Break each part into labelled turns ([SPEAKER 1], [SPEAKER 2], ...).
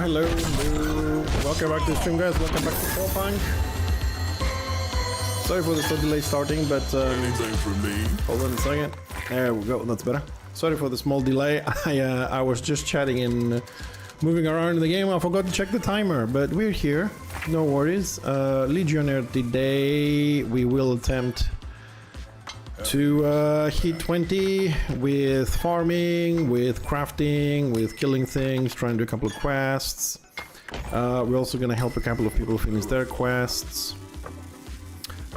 [SPEAKER 1] hello. Welcome back to the stream, guys. Welcome back to Corepunk. Sorry for the slow delay starting, but
[SPEAKER 2] Anything for me?
[SPEAKER 1] hold on a second. There we go. That's better. Sorry for the small delay. I was just chatting and moving around in the game. I forgot to check the timer, but we're here. No worries. Legionnaire today. We will attempt to hit 20 with farming, with crafting, with killing things, trying to do a couple of quests. We're also going to help a couple of people finish their quests.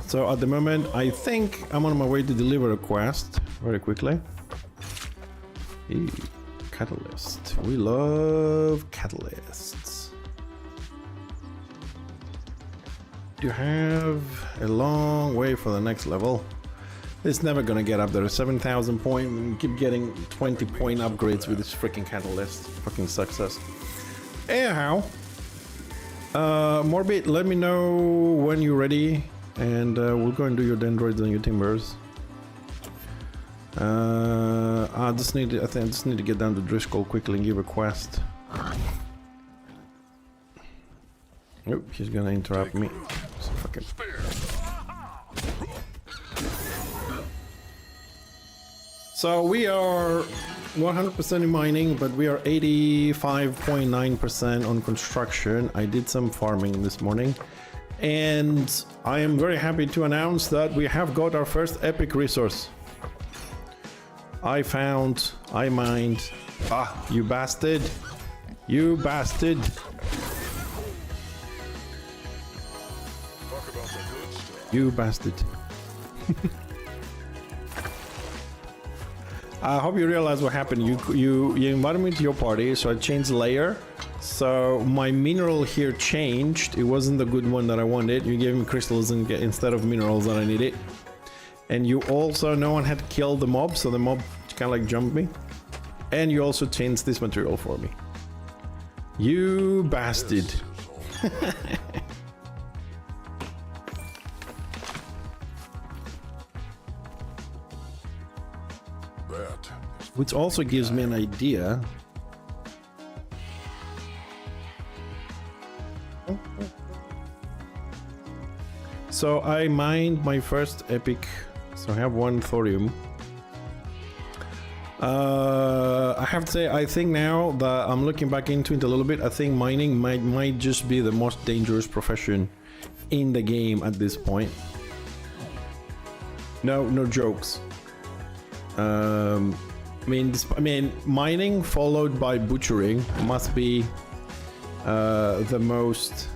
[SPEAKER 1] So at the moment, I think I'm on my way to deliver a quest very quickly. Eee, catalyst. We love catalysts. You have a long way for the next level. It's never gonna get up there. 7,000 point and keep getting 20 point upgrades with this freaking catalyst. Fucking success. Anyhow, Morbid, let me know when you're ready, and we'll go and do your dendroids and your timbers. I just need to get down to Driscoll quickly and give a quest. Nope, he's gonna interrupt me. So fucking. So we are 100% in mining, but we are 85.9% on construction. I did some farming this morning, and I am very happy to announce that we have got our first epic resource. I mined. Ah, you bastard. You bastard. You bastard. I hope you realize what happened. You invited me to your party, so I changed layer. So my mineral here changed. It wasn't the good one that I wanted. You gave me crystals instead of minerals that I needed. And you also, no one had killed the mob, so the mob kind of like jumped me. And you also changed this material for me. You bastard. Which also gives me an idea. So I mined my first epic. So I have one thorium. I have to say, I think now that I'm looking back into it a little bit, I think mining might just be the most dangerous profession in the game at this point. No jokes. I mean, mining followed by butchering must be the most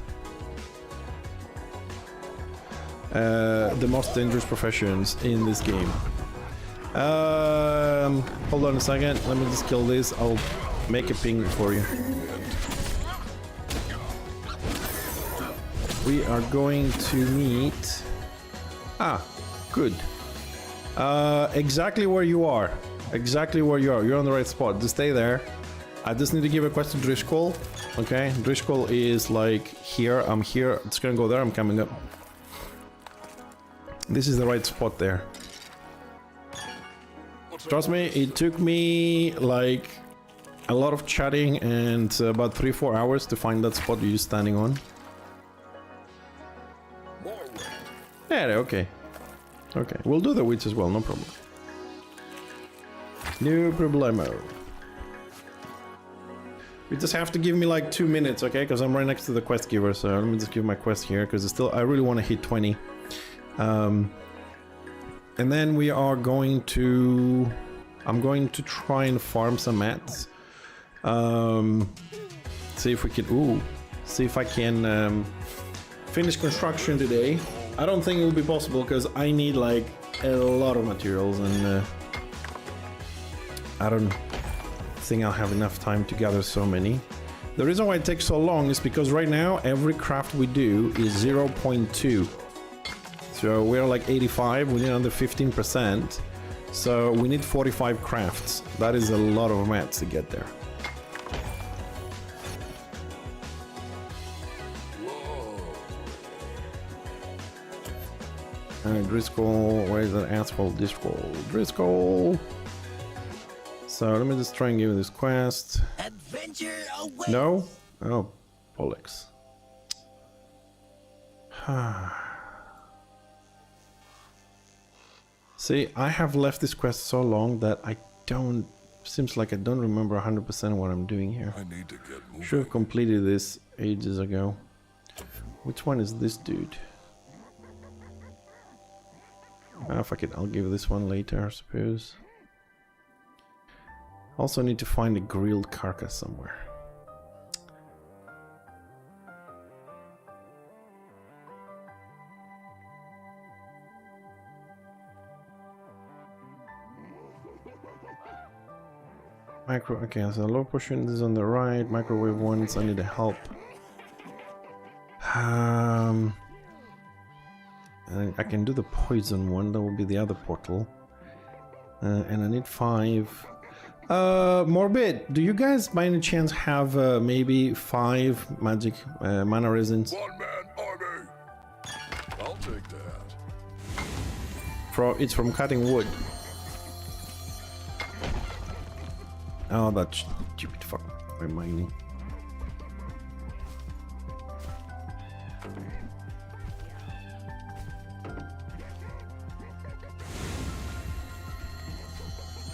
[SPEAKER 1] dangerous professions in this game. Hold on a second. Let me just kill this. I'll make a ping for you. We are going to meet. Ah, good. Exactly where you are. Exactly where you are. You're on the right spot. Just stay there. I just need to give a quest to Driscoll. Okay, Driscoll is like here. I'm here. It's gonna go there. I'm coming up. This is the right spot there. Trust me, it took me like a lot of chatting and about 3-4 hours to find that spot you're standing on. Yeah, okay. Okay, we'll do the witch as well, no problem. No problemo. You just have to give me like 2 minutes, okay? Because I'm right next to the quest giver, so let me just give my quest here, because it's still, I really want to hit 20. And then we are going to... I'm going to try and farm some mats. See if we can... Ooh. See if I can finish construction today. I don't think it will be possible, because I need like a lot of materials, and I don't think I'll have enough time to gather so many. The reason why it takes so long is because right now every craft we do is 0.2. So we're like 85, we need another 15%. So we need 45 crafts. That is a lot of mats to get there. Driscoll, where is that asshole Driscoll? So let me just try and give this quest.
[SPEAKER 3] Adventure away.
[SPEAKER 1] No? Oh, bollocks. See, I have left this quest so long that I don't... Seems like I don't remember 100% what I'm doing here.
[SPEAKER 2] I need to get moving.
[SPEAKER 1] Should have completed this ages ago. Which one is this dude? Ah, fuck it. I'll give this one later, I suppose. Also need to find a grilled carcass somewhere. Okay, so low potion is on the right, microwave ones, I need a help. And I can do the poison one, that will be the other portal. And I need 5. Morbid, do you guys by any chance have maybe 5 magic mana resins?
[SPEAKER 2] One-man army! I'll take that.
[SPEAKER 1] It's from cutting wood. Oh, that stupid fuck reminding.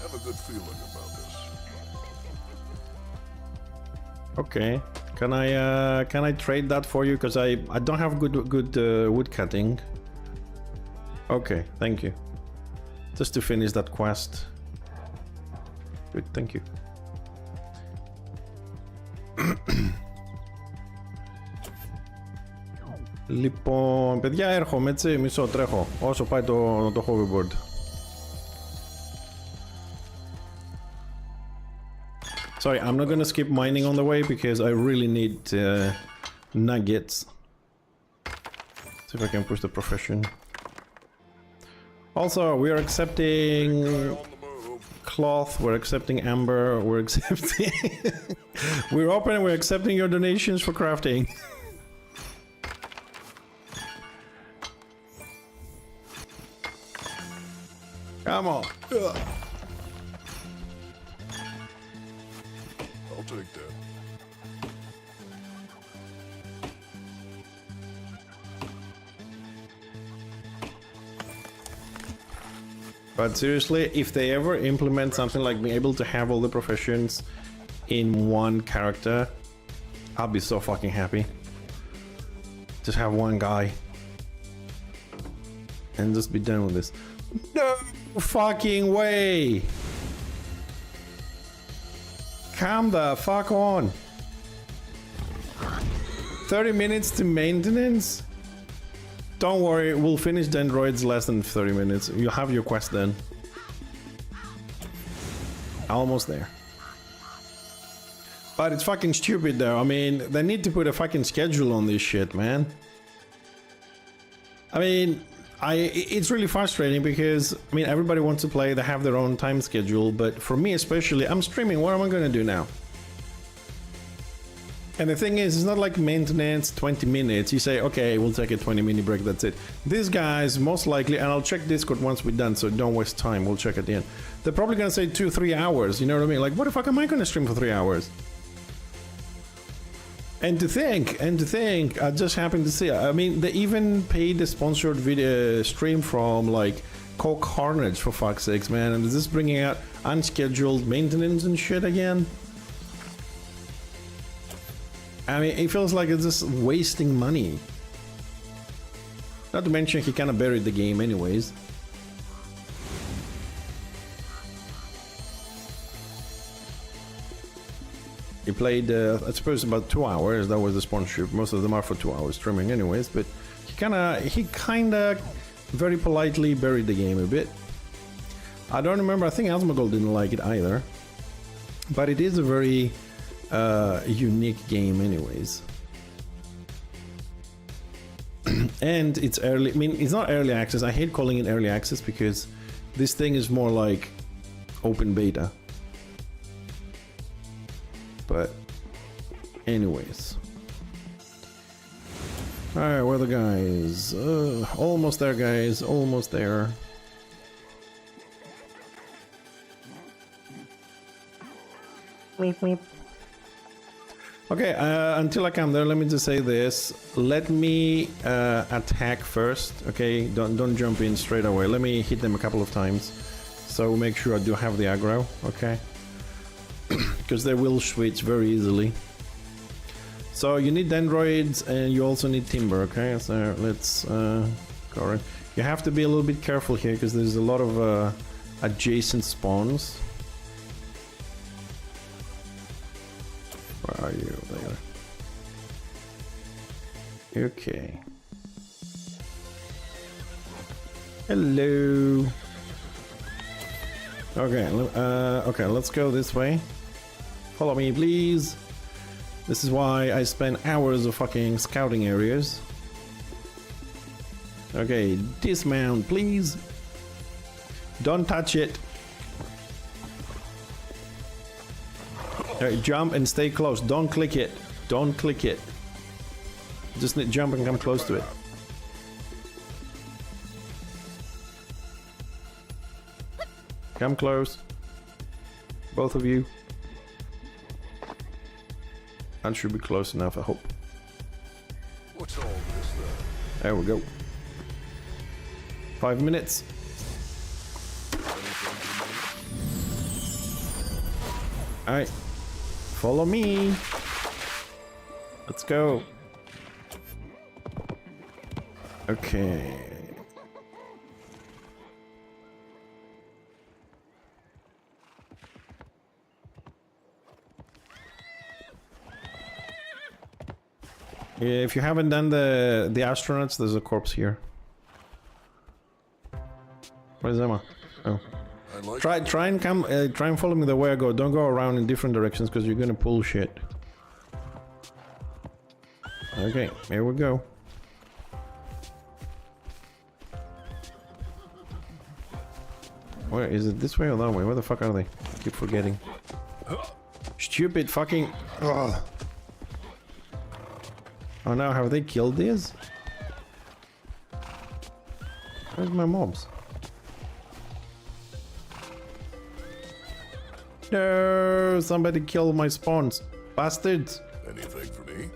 [SPEAKER 2] Have a good feeling about this.
[SPEAKER 1] Okay, can I trade that for you? Because I don't have good wood cutting. Okay, thank you. Just to finish that quest. Good, thank you. Λοιπόν, παιδιά, έρχομαι έτσι, μισό τρέχω, όσο πάει το hoverboard. Sorry, I'm not gonna skip mining on the way because I really need nuggets. See if I can push the profession. Also, we are accepting cloth, we're accepting amber, we're accepting... we're open and we're accepting your donations for crafting. Come on. Ugh.
[SPEAKER 2] I'll take that.
[SPEAKER 1] But seriously, if they ever implement something like being able to have all the professions in one character, I'll be so fucking happy. Just have one guy. And just be done with this. No fucking way! Come the fuck on! 30 minutes to maintenance? Don't worry, we'll finish Dendroids less than 30 minutes. You'll have your quest then. Almost there. But it's fucking stupid though. I mean, they need to put a fucking schedule on this shit, man. I mean, it's really frustrating because, I mean, everybody wants to play, they have their own time schedule, but for me especially, I'm streaming, what am I gonna do now? And the thing is, it's not like maintenance, 20 minutes, you say, okay, we'll take a 20-minute break, that's it. These guys, most likely, and I'll check Discord once we're done, so don't waste time, we'll check at the end. They're probably gonna say 2-3 hours, you know what I mean? Like, what the fuck am I gonna stream for 3 hours? And to think, I just happened to see, I mean, they even paid a sponsored video stream from, like, Coke Carnage, for fuck's sakes, man, and is this bringing out unscheduled maintenance and shit again? I mean, it feels like it's just wasting money. Not to mention, he kind of buried the game anyways. He played, I suppose, about 2 hours. That was the sponsorship. Most of them are for 2 hours streaming anyways, but he kinda very politely buried the game a bit. I don't remember, I think Asmongold didn't like it either. But it is a very unique game anyways. And it's early, I mean, it's not early access. I hate calling it early access because this thing is more like open beta. But anyways. Alright, where are the guys? Almost there, guys. Almost there.
[SPEAKER 3] Meep meep.
[SPEAKER 1] Okay, until I come there, let me just say this. Let me attack first, okay? Don't jump in straight away. Let me hit them a couple of times. So make sure I do have the aggro, okay? Because they will switch very easily. So you need dendroids and you also need timber, okay? So let's go. You have to be a little bit careful here because there's a lot of adjacent spawns. Where are you? There. Okay. Hello. Okay. Okay. Let's go this way. Follow me, please. This is why I spend hours of fucking scouting areas. Okay, dismount, please. Don't touch it. Jump and stay close. Don't click it. Don't click it. Just jump and come close to it. Come close. Both of you. That should be close enough, I hope.
[SPEAKER 2] What's all this then?
[SPEAKER 1] There we go. 5 minutes. Alright. Follow me. Let's go. Okay. If you haven't done the astronauts, there's a corpse here. Where's Emma? Oh.
[SPEAKER 2] Like
[SPEAKER 1] Try and come. Try and follow me the way I go. Don't go around in different directions because you're gonna pull shit. Okay, here we go. Where is it? This way or that way? Where the fuck are they? I keep forgetting. Stupid fucking. Ugh. Oh no, have they killed these? Where's my mobs? No, somebody killed my spawns. Bastards.
[SPEAKER 2] anything for me?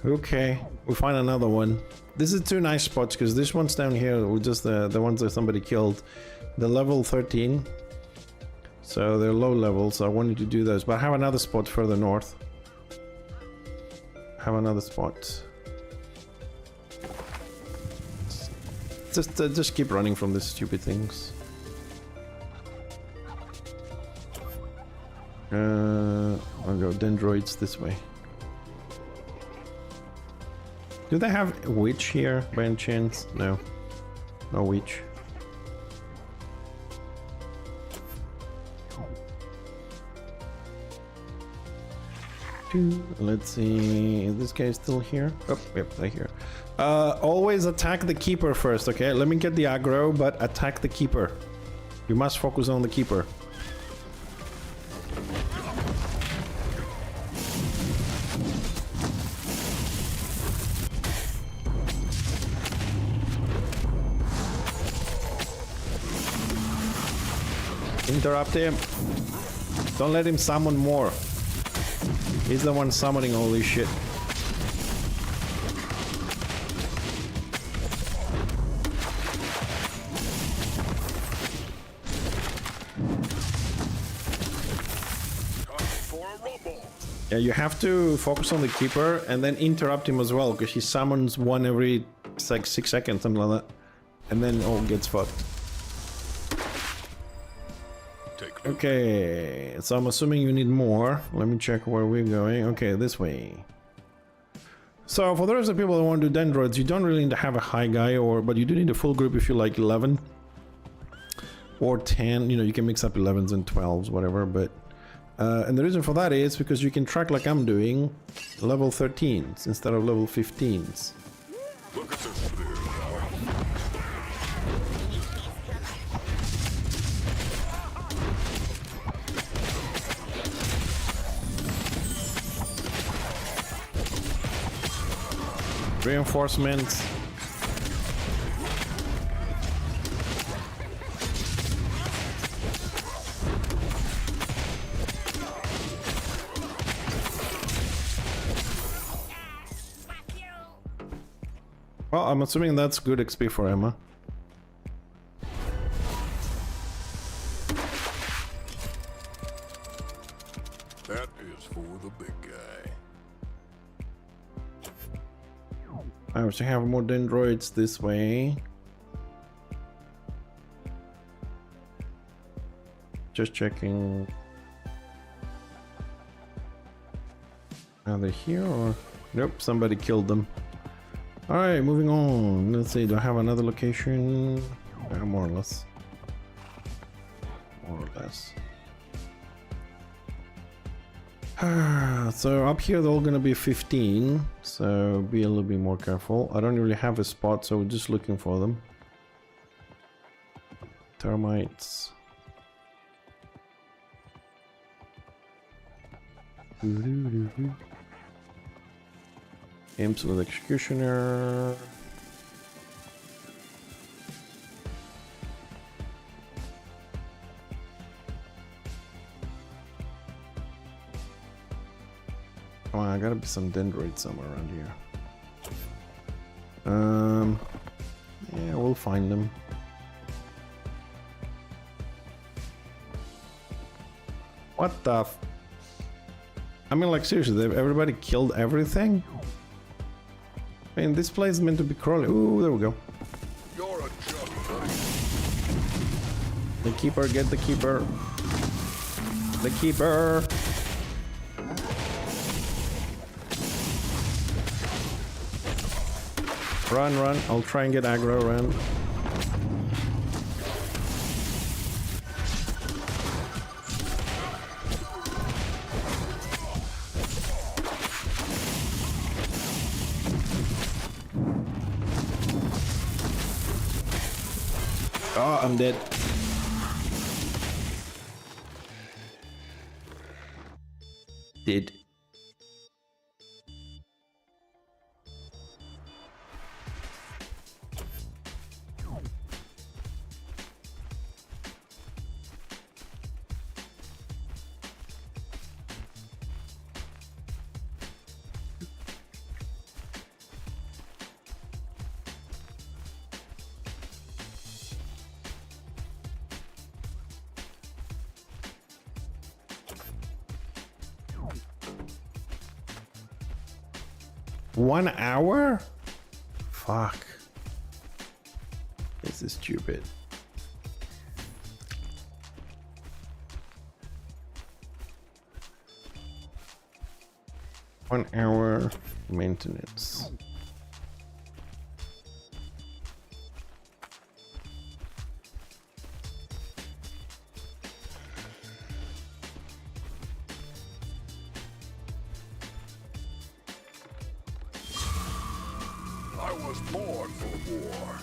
[SPEAKER 1] Okay, we find another one. This is two nice spots because this one's down here with just the ones that somebody killed. The level 13. So they're low level, so I wanted to do those. But I have another spot further north. Have another spot. Just keep running from these stupid things. I'll go dendroids this way. Do they have witch here by any chance? No. No witch. Let's see. Is this guy still here? Oh, yep, they're here. Always attack the keeper first, okay? Let me get the aggro, but attack the keeper. You must focus on the keeper. Interrupt him. Don't let him summon more. He's the one summoning all this shit. Yeah, you have to focus on the keeper and then interrupt him as well, because he summons one every like 6 seconds, something like that. And then all gets fucked. Okay, so I'm assuming you need more. Let me check where we're going. Okay, this way. So for the rest of the people that want to do dendroids, you don't really need to have a high guy, but you do need a full group if you like 11 or 10. You know, you can mix up 11s and 12s, whatever. But and the reason for that is because you can track like I'm doing level 13s instead of level 15s.
[SPEAKER 2] Look at this view.
[SPEAKER 1] Reinforcements. I'm assuming that's good XP for Emma.
[SPEAKER 2] That is for the big guy.
[SPEAKER 1] I wish I have more dendroids this way. Just checking. Are they here or? Nope, somebody killed them. Alright, moving on. Let's see, do I have another location? More or less. More or less. So up here they're all gonna be 15, so be a little bit more careful. I don't really have a spot, so we're just looking for them. Termites. Imps with Executioner. Come on, I gotta be some dendroids somewhere around here. Yeah, we'll find them. What the f— I mean, like, seriously, everybody killed everything? I mean, this place is meant to be crawling. Ooh, there we go.
[SPEAKER 2] You're a chump, buddy.
[SPEAKER 1] The keeper, get the keeper. The keeper. Run, run. I'll try and get aggro around. Oh, I'm dead. Dead. One hour? Fuck. This is stupid. One hour maintenance.
[SPEAKER 2] I was born for war.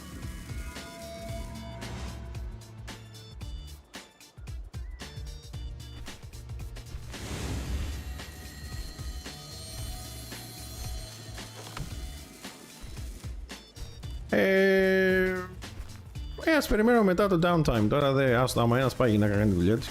[SPEAKER 1] Speriamo aumentato downtime. Τώρα άστο άμα ένας πάει να κάνει τη δουλειά της.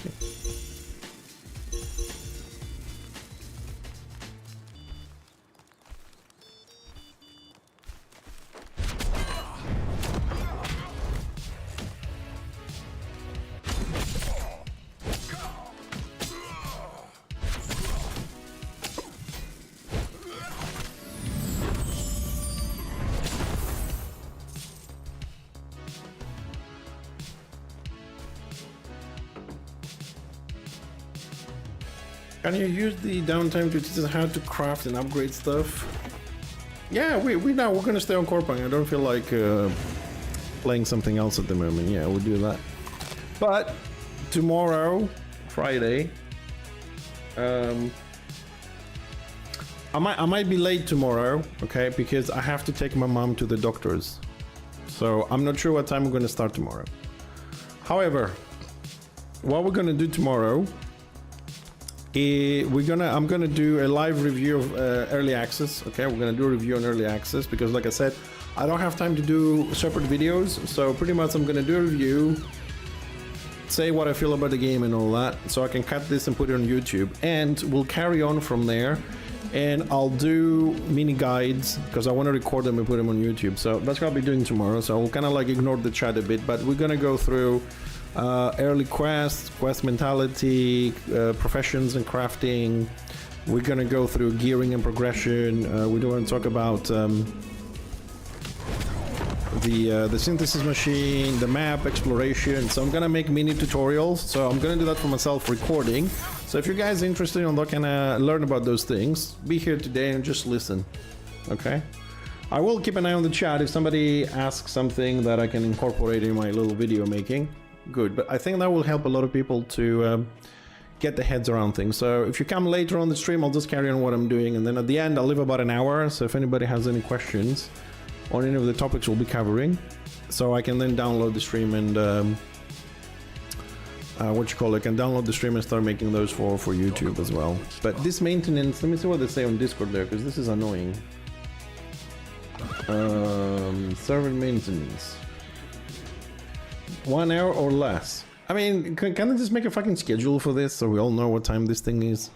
[SPEAKER 1] Can you use the downtime to teach us how to craft and upgrade stuff? Yeah, we're gonna stay on Corepunk. I don't feel like playing something else at the moment. Yeah, we'll do that. But tomorrow, Friday, I might be late tomorrow, okay? Because I have to take my mom to the doctor's. So I'm not sure what time we're gonna start tomorrow. However, what we're gonna do tomorrow, I'm gonna do a live review of early access. Okay, we're gonna do a review on early access because, like I said, I don't have time to do separate videos. So pretty much, I'm gonna do a review, say what I feel about the game and all that, so I can cut this and put it on YouTube, and we'll carry on from there. and I'll do mini guides because I want to record them and put them on YouTube. So that's what I'll be doing tomorrow. So I'll kind of like ignore the chat a bit, but we're gonna go through early quests, quest mentality, professions and crafting. We're gonna go through gearing and progression. We do want to talk about the synthesis machine, the map exploration. So I'm gonna make mini tutorials. So I'm gonna do that for myself recording. So if you guys are interested in looking at learn about those things, be here today and just listen. Okay? I will keep an eye on the chat if somebody asks something that I can incorporate in my little video making. Good, but I think that will help a lot of people to get their heads around things. So if you come later on the stream, I'll just carry on what I'm doing, and then at the end I'll leave about an hour. So if anybody has any questions on any of the topics we'll be covering, so I can then download the stream and I can download the stream and start making those for YouTube as well. But this maintenance, let me see what they say on Discord there, because this is annoying. Server maintenance, 1 hour or less. I mean, can I just make a fucking schedule for this so we all know what time this thing is?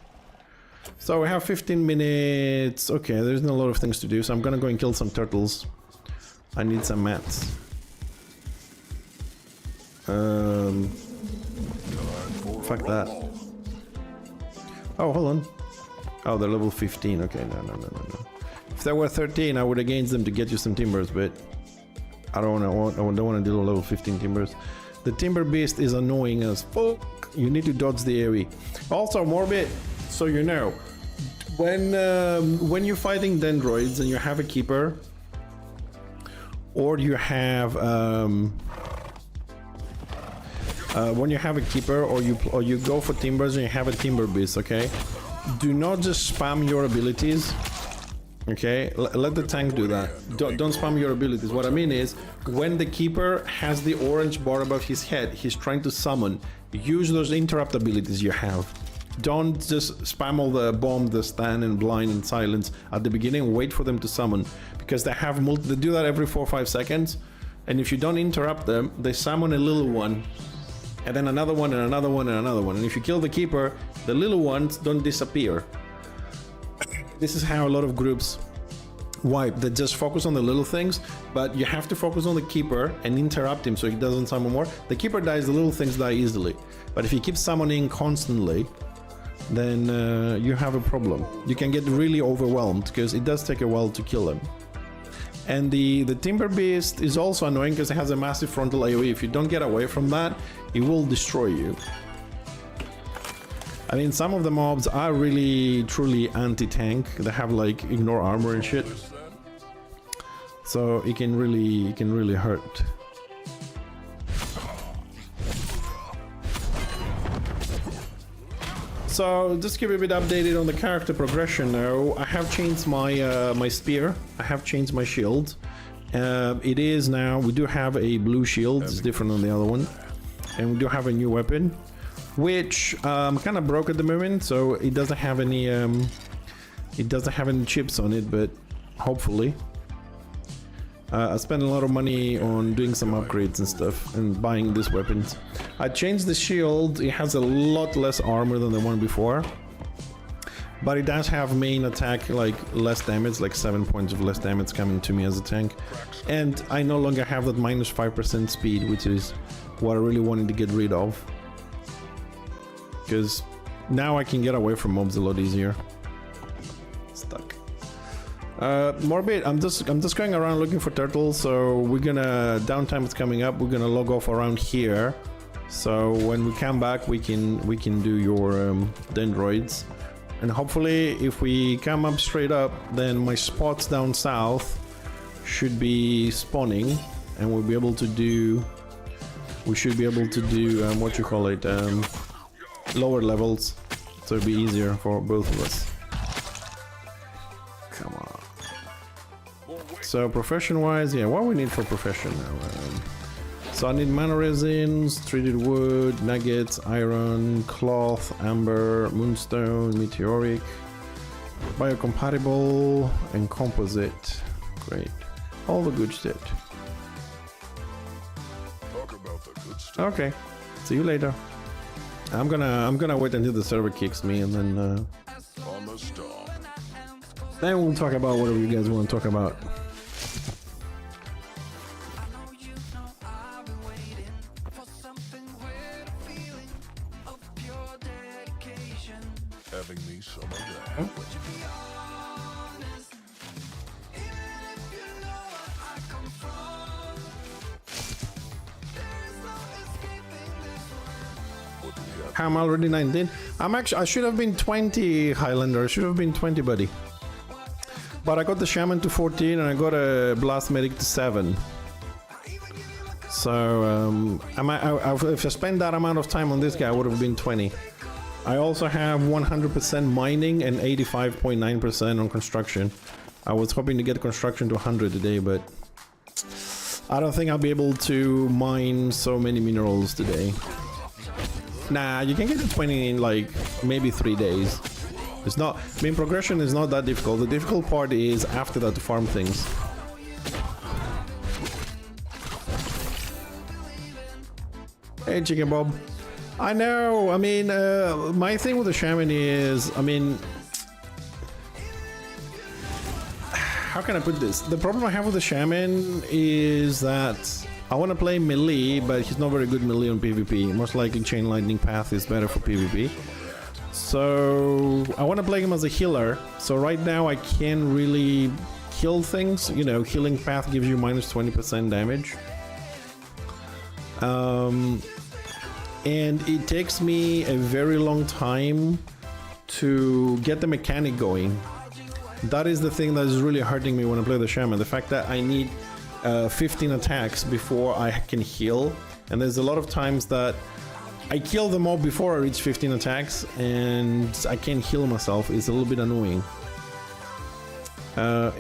[SPEAKER 1] So we have 15 minutes. Okay, there's not a lot of things to do, so I'm gonna go and kill some turtles. I need some mats. Fuck that. Oh, hold on. Oh, they're level 15. Okay, no. If there were 13, I would against them to get you some timbers, but I don't want to deal with level 15 timbers. The timber beast is annoying as fuck. You need to dodge the AoE. Also, Morbid, so you know, when you're fighting dendroids and you have a keeper, or you have when you have a keeper, or you go for timbers and you have a timber beast, okay? Do not just spam your abilities. Okay, let the tank do that. Don't spam your abilities. What I mean is, when the keeper has the orange bar above his head, he's trying to summon. Use those interrupt abilities you have. Don't just spam all the bomb, the stun and blind and silence at the beginning. Wait for them to summon, because they have they do that every 4 or 5 seconds, and if you don't interrupt them, they summon a little one, and then another one and another one and another one. And if you kill the keeper, the little ones don't disappear. This is how a lot of groups wipe. They just focus on the little things, but you have to focus on the keeper and interrupt him so he doesn't summon more. The keeper dies, the little things die easily. But if you keep summoning constantly, then you have a problem. You can get really overwhelmed because it does take a while to kill him. And the timber beast is also annoying because it has a massive frontal AoE. If you don't get away from that, it will destroy you. I mean, some of the mobs are really truly anti-tank. They have like ignore armor and shit, so it can really hurt. So just keep a bit updated on the character progression now. I have changed my my spear. I have changed my shield. It is now, we do have a blue shield. It's different than the other one, and we do have a new weapon, which kind of broke at the moment, so it doesn't have any chips on it, but hopefully. I spent a lot of money on doing some upgrades and stuff and buying these weapons. I changed the shield. It has a lot less armor than the one before, but it does have main attack, like less damage, like 7 points of less damage coming to me as a tank. And I no longer have that minus 5% speed, which is what I really wanted to get rid of, because now I can get away from mobs a lot easier. Stuck. Morbid, I'm just going around looking for turtles, so we're gonna, downtime is coming up, we're gonna log off around here. So when we come back, we can do your dendroids. And hopefully if we come up straight up, then my spots down south should be spawning, and we'll be able to do, we should be able to do what you call it, lower levels, so it'll be easier for both of us. Come on. So profession wise, yeah, what we need for profession now? So I need mana resins, treated wood, nuggets, iron, cloth, amber, moonstone, meteoric, biocompatible, and composite. Great, all the good shit.
[SPEAKER 2] Talk about the good stuff.
[SPEAKER 1] Okay, see you later. I'm gonna wait until the server kicks me, and then
[SPEAKER 2] On the stop.
[SPEAKER 1] Then we'll talk about whatever you guys want to talk about.
[SPEAKER 2] Having me some of that.
[SPEAKER 1] Huh? I'm already 19. I should have been 20, Highlander. I should have been 20, buddy. But I got the Shaman to 14 and I got a Blast Medic to 7. So, if I spent that amount of time on this guy, I would have been 20. I also have 100% mining and 85.9% on construction. I was hoping to get construction to 100 today, but I don't think I'll be able to mine so many minerals today. Nah, you can get to 20 in like maybe 3 days. It's not, I mean, progression is not that difficult. The difficult part is after that to farm things. Hey, Chicken Bob. I know, I mean, my thing with the Shaman is, I mean, how can I put this? The problem I have with the Shaman is that I want to play melee, but he's not very good melee on PvP. Most likely Chain Lightning Path is better for PvP. So I want to play him as a healer. So right now I can't really kill things. You know, Healing Path gives you minus 20% damage. And it takes me a very long time to get the mechanic going. That is the thing that is really hurting me when I play the Shaman. The fact that I need 15 attacks before I can heal, and there's a lot of times that I kill the mob before I reach 15 attacks and I can't heal myself. It's a little bit annoying. I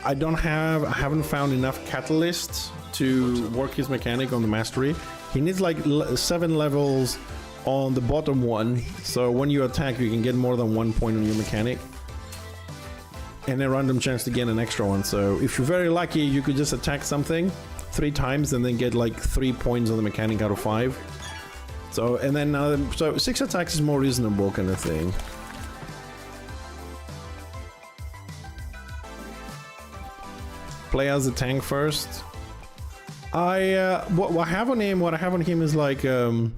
[SPEAKER 1] haven't found enough catalysts to work his mechanic on the mastery. He needs like 7 levels on the bottom one, so when you attack you can get more than 1 point on your mechanic. And a random chance to get an extra one. So if you're very lucky, you could just attack something 3 times and then get like 3 points on the mechanic out of 5. So, and then, so 6 attacks is more reasonable kind of thing. Play as a tank first. What I have on him is like, on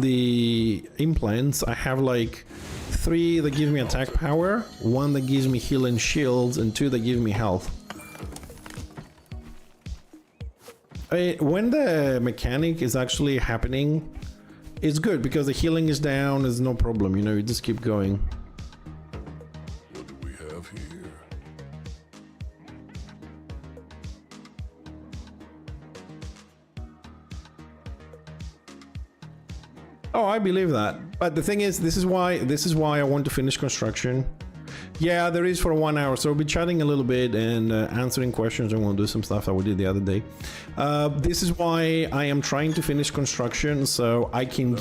[SPEAKER 1] the implants, I have like 3 that give me attack power, 1 that gives me heal and shields, and 2 that give me health. When the mechanic is actually happening, it's good because the healing is down, there's no problem, you know, you just keep going.
[SPEAKER 2] What do we have here?
[SPEAKER 1] Oh, I believe that. But the thing is, this is why I want to finish construction. Yeah, there is for 1 hour, so we'll be chatting a little bit and answering questions, and we'll do some stuff that we did the other day. This is why I am trying to finish construction, so I can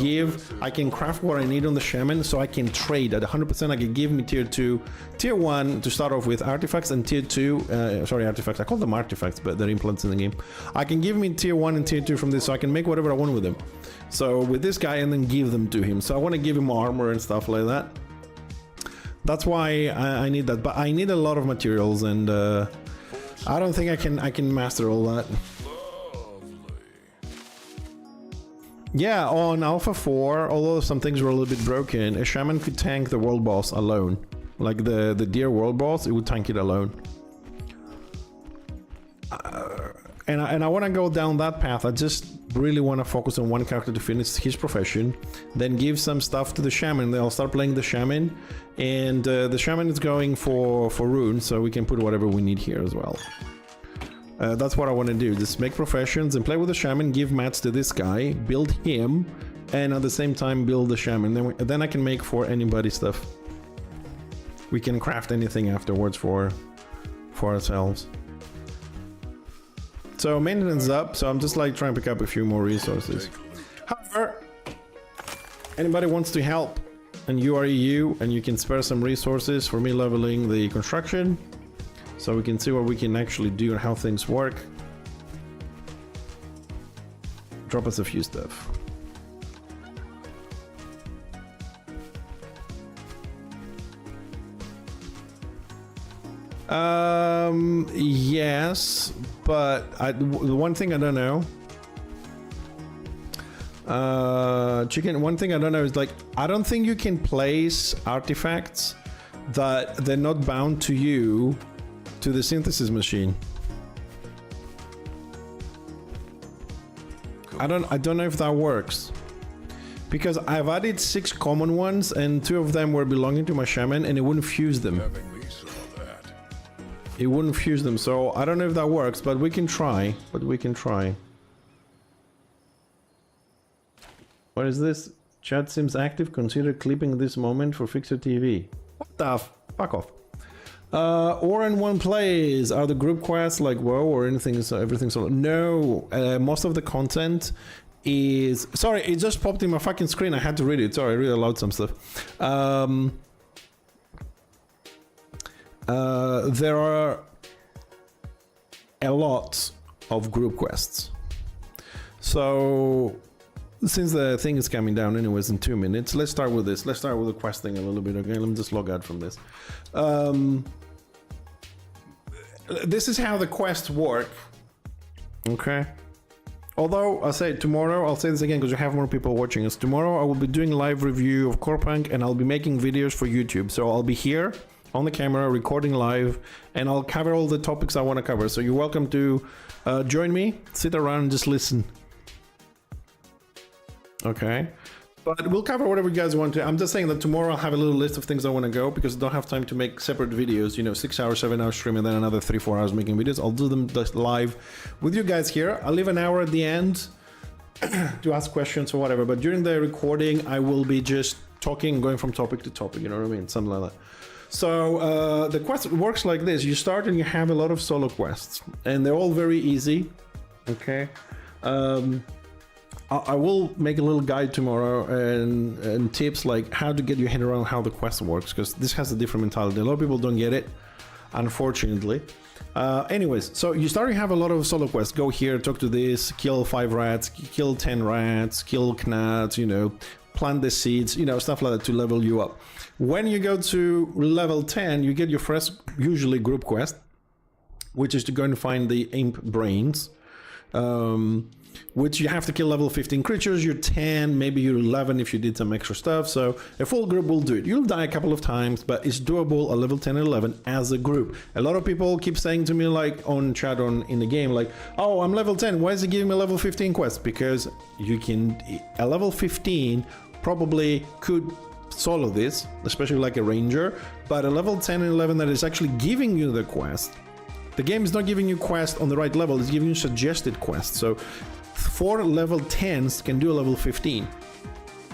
[SPEAKER 1] craft what I need on the Shaman, so I can trade at 100%. I can give me tier 1 to start off with artifacts, and tier 2, sorry, artifacts, I call them artifacts, but they're implants in the game. I can give me tier 1 and tier 2 from this, so I can make whatever I want with them. So with this guy, and then give them to him. So I want to give him armor and stuff like that. That's why I need that, but I need a lot of materials, and I don't think I can master all that. Yeah, on Alpha 4, although some things were a little bit broken, a Shaman could tank the world boss alone. Like the deer world boss, it would tank it alone. And I want to go down that path. I just really want to focus on one character to finish his profession, then give some stuff to the Shaman. Then I'll start playing the Shaman, and the Shaman is going for runes, so we can put whatever we need here as well. That's what I want to do. Just make professions and play with the Shaman, give mats to this guy, build him, and at the same time build the Shaman. Then I can make for anybody stuff. We can craft anything afterwards for ourselves. So maintenance is up, so I'm just like trying to pick up a few more resources. However, anybody wants to help, and you are EU, and you can spare some resources for me leveling the construction, so we can see what we can actually do and how things work. Drop us a few stuff. Yes, but the one thing I don't know, chicken. One thing I don't know is like I don't think you can place artifacts that they're not bound to you to the synthesis machine. I don't know if that works. Because I've added 6 common ones and 2 of them were belonging to my shaman and it wouldn't fuse them.
[SPEAKER 2] Having me saw that.
[SPEAKER 1] It wouldn't fuse them, so I don't know if that works, but we can try. What is this? Chat seems active. Consider clipping this moment for Fixer TV. What the fuck off. Oren one plays. Are the group quests like WoW or anything? Everything solo? No. Most of the content is. Sorry, it just popped in my fucking screen. I had to read it. Sorry, I read aloud some stuff. There are a lot of group quests. So, since the thing is coming down anyways in 2 minutes, let's start with this. Let's start with the quest thing a little bit. Okay, let me just log out from this. This is how the quests work. Okay. Although I'll say tomorrow, I'll say this again because you have more people watching us. Tomorrow I will be doing live review of Corepunk and I'll be making videos for YouTube. So I'll be here on the camera recording live and I'll cover all the topics I want to cover. So you're welcome to join me, sit around and just listen. Okay. But we'll cover whatever you guys want to. I'm just saying that tomorrow I'll have a little list of things I want to go because I don't have time to make separate videos, you know, 6 hours, 7 hours stream and then another 3-4 hours making videos. I'll do them just live with you guys here. I'll leave an hour at the end to ask questions or whatever. But during the recording, I will be just talking, going from topic to topic, you know what I mean? Something like that. So the quest works like this. You start and you have a lot of solo quests and they're all very easy. Okay. I will make a little guide tomorrow and tips like how to get your head around how the quest works because this has a different mentality. A lot of people don't get it, unfortunately. Anyways, so you start to have a lot of solo quests. Go here, talk to this, kill 5 rats, kill 10 rats, kill gnats, you know, plant the seeds, you know, stuff like that to level you up. When you go to level 10, you get your first, usually group quest, which is to go and find the imp brains. Which you have to kill level 15 creatures. You're 10, maybe you're 11 if you did some extra stuff. So a full group will do it. You'll die a couple of times, but it's doable at level 10 and 11 as a group. A lot of people keep saying to me, like on chat in the game, like, oh, I'm level 10. Why is it giving me level 15 quests? Because you can, a level 15 probably could solo this, especially like a ranger, but a level 10 and 11 that is actually giving you the quest. The game is not giving you quest on the right level, it's giving you suggested quests. So 4 level 10s can do a level 15.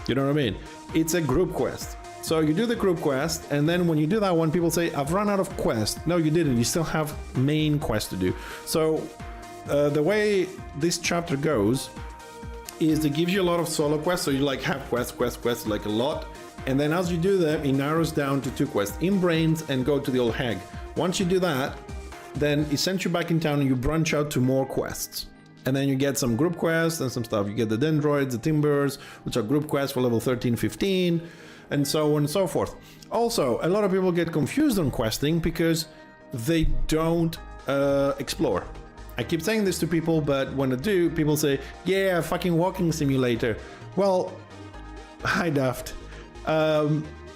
[SPEAKER 1] You know what I mean? It's a group quest. So you do the group quest, and then when you do that one, people say, I've run out of quest. No, you didn't. You still have main quest to do. So the way this chapter goes is it gives you a lot of solo quests. So you like have quests, like a lot. And then as you do them, it narrows down to 2 quests, in brains and go to the old hag. Once you do that, then it sends you back in town and you branch out to more quests. And then you get some group quests and some stuff. You get the dendroids, the timbers, which are group quests for level 13, 15, and so on and so forth. Also, a lot of people get confused on questing because they don't explore. I keep saying this to people, but when I do, people say, yeah, fucking walking simulator. Well, hi Daft.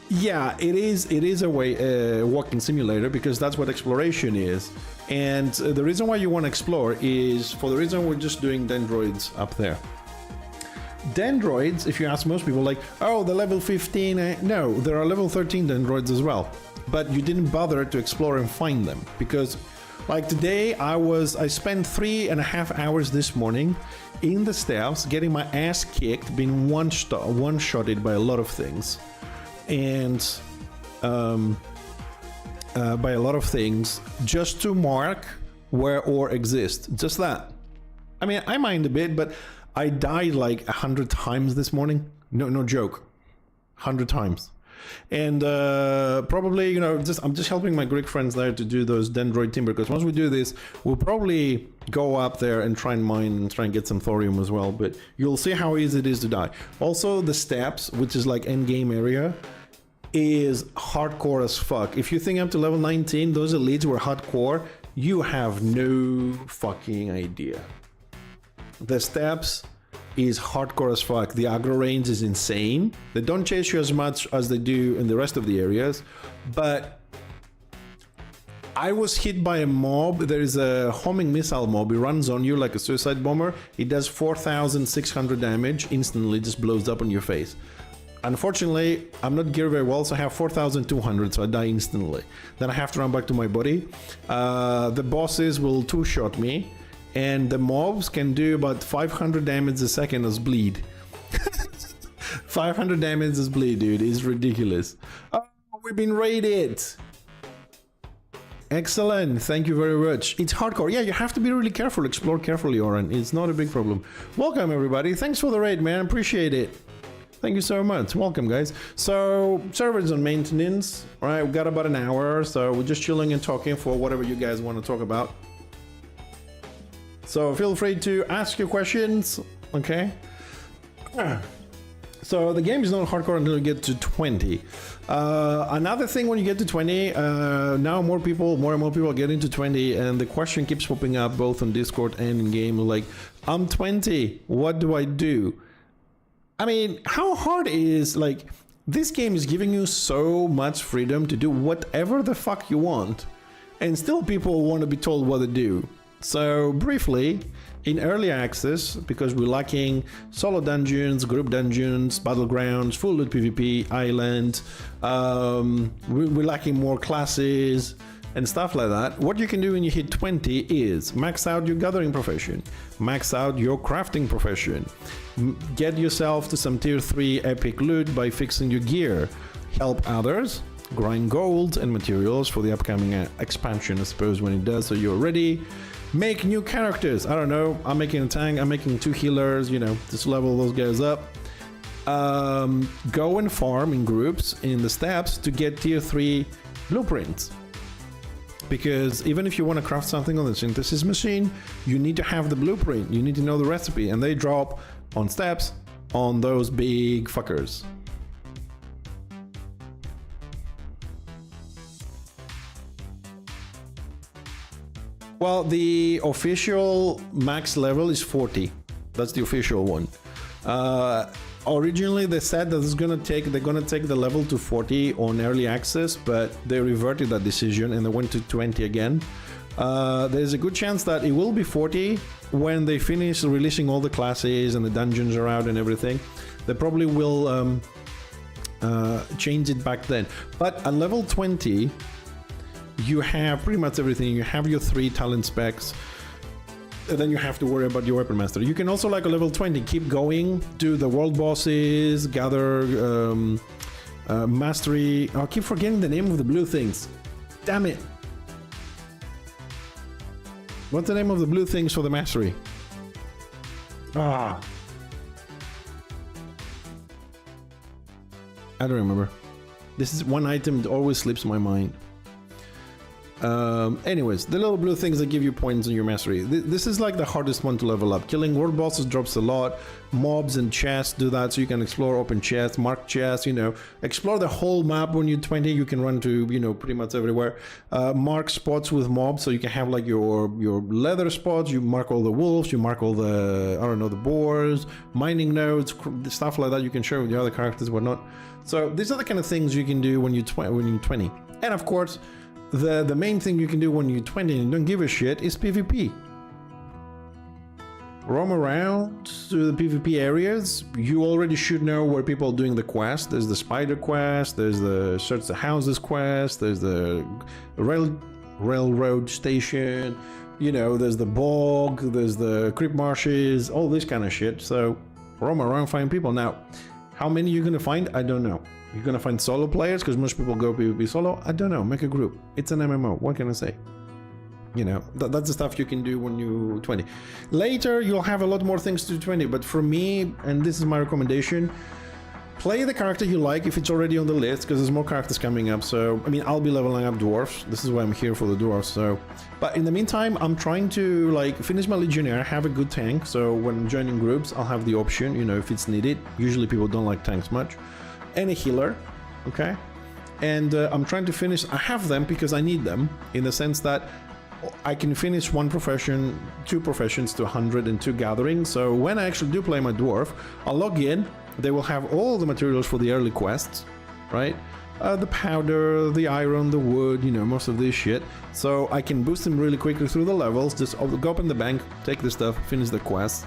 [SPEAKER 1] Yeah, it is a way walking simulator because that's what exploration is. And the reason why you want to explore is for the reason we're just doing dendroids up there. Dendroids, if you ask most people, like, oh, the level 15, no, there are level 13 dendroids as well. But you didn't bother to explore and find them because, like today, I spent 3.5 hours this morning in the steps getting my ass kicked, being one-shotted by a lot of things. And by a lot of things just to mark where ore exists. Just that. I mean, I mind a bit, but I died like 100 times this morning. No joke. 100 times. And probably, you know, I'm just helping my Greek friends there to do those dendroid timber, because once we do this, we'll probably go up there and try and mine and try and get some thorium as well. But you'll see how easy it is to die. Also, the steps, which is like end game area, is hardcore as fuck. If you think up to level 19, those elites were hardcore, you have no fucking idea. The steps is hardcore as fuck. The aggro range is insane. They don't chase you as much as they do in the rest of the areas, but I was hit by a mob. There is a homing missile mob. It runs on you like a suicide bomber. It does 4,600 damage instantly, just blows up on your face. Unfortunately, I'm not geared very well, so I have 4,200, so I die instantly. Then I have to run back to my body. The bosses will two-shot me, and the mobs can do about 500 damage a second as bleed. 500 damage as bleed, dude. It's ridiculous. Oh, we've been raided. Excellent. Thank you very much. It's hardcore. Yeah, you have to be really careful. Explore carefully, Oren. It's not a big problem. Welcome, everybody. Thanks for the raid, man. Appreciate it. Thank you so much. Welcome, guys. So, server's on maintenance. All right, we've got about an hour, so we're just chilling and talking for whatever you guys want to talk about. So, feel free to ask your questions, okay? So, the game is not hardcore until you get to 20. Another thing when you get to 20, now more and more people get into 20, and the question keeps popping up both on Discord and in game, like, I'm 20, what do I do? I mean, how hard is, like, this game is giving you so much freedom to do whatever the fuck you want, and still people want to be told what to do. So, briefly, in early access, because we're lacking solo dungeons, group dungeons, battlegrounds, full loot PvP, island, we're lacking more classes and stuff like that. What you can do when you hit 20 is max out your gathering profession, max out your crafting profession, get yourself to some tier 3 epic loot by fixing your gear, help others, grind gold and materials for the upcoming expansion, I suppose, when it does, so you're ready. Make new characters. I don't know, I'm making a tank, I'm making 2 healers, you know, just level those guys up. Go and farm in groups in the steppes to get tier 3 blueprints. Because even if you want to craft something on the synthesis machine, you need to have the blueprint, you need to know the recipe, and they drop on steps on those big fuckers. Well, the official max level is 40. That's the official one. Originally, they said that they're gonna take the level to 40 on early access, but they reverted that decision and they went to 20 again. There's a good chance that it will be 40 when they finish releasing all the classes and the dungeons are out and everything. They probably will change it back then. But at level 20, you have pretty much everything. You have your 3 talent specs, and then you have to worry about your weapon master. You can also, like a level 20, keep going, do the world bosses, gather mastery. I keep forgetting the name of the blue things. Damn it. What's the name of the blue things for the mastery? I don't remember. This is one item that always slips my mind. Anyways, the little blue things that give you points on your mastery. This is like the hardest one to level up. Killing world bosses drops a lot. Mobs and chests do that, so you can explore open chests, mark chests, you know, explore the whole map. When you're 20, you can run to, you know, pretty much everywhere. Mark spots with mobs, so you can have like your leather spots. You mark all the wolves, you mark all the, I don't know, the boars, mining nodes, stuff like that. You can share with the other characters, whatnot. So these are the kind of things you can do when you're 20. And of course, the main thing you can do when you're 20 and don't give a shit is PvP. Roam around to the PvP areas. You already should know where people are doing the quest. There's the spider quest, there's the search the houses quest, there's the railroad station, you know, there's the bog, there's the creep marshes, all this kind of shit. So roam around, find people. Now, how many you're gonna find, I don't know. You're gonna find solo players, because most people go PvP solo. I don't know, make a group. It's an MMO, what can I say? You know, that's the stuff you can do when you're 20. Later, you'll have a lot more things to do 20, but for me, and this is my recommendation, play the character you like if it's already on the list, because there's more characters coming up. So, I mean, I'll be leveling up dwarfs. This is why I'm here, for the dwarfs. So, but in the meantime, I'm trying to, like, finish my legionnaire, have a good tank. So when I'm joining groups, I'll have the option, you know, if it's needed. Usually people don't like tanks much. And a healer, okay? and I'm trying to finish. I have them because I need them, in the sense that I can finish one profession, 2 professions to 100 and 2 gatherings. So when I actually do play my dwarf, I'll log in. They will have all the materials for the early quests, right? The powder, the iron, the wood, you know, most of this shit. So I can boost them really quickly through the levels. Just go up in the bank, take the stuff, finish the quest.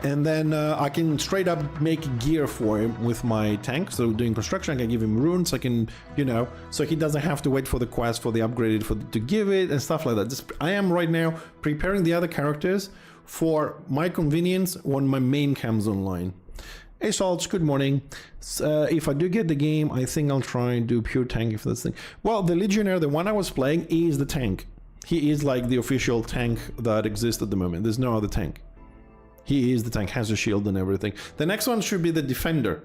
[SPEAKER 1] And then I can straight up make gear for him with my tank. So doing construction, I can give him runes. I can, you know, so he doesn't have to wait for the quest for the upgraded to give it and stuff like that. I am right now preparing the other characters for my convenience when my main comes online. Hey Salts, good morning. If I do get the game, I think I'll try and do pure tank if that's the thing. Well, the Legionnaire, the one I was playing, is the tank. He is like the official tank that exists at the moment. There's no other tank. He is the tank, has a shield and everything. The next one should be the Defender.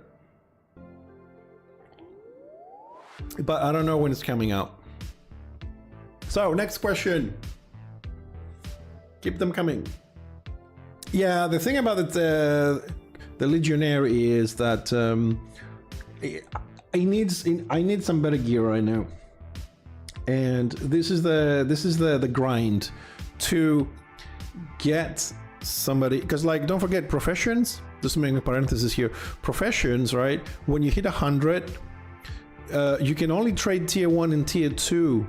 [SPEAKER 1] But I don't know when it's coming out. So, next question. Keep them coming. Yeah, the thing about it, the Legionnaire is that I need some better gear right now. And this is the grind to get somebody, because like, don't forget professions, just making a parenthesis here, professions, right? When you hit 100, you can only trade tier 1 and tier 2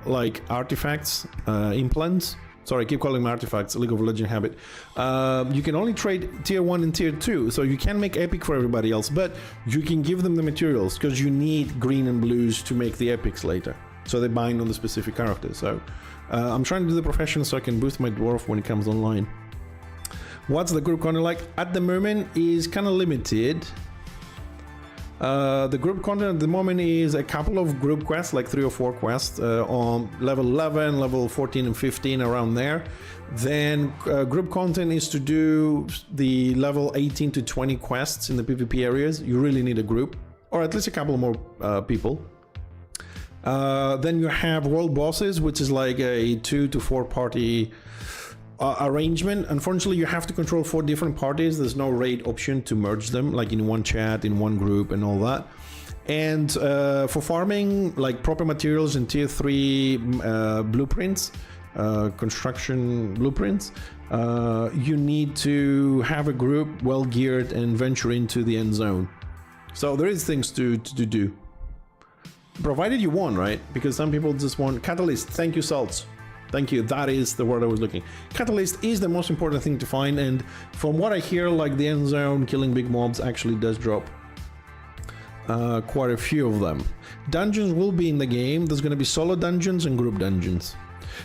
[SPEAKER 1] like artifacts, implants. Sorry, I keep calling them artifacts, League of Legends habit. You can only trade tier 1 and tier 2, so you can make epic for everybody else, but you can give them the materials, because you need green and blues to make the epics later. So they bind on the specific characters. So I'm trying to do the profession so I can boost my dwarf when it comes online. What's the group content like? At the moment is kind of limited. The group content at the moment is a couple of group quests, like 3 or 4 quests on level 11, level 14 and 15, around there. Then group content is to do the level 18 to 20 quests in the PvP areas. You really need a group, or at least a couple more people. Then you have world bosses, which is like a 2 to 4 party arrangement. Unfortunately, you have to control 4 different parties. There's no raid option to merge them, like in one chat, in one group and all that. And for farming, like proper materials and tier 3 blueprints, construction blueprints, you need to have a group well geared and venture into the end zone. So there is things to do. Provided you want, right? Because some people just want catalyst. Thank you, Salts. Thank you. That is the word I was looking. Catalyst is the most important thing to find, and from what I hear, like the end zone, killing big mobs actually does drop quite a few of them. Dungeons will be in the game. There's going to be solo dungeons and group dungeons.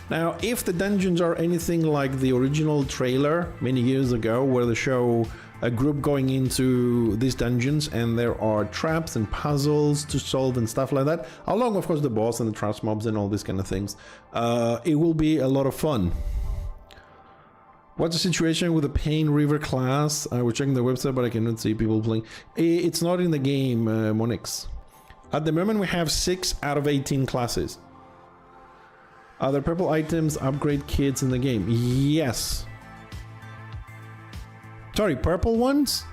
[SPEAKER 1] Now, if the dungeons are anything like the original trailer many years ago, where they show a group going into these dungeons and there are traps and puzzles to solve and stuff like that, along of course the boss and the trash mobs and all these kind of things, it will be a lot of fun. What's the situation with the Pain River class? I was checking the website, but I cannot see people playing. It's not in the game, Monix. At the moment we have 6 out of 18 classes. Are there purple items, upgrade kits in the game? Yes. Sorry, purple ones?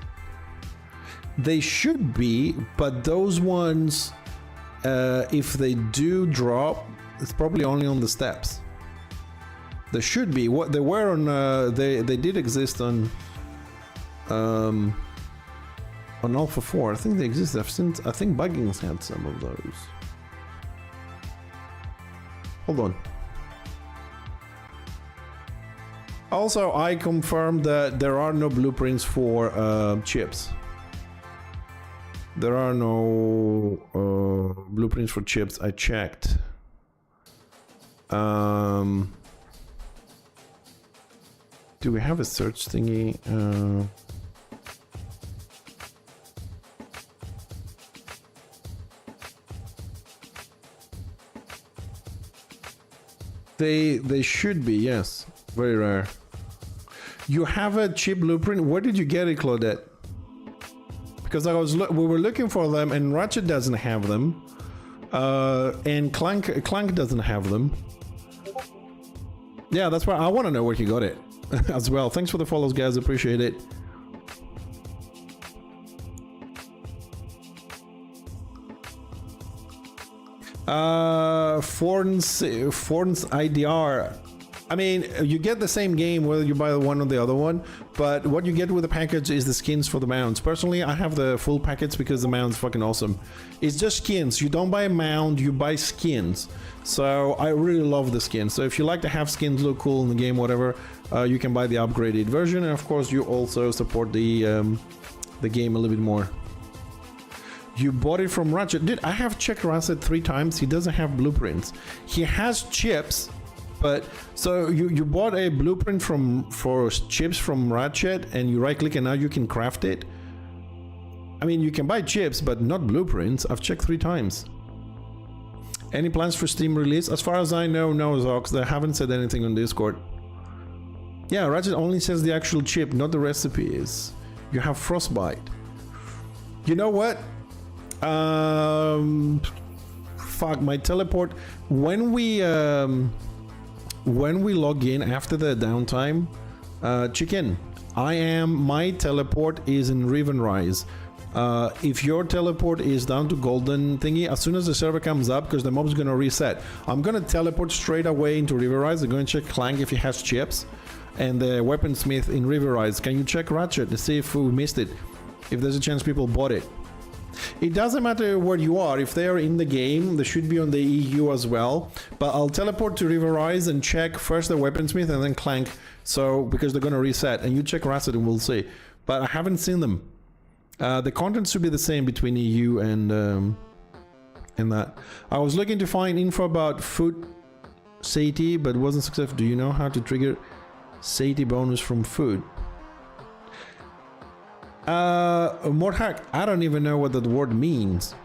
[SPEAKER 1] They should be, but those ones, if they do drop, it's probably only on the steps. They should be. What they were on, they did exist on Alpha 4. I think they exist. I think Buggings had some of those. Hold on. Also, I confirmed that there are no blueprints for chips. There are no blueprints for chips. I checked. Do we have a search thingy? They should be, yes. Very rare. You have a chip blueprint. Where did you get it, Claudette? Because we were looking for them, and Ratchet doesn't have them, and Clank doesn't have them. Yeah, that's why I want to know where you got it as well. Thanks for the follows, guys. Appreciate it. Forn's IDR. I mean, you get the same game whether you buy one or the other one, but what you get with the package is the skins for the mounts. Personally, I have the full package because the mount's fucking awesome. It's just skins. You don't buy a mount, you buy skins. So I really love the skins. So if you like to have skins look cool in the game, whatever, you can buy the upgraded version, and of course you also support the game a little bit more. You bought it from Ratchet. Dude, I have checked Ratchet 3 times. He doesn't have blueprints. He has chips. But so you bought a blueprint for chips from Ratchet, and you right click and now you can craft it. I mean, you can buy chips but not blueprints. I've checked 3 times. Any plans for Steam release? As far as I know, no, Zox. They haven't said anything on Discord. Yeah, Ratchet only says the actual chip, not the recipes. You have frostbite. You know what? Fuck, my teleport when we log in after the downtime, chicken, my teleport is in Rivenrise. If your teleport is down to golden thingy, as soon as the server comes up, because the mob's gonna reset, I'm gonna teleport straight away into Rivenrise. I'm gonna check Clank if he has chips, and the weaponsmith in Rivenrise. Can you check Ratchet to see if we missed it? If there's a chance people bought it. It doesn't matter where you are. If they are in the game, they should be on the EU as well. But I'll teleport to Rivenrise and check first the weaponsmith and then Clank. So because they're gonna reset, and you check Ratchet and we'll see. But I haven't seen them. The content should be the same between EU and that. I was looking to find info about food satiety, but wasn't successful. Do you know how to trigger satiety bonus from food? Morhack, I don't even know what that word means.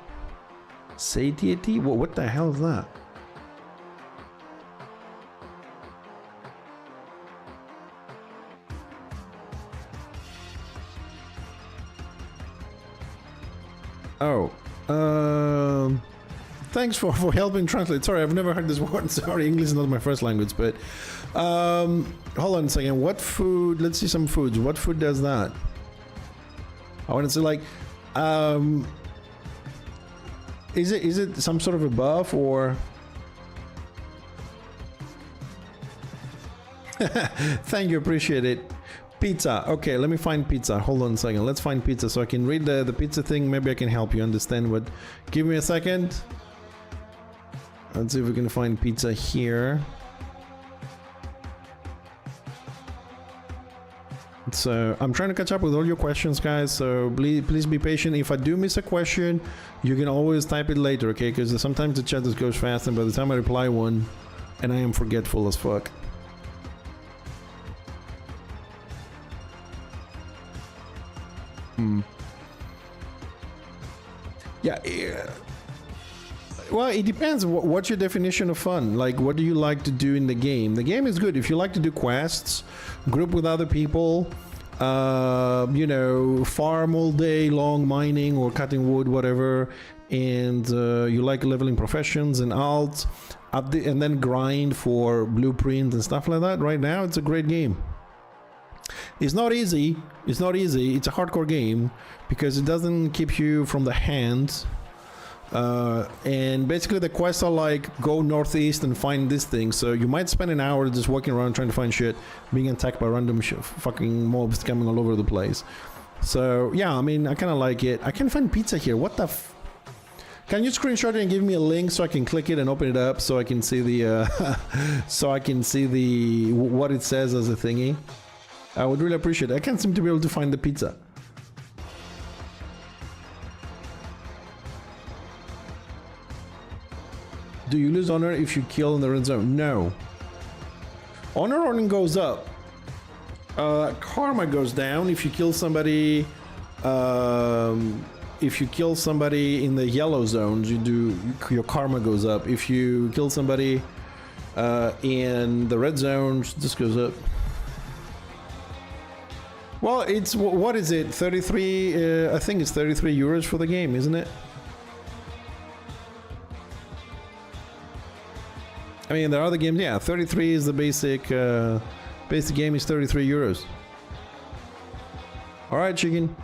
[SPEAKER 1] Satiety? What the hell is that? Oh, thanks for helping translate. Sorry, I've never heard this word. Sorry, English is not my first language, but hold on a second. What food? Let's see some foods. What food does that? I want to say, like, is it some sort of a buff or? Thank you, appreciate it. Pizza. Okay, let me find pizza. Hold on a second. Let's find pizza so I can read the pizza thing. Maybe I can help you understand what. Give me a second. Let's see if we can find pizza here. So I'm trying to catch up with all your questions, guys, so please be patient. If I do miss a question, you can always type it later, okay? Because sometimes the chat just goes fast, and by the time I reply one, and I am forgetful as fuck. Yeah, well, it depends. What's your definition of fun? Like, what do you like to do in the game? The game is good if you like to do quests, group with other people, you know, farm all day long, mining or cutting wood, whatever, and you like leveling professions and alts, and then grind for blueprint and stuff like that. Right now, it's a great game. It's not easy. It's not easy. It's a hardcore game because it doesn't keep you from the hands. And basically the quests are like go northeast and find this thing, so you might spend an hour just walking around trying to find shit, being attacked by random fucking mobs coming all over the place. So yeah, I mean, I kind of like it. I can't find pizza here. What the can you screenshot it and give me a link so I can click it and open it up so I can see the so I can see the what it says as a thingy? I would really appreciate it. I can't seem to be able to find the pizza. Do you lose honor if you kill in the red zone? No. Honor only goes up. Karma goes down if you kill somebody. If you kill somebody in the yellow zones, your karma goes up. If you kill somebody in the red zones, this goes up. Well, it's what is it? 33. I think it's 33 euros for the game, isn't it? I mean, there are other games. Yeah, 33 is the basic. Basic game is 33 euros. All right, chicken.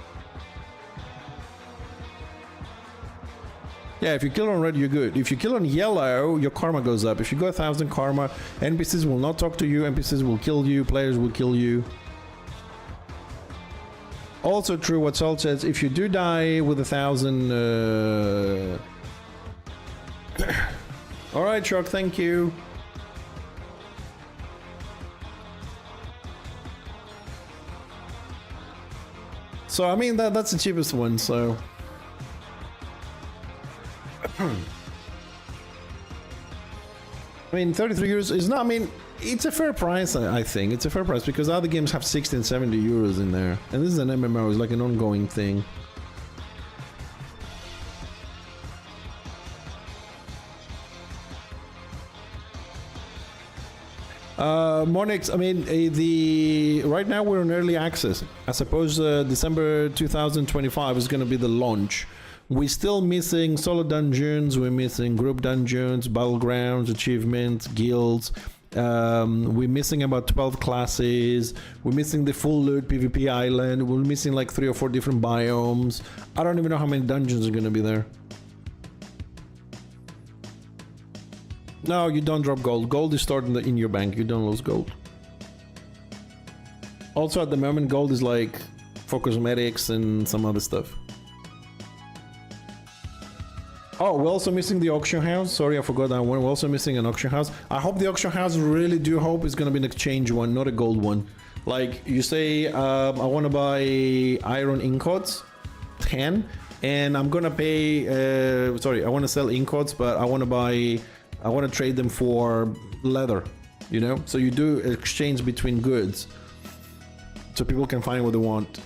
[SPEAKER 1] Yeah, if you kill on red, you're good. If you kill on yellow, your karma goes up. If you go 1,000 karma, NPCs will not talk to you, NPCs will kill you, players will kill you. Also true what Salt says, if you do die with 1,000... Alright, Chuck, thank you. So, I mean, that's the cheapest one, so... I mean, 33 euros is not, I mean, it's a fair price, I think. It's a fair price because other games have 60 and 70 euros in there. And this is an MMO, it's like an ongoing thing. Monix, I mean, right now we're in early access. I suppose December 2025 is going to be the launch. We're still missing solo dungeons, we're missing group dungeons, battlegrounds, achievements, guilds. We're missing about 12 classes. We're missing the full loot PvP island. We're missing like 3 or 4 different biomes. I don't even know how many dungeons are going to be there. No, you don't drop gold. Gold is stored in your bank. You don't lose gold. Also, at the moment, gold is like for cosmetics and some other stuff. Oh, we're also missing the auction house. Sorry, I forgot that one. We're also missing an auction house. I hope the auction house, really do hope it's going to be an exchange one, not a gold one. Like, you say, I want to buy iron ingots, 10, and I'm going to pay, sorry, I want to sell ingots, but I want to trade them for leather, you know? So you do exchange between goods, so people can find what they want,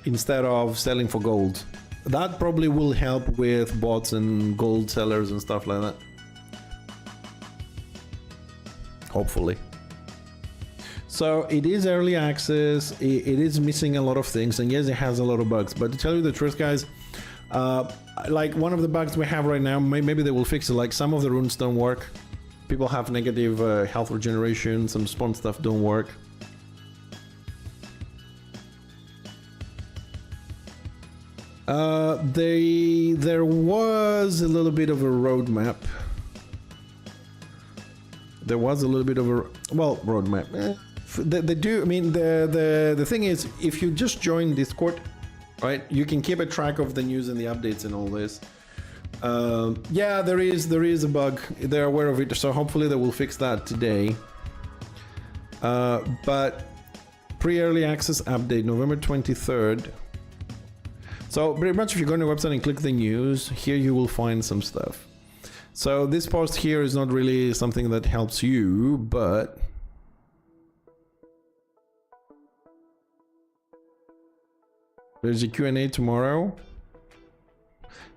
[SPEAKER 1] instead of selling for gold. That probably will help with bots and gold sellers and stuff like that. Hopefully. So it is early access, it is missing a lot of things, and yes, it has a lot of bugs. But to tell you the truth, guys, like one of the bugs we have right now, maybe they will fix it, like some of the runes don't work. People have negative health regeneration, some spawn stuff don't work. There was a little bit of a roadmap. There was a little bit of a, well, roadmap. They do, I mean, the thing is, if you just join Discord, right, you can keep a track of the news and the updates and all this. Yeah, there is a bug. They're aware of it, so hopefully they will fix that today. But pre-early access update, November 23rd. So pretty much if you go on the website and click the news, here you will find some stuff. So this post here is not really something that helps you, but there's a Q&A tomorrow.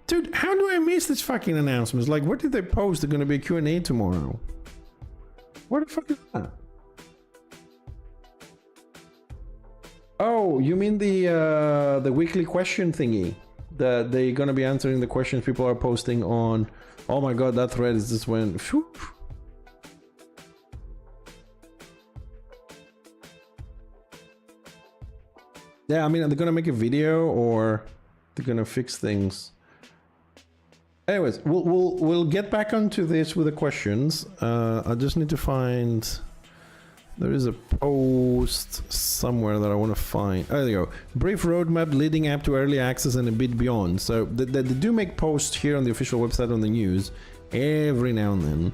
[SPEAKER 1] Dude, how do I miss this fucking announcements? Like, what did they post? There's gonna be a Q&A tomorrow. What the fuck is that? Oh, you mean the weekly question thingy? That they're gonna be answering the questions people are posting on. Oh my god, that thread is just went. Whew. Yeah, I mean, are they gonna make a video or they're gonna fix things? Anyways, we'll get back onto this with the questions. I just need to find. There is a post somewhere that I want to find. Oh, there you go. Brief roadmap leading up to early access and a bit beyond. So they do make posts here on the official website on the news every now and then.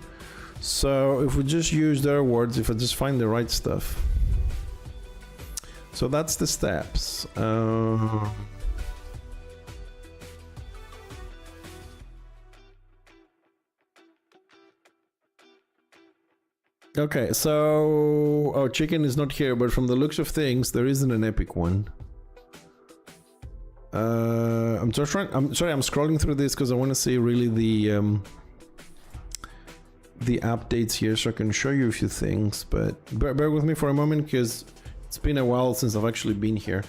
[SPEAKER 1] So if we just use their words, if I just find the right stuff. So that's the steps. Okay, so oh, chicken is not here, but from the looks of things, there isn't an epic one. I'm just trying. I'm sorry, I'm scrolling through this because I want to see really the updates here, so I can show you a few things. But bear with me for a moment because it's been a while since I've actually been here.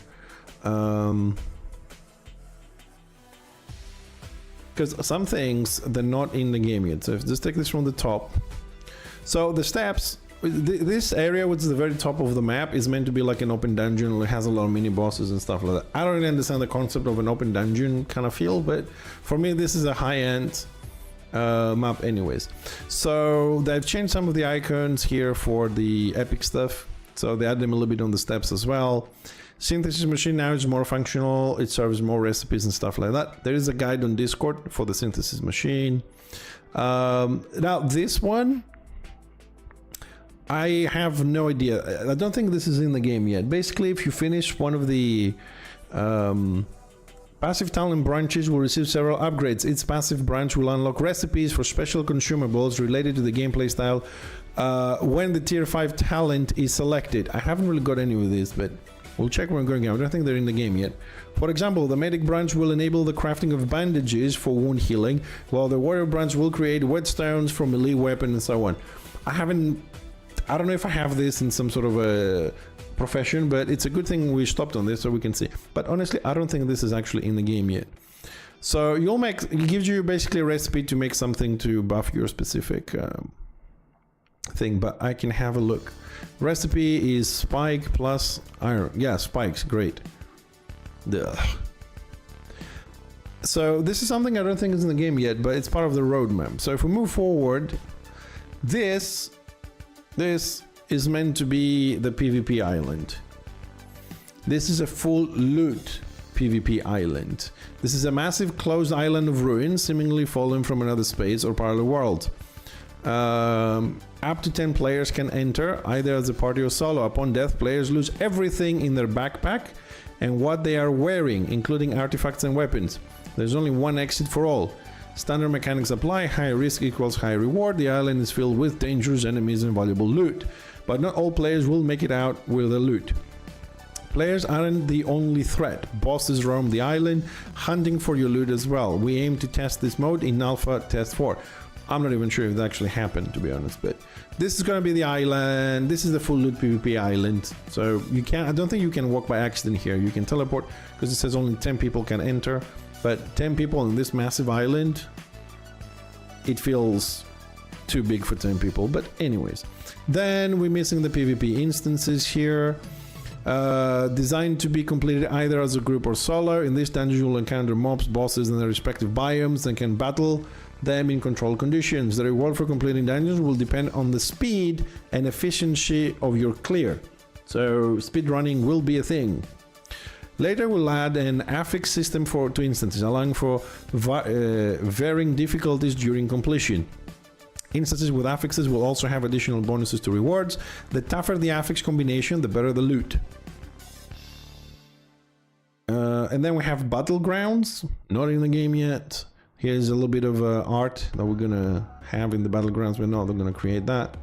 [SPEAKER 1] Because some things they're not in the game yet. So if just take this from the top. So the steps, This area, which is the very top of the map, is meant to be like an open dungeon. It has a lot of mini bosses and stuff like that. I don't really understand the concept of an open dungeon kind of feel, but for me, this is a high-end map anyways. So they've changed some of the icons here for the epic stuff. So they add them a little bit on the steps as well. Synthesis machine now is more functional. It serves more recipes and stuff like that. There is a guide on Discord for the synthesis machine. Now this one, I have no idea. I don't think this is in the game yet. Basically, if you finish one of the passive talent branches, will receive several upgrades. Each passive branch will unlock recipes for special consumables related to the gameplay style when the tier 5 talent is selected. I haven't really got any of this, but we'll check when we're going out. I don't think they're in the game yet. For example, the medic branch will enable the crafting of bandages for wound healing, while the warrior branch will create whetstones for melee weapon and so on. I don't know if I have this in some sort of a profession, but it's a good thing we stopped on this so we can see. But honestly, I don't think this is actually in the game yet. So it gives you basically a recipe to make something to buff your specific thing, but I can have a look. Recipe is spike plus iron. Yeah, spikes, great. Ugh. So this is something I don't think is in the game yet, but it's part of the roadmap. So if we move forward, this is meant to be the PvP island. This is a full loot PvP island. This is a massive closed island of ruins, seemingly fallen from another space or parallel world. Up to 10 players can enter, either as a party or solo. Upon death, players lose everything in their backpack and what they are wearing, including artifacts and weapons. There's only one exit for all. Standard mechanics apply. High risk equals high reward. The island is filled with dangerous enemies and valuable loot, but not all players will make it out with the loot. Players aren't the only threat. Bosses roam the island, hunting for your loot as well. We aim to test this mode in Alpha Test 4. I'm not even sure if that actually happened, to be honest, but this is going to be the island. This is the full loot PvP island. So I don't think you can walk by accident here. You can teleport because it says only 10 people can enter. But 10 people on this massive island, it feels too big for 10 people. But anyways, then we're missing the PvP instances here. Designed to be completed either as a group or solo. In this dungeon, you'll encounter mobs, bosses, and their respective biomes and can battle them in controlled conditions. The reward for completing dungeons will depend on the speed and efficiency of your clear. So speed running will be a thing. Later we'll add an affix system to instances, allowing for varying difficulties during completion. Instances with affixes will also have additional bonuses to rewards. The tougher the affix combination, the better the loot. And then we have battlegrounds, not in the game yet. Here's a little bit of art that we're gonna have in the battlegrounds. We're not gonna create that.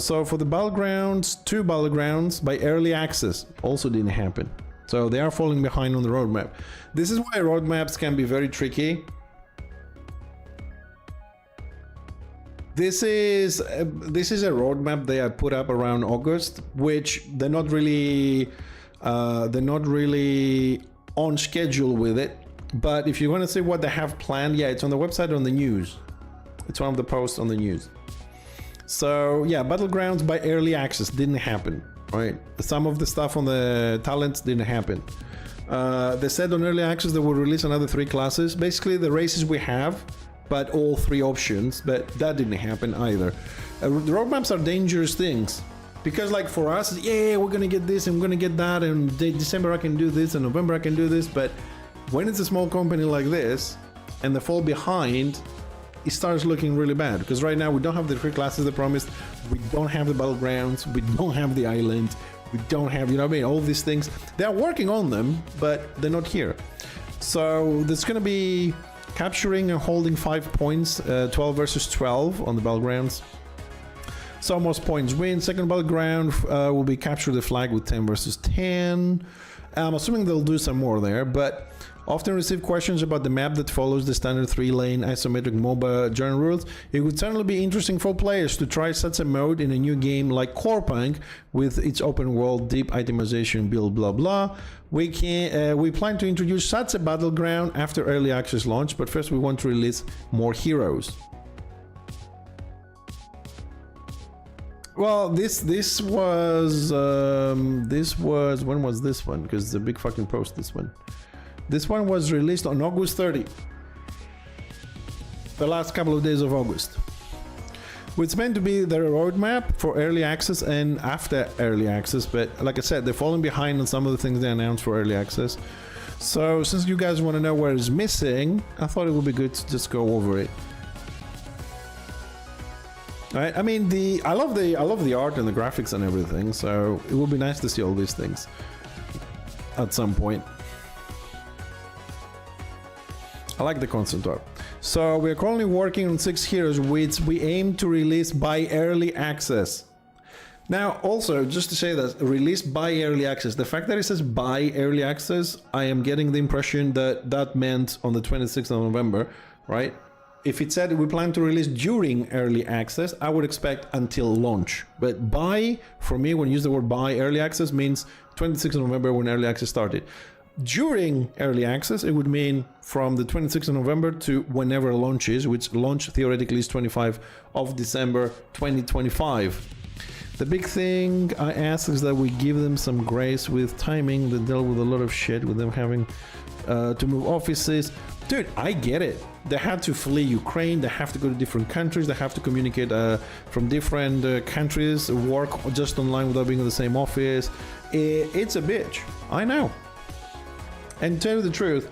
[SPEAKER 1] So for the battlegrounds, 2 battlegrounds by early access also didn't happen. So they are falling behind on the roadmap. This is why roadmaps can be very tricky. This is a roadmap they have put up around August, which they're not really on schedule with it. But if you want to see what they have planned, yeah, it's on the website, on the news. It's one of the posts on the news. So yeah, battlegrounds by early access didn't happen, right? Some of the stuff on the talents didn't happen. They said on early access they will release another 3 classes, basically the races we have, but all 3 options, but that didn't happen either. The roadmaps are dangerous things, because like for us, yeah, we're gonna get this and we're gonna get that, and December I can do this, and November I can do this, but when it's a small company like this and they fall behind, it starts looking really bad, because right now we don't have the 3 classes they promised, we don't have the battlegrounds, we don't have the island, we don't have, you know what I mean, all these things. They're working on them, but they're not here. So there's gonna be capturing and holding 5 points, 12 versus 12 on the battlegrounds. So most points win. Second battleground will be capture the flag with 10 versus 10. I'm assuming they'll do some more there, but often receive questions about the map that follows the standard 3-lane isometric MOBA genre rules. It would certainly be interesting for players to try such a mode in a new game like Corepunk with its open world, deep itemization, build, blah blah. We plan to introduce such a battleground after early access launch, but first we want to release more heroes. Well, this was when was this one? Because it's a big fucking post. This one was released on August 30. The last couple of days of August. It's meant to be the roadmap for early access and after early access, but like I said, they're falling behind on some of the things they announced for early access. So since you guys want to know where it's missing, I thought it would be good to just go over it. Right? I mean, I love the art and the graphics and everything, so it would be nice to see all these things at some point. I like the concept art. So we're currently working on 6 heroes, which we aim to release by early access. Now, also, just to say that, released by early access, the fact that it says by early access, I am getting the impression that that meant on the 26th of November, right? If it said we plan to release during early access, I would expect until launch. But by, for me, when you use the word by, early access means 26th of November when early access started. During early access, it would mean from the 26th of November to whenever launch is, which launch theoretically is 25 of December 2025. The big thing I ask is that we give them some grace with timing. They dealt with a lot of shit with them having to move offices. Dude, I get it. They had to flee Ukraine. They have to go to different countries. They have to communicate from different countries, work just online without being in the same office. It's a bitch. I know. And to tell you the truth,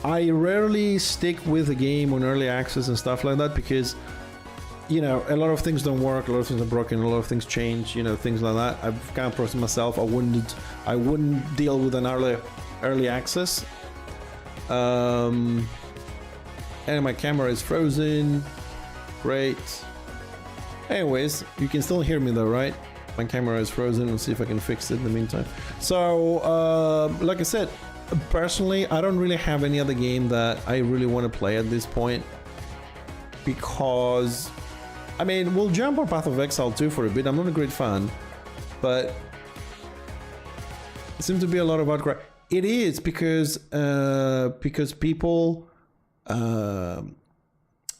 [SPEAKER 1] I rarely stick with a game on early access and stuff like that because, you know, a lot of things don't work, a lot of things are broken, a lot of things change, you know, things like that. I've kind of processed myself. I wouldn't deal with an early access. And my camera is frozen. Great. Anyways, you can still hear me though, right? My camera is frozen. Let's see if I can fix it in the meantime. So, like I said, personally, I don't really have any other game that I really want to play at this point because, I mean, we'll jump on Path of Exile 2 for a bit. I'm not a great fan, but it seems to be a lot of outcry. It is because people,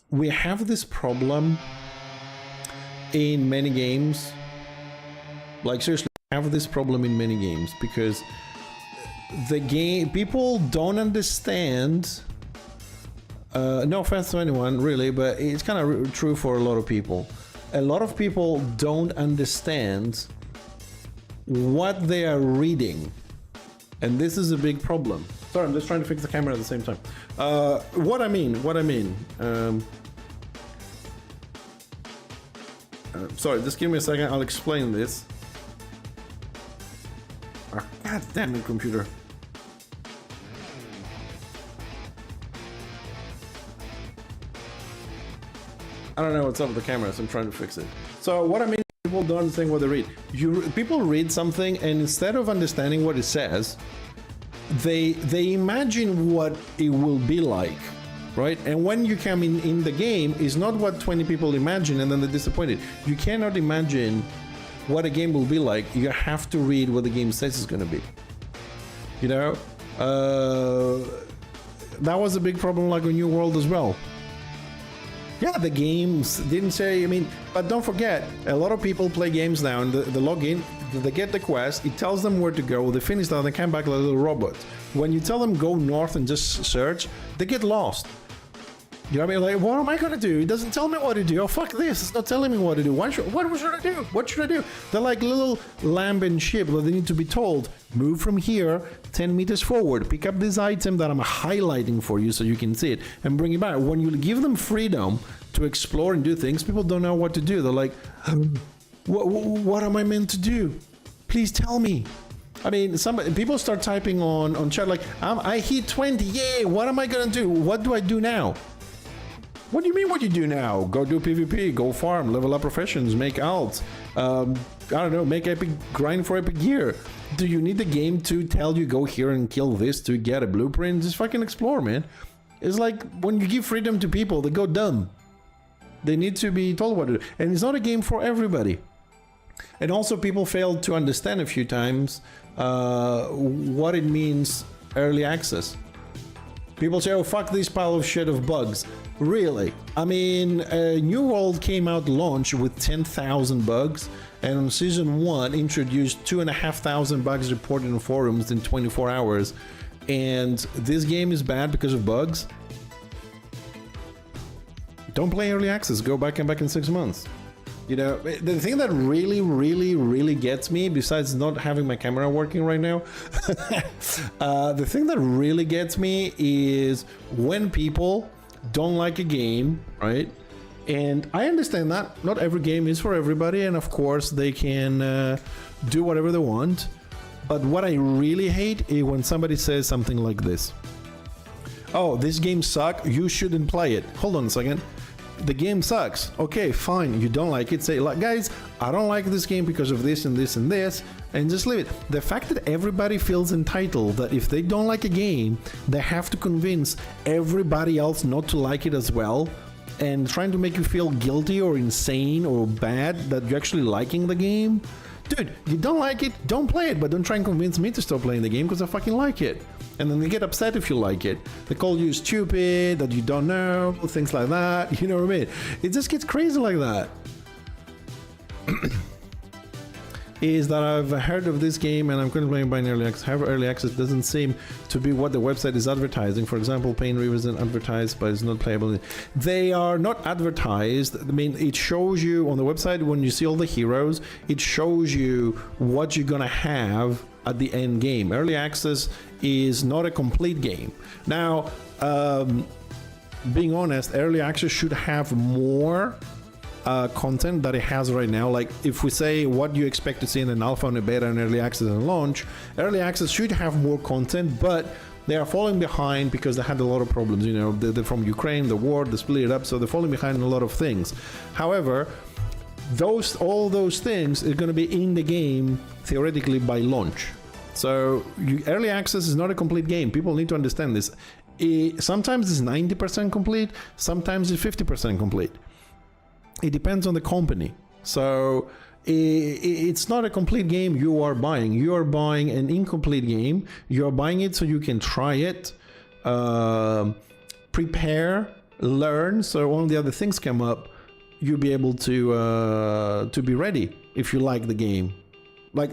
[SPEAKER 1] we have this problem in many games. Like seriously, we have this problem in many games because the game, people don't understand, no offense to anyone really, but it's kind of true for a lot of people. A lot of people don't understand what they are reading, and this is a big problem. Sorry, I'm just trying to fix the camera at the same time. What I mean, sorry, just give me a second, I'll explain this. Oh, God damn it, computer. I don't know what's up with the camera, so I'm trying to fix it. So what I mean, people don't understand what they read. People read something, and instead of understanding what it says, they imagine what it will be like, right? And when you come in the game, it's not what 20 people imagine, and then they're disappointed. You cannot imagine what a game will be like. You have to read what the game says it's going to be. You know, that was a big problem, like on New World as well. Yeah, the games didn't say, I mean, but don't forget, a lot of people play games now, and the login, they get the quest, it tells them where to go, they finish that, they come back like a little robot. When you tell them go north and just search, they get lost. You know what I mean? Like, what am I gonna do? It doesn't tell me what to do. Oh, fuck this, it's not telling me what to do. What should I do? What should I do? They're like little lamb and sheep where they need to be told, move from here 10 meters forward, pick up this item that I'm highlighting for you so you can see it, and bring it back. When you give them freedom to explore and do things, people don't know what to do. They're like, what am I meant to do? Please tell me. I mean, people start typing on chat like, I hit 20, yay, what am I gonna do? What do I do now? What do you mean what you do now? Go do PvP, go farm, level up professions, make alts, I don't know, make epic, grind for epic gear. Do you need the game to tell you go here and kill this to get a blueprint? Just fucking explore, man. It's like when you give freedom to people, they go dumb. They need to be told what to do. And it's not a game for everybody. And also people failed to understand a few times what it means early access. People say, oh, fuck this pile of shit of bugs. Really? I mean, New World came out launch with 10,000 bugs, and on season 1 introduced 2,500 bugs reported in forums in 24 hours. And this game is bad because of bugs. Don't play early access. Go back in 6 months. You know, the thing that really gets me, besides not having my camera working right now, the thing that really gets me is when people don't like a game, right? And I understand that not every game is for everybody, and of course they can do whatever they want. But what I really hate is when somebody says something like this. Oh, this game sucks, you shouldn't play it. Hold on a second. The game sucks. Okay, fine, you don't like it. Say, like, guys, I don't like this game because of this and this and this, and just leave it. The fact that everybody feels entitled that if they don't like a game, they have to convince everybody else not to like it as well, and trying to make you feel guilty or insane or bad that you're actually liking the game. Dude, you don't like it, don't play it, but don't try and convince me to stop playing the game because I fucking like it. And then they get upset if you like it. They call you stupid, that you don't know, things like that. You know what I mean? It just gets crazy like that. Is that I've heard of this game and I'm currently playing by early access. However, early access doesn't seem to be what the website is advertising. For example, Pain Rivers is advertised, but it's not playable. They are not advertised. I mean, it shows you on the website when you see all the heroes, it shows you what you're gonna have at the end game. Early access is not a complete game. Now, being honest, early access should have more content that it has right now. Like if we say what you expect to see in an alpha and a beta and early access and launch, early access should have more content, but they are falling behind because they had a lot of problems. You know, they're from Ukraine, the war, they split it up, so they're falling behind in a lot of things. However, all those things are going to be in the game theoretically by launch. So early access is not a complete game. People need to understand this. Sometimes it's 90% complete, sometimes it's 50% complete. It depends on the company. So it's not a complete game you are buying. You are buying an incomplete game. You're buying it so you can try it, prepare, learn. So when the other things come up, you'll be able to be ready if you like the game. Like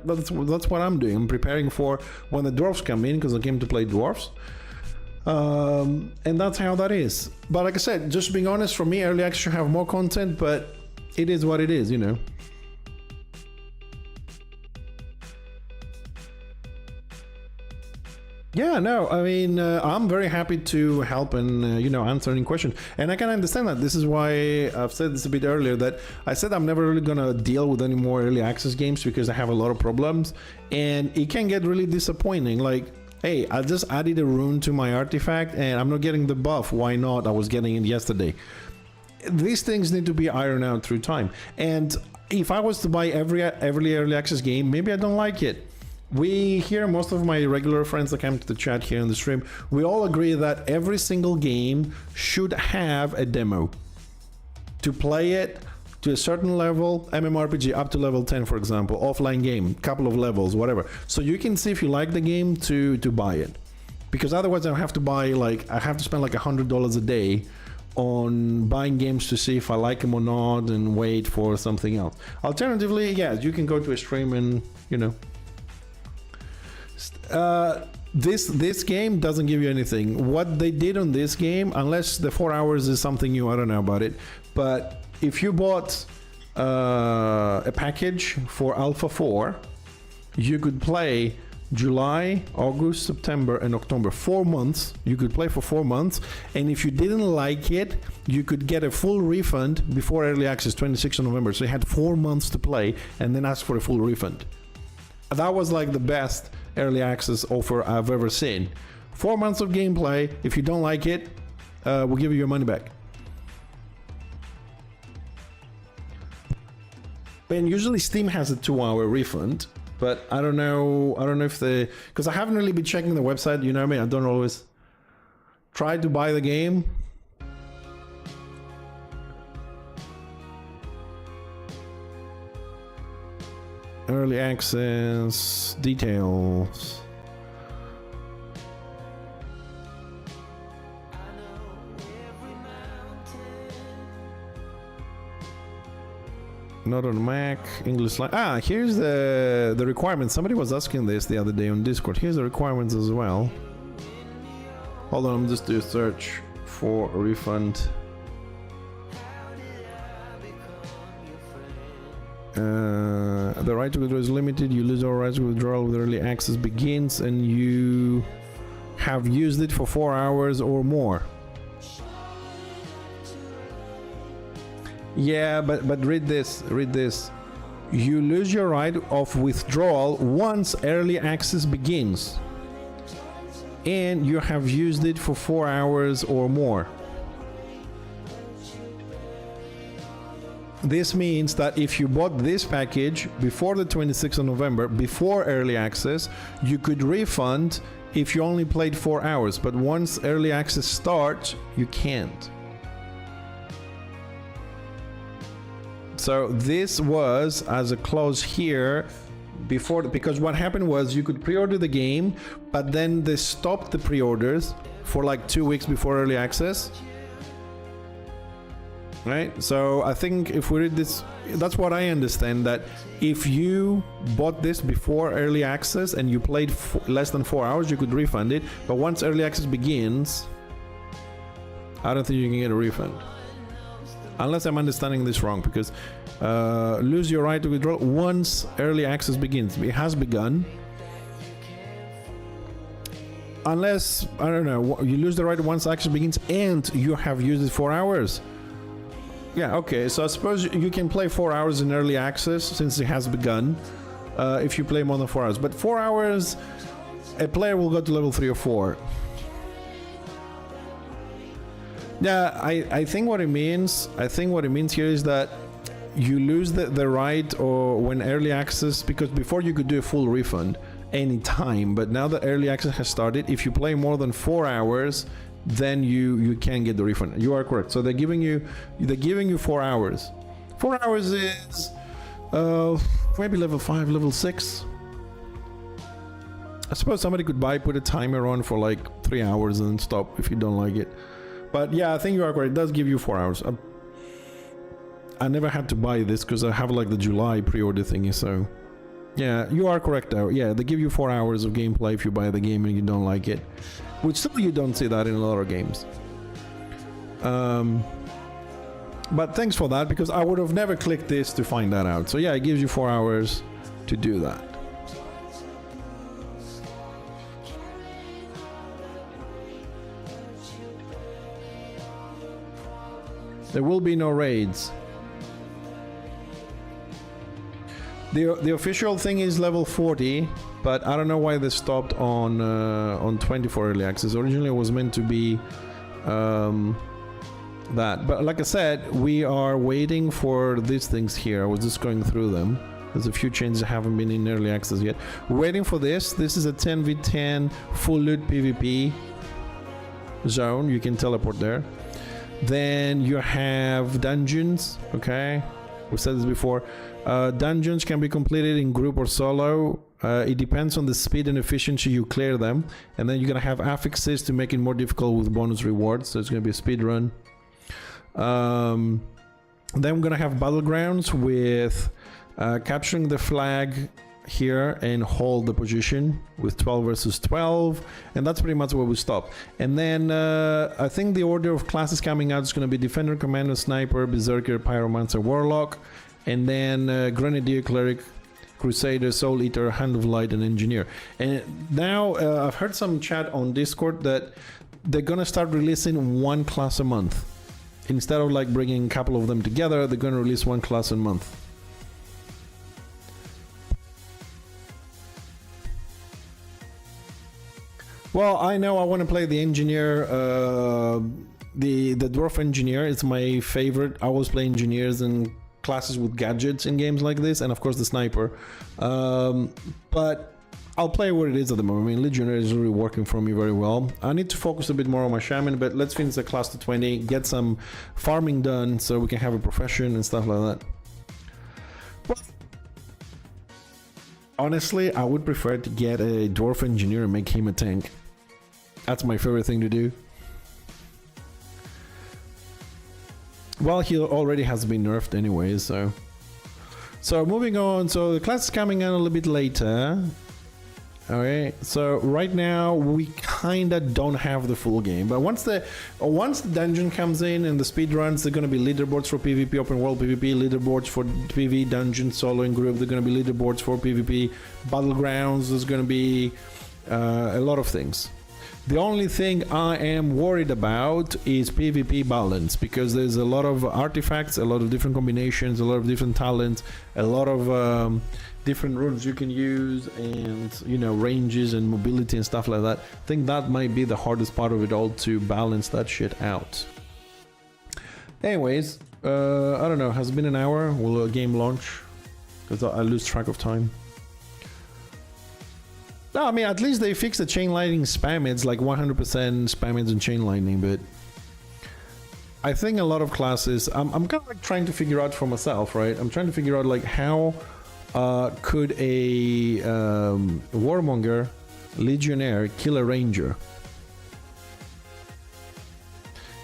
[SPEAKER 1] that's what I'm doing. I'm preparing for when the dwarves come in because I came to play dwarves. And that's how that is. But like I said, just being honest, for me, early access should have more content, but it is what it is, you know. Yeah, no, I mean, I'm very happy to help and, you know, answer any question. And I can understand that. This is why I've said this a bit earlier, that I said I'm never really going to deal with any more early access games because I have a lot of problems. And it can get really disappointing. Like, hey, I just added a rune to my artifact and I'm not getting the buff. Why not? I was getting it yesterday. These things need to be ironed out through time. And if I was to buy every early access game, maybe I don't like it. We here, most of my regular friends that come to the chat here in the stream, we all agree that every single game should have a demo. To play it to a certain level, MMORPG up to level 10, for example, offline game, couple of levels, whatever. So you can see if you like the game to buy it. Because otherwise I have to buy, like, I have to spend like $100 a day on buying games to see if I like them or not and wait for something else. Alternatively, yeah, you can go to a stream and, you know, this game doesn't give you anything. What they did on this game, unless the 4 hours is something new, I don't know about it, but if you bought a package for Alpha 4, you could play July, August, September, and October. 4 months. You could play for 4 months. And if you didn't like it, you could get a full refund before early access, 26th of November. So you had 4 months to play and then ask for a full refund. That was like the best early access offer I've ever seen. 4 months of gameplay. If you don't like it, we'll give you your money back. And usually Steam has a 2-hour refund, but I don't know if they, because I haven't really been checking the website, you know what I mean? I don't always try to buy the game. Early access details. not on Mac. English line. Ah, here's the requirements. Somebody was asking this the other day on Discord. Here's the requirements as well. Hold on, I'm just doing a search for a refund. The right to withdraw is limited. You lose all rights to withdrawal with early access begins, and you have used it for 4 hours or more. Yeah, but read this. Read this. You lose your right of withdrawal once early access begins, and you have used it for 4 hours or more. This means that if you bought this package before the 26th of November, before early access, you could refund if you only played 4 hours. But once early access starts, you can't. So this was as a clause here before, because what happened was you could pre-order the game, but then they stopped the pre-orders for like 2 weeks before early access. Right, so I think if we read this, that's what I understand, that if you bought this before early access and you played less than 4 hours, you could refund it. But once early access begins, I don't think you can get a refund. Unless I'm understanding this wrong, because lose your right to withdraw once early access begins. It has begun. Unless, I don't know, you lose the right once access begins and you have used it 4 hours. Yeah, okay, so I suppose you can play 4 hours in early access since it has begun, if you play more than 4 hours. But 4 hours, a player will go to level 3 or 4. Yeah, I think what it means, here is that you lose the right or when early access, because before you could do a full refund any time, but now that early access has started, if you play more than 4 hours, then you can get the refund. You are correct. So they're giving you 4 hours. 4 hours is maybe level 5, level 6. I suppose somebody could put a timer on for like 3 hours and then stop if you don't like it. But yeah, I think you are correct. It does give you 4 hours. I never had to buy this because I have like the July pre-order thingy, so yeah, you are correct though. Yeah, they give you 4 hours of gameplay if you buy the game and you don't like it. Which still you don't see that in a lot of games. But thanks for that, because I would have never clicked this to find that out. So yeah, it gives you 4 hours to do that. There will be no raids. The official thing is level 40, but I don't know why they stopped on 24 early access. Originally it was meant to be that, but like I said, we are waiting for these things here. I was just going through them. There's a few changes that haven't been in early access yet. We're waiting for this. This is a 10v10 full loot PvP zone. You can teleport there. Then you have dungeons. Okay, we've said this before. Dungeons can be completed in group or solo. It depends on the speed and efficiency you clear them. And then you're gonna have affixes to make it more difficult with bonus rewards. So it's gonna be a speed run. Then we're gonna have battlegrounds with capturing the flag here and hold the position with 12 versus 12, and that's pretty much where we stop. And then I think the order of classes coming out is going to be Defender, Commander, Sniper, Berserker, Pyromancer, Warlock, and then Grenadier, Cleric, Crusader, Soul Eater, Hand of Light, and Engineer. And now I've heard some chat on Discord that they're gonna start releasing one class a month. Instead of like bringing a couple of them together, they're gonna release one class a month. Well, I know I want to play the Engineer, the Dwarf Engineer. It's my favorite. I always play Engineers and classes with gadgets in games like this, and of course the Sniper. But I'll play what it is at the moment. I mean, Legionnaire is really working for me very well. I need to focus a bit more on my Shaman, but let's finish the class to 20, get some farming done so we can have a profession and stuff like that. Well, honestly, I would prefer to get a Dwarf Engineer and make him a tank. That's my favorite thing to do. Well, he already has been nerfed anyway, so So moving on, so the class is coming in a little bit later. Alright, so right now we kinda don't have the full game, but once the dungeon comes in and the speed runs, there are gonna be leaderboards for PvP, open world PvP, leaderboards for PvP, dungeon, solo and group. There are gonna be leaderboards for PvP, battlegrounds. There's gonna be a lot of things. The only thing I am worried about is PvP balance, because there's a lot of artifacts, a lot of different combinations, a lot of different talents, a lot of different runes you can use, and you know, ranges and mobility and stuff like that. I think that might be the hardest part of it all, to balance that shit out. Anyways, I don't know, has it been an hour? Will a game launch? Because I lose track of time. No, I mean, at least they fixed the chain lightning spam. It's like 100% spam and chain lightning, but I think a lot of classes, I'm kind of like trying to figure out for myself, right? I'm trying to figure out like how could a warmonger legionnaire kill a ranger?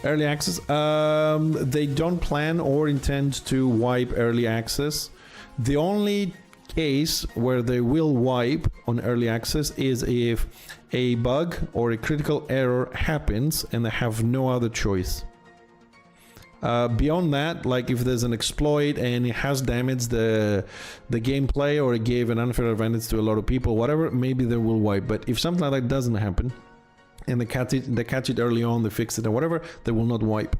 [SPEAKER 1] Early access, they don't plan or intend to wipe early access. The only case where they will wipe on early access is if a bug or a critical error happens and they have no other choice. Beyond that, like if there's an exploit and it has damaged the gameplay, or it gave an unfair advantage to a lot of people, whatever, maybe they will wipe. But if something like that doesn't happen and they catch it early on, they fix it or whatever, they will not wipe.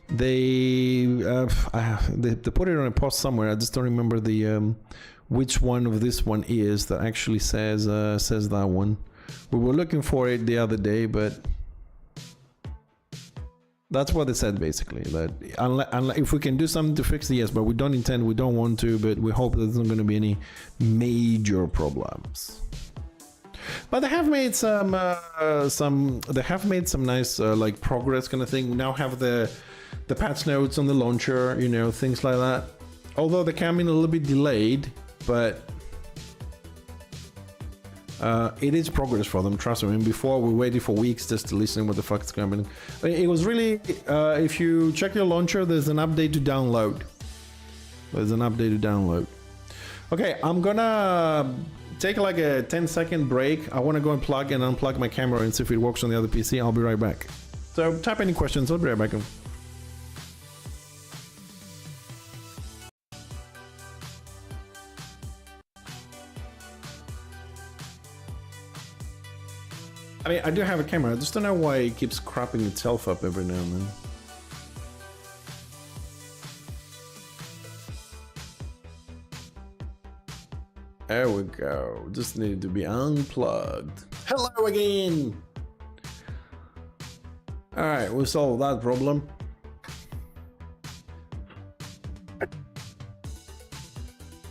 [SPEAKER 1] They put it on a post somewhere. I just don't remember the which one of this one is that actually says that one. We were looking for it the other day, but that's what they said basically. That unless if we can do something to fix it, yes, but we don't intend, we don't want to, but we hope that there's not going to be any major problems. But they have made some nice like progress kind of thing. We now have the patch notes on the launcher, you know, things like that. Although they came in a little bit delayed, but it is progress for them, trust me. I mean, before we waited for weeks just to listen what the fuck is coming. It was really, if you check your launcher, there's an update to download. Okay, I'm gonna take like a 10-second break. I want to go and plug and unplug my camera and see if it works on the other PC. I'll be right back. So type any questions, I'll be right back. I mean, I do have a camera, I just don't know why it keeps cropping itself up every now and then. There we go, just needed to be unplugged. Hello again! Alright, we solved that problem.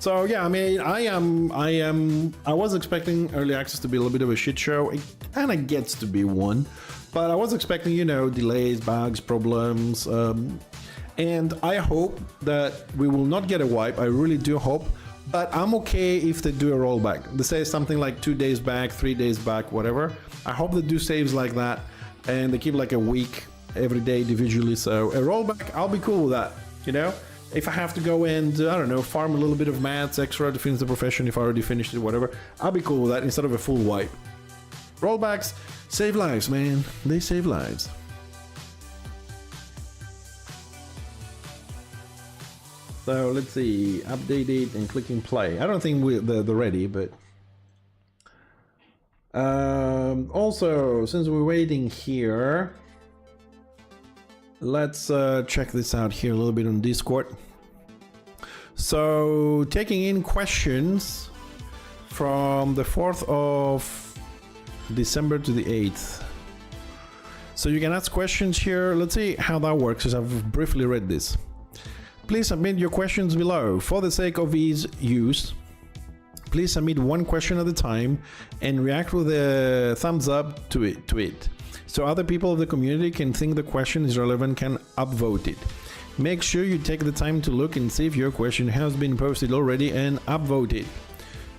[SPEAKER 1] So yeah, I mean, I was expecting early access to be a little bit of a shit show. It kind of gets to be one, but I was expecting, you know, delays, bugs, problems, and I hope that we will not get a wipe. I really do hope, but I'm okay if they do a rollback. They say something like 2 days back, 3 days back, whatever. I hope they do saves like that, and they keep like a week every day individually. So a rollback, I'll be cool with that, you know? If I have to go and, I don't know, farm a little bit of mats extra to finish the profession, if I already finished it, whatever, I'll be cool with that instead of a full wipe. Rollbacks save lives, man. They save lives. So let's see, update it and clicking play. I don't think they're ready, but... also, since we're waiting here... Let's check this out here a little bit on Discord. So, taking in questions from the 4th of December to the 8th. So you can ask questions here. Let's see how that works, as I've briefly read this. Please submit your questions below. For the sake of ease use, please submit one question at a time and react with a thumbs up to it. So other people of the community can think the question is relevant, can upvote it. Make sure you take the time to look and see if your question has been posted already and upvote it.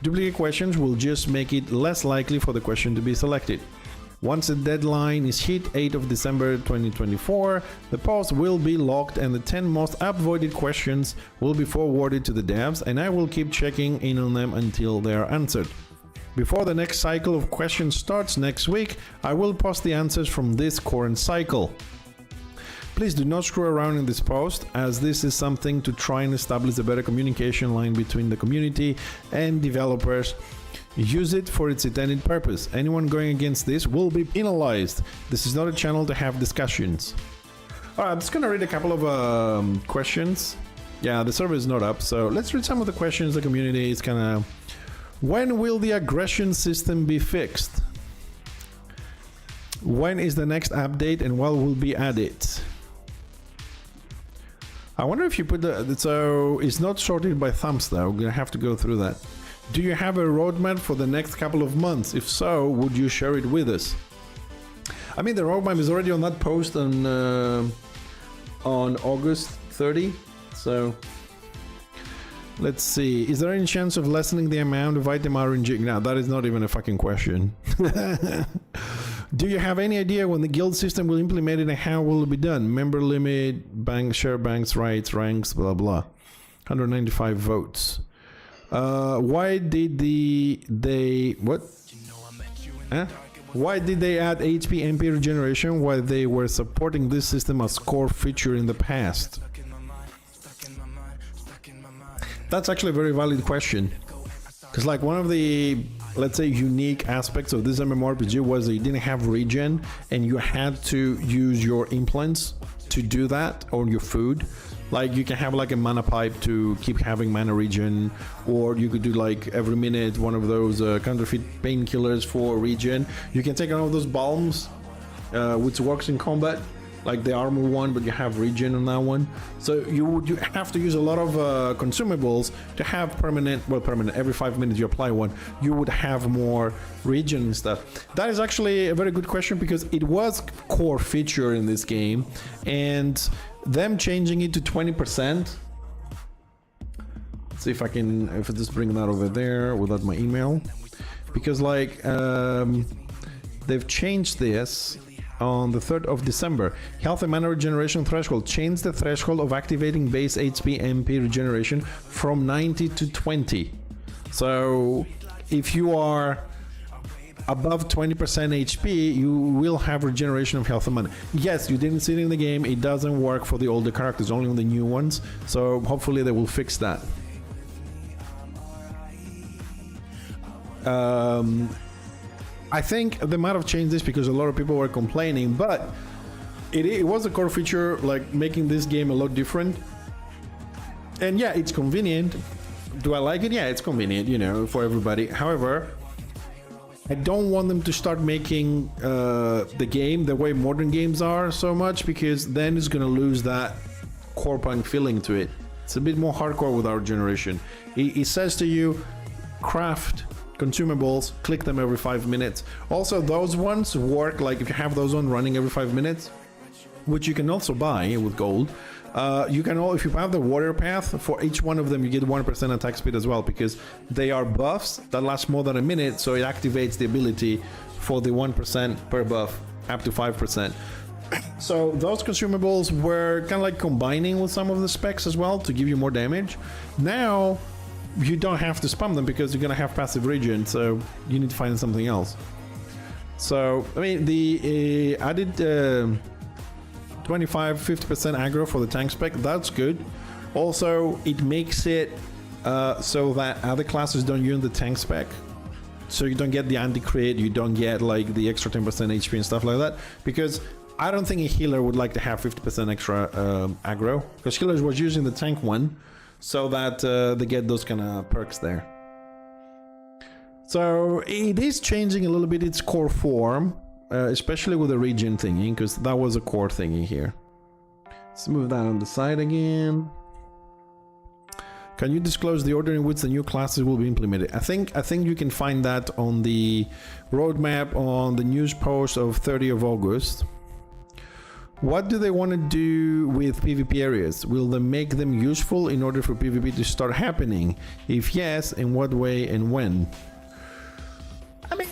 [SPEAKER 1] Duplicate questions will just make it less likely for the question to be selected. Once the deadline is hit, 8th of December 2024, the post will be locked and the 10 most upvoted questions will be forwarded to the devs, and I will keep checking in on them until they are answered. Before the next cycle of questions starts next week, I will post the answers from this current cycle. Please do not screw around in this post, as this is something to try and establish a better communication line between the community and developers. Use it for its intended purpose. Anyone going against this will be penalized. This is not a channel to have discussions. Alright, I'm just gonna read a couple of questions. Yeah, the server is not up, so let's read some of the questions the community is kinda... When will the aggression system be fixed? When is the next update and what will be added? I wonder if you put the... So, it's not sorted by thumbs though, we're gonna have to go through that. Do you have a roadmap for the next couple of months? If so, would you share it with us? I mean, the roadmap is already on that post on August 30, so... Let's see, is there any chance of lessening the amount of item RNG? No, that is not even a fucking question. Do you have any idea when the guild system will implement it and how will it be done? Member limit, bank, share banks, rights, ranks, blah blah. 195 votes. Why did what? Huh? Why did they add HP MP regeneration while they were supporting this system as core feature in the past? That's actually a very valid question. Because like one of the, let's say, unique aspects of this MMORPG was that you didn't have regen and you had to use your implants to do that, or your food. Like you can have like a mana pipe to keep having mana regen, or you could do like every minute one of those counterfeit painkillers for regen. You can take one of those balms, which works in combat, like the armor one, but you have regen on that one. So you have to use a lot of consumables to have permanent, every 5 minutes you apply one, you would have more regen and stuff. That is actually a very good question, because it was core feature in this game, and them changing it to 20%. Let's see if I just bring that over there without my email, because like they've changed this on the 3rd of December. Health and mana regeneration threshold. Change the threshold of activating base HP MP regeneration from 90 to 20. So if you are above 20% HP, you will have regeneration of health and mana. Yes, you didn't see it in the game. It doesn't work for the older characters, only on the new ones. So hopefully they will fix that. I think they might have changed this because a lot of people were complaining, but it was a core feature, like making this game a lot different. And yeah, it's convenient. Do I like it? Yeah, it's convenient, you know, for everybody. However, I don't want them to start making the game the way modern games are so much, because then it's gonna lose that Corepunk feeling to it. It's a bit more hardcore with our generation. It says to you, craft consumables, click them every 5 minutes. Also, those ones work, like if you have those on running every 5 minutes, which you can also buy with gold. You can all, if you have the warrior path, for each one of them you get 1% attack speed as well, because they are buffs that last more than a minute, so it activates the ability for the 1% per buff up to 5%. So those consumables were kind of like combining with some of the specs as well to give you more damage. Now you don't have to spam them because you're gonna have passive regen, so you need to find something else. So I mean, the added 25-50% aggro for the tank spec, that's good. Also, it makes it so that other classes don't use the tank spec, so you don't get the anti-crit, you don't get like the extra 10% HP and stuff like that, because I don't think a healer would like to have 50% extra aggro, because healers was using the tank one, so that they get those kind of perks there. So it is changing a little bit its core form, especially with the regen thingy, because that was a core thingy here. Let's move that on the side again. Can you disclose the order in which the new classes will be implemented? I think you can find that on the roadmap on the news post of 30 of August. What do they want to do with PvP areas? Will they make them useful in order for PvP to start happening? If yes, in what way and when? I mean,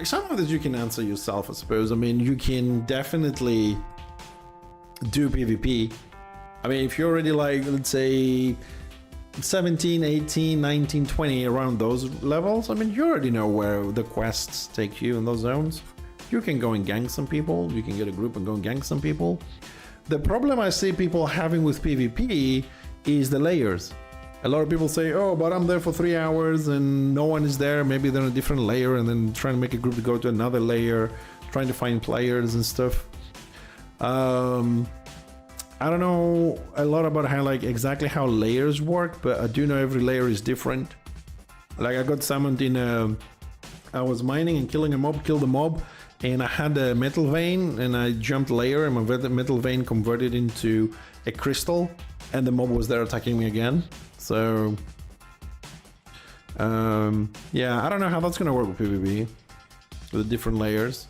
[SPEAKER 1] some of this you can answer yourself, I suppose. I mean, you can definitely do PvP. I mean, if you're already like, let's say 17, 18, 19, 20, around those levels, I mean, you already know where the quests take you in those zones. You can go and gank some people. You can get a group and go and gank some people. The problem I see people having with PvP is the layers. A lot of people say, oh, but I'm there for 3 hours and no one is there. Maybe they're in a different layer, and then trying to make a group to go to another layer, trying to find players and stuff. I don't know a lot about how, like, exactly how layers work, but I do know every layer is different. Like, I got summoned in I was mining and killing a mob, killed a mob, and I had a metal vein, and I jumped layer, and my metal vein converted into a crystal, and the mob was there attacking me again. So, yeah, I don't know how that's gonna work with PvP, with the different layers.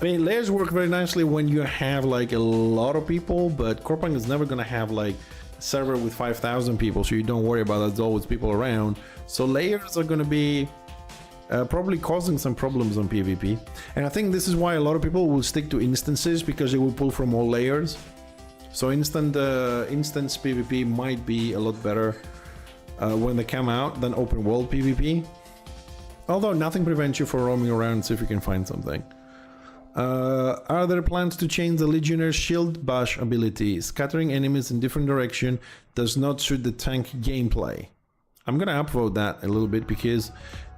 [SPEAKER 1] I mean, layers work very nicely when you have like a lot of people, but Corepunk is never gonna have like a server with 5,000 people, so you don't worry about that. There's always people around. So layers are gonna be probably causing some problems on PvP. And I think this is why a lot of people will stick to instances, because they will pull from all layers. So instance PvP might be a lot better when they come out than open world PvP. Although nothing prevents you from roaming around and see if you can find something. Are there plans to change the Legionnaire shield bash ability? Scattering enemies in different direction does not suit the tank gameplay. I'm gonna upvote that a little bit because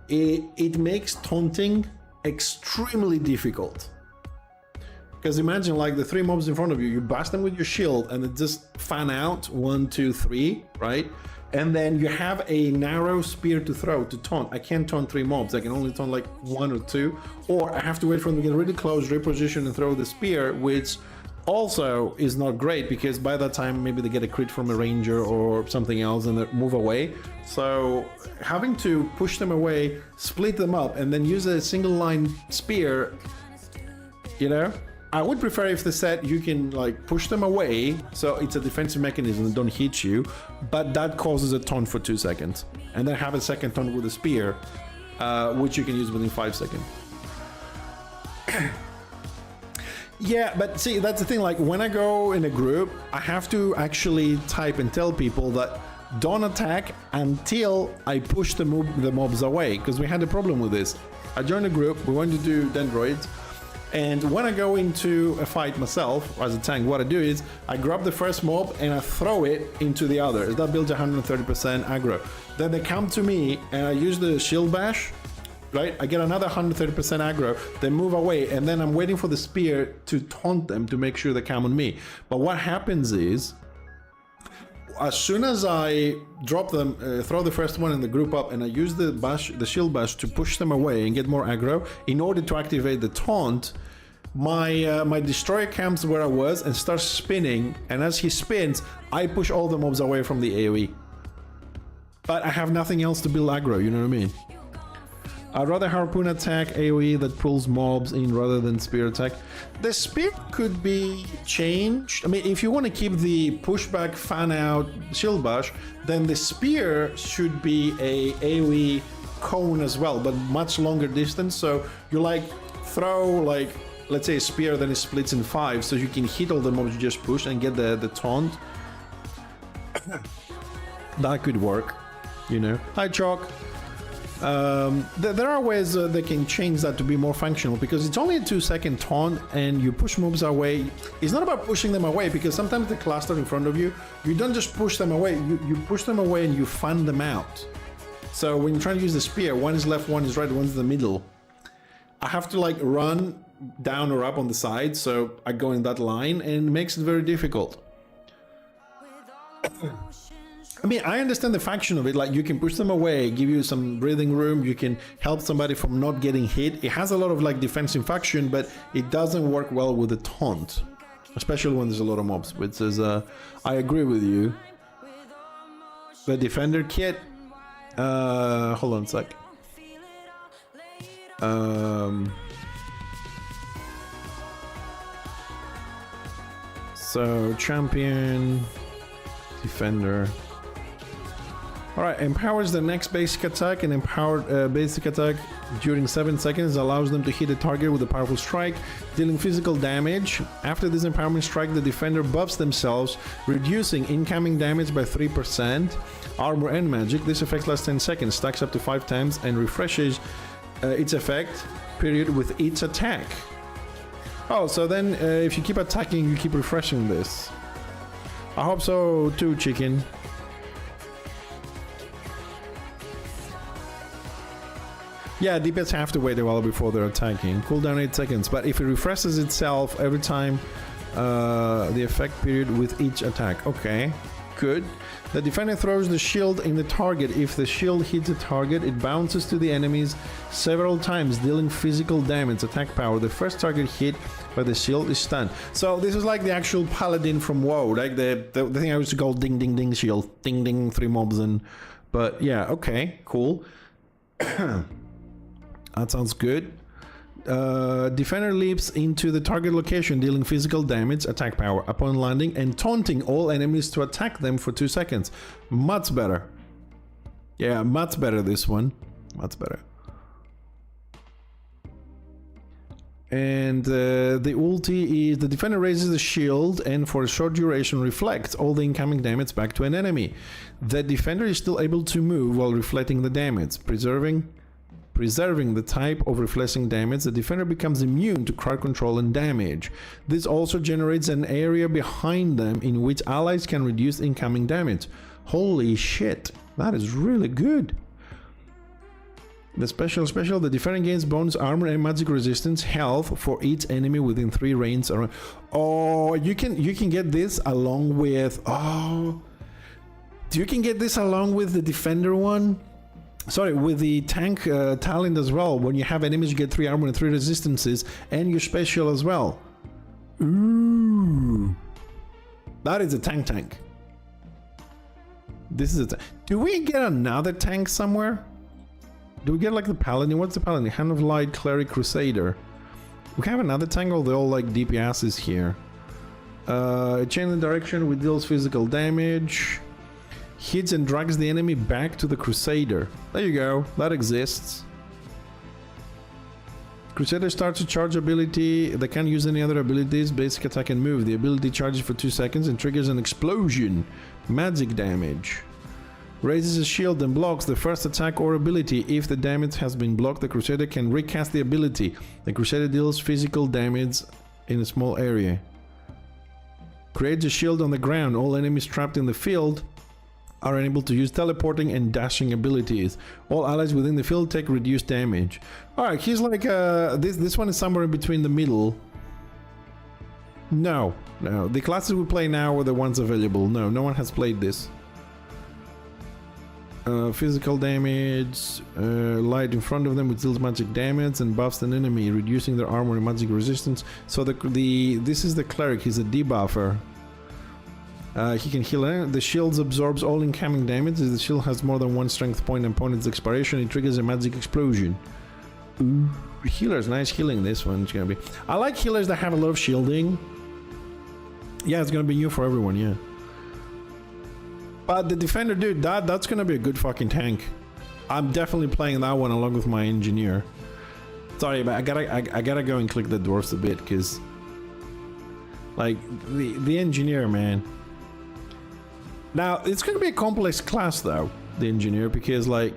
[SPEAKER 1] it makes taunting extremely difficult. Because imagine like the 3 mobs in front of you, you bash them with your shield and it just fan out 1, 2, 3, right? And then you have a narrow spear to throw to taunt. I can't taunt 3 mobs, I can only taunt like 1 or 2, or I have to wait for them to get really close, reposition and throw the spear, which also is not great because by that time maybe they get a crit from a ranger or something else and they move away. So having to push them away, split them up, and then use a single line spear, you know? I would prefer if the set you can like push them away, so it's a defensive mechanism and don't hit you, but that causes a taunt for 2 seconds, and then have a second taunt with a spear, which you can use within 5 seconds. Yeah, but see, that's the thing, like when I go in a group, I have to actually type and tell people that don't attack until I push the mobs away, because we had a problem with this. I joined a group, we wanted to do dendroids, and when I go into a fight myself as a tank, what I do is I grab the first mob and I throw it into the others. That builds 130% aggro. Then they come to me and I use the shield bash, right? I get another 130% aggro, they move away, and then I'm waiting for the spear to taunt them to make sure they come on me. But what happens is, as soon as I drop them, throw the first one in the group up, and I use the shield bash to push them away and get more aggro, in order to activate the taunt, my destroyer comes where I was and starts spinning, and as he spins, I push all the mobs away from the AoE. But I have nothing else to build aggro, you know what I mean? I'd rather harpoon attack AoE that pulls mobs in rather than spear attack. The spear could be changed. I mean, if you want to keep the pushback fan out shield bash, then the spear should be a AoE cone as well, but much longer distance. So you like throw like, let's say a spear, then it splits in 5, so you can hit all the mobs you just pushed and get the taunt. That could work, you know. Hi, Chalk. There are ways they can change that to be more functional, because it's only a 2-second taunt and you push mobs away. It's not about pushing them away, because sometimes they cluster in front of you. You don't just push them away, you push them away and you fan them out. So when you're trying to use the spear, one is left, one is right, one's in the middle. I have to like run down or up on the side, so I go in that line, and it makes it very difficult. I mean, I understand the faction of it, like you can push them away, give you some breathing room, you can help somebody from not getting hit. It has a lot of like defensive faction, but it doesn't work well with the taunt, especially when there's a lot of mobs, which is, I agree with you. The defender kit, hold on a sec. So champion, defender. Alright, empowers the next basic attack. An empowered basic attack during 7 seconds allows them to hit a target with a powerful strike, dealing physical damage. After this empowerment strike, the defender buffs themselves, reducing incoming damage by 3%, armor and magic. This effect lasts 10 seconds, stacks up to 5 times, and refreshes its effect period with each attack. Oh, so then if you keep attacking, you keep refreshing this. I hope so too, chicken. Yeah, DPS have to wait a while before they're attacking. Cooldown 8 seconds, but if it refreshes itself every time, the effect period with each attack. Okay, good. The defender throws the shield in the target. If the shield hits a target, it bounces to the enemies several times, dealing physical damage. Attack power. The first target hit by the shield is stunned. So this is like the actual paladin from WoW, like the thing I used to call ding ding ding shield. Ding ding, 3 mobs and... But yeah, okay, cool. That sounds good. Defender leaps into the target location, dealing physical damage, attack power upon landing, and taunting all enemies to attack them for 2 seconds. Much better. Yeah, much better this one. Much better. And the ulti is the defender raises the shield and for a short duration reflects all the incoming damage back to an enemy. The defender is still able to move while reflecting the damage, preserving the type of reflecting damage. The defender becomes immune to crowd control and damage. This also generates an area behind them in which allies can reduce incoming damage. Holy shit, that is really good. The special, the defender gains bonus armor and magic resistance health for each enemy within 3 range around. Oh, you can get this along with you can get this along with the defender one. Sorry, with the tank talent as well. When you have enemies, you get 3 armor and 3 resistances, and your special as well. Ooh, that is a tank. This is a do we get another tank somewhere? Do we get like the paladin? What's the paladin? Hand of Light, Cleric, Crusader. We have another tank, or they're all like DPSs here. Chain the direction with deals physical damage. Hits and drags the enemy back to the Crusader. There you go, that exists. Crusader starts a charge ability that can't use any other abilities, basic attack and move. The ability charges for 2 seconds and triggers an explosion. Magic damage. Raises a shield and blocks the first attack or ability. If the damage has been blocked, the Crusader can recast the ability. The Crusader deals physical damage in a small area. Creates a shield on the ground. All enemies trapped in the field are unable to use teleporting and dashing abilities. All allies within the field take reduced damage. Alright, he's like this one is somewhere in between the middle. No, the classes we play now are the ones available. No one has played this. Physical damage, light in front of them which deals magic damage and buffs an enemy, reducing their armor and magic resistance. So this is the cleric, he's a debuffer. He can heal. The shield absorbs all incoming damage. If the shield has more than 1 strength point upon its expiration, it triggers a magic explosion. Ooh, healers, nice healing. This one's gonna be. I like healers that have a lot of shielding. Yeah, it's gonna be new for everyone. Yeah. But the defender, dude, that's gonna be a good fucking tank. I'm definitely playing that one along with my engineer. Sorry, but I gotta go and click the dwarfs a bit because, like, the engineer, man. Now, it's going to be a complex class, though, the engineer, because, like...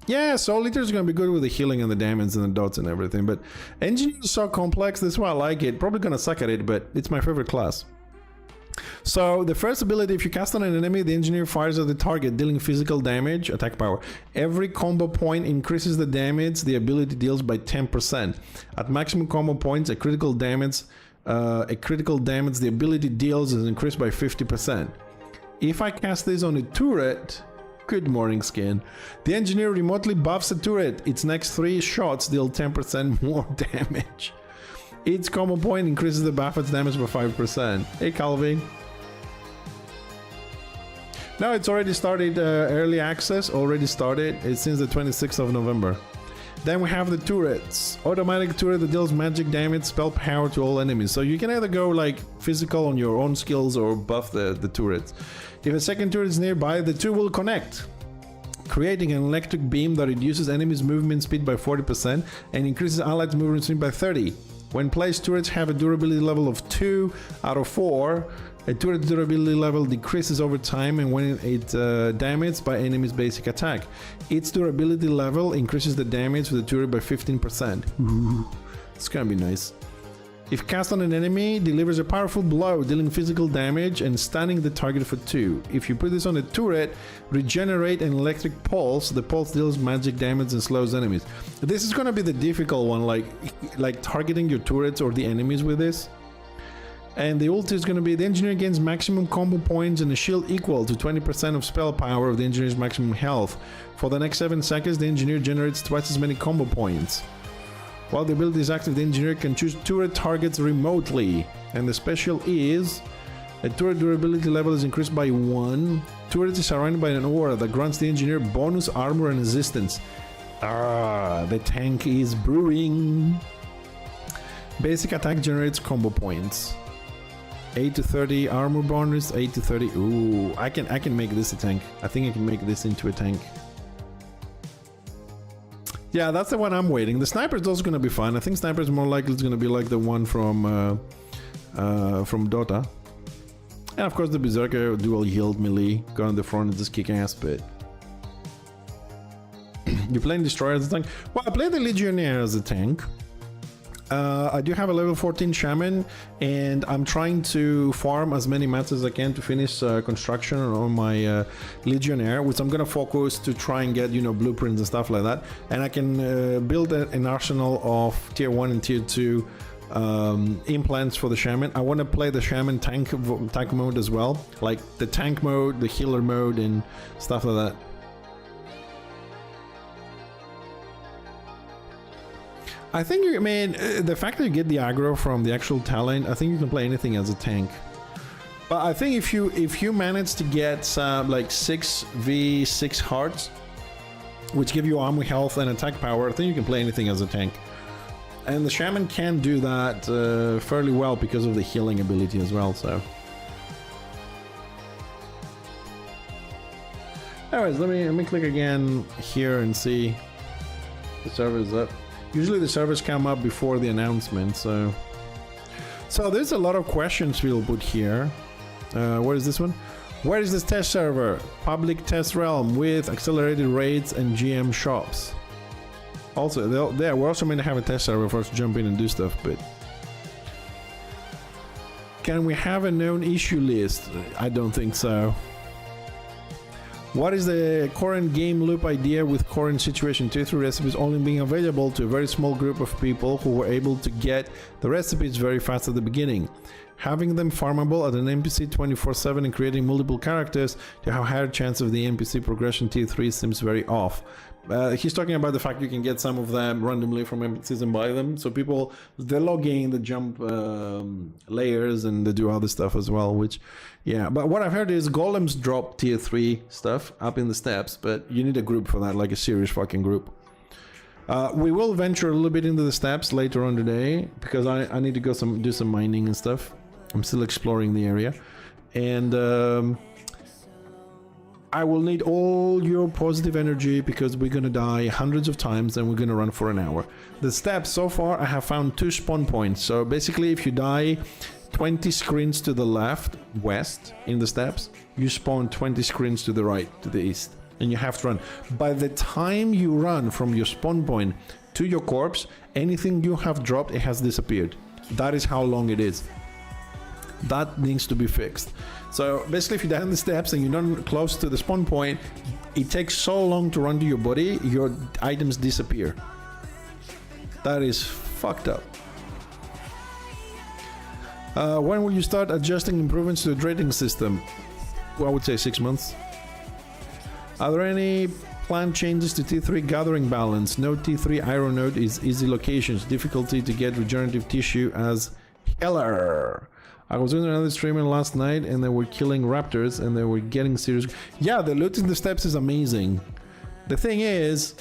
[SPEAKER 1] yeah, Soul Eater is going to be good with the healing and the damage and the dots and everything, but engineer is so complex, that's why I like it. Probably going to suck at it, but it's my favorite class. So, the first ability, if you cast on an enemy, the engineer fires at the target, dealing physical damage, attack power. Every combo point increases the damage the ability deals by 10%. At maximum combo points, a critical damage the ability deals is increased by 50%. If I cast this on a turret, good morning skin, the engineer remotely buffs a turret. Its next 3 shots deal 10% more damage. Each combo point increases the buffet's damage by 5%. Hey Calvin. No, it's already started, early access already started. It's since the 26th of November. Then we have the turrets. Automatic turret that deals magic damage, spell power to all enemies. So you can either go like physical on your own skills or buff the turrets. If a second turret is nearby, the two will connect, creating an electric beam that reduces enemies' movement speed by 40% and increases allies' movement speed by 30%. When placed, turrets have a durability level of 2 out of 4. A turret durability level decreases over time and when it's damaged by enemy's basic attack. Its durability level increases the damage of the turret by 15%. Ooh, it's gonna be nice. If cast on an enemy, delivers a powerful blow, dealing physical damage and stunning the target for 2. If you put this on a turret, regenerate an electric pulse. The pulse deals magic damage and slows enemies. This is gonna be the difficult one, like targeting your turrets or the enemies with this. And the ult is going to be the engineer gains maximum combo points and a shield equal to 20% of spell power of the engineer's maximum health. For the next 7 seconds, the engineer generates twice as many combo points. While the ability is active, the engineer can choose turret targets remotely. And the special is a turret durability level is increased by 1. Turret is surrounded by an aura that grants the engineer bonus armor and resistance. Ah, the tank is brewing. Basic attack generates combo points. 8 to 30 armor bonus, 8 to 30. Ooh, I can make this a tank. I think I can make this into a tank. Yeah, that's the one I'm waiting. The sniper is also gonna be fun. I think sniper is more likely it's gonna be like the one from Dota. And of course the berserker dual healed melee, go on the front and just kick ass. But you're playing destroyer as a tank. Well, I play the legionnaire as a tank. I do have a level 14 shaman and I'm trying to farm as many mats as I can to finish construction on my legionnaire, which I'm gonna focus to try and get, you know, blueprints and stuff like that, and I can build an arsenal of tier 1 and tier 2 implants for the shaman. I want to play the shaman tank mode as well, like the tank mode, the healer mode and stuff like that. I think you the fact that you get the aggro from the actual talent, I think you can play anything as a tank. But I think if you manage to get some like 6v6 hearts, which give you armor, health, and attack power, I think you can play anything as a tank. And the shaman can do that fairly well because of the healing ability as well. So, anyways, let me click again here and see the server is up. Usually the servers come up before the announcement, so there's a lot of questions we'll put here. Where is this one? Where is this test server? Public test realm with accelerated raids and GM shops. Also, we're also meant to have a test server for us to jump in and do stuff, but can we have a known issue list? I don't think so. What is the current game loop idea with current situation? Tier 3 recipes only being available to a very small group of people who were able to get the recipes very fast at the beginning. Having them farmable at an NPC 24/7 and creating multiple characters to have higher chance of the NPC progression tier 3 seems very off. He's talking about the fact you can get some of them randomly from NPCs and buy them. So people, they log in, they jump layers and they do other stuff as well, which, yeah. But what I've heard is golems drop tier 3 stuff up in the steps, but you need a group for that, like a serious fucking group. We will venture a little bit into the steps later on today because I need to go do some mining and stuff. I'm still exploring the area. And I will need all your positive energy because we're gonna die hundreds of times and we're gonna run for an hour. The steps, so far I have found 2 spawn points. So basically if you die 20 screens to the left, west in the steps, you spawn 20 screens to the right, to the east. And you have to run. By the time you run from your spawn point to your corpse, anything you have dropped, it has disappeared. That is how long it is. That needs to be fixed. So basically if you die in the steps and you're not close to the spawn point, it takes so long to run to your body, your items disappear. That is fucked up. When will you start adjusting improvements to the trading system? Well, I would say 6 months. Are there any planned changes to T3 gathering balance? No T3 iron node is easy locations. Difficulty to get regenerative tissue as healer. I was doing another streamer last night and they were killing raptors and they were getting serious. Yeah, the loot in the steps is amazing. The thing is,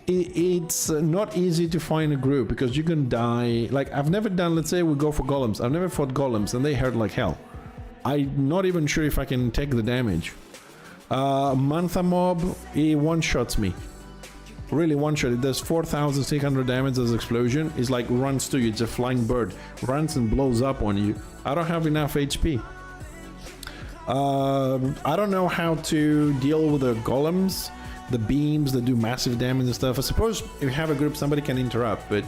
[SPEAKER 1] it's not easy to find a group because you can die. Like, I've never done, let's say we go for golems. I've never fought golems and they hurt like hell. I'm not even sure if I can take the damage. Mantha mob, he one-shots me. Really one-shot. It does 4,600 damage as explosion. It's like runs to you. It's a flying bird. Runs and blows up on you. I don't have enough HP. I don't know how to deal with the golems, the beams that do massive damage and stuff. I suppose if you have a group, somebody can interrupt, but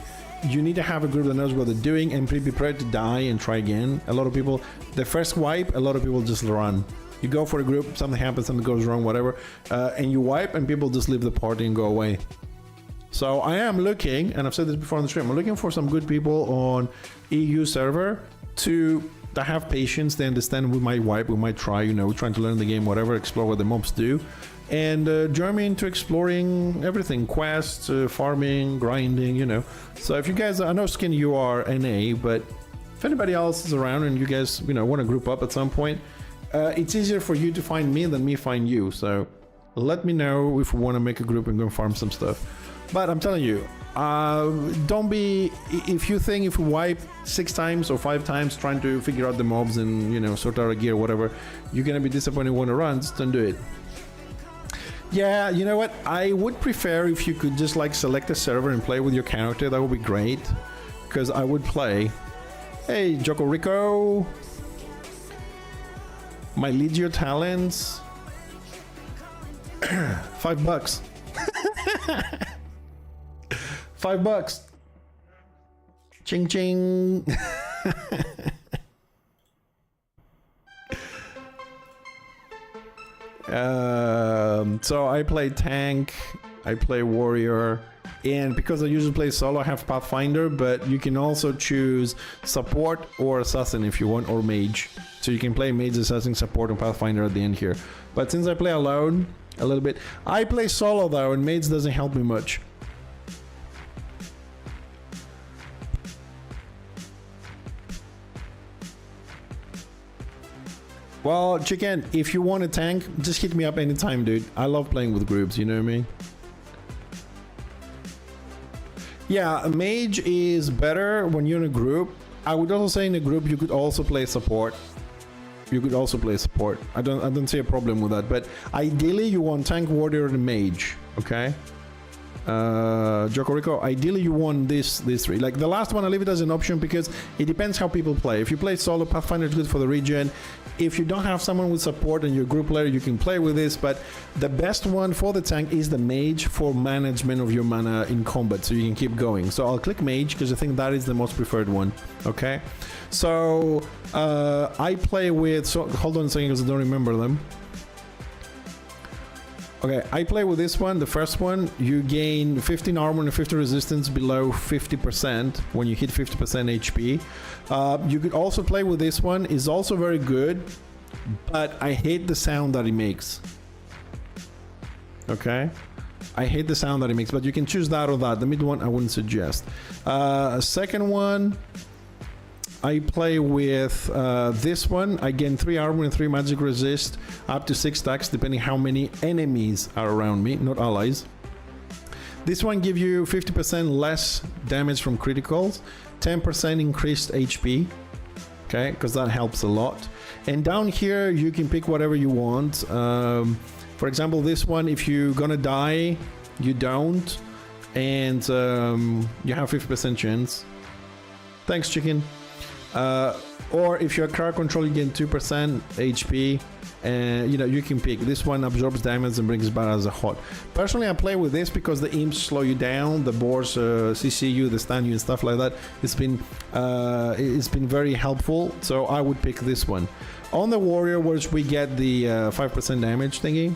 [SPEAKER 1] you need to have a group that knows what they're doing and be prepared to die and try again. A lot of people, the first wipe, a lot of people just run. You go for a group, something happens, something goes wrong, whatever, and you wipe and people just leave the party and go away. So I am looking, and I've said this before on the stream, I'm looking for some good people on EU server to have patience. They understand we might wipe, we might try, you know, we're trying to learn the game, whatever, explore what the mobs do. And join me into exploring everything, quests, farming, grinding, you know. So if you guys, I know Skin, you are NA, but if anybody else is around and you guys, you know, want to group up at some point, it's easier for you to find me than me find you. So let me know if we want to make a group and go farm some stuff. But I'm telling you, don't be, if you think if you wipe 6 times or 5 times trying to figure out the mobs and, you know, sort out a gear or whatever, you're going to be disappointed when it runs, don't do it. Yeah, you know what? I would prefer if you could just like select a server and play with your character. That would be great. Because I would play. Hey, Joko Rico. My Legio talents. $5. $5. Ching ching. So I play tank, I play warrior, and because I usually play solo, I have Pathfinder, but you can also choose support or assassin if you want, or mage. So you can play mage, assassin, support, and Pathfinder at the end here. But since I play alone a little bit, I play solo though, and mage doesn't help me much. Well, Chicken, if you want a tank, just hit me up anytime, dude. I love playing with groups, you know what I mean? Yeah, a mage is better when you're in a group. I would also say in a group you could also play support. You could also play support. I don't see a problem with that, but ideally you want tank, warrior, and mage, okay? Joko Rico, ideally you want these 3. Like the last one, I leave it as an option because it depends how people play. If you play solo, Pathfinder is good for the region. If you don't have someone with support and you're a group player, you can play with this, but the best one for the tank is the mage for management of your mana in combat, so you can keep going. So I'll click mage because I think that is the most preferred one, okay? So I play with, so hold on a second because I don't remember them. Okay, I play with this one, the first one. You gain 15 armor and 50 resistance below 50% when you hit 50% HP. You could also play with this one, is also very good, but I hate the sound that it makes. Okay? I hate the sound that it makes, but you can choose that or that. The mid one I wouldn't suggest. Second one, I play with this one. I gain 3 armor and 3 magic resist, up to 6 stacks, depending how many enemies are around me, not allies. This one gives you 50% less damage from criticals, 10% increased HP, okay, because that helps a lot. And down here, you can pick whatever you want. For example, this one, if you're gonna die, you don't, and you have 50% chance. Thanks, chicken. Or if you're crowd control, you gain 2% HP, and you know you can pick. This one absorbs damage and brings back as a hot. Personally, I play with this because the imps slow you down, the boars CC you, they stun you and stuff like that. It's been very helpful, so I would pick this one. On the warrior, which we get the 5% damage thingy,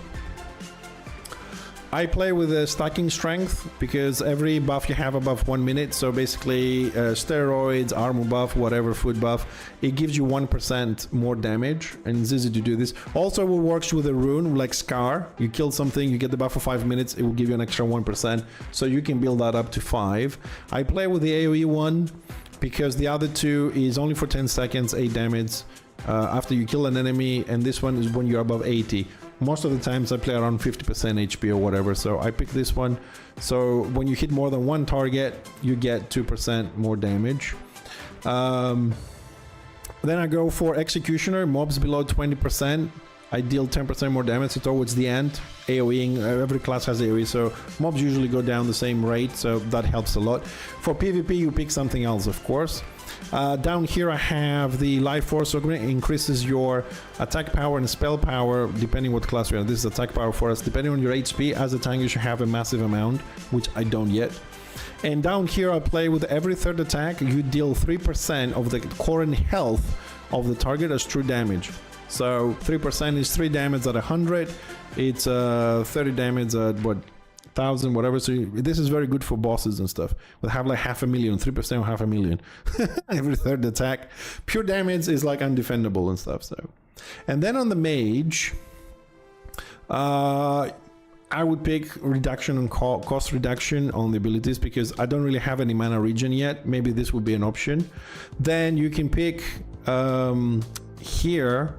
[SPEAKER 1] I play with the stacking strength because every buff you have above 1 minute, so basically steroids, armor buff, whatever, food buff, it gives you 1% more damage, and it's easy to do this. Also, it works with a rune like Scar. You kill something, you get the buff for 5 minutes, it will give you an extra 1%, so you can build that up to 5. I play with the AoE one because the other two is only for 10 seconds, 8 damage after you kill an enemy, and this one is when you're above 80. most of the times I play around 50% HP or whatever, so I pick this one. So when you hit more than one target, you get 2% more damage. Then I go for Executioner, mobs below 20%. I deal 10% more damage towards the end. AoEing, every class has AoE, so mobs usually go down the same rate, so that helps a lot. For PvP, you pick something else, of course. Down here I have the Life Force, so it increases your attack power and spell power depending what class you're in. This is attack power for us. Depending on your HP, as a tank you should have a massive amount, which I don't yet. And down here I play with every third attack, you deal 3% of the current health of the target as true damage. So 3% is 3 damage at 100, it's 30 damage at what, 1,000, whatever. So this is very good for bosses and stuff. We'll have like 500,000, 3% of 500,000 every third attack. Pure damage is like undefendable and stuff. So, and then on the mage, I would pick reduction on cost reduction on the abilities because I don't really have any mana regen yet. Maybe this would be an option. Then you can pick here.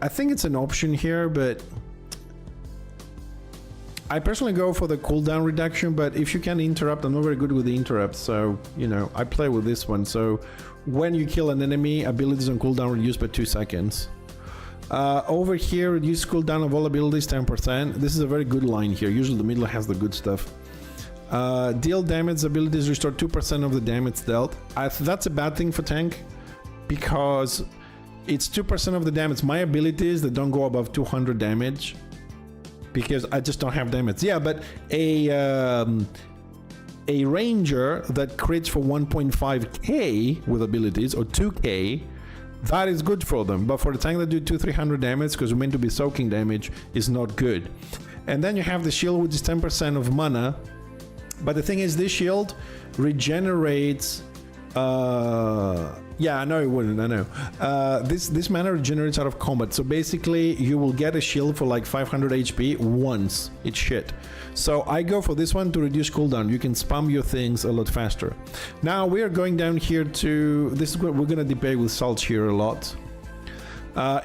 [SPEAKER 1] I think it's an option here, but I personally go for the cooldown reduction, but if you can interrupt, I'm not very good with the interrupts, so, you know, I play with this one. So when you kill an enemy, abilities on cooldown reduced by 2 seconds. Over here, reduce cooldown of all abilities 10%. This is a very good line here. Usually the middle has the good stuff. Deal damage, abilities restore 2% of the damage dealt. That's a bad thing for tank because it's 2% of the damage. My abilities that don't go above 200 damage because I just don't have damage. Yeah, but a ranger that crits for 1.5k with abilities or 2k, that is good for them. But for the tank that do 200-300 damage, because we're meant to be soaking damage, is not good. And then you have the shield, which is 10% of mana. But the thing is, this shield regenerates. Yeah, I know it wouldn't. I know. This mana regenerates out of combat. So basically, you will get a shield for like 500 HP once. It's shit. So I go for this one to reduce cooldown. You can spam your things a lot faster. Now we are going down here to this is what we're gonna debate with Salch here a lot.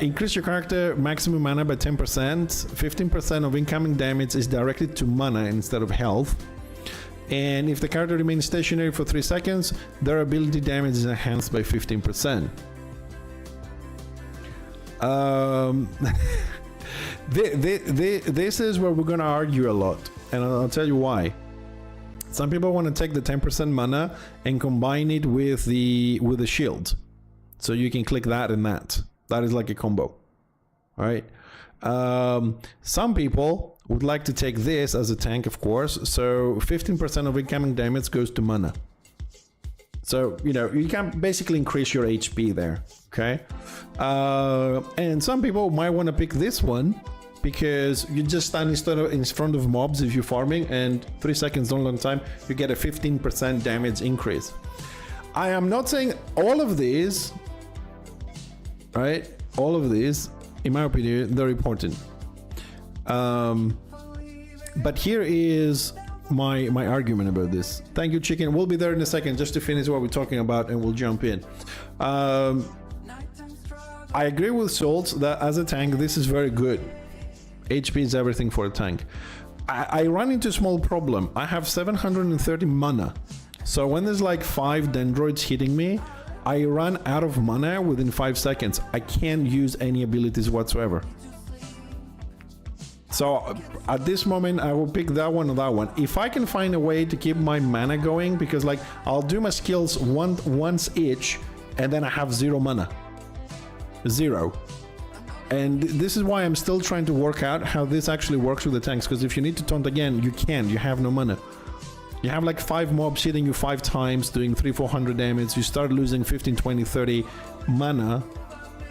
[SPEAKER 1] Increase your character maximum mana by 10%. 15% of incoming damage is directed to mana instead of health. And if the character remains stationary for 3 seconds, their ability damage is enhanced by 15%. This is where we're gonna argue a lot, and I'll tell you why. Some people want to take the 10% mana and combine it with the shield, so you can click that and that. That is like a combo. All right. Some people would like to take this as a tank, of course, so 15% of incoming damage goes to mana. So, you know, you can basically increase your HP there, okay? And some people might want to pick this one because you just stand in front of mobs if you're farming, and 3 seconds don't long time, you get a 15% damage increase. I am not saying all of these, right? All of these, in my opinion, they're important. But here is my argument about this. Thank you, Chicken. We'll be there in a second just to finish what we're talking about, and we'll jump in. I agree with Salt that as a tank, this is very good. HP is everything for a tank. I run into a small problem. I have 730 mana. So when there's like 5 dendroids hitting me, I run out of mana within 5 seconds. I can't use any abilities whatsoever. So at this moment, I will pick that one or that one. If I can find a way to keep my mana going, because like I'll do my skills once each, and then I have 0 mana. 0. And this is why I'm still trying to work out how this actually works with the tanks, because if you need to taunt again, you can't. You have no mana. You have like 5 mobs hitting you 5 times, doing 300-400 damage. You start losing 15, 20, 30 mana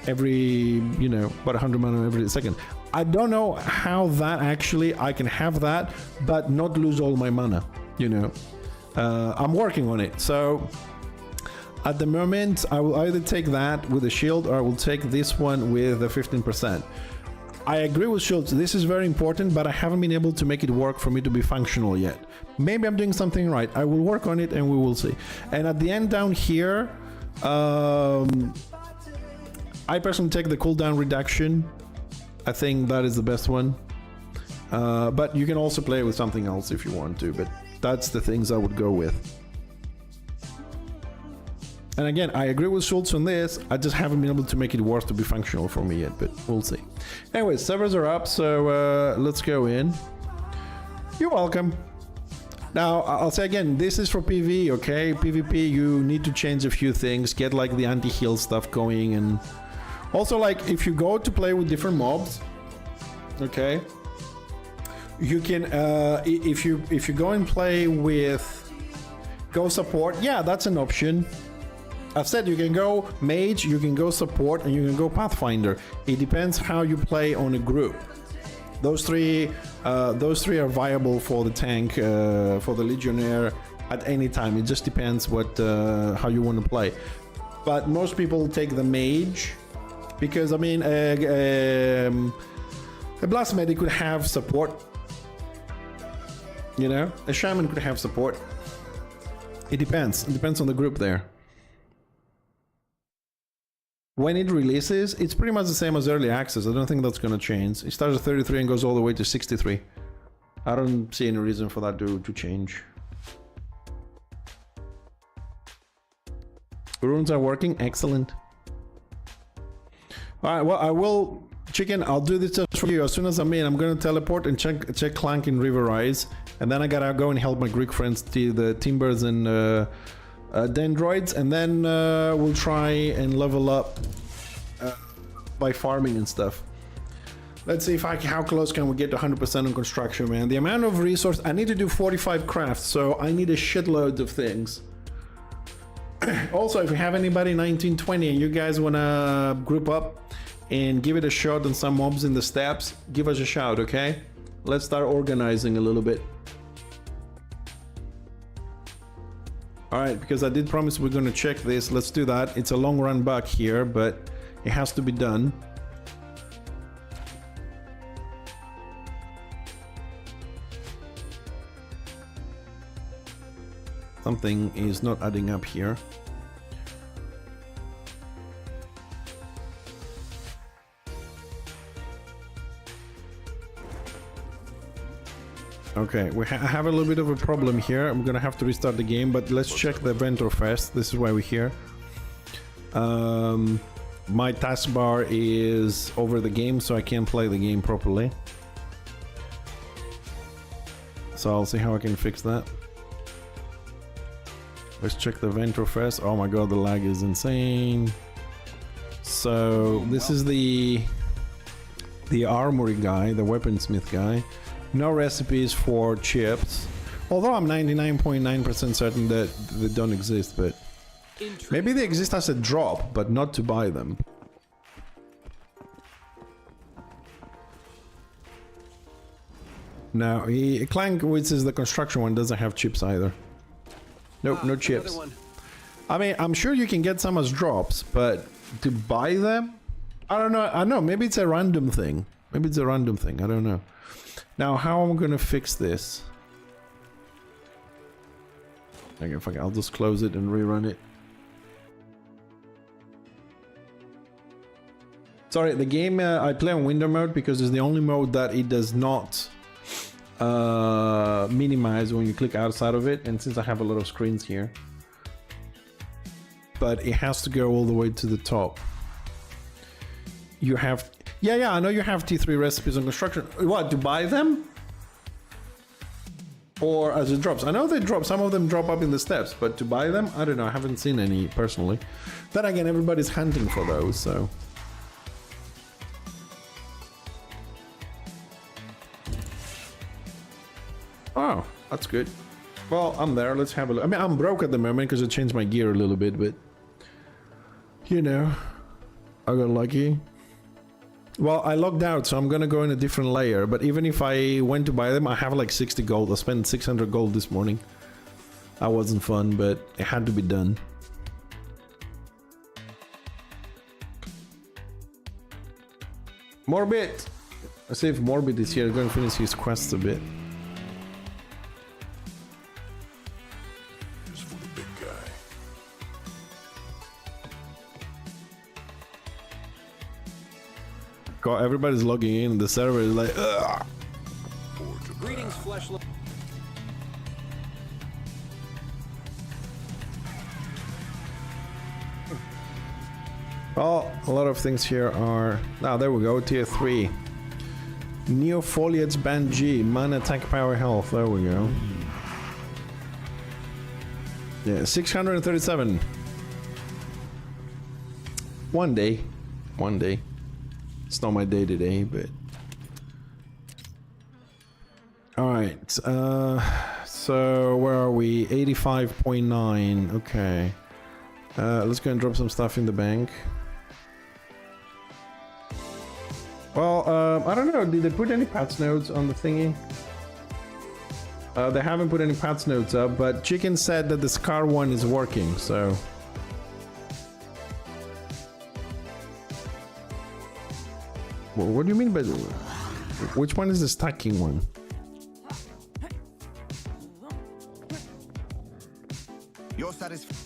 [SPEAKER 1] every, you know, about 100 mana every second. I don't know how that actually, I can have that, but not lose all my mana, you know. I'm working on it. So at the moment, I will either take that with a shield or I will take this one with the 15%. I agree with shields. This is very important, but I haven't been able to make it work for me to be functional yet. Maybe I'm doing something right. I will work on it and we will see. And at the end down here, I I personally take the cooldown reduction. I think that is the best one. But you can also play with something else if you want to, but that's the things I would go with. And again, I agree with Schultz on this. I just haven't been able to make it worth to be functional for me yet, but we'll see. Anyway, servers are up, so let's go in. You're welcome. Now, I'll say again, this is for PvE, okay? PvP, you need to change a few things, get like the anti-heal stuff going, and also like if you go to play with different mobs, okay? You can, if you go and play with go support, yeah, that's an option. I've said you can go mage, you can go support, and you can go pathfinder. It depends how you play on a group. Those three are viable for the tank, for the legionnaire at any time. It just depends what how you want to play. But most people take the mage because I mean a blast medic could have support. You know, a shaman could have support. It depends. It depends on the group there. When it releases, it's pretty much the same as early access. I don't think that's going to change. It starts at 33 and goes all the way to 63. I don't see any reason for that to change. Runes are working. Excellent. All right, well, I will... Chicken, I'll do this just for you. As soon as I'm in, I'm going to teleport and check Clank in River Rise. And then I got to go and help my Greek friends, the Timbers and... Dendroids, and then we'll try and level up by farming and stuff. Let's see if how close can we get to 100% on construction, man. The amount of resource I need to do 45 crafts, so I need a shitload of things. Also, if you have anybody 1920 and you guys want to group up and give it a shot on some mobs in the steppes, give us a shout, okay? Let's start organizing a little bit. Alright, because I did promise we're going to check this. Let's do that. It's a long run back here, but it has to be done. Something is not adding up here. Okay, I have a little bit of a problem here. I'm gonna have to restart the game, but let's check the Ventor first. This is why we're here. My taskbar is over the game, so I can't play the game properly. So I'll see how I can fix that. Let's check the Ventor first. Oh my god, the lag is insane. So this is the armory guy, the weaponsmith guy. No recipes for chips, although I'm 99.9% certain that they don't exist, but maybe they exist as a drop, but not to buy them. Now, Clank, which is the construction one, doesn't have chips either. Nope, no chips. I mean, I'm sure you can get some as drops, but to buy them? I don't know. I don't know, maybe it's a random thing. Maybe it's a random thing, I don't know. Now, how am I gonna fix this? Okay, fuck it, I'll just close it and rerun it. Sorry, the game I play on window mode because it's the only mode that it does not minimize when you click outside of it, and since I have a lot of screens here. But it has to go all the way to the top. You have... Yeah, I know you have T3 recipes on construction. What, to buy them? Or as it drops? I know they drop, some of them drop up in the steps, but to buy them? I don't know, I haven't seen any personally. Then again, everybody's hunting for those, so... Oh, that's good. Well, I'm there, let's have a look. I mean, I'm broke at the moment because I changed my gear a little bit, but... You know, I got lucky. Well, I logged out, so I'm gonna go in a different layer, but even if I went to buy them, I have like 60 gold. I spent 600 gold this morning. That wasn't fun, but it had to be done. Morbid! Let's see if Morbid is here. I'm gonna finish his quests a bit.
[SPEAKER 2] Just for the big guy.
[SPEAKER 1] God, everybody's logging in. The server is like, ugh.
[SPEAKER 3] Greetings, flesh.
[SPEAKER 1] Well, a lot of things here are... Ah, there we go, tier 3. Neofoliates Band G, mana, attack, power, health. There we go. Yeah, 637. One day. One day. It's not my day today, but... Alright, so where are we? 85.9, okay. Let's go and drop some stuff in the bank. Well, I don't know, did they put any patch notes on the thingy? They haven't put any patch notes up, but Chicken said that the Scar one is working, so... What do you mean by... Which one is the stacking one?
[SPEAKER 4] Your satisfaction.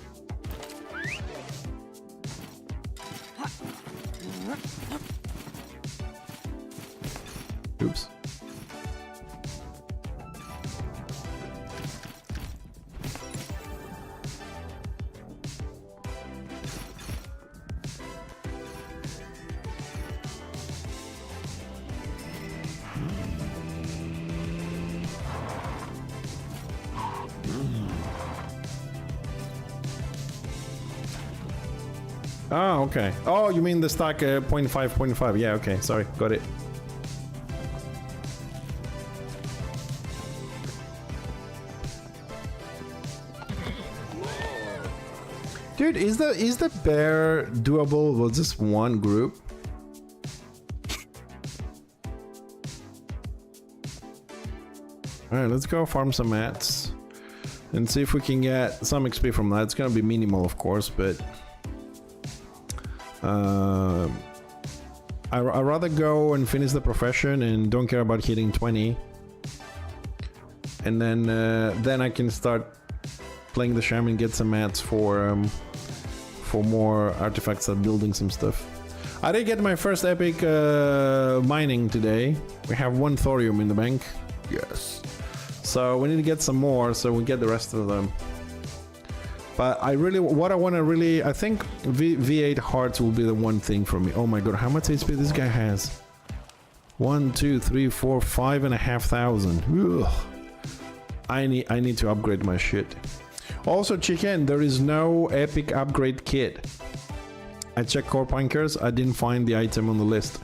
[SPEAKER 1] Oops. Oh, okay. Oh, you mean the stack 0.5. Yeah, okay. Sorry, got it. Dude, is the bear doable with just one group? Alright, let's go farm some mats and see if we can get some XP from that. It's gonna be minimal, of course, but I'd rather go and finish the profession and don't care about hitting 20, and then I can start playing the shaman, get some mats for more artifacts and building some stuff. I did get my first epic mining today. We have 1 thorium in the bank. Yes. So we need to get some more so we get the rest of them. But I think V8 hearts will be the one thing for me. Oh my god, how much HP this guy has? 1, 2, 3, 4, 5,500. Ugh. I need to upgrade my shit. Also, Chicken, there is no epic upgrade kit. I checked Corepunkers, I didn't find the item on the list.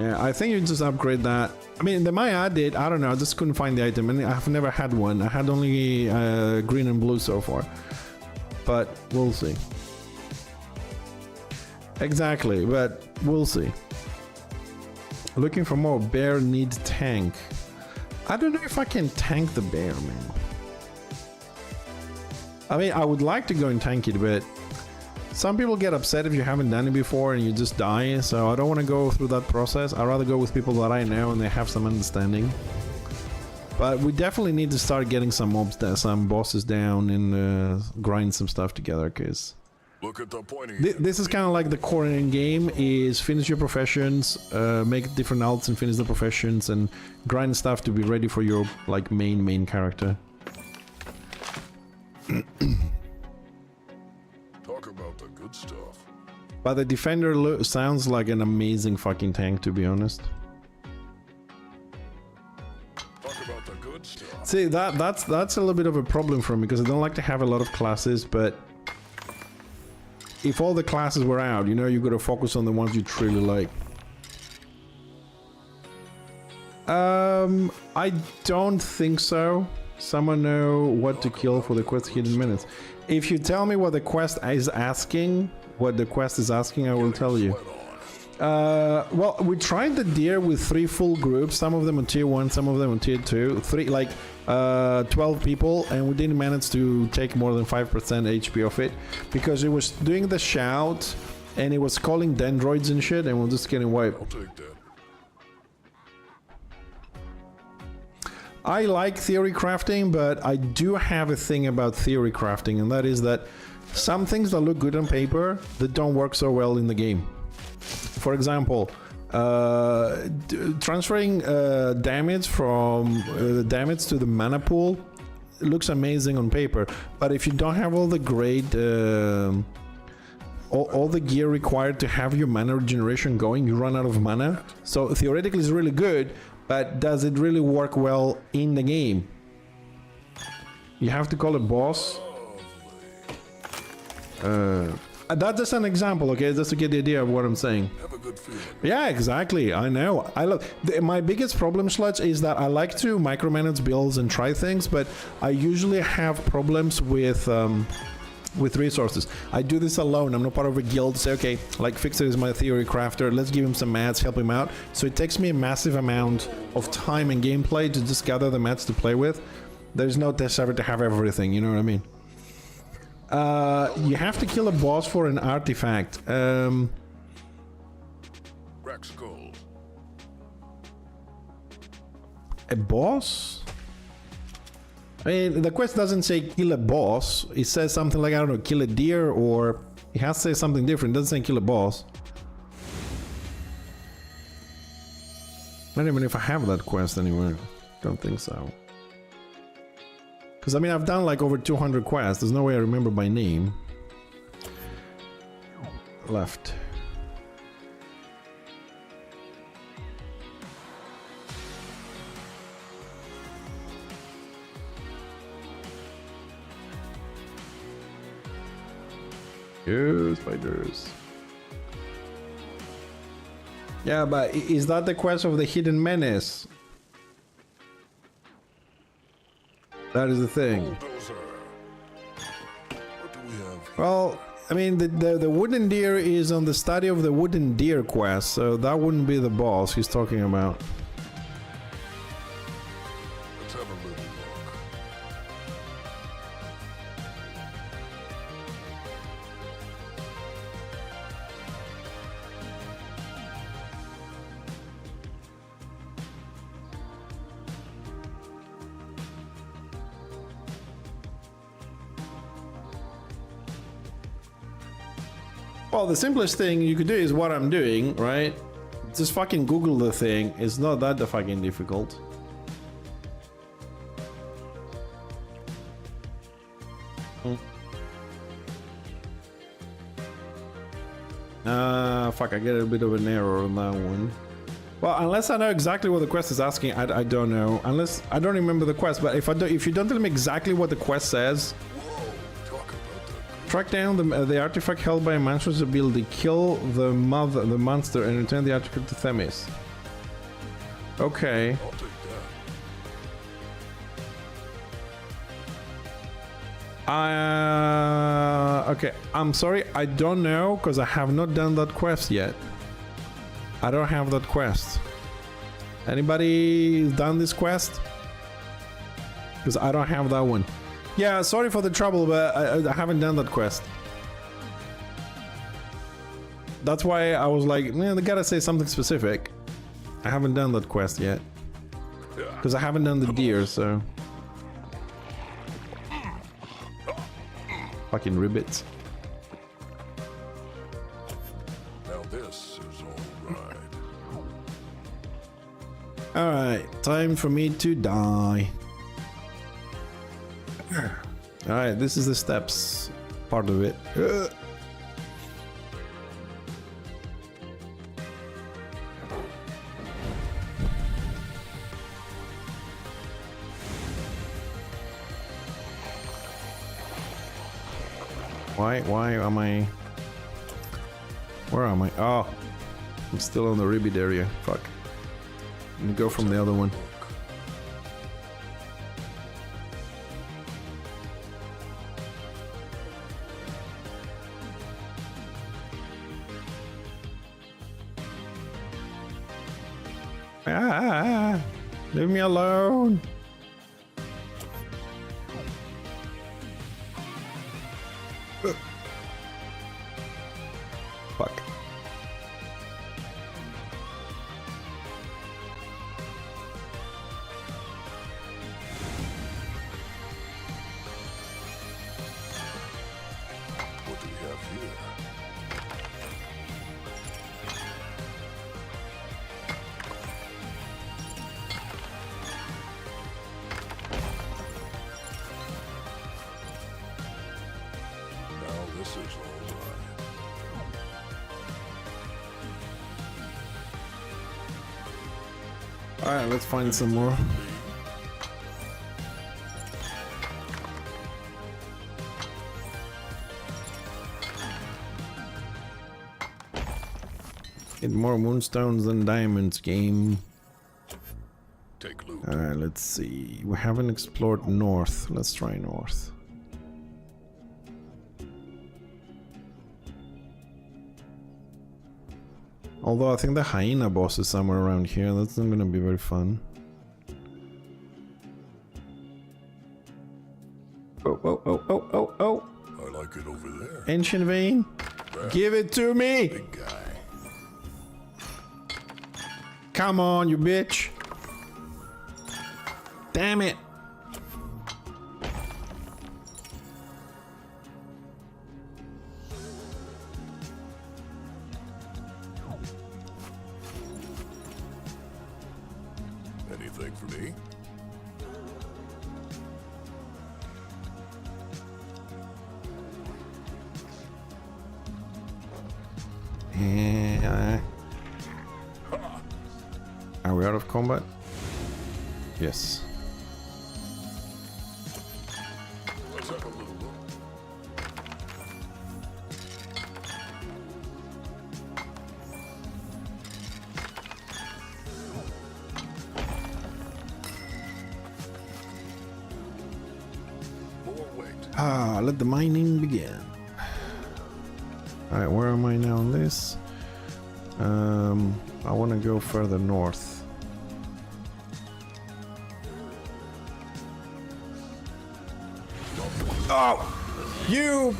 [SPEAKER 1] Yeah, I think you just upgrade that. I mean, they might add it, I don't know, I just couldn't find the item, and I've never had one. I had only green and blue so far. But we'll see. Exactly, but we'll see. Looking for more. Bear needs tank. I don't know if I can tank the bear, man. I mean, I would like to go and tank it, but some people get upset if you haven't done it before and you just die, so I don't want to go through that process. I'd rather go with people that I know and they have some understanding. But we definitely need to start getting some mobs, some bosses down and grind some stuff together, because
[SPEAKER 2] Look at the pointing.
[SPEAKER 1] This is kind of like the core in game is finish your professions, make different alts and finish the professions and grind stuff to be ready for your like main character.
[SPEAKER 2] Talk about the good stuff.
[SPEAKER 1] But the defender sounds like an amazing fucking tank, to be honest.
[SPEAKER 2] Talk about the good stuff.
[SPEAKER 1] See, that's a little bit of a problem for me because I don't like to have a lot of classes, but if all the classes were out, you know, you gotta focus on the ones you truly like. I don't think so. Someone know what to kill for the quest hidden minutes. If you tell me what the quest is asking, I will tell you. Well, we tried the deer with 3 full groups, some of them on tier 1, some of them on tier 2, 12 people, and we didn't manage to take more than 5% HP of it because it was doing the shout and it was calling dendroids and shit, and we're just getting wiped.
[SPEAKER 2] I'll take that.
[SPEAKER 1] I like theory crafting, but I do have a thing about theory crafting, and that is that some things that look good on paper that don't work so well in the game. For example, transferring damage from damage to the mana pool looks amazing on paper, but if you don't have all the great all the gear required to have your mana regeneration going, you run out of mana. So theoretically it's really good, but does it really work well in the game? You have to call it boss. That's just an example, okay? Just to get the idea of what I'm saying.
[SPEAKER 2] Have a good feeling.
[SPEAKER 1] Yeah, exactly. I know. I love my biggest problem, Sludge, is that I like to micromanage builds and try things, but I usually have problems with resources. I do this alone. I'm not part of a guild. Say, okay, like Fixer is my theory crafter. Let's give him some mats, help him out. So it takes me a massive amount of time and gameplay to just gather the mats to play with. There's no test ever to have everything. You know what I mean? You have to kill a boss for an artifact.
[SPEAKER 2] Rack skull.
[SPEAKER 1] A boss? I mean, the quest doesn't say kill a boss. It says something like, I don't know, kill a deer, or it has to say something different. It doesn't say kill a boss. Not even if I have that quest anywhere. Don't think so. Because, I mean, I've done like over 200 quests. There's no way I remember by name. Left. Yes, spiders. Yeah, but is that the quest of the hidden menace? That is the thing.
[SPEAKER 2] Bulldozer. What do we have?
[SPEAKER 1] Well, I mean, the wooden deer is on the study of the wooden deer quest, so that wouldn't be the boss he's talking about.
[SPEAKER 2] Let's have a little look.
[SPEAKER 1] Well, the simplest thing you could do is what I'm doing, right? Just fucking Google the thing. It's not that fucking difficult. Fuck, I get a bit of an error on that one. Well, unless I know exactly what the quest is asking, I don't know. Unless I don't remember the quest, but if you don't tell me exactly what the quest says,
[SPEAKER 2] Whoa, talk about the
[SPEAKER 1] track down the artifact held by a monstrous ability, kill the monster, and return the artifact to Themis. Okay.
[SPEAKER 2] I'll take that.
[SPEAKER 1] Okay, I'm sorry, I don't know, because I have not done that quest yet. I don't have that quest. Anybody done this quest? Because I don't have that one. Yeah, sorry for the trouble, but I haven't done that quest. That's why I was like, man, they gotta say something specific. I haven't done that quest yet. Because I haven't done the deer, so... Fucking ribbits.
[SPEAKER 2] Now this is all right.
[SPEAKER 1] Alright, time for me to die. Alright, this is the steps part of it. Why am I... Where am I? Oh, I'm still on the ribbit area. Fuck. Let me go from the other one. Ah, leave me alone. Fuck. Alright, let's find some more. Get more moonstones than diamonds, game.
[SPEAKER 2] Take loot.
[SPEAKER 1] Alright, let's see. We haven't explored north. Let's try north. Although I think the hyena boss is somewhere around here. That's not gonna be very fun. Oh, oh, oh, oh, oh, oh.
[SPEAKER 2] I like it over there.
[SPEAKER 1] Ancient vein. Give it to me.
[SPEAKER 2] Big guy.
[SPEAKER 1] Come on, you bitch. Damn it.
[SPEAKER 2] Anything for me?
[SPEAKER 1] Are we out of combat? Yes.
[SPEAKER 2] Let's have a little look. More weight.
[SPEAKER 1] Ah, let the mining begin. Alright, where am I now on this? I want to go further north. Oh! You!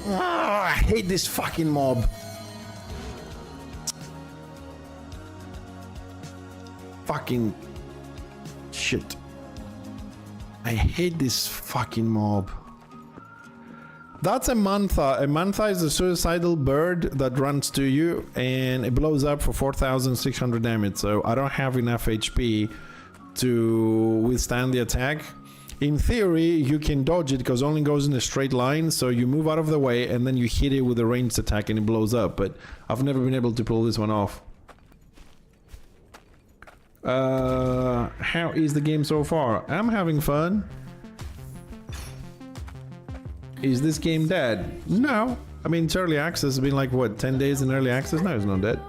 [SPEAKER 1] Ah, I hate this fucking mob. Fucking shit. I hate this fucking mob. That's a mantha. A mantha is a suicidal bird that runs to you and it blows up for 4,600 damage. So I don't have enough HP to withstand the attack. In theory, you can dodge it because it only goes in a straight line. So you move out of the way and then you hit it with a ranged attack and it blows up. But I've never been able to pull this one off. How is the game so far? I'm having fun. Is this game dead? No. I mean, it's early access. It's been like, what, 10 days in early access? No, it's not dead.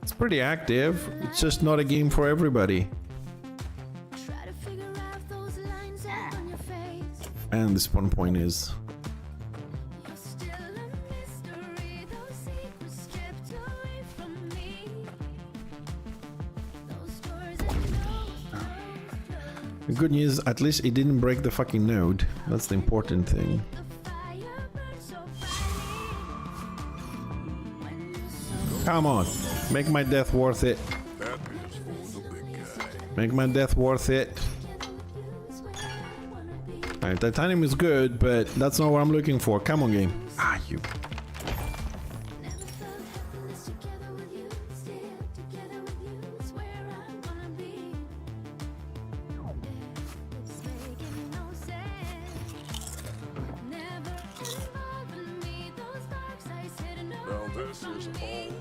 [SPEAKER 1] It's pretty active. It's just not a game for everybody. And the spawn point is... The good news, at least it didn't break the fucking node. That's the important thing. Come on, make my death worth it.
[SPEAKER 2] That is for the big guy.
[SPEAKER 1] Make my death worth it. Alright, titanium is good, but that's not what I'm looking for. Come on, game. Ah, you.
[SPEAKER 2] Now this is all right.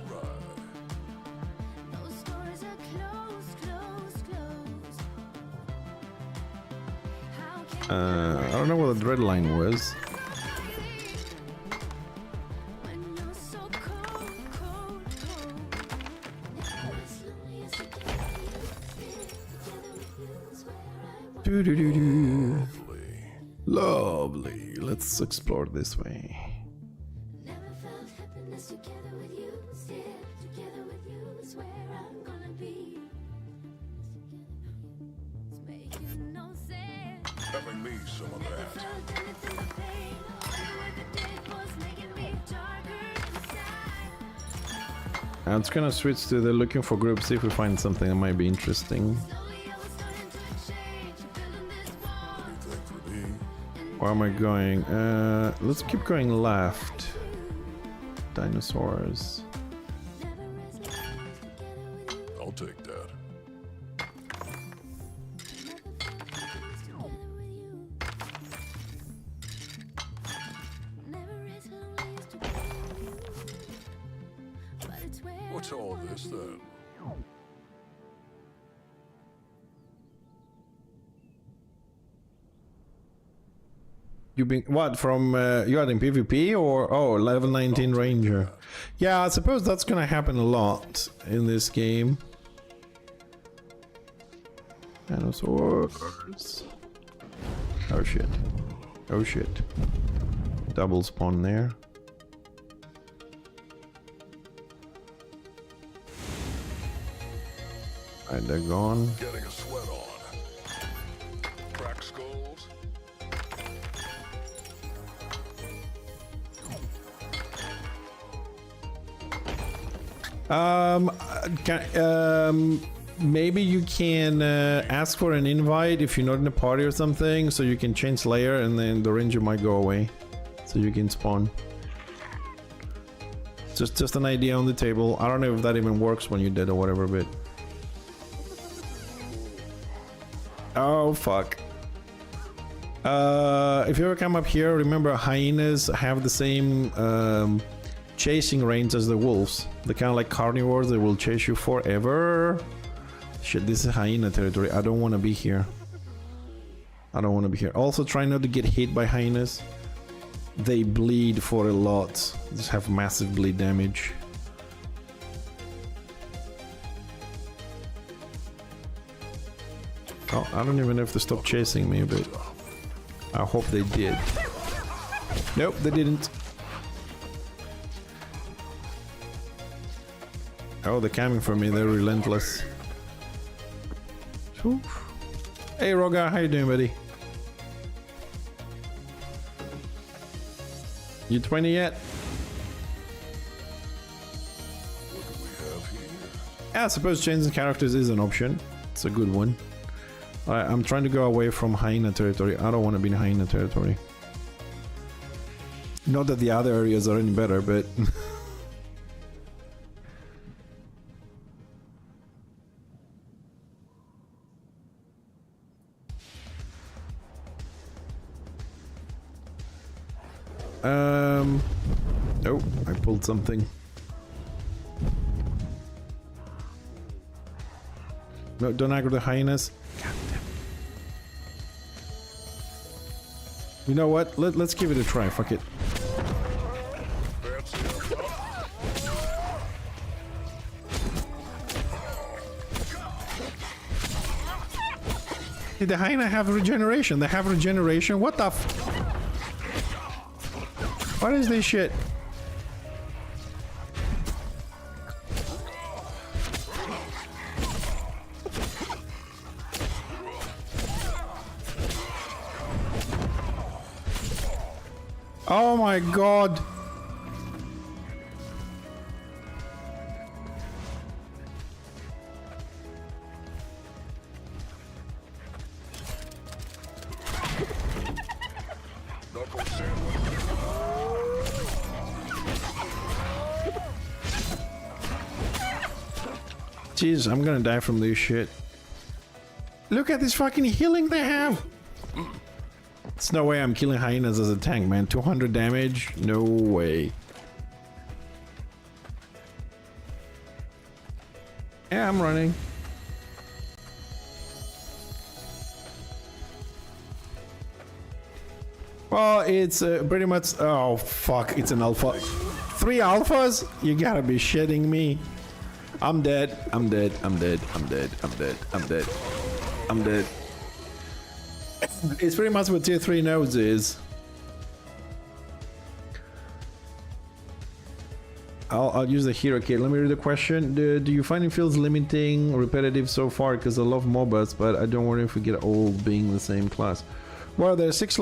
[SPEAKER 1] I don't know what the red line was. Do do do do. Lovely. Let's explore this way.
[SPEAKER 2] Having me some of that.
[SPEAKER 1] I'm just gonna switch to the looking for group, see if we find something that might be interesting.
[SPEAKER 2] Anything for me?
[SPEAKER 1] Where am I going? Let's keep going left. Dinosaurs.
[SPEAKER 2] I'll take that. What's all this then?
[SPEAKER 1] You been what from? You are in PvP or level 19 ranger? Yeah, I suppose that's gonna happen a lot in this game. Dinosaurs. Oh shit! Oh shit! Double spawn there. Alright, they're gone.
[SPEAKER 2] Getting a sweat on. Crack skulls.
[SPEAKER 1] Maybe you can ask for an invite if you're not in a party or something, so you can change layer and then the ranger might go away, so you can spawn. Just an idea on the table. I don't know if that even works when you're dead or whatever, but oh fuck. If you ever come up here, remember hyenas have the same chasing range as the wolves. They're kind of like carnivores, they will chase you forever. Shit, this is hyena territory. I don't want to be here. I don't want to be here. Also, try not to get hit by hyenas. They bleed for a lot. Just have massive bleed damage. Oh, I don't even know if they stopped chasing me, but I hope they did. Nope, they didn't. Oh, they're coming for me. They're relentless. Oof. Hey, Roga, how you doing, buddy? You 20 yet?
[SPEAKER 2] What do we have here?
[SPEAKER 1] Yeah, I suppose changing characters is an option. It's a good one. I'm trying to go away from hyena territory. I don't want to be in hyena territory. Not that the other areas are any better, but... Oh, I pulled something. No, don't aggro the hyenas. God damn. You know what? Let's give it a try. Fuck it. Did the hyena have regeneration? They have regeneration? What the f... What is this shit? Oh my god. Jeez, I'm gonna die from this shit. Look at this fucking healing they have. There's no way I'm killing hyenas as a tank, man. 200 damage? No way. Yeah, I'm running. Well, it's pretty much... Oh, fuck. It's an alpha. 3 alphas? You gotta be shitting me. I'm dead. I'm dead. I'm dead. I'm dead. I'm dead. I'm dead. I'm dead. It's pretty much what tier 3 nodes is. I'll use the hero kit. Let me read the question. Do you find it feels limiting, repetitive so far? Because I love MOBAs, but I don't worry if we get old being the same class. Well, there are 6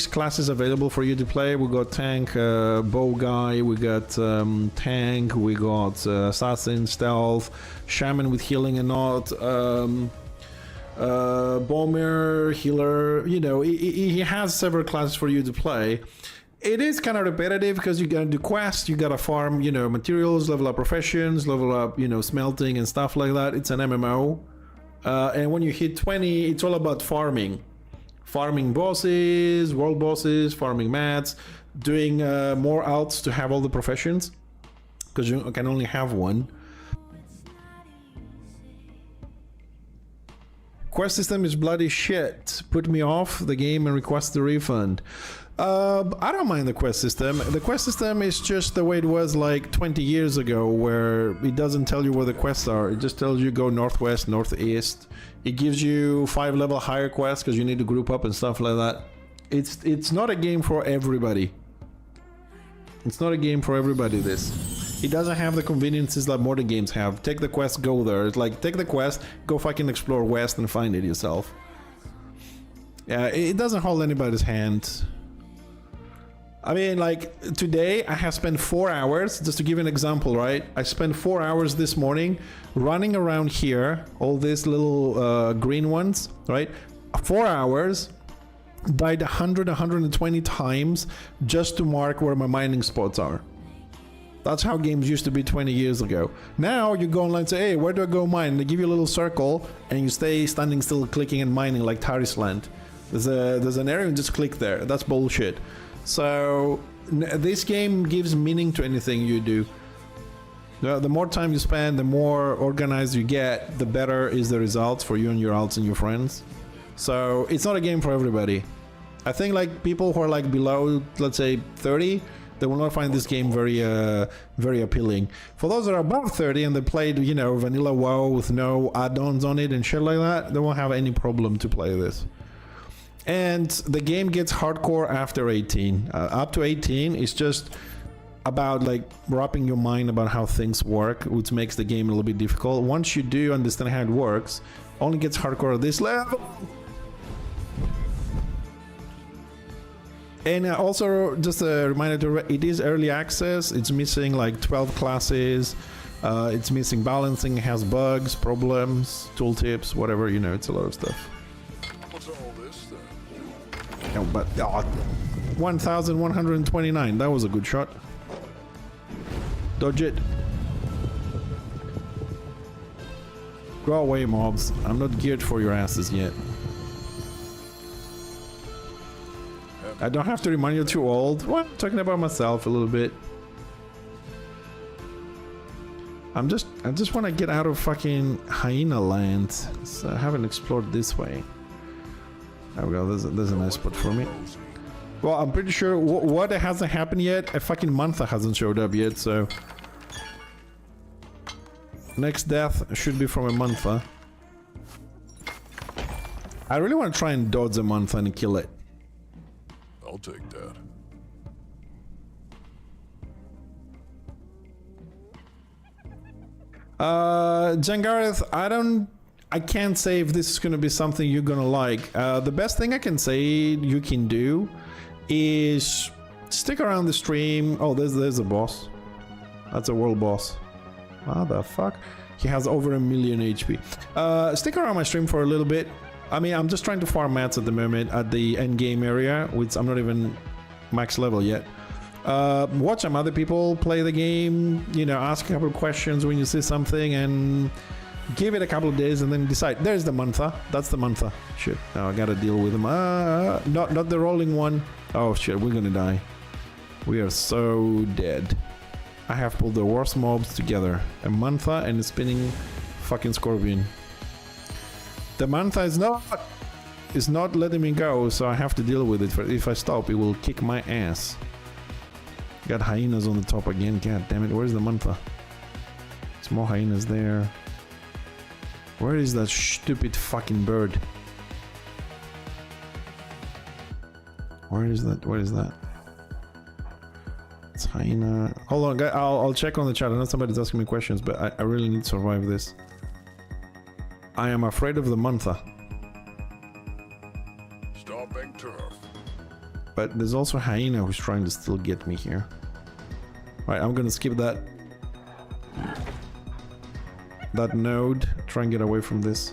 [SPEAKER 1] classes available for you to play. We got tank, bow guy, we got tank, we got assassin, stealth, shaman with healing and not, bomber, healer. You know, he has several classes for you to play. It is kind of repetitive because you gotta do quests, you gotta farm, you know, materials, level up professions, level up, you know, smelting and stuff like that. It's an MMO, and when you hit 20, it's all about farming. Farming bosses, world bosses, farming mats, doing more alts to have all the professions, because you can only have one. Quest system is bloody shit. Put me off the game and request the refund. I don't mind the quest system. The quest system is just the way it was like 20 years ago, where it doesn't tell you where the quests are. It just tells you go northwest, northeast. It gives you 5 level higher quests because you need to group up and stuff like that. It's not a game for everybody. It's not a game for everybody, this. It doesn't have the conveniences that modern games have. Take the quest, go there. It's like, take the quest, go fucking explore west and find it yourself. Yeah, it doesn't hold anybody's hand. I mean, like, today I have spent 4 hours, just to give you an example, right? I spent 4 hours this morning running around here, all these little green ones, right? 4 hours, died 100, 120 times just to mark where my mining spots are. That's how games used to be 20 years ago. Now you go online and say, hey, where do I go mine? And they give you a little circle and you stay standing still clicking and mining like Taris Land. There's an area and just click there. That's bullshit. So this game gives meaning to anything you do. The more time you spend, the more organized you get, the better is the results for you and your alts and your friends. So it's not a game for everybody. I think like people who are like below, let's say 30, they will not find this game very appealing. For those that are above 30 and they played, you know, vanilla WoW with no add-ons on it and shit like that, they won't have any problem to play this. And the game gets hardcore after 18. Up to 18 is just about like wrapping your mind about how things work, which makes the game a little bit difficult. Once you do understand how it works, only gets hardcore at this level. And also, just a reminder, it is early access. It's missing like 12 classes. It's missing balancing, it has bugs, problems, tooltips, whatever, you know, it's a lot of stuff.
[SPEAKER 2] What's all this then?
[SPEAKER 1] Oh, but 1,129, that was a good shot. Dodge it. Go away, mobs. I'm not geared for your asses yet. I don't have to remind you too old. Well, I'm talking about myself a little bit. I just want to get out of fucking hyena land. So I haven't explored this way. There we go. There's a nice spot for me. Well, I'm pretty sure what hasn't happened yet. A fucking Mantha hasn't showed up yet, so next death should be from a Mantha. I really want to try and dodge a Mantha and kill it.
[SPEAKER 2] I'll take that.
[SPEAKER 1] Jangareth, I can't say if this is gonna be something you're gonna like. The best thing I can say you can do is stick around the stream. Oh, there's a boss. That's a world boss. What the fuck? He has over 1 million HP. Stick around my stream for a little bit. I mean, I'm just trying to farm mats at the moment at the end game area, which I'm not even max level yet. Watch some other people play the game, you know, ask a couple of questions when you see something and give it a couple of days and then decide. There's the Mantha. That's the Mantha. Shit. Now I gotta deal with him. Not the rolling one. Oh shit, we're gonna die. We are so dead. I have pulled the worst mobs together. A Mantha and a spinning fucking scorpion. The Mantha is not letting me go, so I have to deal with it. If I stop, it will kick my ass. Got hyenas on the top again. God damn it, where's the Mantha? There's more hyenas there. Where is that stupid fucking bird? Where is that? What is that? It's hyena. Hold on, guys. I'll check on the chat. I know somebody's asking me questions, but I really need to survive this. I am afraid of the Mantha.
[SPEAKER 2] Stomping turf.
[SPEAKER 1] But there's also hyena who's trying to still get me here. Right, I'm gonna skip that node. Try and get away from this.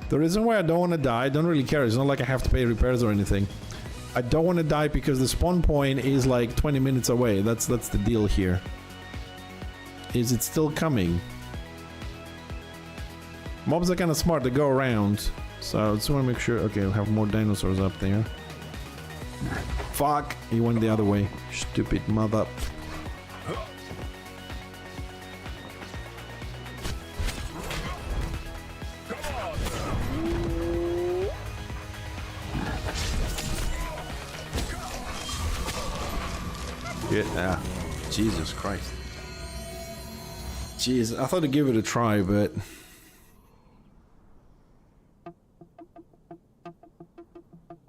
[SPEAKER 1] The reason why I don't want to die, I don't really care. It's not like I have to pay repairs or anything. I don't want to die because the spawn point is like 20 minutes away. That's the deal here. Is it still coming? Mobs are kind of smart, they go around. So I just want to make sure. Okay, we'll have more dinosaurs up there. Fuck! He went the other way. Stupid mother. shit. Ah, Jesus Christ. Jeez, I thought I'd give it a try, but...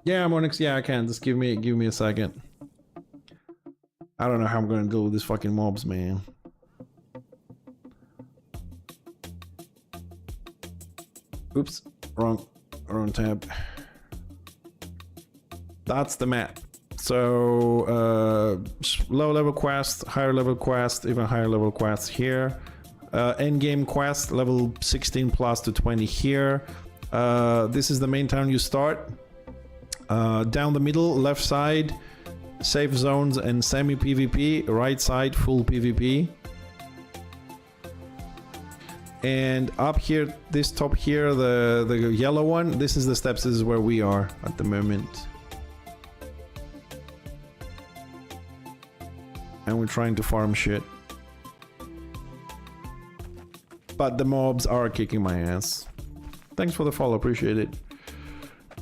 [SPEAKER 1] Yeah, Monix, yeah, I can. Just give me a second. I don't know how I'm gonna deal with these fucking mobs, man. Oops, wrong tab. That's the map. So, low level quest, higher level quest, even higher level quest here. End game quest, level 16 plus to 20 here. This is the main town you start. Down the middle, left side, safe zones and semi PvP. Right side, full PvP. And up here, this top here, the yellow one, this is the steps. This is where we are at the moment. And we're trying to farm shit. But the mobs are kicking my ass. Thanks for the follow, appreciate it.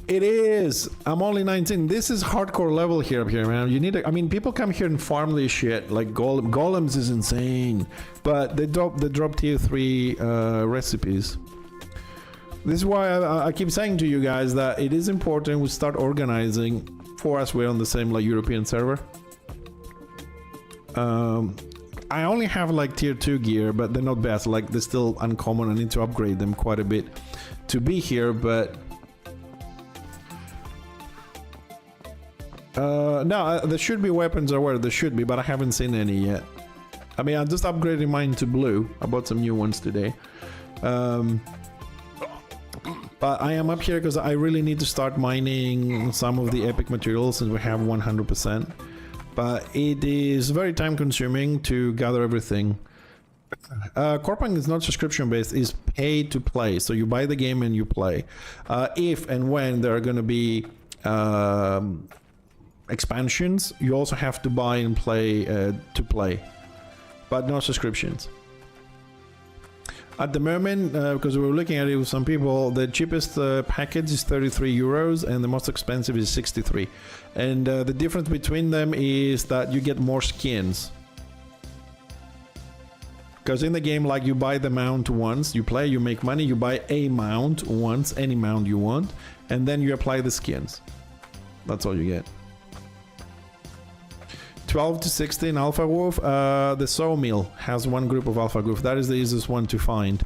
[SPEAKER 1] It is! I'm only 19. This is hardcore level here up here, man. You need to, I mean, people come here and farm this shit. Like golems is insane. But they drop tier 3 recipes. This is why I keep saying to you guys that it is important we start organizing. For us, we're on the same like European server. I only have like tier 2 gear, but they're not best. Like they're still uncommon. I need to upgrade them quite a bit to be here, but no, there should be weapons or where there should be, but I haven't seen any yet. I mean, I'm just upgrading mine to blue. I bought some new ones today. But I am up here because I really need to start mining some of the epic materials since we have 100%. But it is very time consuming to gather everything. Corepunk is not subscription based, it's pay to play. So you buy the game and you play. If and when there are going to be expansions, you also have to buy and play to play. But no subscriptions. At the moment, because we were looking at it with some people, the cheapest package is 33 euros and the most expensive is 63. And the difference between them is that you get more skins. Because in the game, like, you buy the mount once, you play, you make money, you buy a mount once, any mount you want, and then you apply the skins. That's all you get. 12 to 16 Alpha Wolf. The Sawmill has one group of Alpha Wolf. That is the easiest one to find.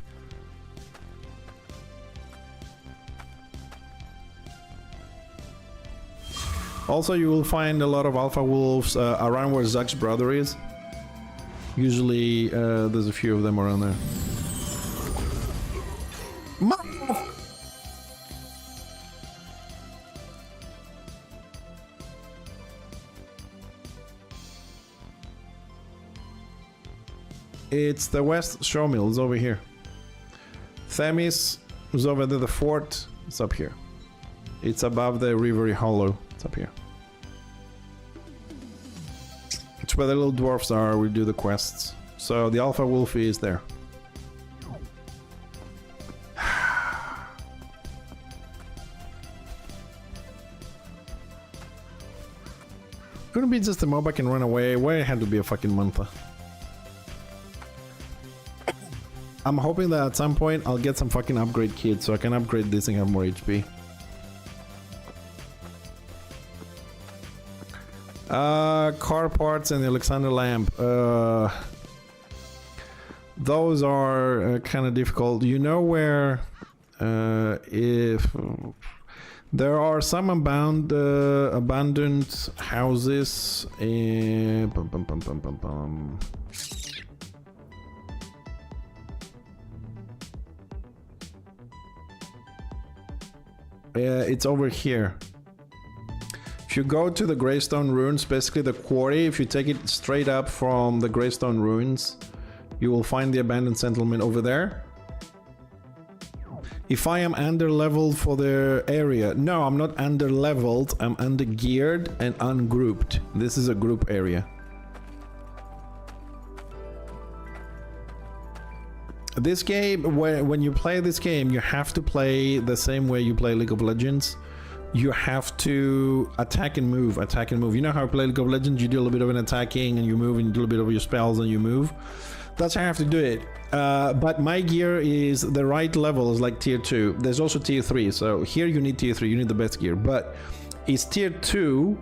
[SPEAKER 1] Also, you will find a lot of Alpha Wolves around where Zuck's brother is. Usually, there's a few of them around there. It's the West Showmill, it's over here. Themis is over there, the fort, it's up here. It's above the Rivery Hollow, it's up here. It's where the little dwarfs are, we do the quests. So the Alpha Wolf is there. Couldn't be just a mob I can run away, why it had to be a fucking mantha? I'm hoping that at some point I'll get some fucking upgrade kit so I can upgrade this and have more HP. Car parts and the Alexander lamp. Those are kind of difficult. You know where if there are some abandoned houses in it's over here. If you go to the Greystone Ruins, basically the quarry, if you take it straight up from the Greystone Ruins, you will find the abandoned settlement over there. If I am under-leveled for the area, no, I'm not under-leveled, I'm under-geared and ungrouped. This is a group area. This game, when you play this game, you have to play the same way you play League of Legends, you have to attack and move, attack and move. You know how I play League of Legends? You do a little bit of an attacking and you move, and you do a little bit of your spells and you move. That's how I have to do it. But my gear is the right level, is like tier 2. There's also tier 3. So here you need tier 3, you need the best gear. But it's tier 2,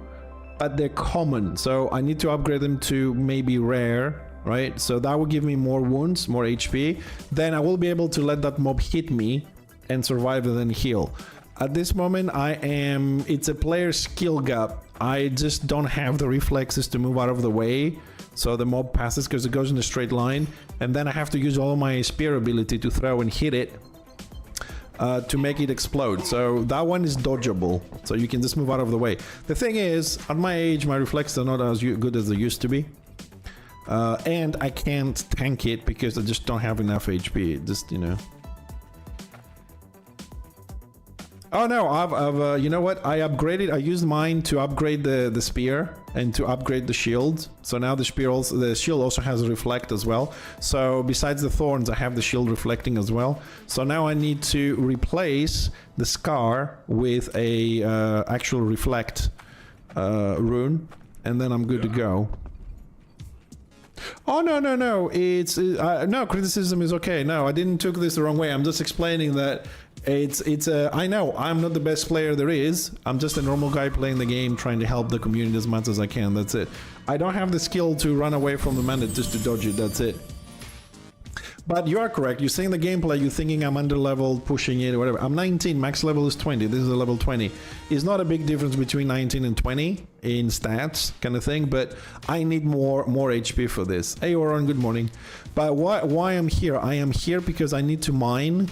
[SPEAKER 1] but they're common. So I need to upgrade them to maybe rare, right? So that will give me more wounds, more HP. Then I will be able to let that mob hit me and survive and then heal. At this moment, it's a player skill gap. I just don't have the reflexes to move out of the way. So the mob passes because it goes in a straight line. And then I have to use all my spear ability to throw and hit it to make it explode. So that one is dodgeable. So you can just move out of the way. The thing is, at my age, my reflexes are not as good as they used to be. And I can't tank it because I just don't have enough HP. Just, you know. Oh no, I've you know what? I upgraded. I used mine to upgrade the spear and to upgrade the shield. So now the shield also has a reflect as well. So besides the thorns, I have the shield reflecting as well. So now I need to replace the scar with a actual reflect rune, and then I'm good to go. Oh no! It's no, criticism is okay. No, I didn't took this the wrong way. I'm just explaining that it's I know I'm not the best player there is. I'm just a normal guy playing the game, trying to help the community as much as I can. That's it. I don't have the skill to run away from the bandit just to dodge it. That's it. But you are correct. You're seeing the gameplay, you're thinking I'm under leveled, pushing it, or whatever. I'm 19, max level is 20. This is a level 20. It's not a big difference between 19 and 20 in stats, kind of thing, but I need more HP for this. Hey, Oron, good morning. But why I'm here? I am here because I need to mine.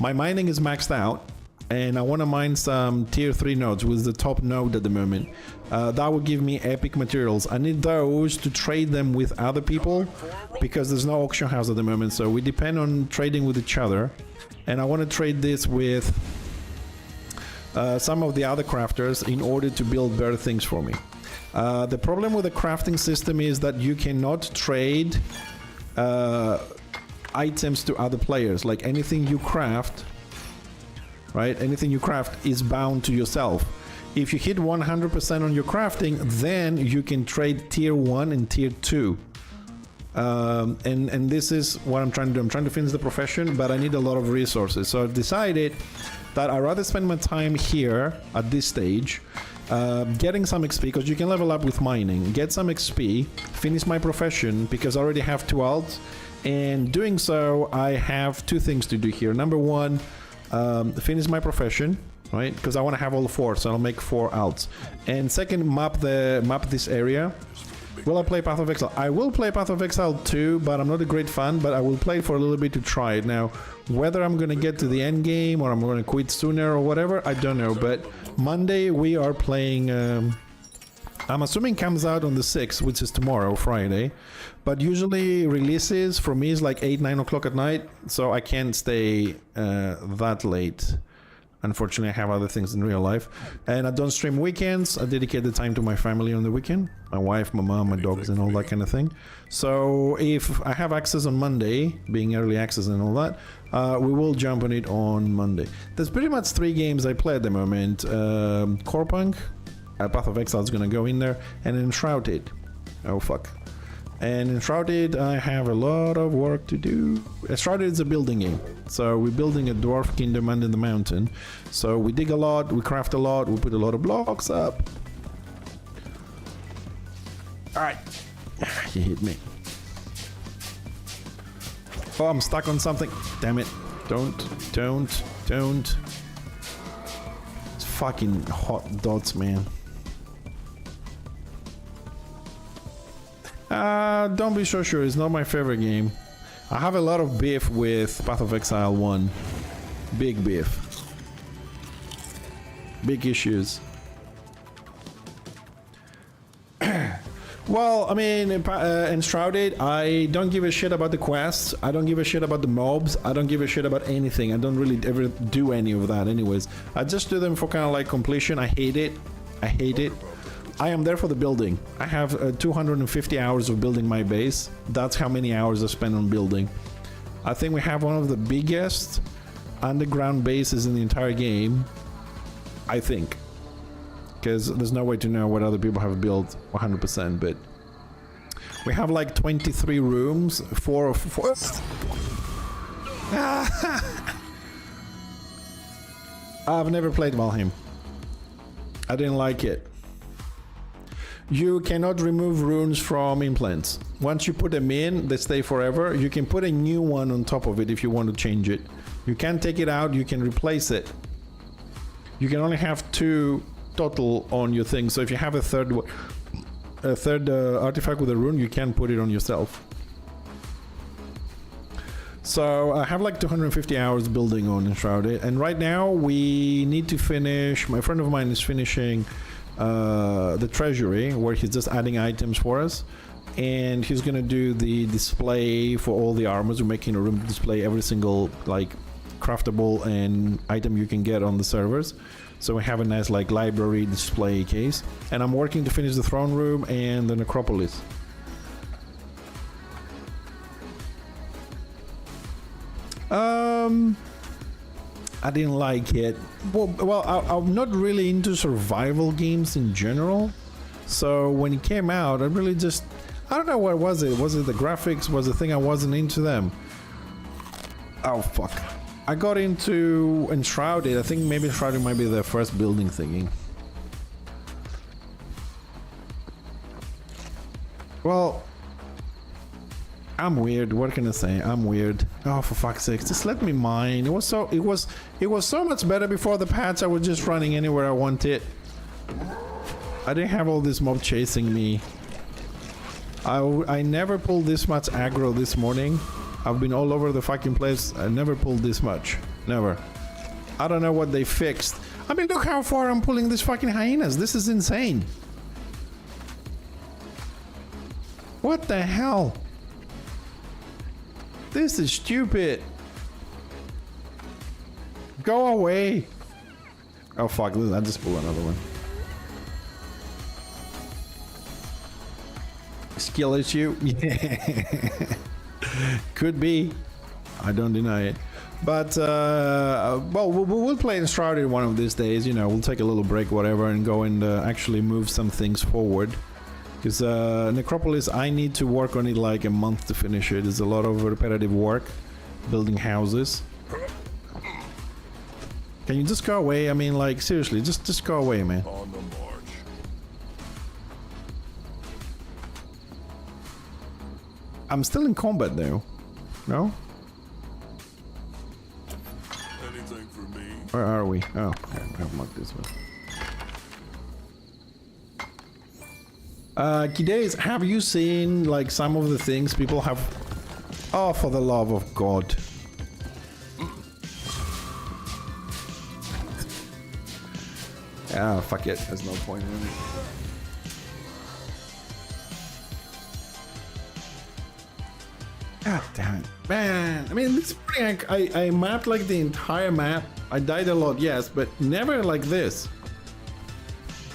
[SPEAKER 1] My mining is maxed out, and I want to mine some tier 3 nodes with the top node at the moment. That will give me epic materials. I need those to trade them with other people because there's no auction house at the moment, so we depend on trading with each other. And I want to trade this with some of the other crafters in order to build better things for me. The problem with the crafting system is that you cannot trade items to other players. Like anything you craft, right? Anything you craft is bound to yourself. If you hit 100% on your crafting, then you can trade tier 1 and tier 2. And this is what I'm trying to do. I'm trying to finish the profession, but I need a lot of resources. So I've decided that I'd rather spend my time here at this stage, getting some XP, because you can level up with mining, get some XP, finish my profession, because I already have 2 alts. And doing so, I have 2 things to do here. Number 1, finish my profession, right? Because I want to have all 4, so I'll make 4 alts. And second, map this area. Will I play Path of Exile? I will play Path of Exile 2, but I'm not a great fan, but I will play for a little bit to try it. Now, whether I'm going to get to the end game or I'm going to quit sooner or whatever, I don't know. But Monday we are playing, I'm assuming comes out on the 6th, which is tomorrow, Friday. But usually releases for me is like 8, 9 o'clock at night, so I can't stay that late. Unfortunately, I have other things in real life. And I don't stream weekends. I dedicate the time to my family on the weekend. My wife, my mom, my dogs, and all that kind of thing. So if I have access on Monday, being early access and all that, we will jump on it on Monday. There's pretty much 3 games I play at the moment. Corepunk, Path of Exile is going to go in there, and Enshrouded. Oh, fuck. And Enshrouded, I have a lot of work to do. Enshrouded is a building game. So we're building a dwarf kingdom under the mountain. So we dig a lot, we craft a lot, we put a lot of blocks up. Alright. He hit me. Oh, I'm stuck on something. Damn it. Don't. It's fucking hot dots, man. Don't be so sure, it's not my favorite game. I have a lot of beef with Path of Exile 1. Big beef. Big issues. Well, I mean, Enshrouded, I don't give a shit about the quests. I don't give a shit about the mobs. I don't give a shit about anything. I don't really ever do any of that anyways. I just do them for kind of like completion. I hate it. I am there for the building. I have 250 hours of building my base. That's how many hours I spend on building. I think we have one of the biggest underground bases in the entire game. I think. because there's no way to know what other people have built 100%, but we have like 23 rooms, 4 of 4. I've never played Valheim. I didn't like it. You cannot remove runes from implants. Once you put them in, they stay forever. You can put a new one on top of it if you want to change it. You can't take it out, you can replace it. You can only have 2 total on your thing. So if you have a third artifact with a rune, you can put it on yourself. So I have like 250 hours building on Enshrouded, and right now we need to finish. My friend of mine is finishing the treasury, where he's just adding items for us, and he's gonna do the display for all the armors. We're making a room to display every single like craftable and item you can get on the servers. So we have a nice like library display case, and I'm working to finish the throne room and the necropolis. I didn't like it. Well, I'm not really into survival games in general. So when it came out, I really just... I don't know what was it. Was it the graphics? Was the thing I wasn't into them? Oh, fuck. I got into Enshrouded. I think maybe Enshrouded might be the first building thingy. Well... I'm weird. What can I say? I'm weird. Oh, for fuck's sake! Just let me mine. It was so much better before the patch. I was just running anywhere I wanted. I didn't have all this mob chasing me. I never pulled this much aggro this morning. I've been all over the fucking place. I never pulled this much. Never. I don't know what they fixed. I mean, look how far I'm pulling these fucking hyenas. This is insane. What the hell? This is stupid. Go away. Oh fuck, I just pulled another one. Skill issue? Yeah. Could be. I don't deny it. But, well, we'll play Enshrouded one of these days. You know, we'll take a little break, whatever, and go and actually move some things forward. Because Necropolis, I need to work on it like a month to finish it. There's a lot of repetitive work, building houses. Can you just go away? I mean, like, seriously, just go away, man.
[SPEAKER 2] On the march.
[SPEAKER 1] I'm still in combat, though. No?
[SPEAKER 2] Anything for me?
[SPEAKER 1] Where are we? Oh, okay, I have marked this one. Kidays, have you seen like some of the things people have? Oh, for the love of God. Ah, fuck it. There's no point in it. God damn it. Man, I mean, this morning I mapped like the entire map. I died a lot, yes, but never like this.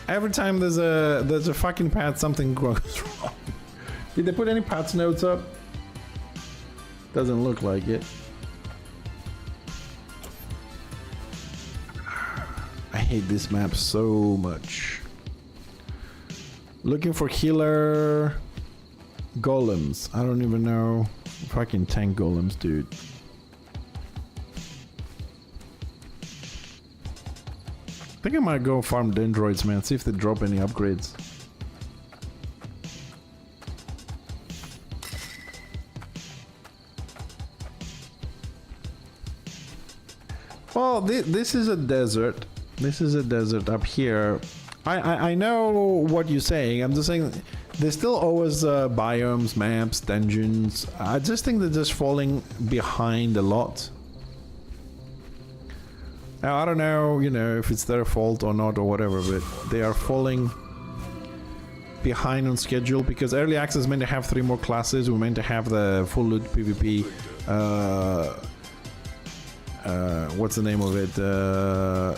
[SPEAKER 1] Every time there's a fucking patch, something goes wrong. Did they put any patch notes up? Doesn't look like it. I hate this map so much. Looking for healer golems. I don't even know. Fucking tank golems, dude. I think I might go farm dendroids, man. See if they drop any upgrades. Well, this is a desert. This is a desert up here. I know what you're saying. I'm just saying there's still always biomes, maps, dungeons. I just think they're just falling behind a lot. Now, I don't know, you know, if it's their fault or not or whatever, but they are falling behind on schedule because early access meant to have 3 more classes. We're meant to have the full loot PvP. What's the name of it?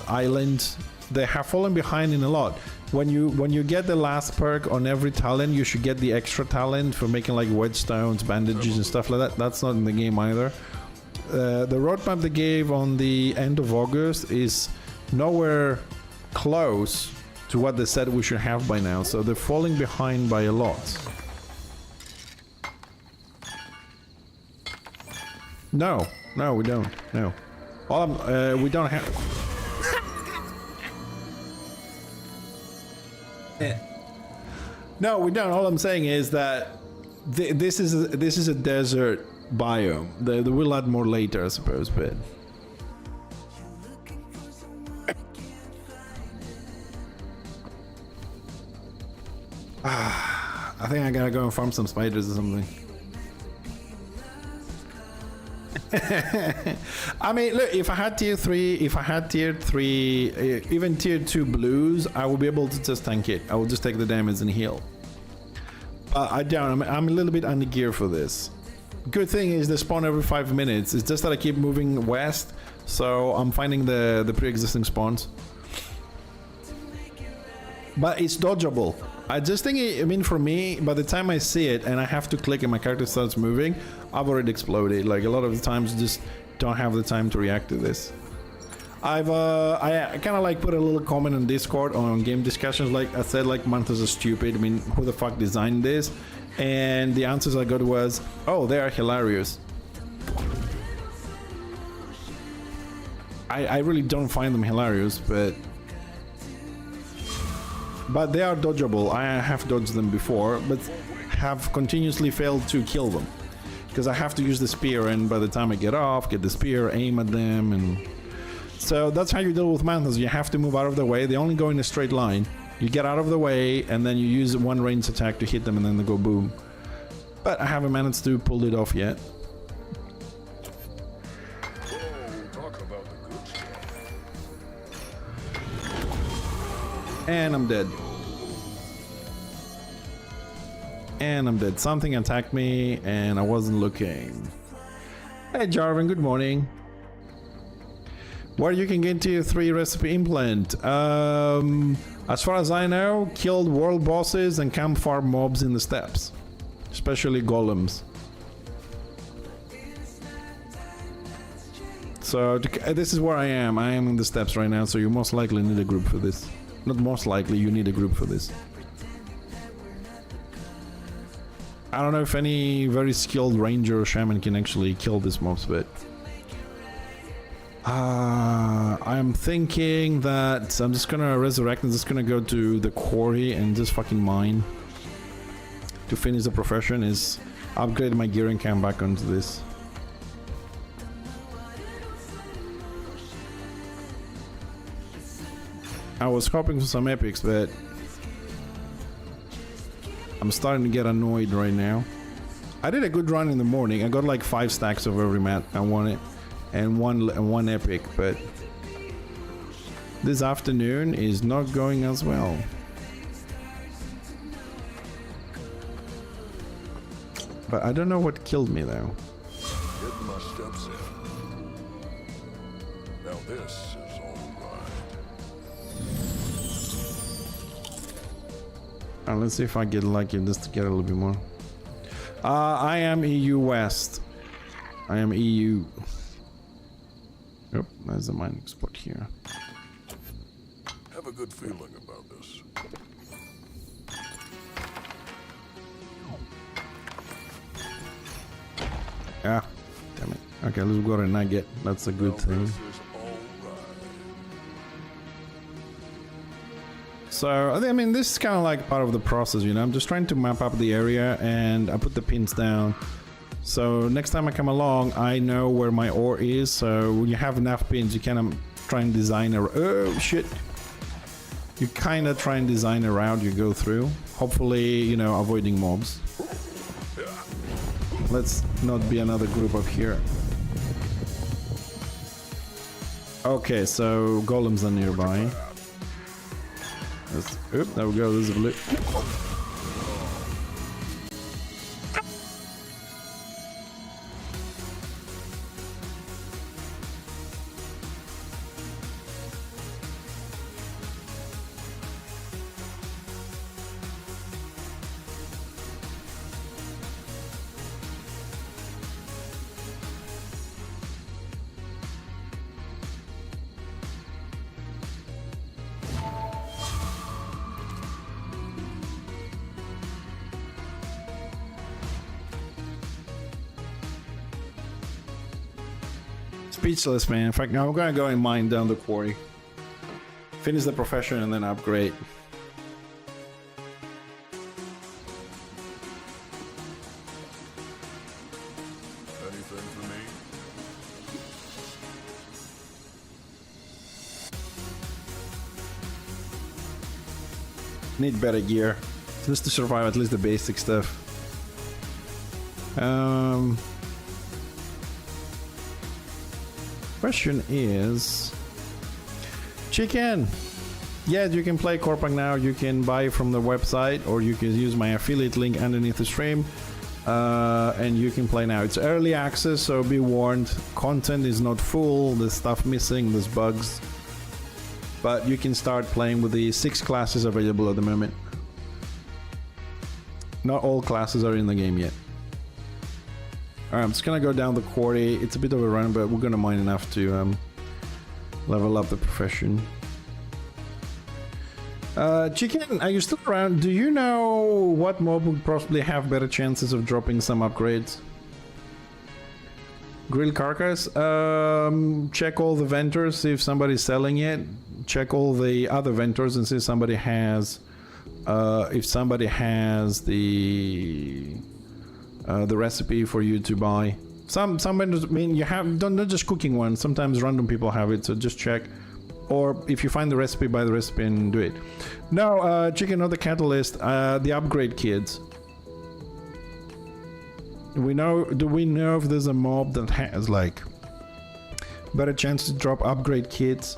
[SPEAKER 1] Island. They have fallen behind in a lot. When you get the last perk on every talent, you should get the extra talent for making like whetstones, bandages, and stuff like that. That's not in the game either. The roadmap they gave on the end of August is nowhere close to what they said we should have by now. So they're falling behind by a lot. No, no, we don't. No, we don't have. No, we don't. All I'm saying is that this is a desert biome. They will add more later, I suppose, but. I think I gotta go and farm some spiders or something. I mean, look, if I had tier 3, even tier 2 blues, I would be able to just tank it. I will just take the damage and heal. I don't, I'm a little bit under gear for this. Good thing is they spawn every 5 minutes. It's just that I keep moving west, so I'm finding the pre-existing spawns. But it's dodgeable. I just think, I mean, for me, by the time I see it and I have to click and my character starts moving, I've already exploded. Like, a lot of the times just don't have the time to react to this. I kind of like put a little comment on Discord on game discussions. Like I said, like, Manthas are stupid. I mean, who the fuck designed this? And the answers I got was, oh, they are hilarious. I really don't find them hilarious, but they are dodgeable. I have dodged them before, but have continuously failed to kill them. Because I have to use the spear, and by the time I get off, get the spear, aim at them, and... So that's how you deal with Manthas. You have to move out of the way. They only go in a straight line. You get out of the way, and then you use one ranged attack to hit them, and then they go boom. But I haven't managed to pull it off yet.
[SPEAKER 2] Talk about the good stuff.
[SPEAKER 1] And I'm dead. And I'm dead. Something attacked me and I wasn't looking. Hey Jarvan, good morning. Where you can get tier 3 recipe implant? As far as I know, killed world bosses and camp farm mobs in the steppes. Especially golems. So this is where I am. I am in the steppes right now, so you most likely need a group for this. Not most likely, you need a group for this. I don't know if any very skilled ranger or shaman can actually kill these mobs, but I'm thinking that I'm just gonna resurrect and just gonna go to the quarry and just fucking mine to finish the profession. Is upgrade my gear and come back onto this. I was hoping for some epics, but I'm starting to get annoyed right now. I did a good run in the morning. I got like 5 stacks of every mat I wanted, and one epic, but this afternoon is not going as well. But I don't know what killed me though.
[SPEAKER 2] Getting my steps in. Now this is all right.
[SPEAKER 1] Let's see if I get lucky just to get a little bit more. I am EU West. I am EU. Yep, there's a mining spot here.
[SPEAKER 2] Have a good feeling about this.
[SPEAKER 1] Ah, damn it. Okay, let's go to nugget. That's a good thing.
[SPEAKER 2] This is all right.
[SPEAKER 1] So, I mean, this is kind of like part of the process, you know. I'm just trying to map up the area, and I put the pins down. So next time I come along, I know where my ore is. So when you have enough pins, you kind of try and design a... Oh, shit. You kind of try and design a route you go through. Hopefully, you know, avoiding mobs. Let's not be another group up here. Okay, so golems are nearby. Oop, there we go, there's a blue. Speechless, man. In fact, now I'm gonna go and mine down the quarry. Finish the profession and then upgrade.
[SPEAKER 2] Anything for me?
[SPEAKER 1] Need better gear. Just to survive at least the basic stuff. Question is... Chicken! Yes, you can play Corepunk now. You can buy from the website, or you can use my affiliate link underneath the stream. And you can play now. It's early access, so be warned. Content is not full. There's stuff missing. There's bugs. But you can start playing with the 6 classes available at the moment. Not all classes are in the game yet. Alright, I'm just gonna go down the quarry. It's a bit of a run, but we're gonna mine enough to level up the profession. Chicken, are you still around? Do you know what mob would possibly have better chances of dropping some upgrades? Grill carcass? Check all the vendors, see if somebody's selling it. Check all the other vendors and see if somebody has... if somebody has the recipe for you to buy. Some vendors, I mean, you have not just cooking ones. Sometimes random people have it, so just check. Or if you find the recipe, buy the recipe and do it. No, chicken, not the catalyst. The upgrade kids. Do we know if there's a mob that has like better chance to drop upgrade kits?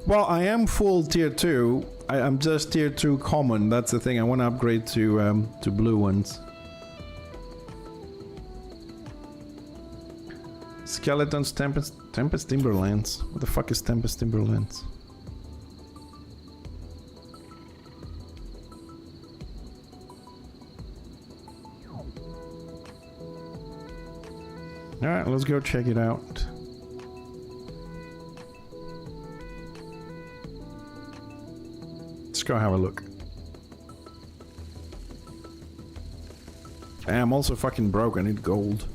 [SPEAKER 1] Well, I am full tier 2. I'm just tier 2 common. That's the thing. I want to upgrade to blue ones. Skeletons, Tempest Timberlands. What the fuck is Tempest Timberlands? Alright, let's go check it out. Let's go have a look. I'm also fucking broke, I need gold.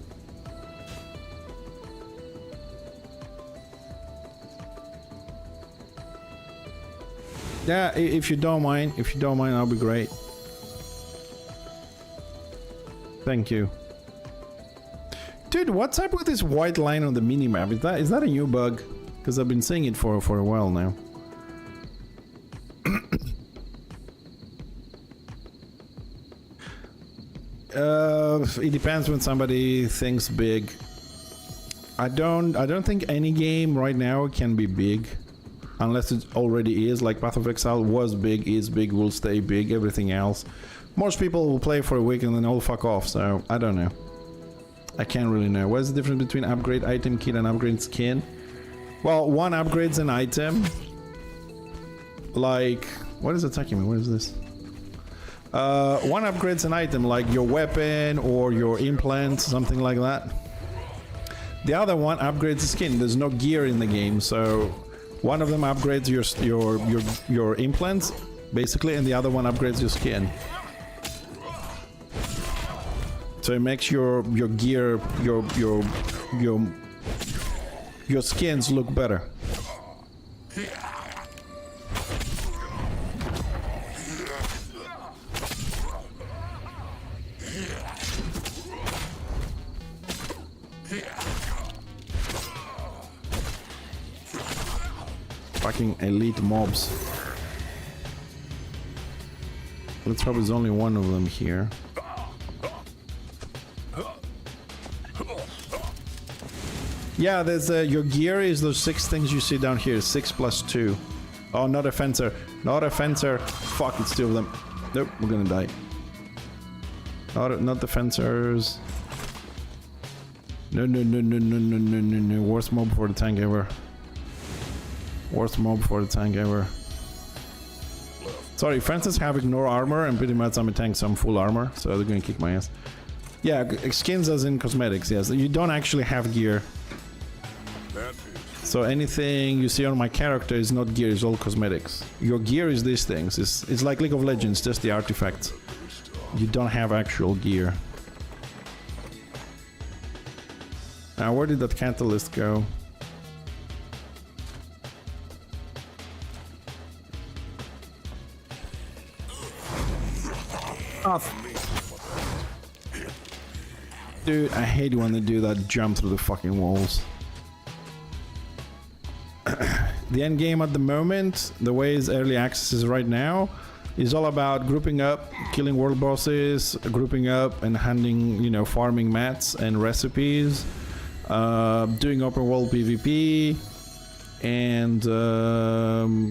[SPEAKER 1] Yeah, if you don't mind, I'll be great. Thank you. Dude, what's up with this white line on the minimap? Is that a new bug? Because I've been seeing it for a while now. It depends when somebody thinks big. I don't think any game right now can be big. Unless it already is, like Path of Exile was big, is big, will stay big, everything else. Most people will play for a week and then all fuck off, so I don't know. I can't really know. What's the difference between upgrade item kit and upgrade skin? Well, one upgrades an item. Like, what is attacking me? What is this? One upgrades an item, like your weapon or your implants, something like that. The other one upgrades the skin. There's no gear in the game, so one of them upgrades your implants, basically, and the other one upgrades your skin. So it makes your gear, your skins look better. Fucking elite mobs. Let's hope there's only one of them here. Yeah, there's your gear is those 6 things you see down here. 6 plus 2. Oh, not a fencer. Not a fencer. Fuck, it's 2 of them. Nope, we're gonna die. Not the fencers. No. Worst mob for the tank ever. Worst mob for the tank ever. Sorry, fences have ignore armor, and pretty much I'm a tank, so I'm full armor, so they're gonna kick my ass. Yeah, skins as in cosmetics, yes. You don't actually have gear. So anything you see on my character is not gear, it's all cosmetics. Your gear is these things. It's like League of Legends, just the artifacts. you don't have actual gear. Now, where did that catalyst go? Oh. Dude, I hate when they do that jump through the fucking walls. The end game at the moment, the way is early access is right now, is all about grouping up, killing world bosses, grouping up and handing, you know, farming mats and recipes, doing open world PvP, and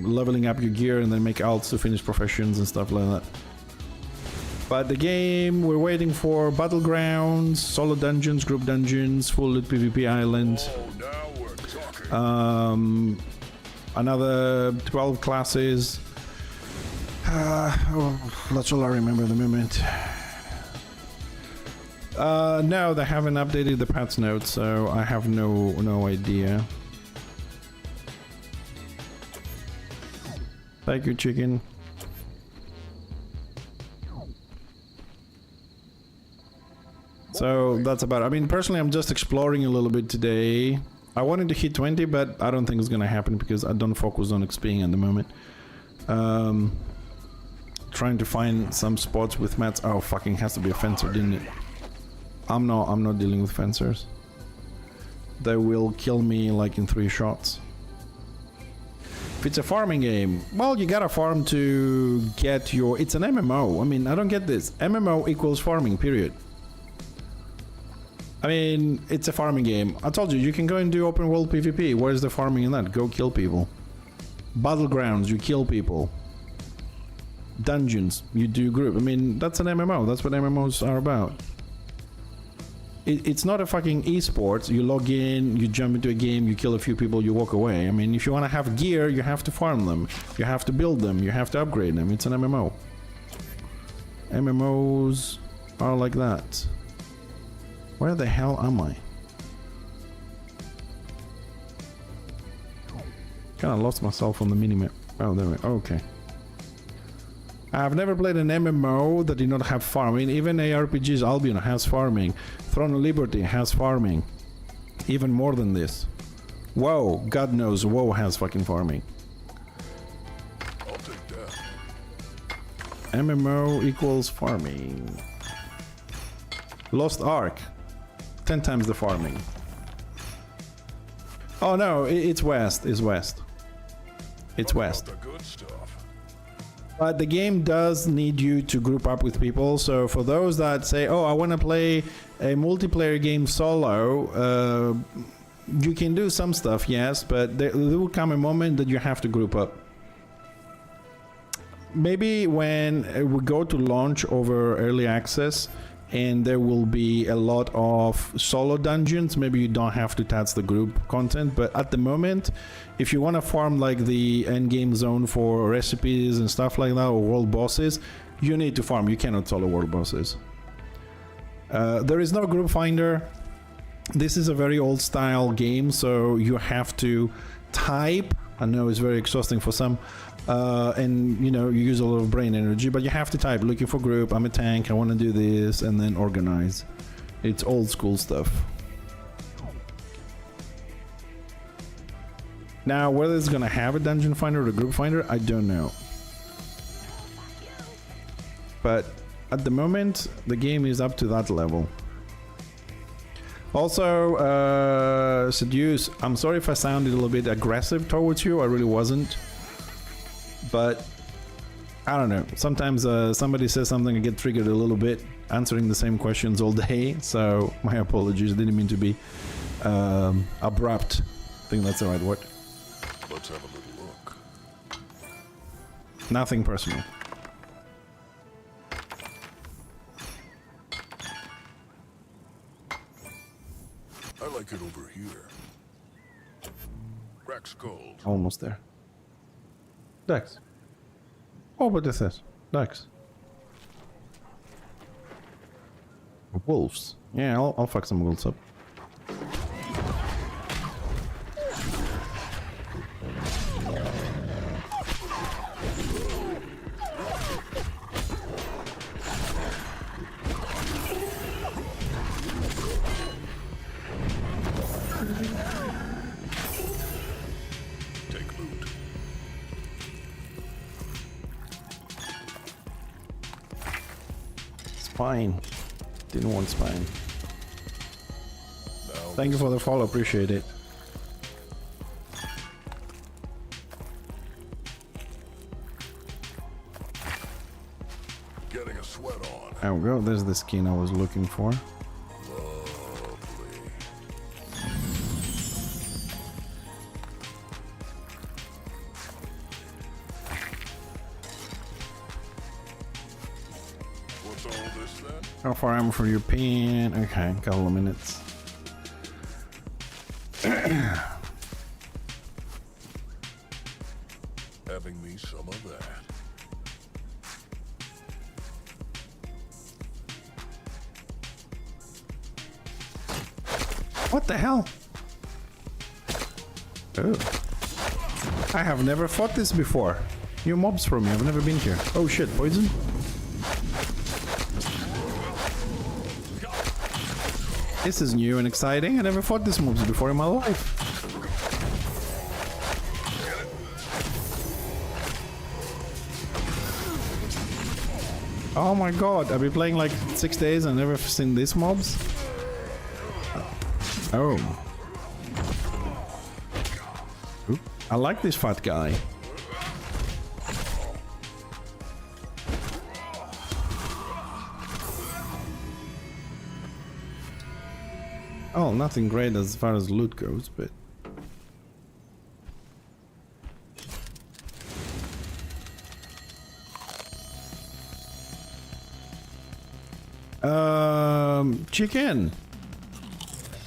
[SPEAKER 1] leveling up your gear and then make alts to finish professions and stuff like that. But the game, we're waiting for battlegrounds, solo dungeons, group dungeons, full loot PvP island.
[SPEAKER 2] Oh, now we're talking.
[SPEAKER 1] Another 12 classes. That's all I remember at the moment. No, they haven't updated the patch notes, so I have no idea. Thank you, chicken. So that's about it. I mean, personally, I'm just exploring a little bit today. I wanted to hit 20, but I don't think it's gonna happen because I don't focus on XPing at the moment. Trying to find some spots with mats. Oh, fucking has to be a fencer, didn't it? I'm not dealing with fencers. They will kill me like in 3 shots. If it's a farming game, well, you gotta farm to get your... It's an MMO. I mean, I don't get this. MMO equals farming, period. I mean, it's a farming game. I told you, you can go and do open world PvP. Where's the farming in that? Go kill people. Battlegrounds, you kill people. Dungeons, you do group. I mean, that's an MMO. That's what MMOs are about. It's not a fucking esports. You log in, you jump into a game, you kill a few people, you walk away. I mean, if you want to have gear, you have to farm them. You have to build them. You have to upgrade them. It's an MMO. MMOs are like that. Where the hell am I? Kinda lost myself on the minimap. Oh, there we go. Okay. I've never played an MMO that did not have farming. Even ARPGs, Albion has farming. Throne of Liberty has farming. Even more than this. WoW, God knows, WoW has fucking farming.
[SPEAKER 2] I'll take that.
[SPEAKER 1] MMO equals farming. Lost Ark. 10 times the farming. Oh no, it's west. It's west. It's
[SPEAKER 2] Talk
[SPEAKER 1] west.
[SPEAKER 2] about the good stuff.
[SPEAKER 1] But the game does need you to group up with people. So for those that say, oh, I want to play a multiplayer game solo, you can do some stuff, yes, but there will come a moment that you have to group up. Maybe when we go to launch over early access, and there will be a lot of solo dungeons, maybe you don't have to touch the group content, but at the moment, if you want to farm like the end game zone for recipes and stuff like that, or world bosses, you need to farm. You cannot solo world bosses. There is no group finder. This is a very old style game, so you have to type. I know it's very exhausting for some, and you know, you use a lot of brain energy, but you have to type looking for group, I'm a tank, I want to do this, and then organize. It's old school stuff. Now, whether it's gonna have a dungeon finder or a group finder, I don't know. But at the moment, the game is up to that level. Also, Seduce, I'm sorry if I sounded a little bit aggressive towards you, I really wasn't. But, I don't know, sometimes somebody says something, I get triggered a little bit, answering the same questions all day, so my apologies, didn't mean to be abrupt. I think that's the right word.
[SPEAKER 2] Let's have a little look.
[SPEAKER 1] Nothing personal.
[SPEAKER 2] I like it over here. Rex Gold.
[SPEAKER 1] Almost there. Dex. Oh, but this is Dex. Wolves. Yeah, I'll fuck some wolves up. Spine. Didn't want spine. Thank you for the follow, appreciate it.
[SPEAKER 2] Getting a sweat on.
[SPEAKER 1] There we go, there's the skin I was looking for.
[SPEAKER 2] Lovely. What's all this then?
[SPEAKER 1] How far am I for your pin? Okay, a couple of minutes.
[SPEAKER 2] Having me some of that.
[SPEAKER 1] What the hell? Oh. I have never fought this before. New mobs for me, I've never been here. Oh shit, poison? This is new and exciting. I never fought these mobs before in my life. Oh my god, I've been playing like 6 days and never seen these mobs. Oh. Oop. I like this fat guy. Oh, nothing great as far as loot goes, but... Chicken!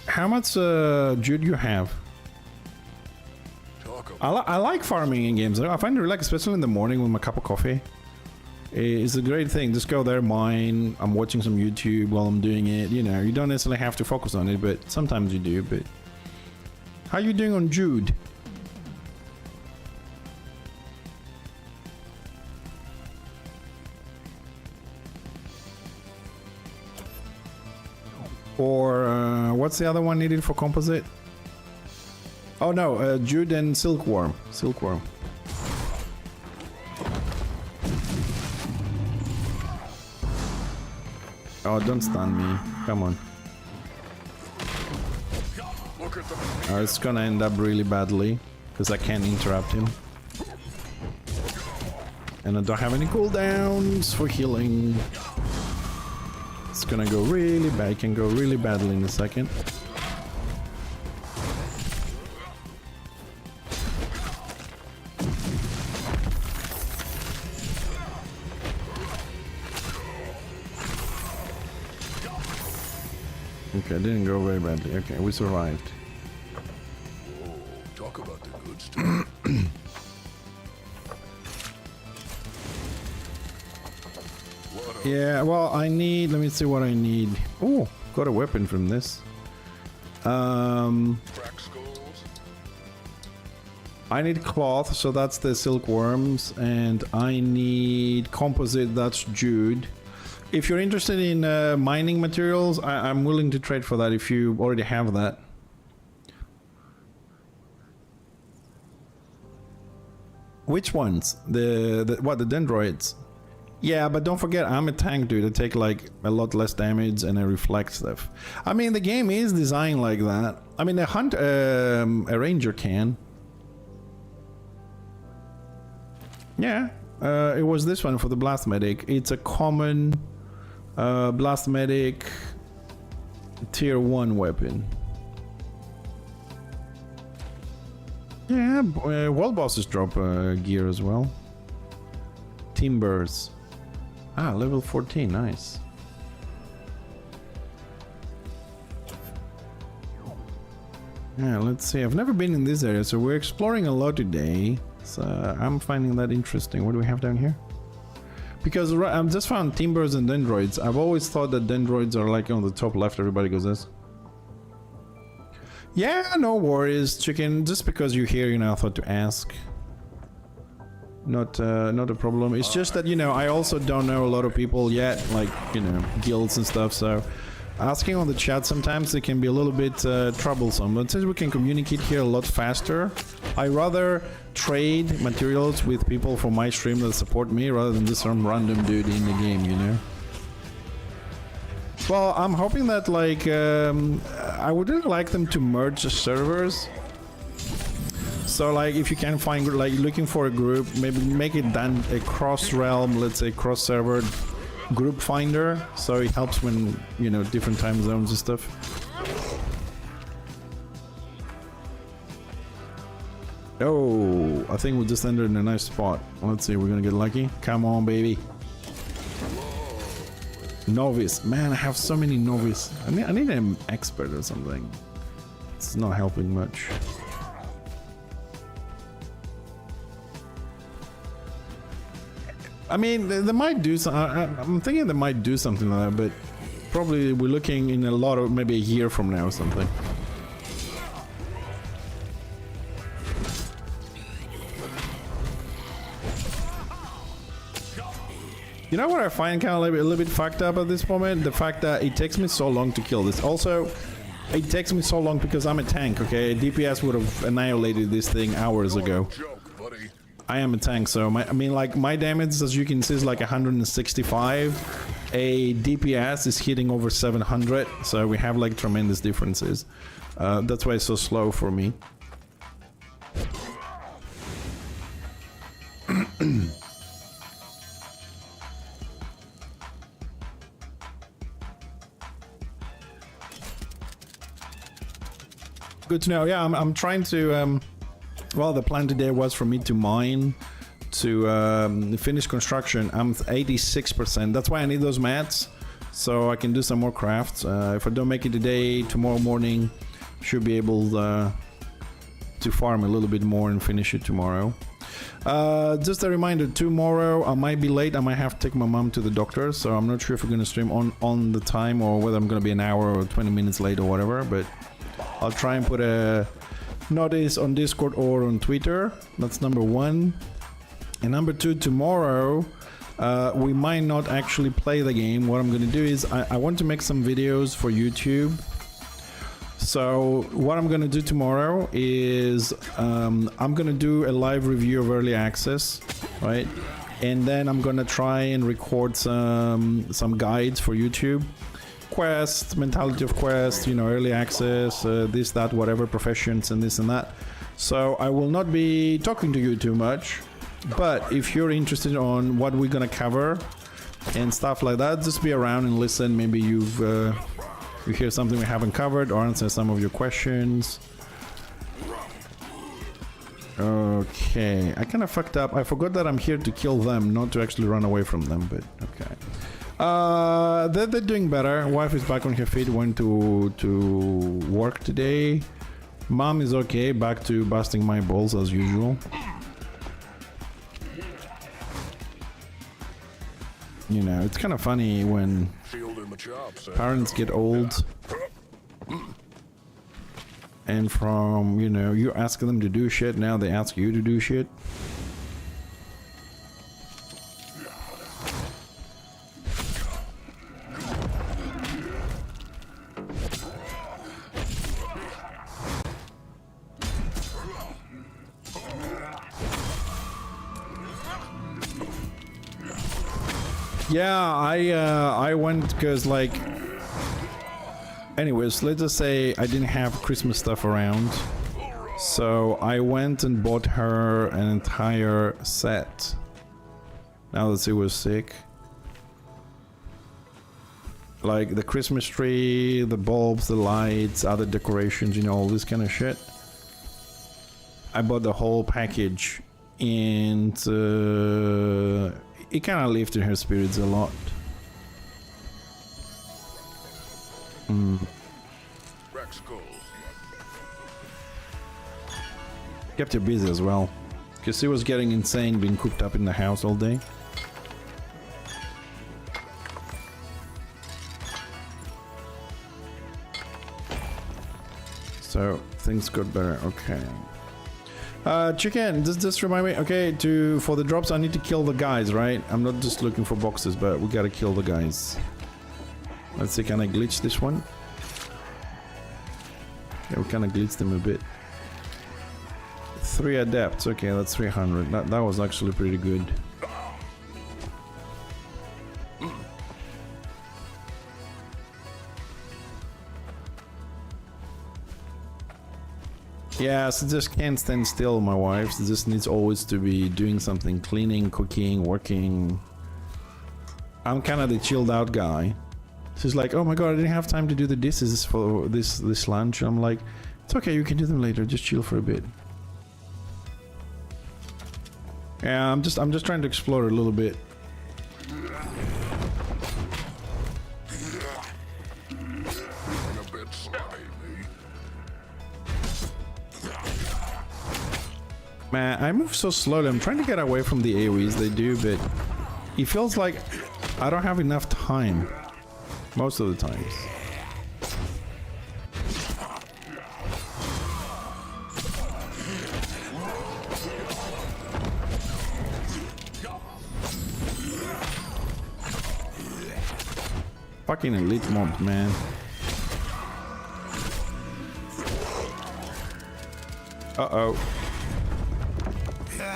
[SPEAKER 1] How much Jude you have? I like farming in games. I find it relaxing, especially in the morning with my cup of coffee. It's a great thing. Just go there, mine. I'm watching some YouTube while I'm doing it. You know, you don't necessarily have to focus on it, but sometimes you do. But how you doing on Jude? Or what's the other one needed for composite? Oh no, Jude and Silkworm. Silkworm. Oh, don't stun me. Come on. Oh, it's gonna end up really badly because I can't interrupt him. And I don't have any cooldowns for healing. It's gonna go really bad. It can go really badly in a second. Okay, it didn't go very badly. Okay, we survived.
[SPEAKER 2] Oh, talk about the good stuff.
[SPEAKER 1] Yeah, well, I need... Let me see what I need. Oh, got a weapon from this.
[SPEAKER 2] Crack skulls.
[SPEAKER 1] I need cloth, so that's the silkworms. And I need composite, that's Jude. If you're interested in mining materials, I'm willing to trade for that if you already have that. Which ones? The dendroids? Yeah, but don't forget, I'm a tank, dude. I take like a lot less damage and I reflect stuff. I mean, the game is designed like that. I mean, a ranger can. Yeah, it was this one for the blast medic. It's a common blast medic tier 1 weapon. Yeah, world bosses drop gear as well. Timbers. Ah, level 14, nice. Yeah, let's see. I've never been in this area, so we're exploring a lot today. So I'm finding that interesting. What do we have down here? Because I've just found timbers and dendroids. I've always thought that dendroids are like on the top left. Everybody goes this. Yeah, no worries, chicken. Just because you're here, you know, I thought to ask. Not a problem. It's just that, you know, I also don't know a lot of people yet, like, you know, guilds and stuff, so asking on the chat sometimes it can be a little bit troublesome, but since we can communicate here a lot faster, I rather trade materials with people from my stream that support me rather than just some random dude in the game, you know? Well, I'm hoping that like I would really like them to merge the servers. So like if you can find like looking for a group, maybe make it then a cross-realm, let's say cross-server group finder, so it helps when, you know, different time zones and stuff. Oh, I think we just ended in a nice spot. Let's see, we're gonna get lucky. Come on, baby. Novice. Man, I have so many novice. I need an expert or something. It's not helping much. I mean, they might do some. I'm thinking they might do something like that, but probably we're looking in a lot of maybe a year from now or something. You know what I find kind of a little bit fucked up at this moment? The fact that it takes me so long to kill this. Also, it takes me so long because I'm a tank, okay? DPS would have annihilated this thing hours ago. I am a tank, so I mean, like, my damage, as you can see, is like 165. A DPS is hitting over 700, so we have like tremendous differences. That's why it's so slow for me. Good to know. Yeah, I'm trying to. Well, the plan today was for me to mine, to finish construction. I'm 86%. That's why I need those mats, so I can do some more crafts. If I don't make it today, tomorrow morning, should be able to farm a little bit more and finish it tomorrow. Just a reminder, tomorrow I might be late. I might have to take my mom to the doctor, so I'm not sure if we're going to stream on the time or whether I'm going to be an hour or 20 minutes late or whatever, but I'll try and put a notice on Discord or on Twitter. That's number one. And number two, tomorrow we might not actually play the game. What I'm going to do is I want to make some videos for YouTube. So what I'm going to do tomorrow is I'm going to do a live review of early access, right? And then I'm going to try and record some guides for YouTube. Quest, mentality of quest, you know, early access, this, that, whatever, professions and this and that. So I will not be talking to you too much, but if you're interested on what we're gonna cover and stuff like that, just be around and listen. Maybe you hear something we haven't covered or answer some of your questions. Okay, I kind of fucked up. I forgot that I'm here to kill them, not to actually run away from them, but okay. They're doing better. Wife is back on her feet, went to work today. Mom is okay, back to busting my balls as usual. You know, it's kind of funny when parents get old and from, you know, you ask them to do shit, now they ask you to do shit. Yeah, I went because, like, anyways, let's just say I didn't have Christmas stuff around, so I went and bought her an entire set. Now that she was sick, like the Christmas tree, the bulbs, the lights, other decorations, you know, all this kind of shit. I bought the whole package, and it kind of lifted her spirits a lot. Kept her busy as well, because she was getting insane being cooped up in the house all day. So things got better. Okay. Chicken, just remind me, okay, for the drops I need to kill the guys, right? I'm not just looking for boxes, but we gotta kill the guys. Let's see, can I glitch this one? Yeah, we kinda glitched them a bit. 3 adepts, okay, that's 300. That was actually pretty good. Yeah, she just can't stand still, my wife. She just needs always to be doing something. Cleaning, cooking, working. I'm kind of the chilled out guy. She's like, oh my god, I didn't have time to do the dishes for this lunch. I'm like, it's okay, you can do them later. Just chill for a bit. Yeah, I'm just trying to explore a little bit.
[SPEAKER 2] A bit slimy.
[SPEAKER 1] Man, I move so slowly. I'm trying to get away from the AoEs they do, but it feels like I don't have enough time. Most of the times. Fucking elite mob, man. Uh-oh.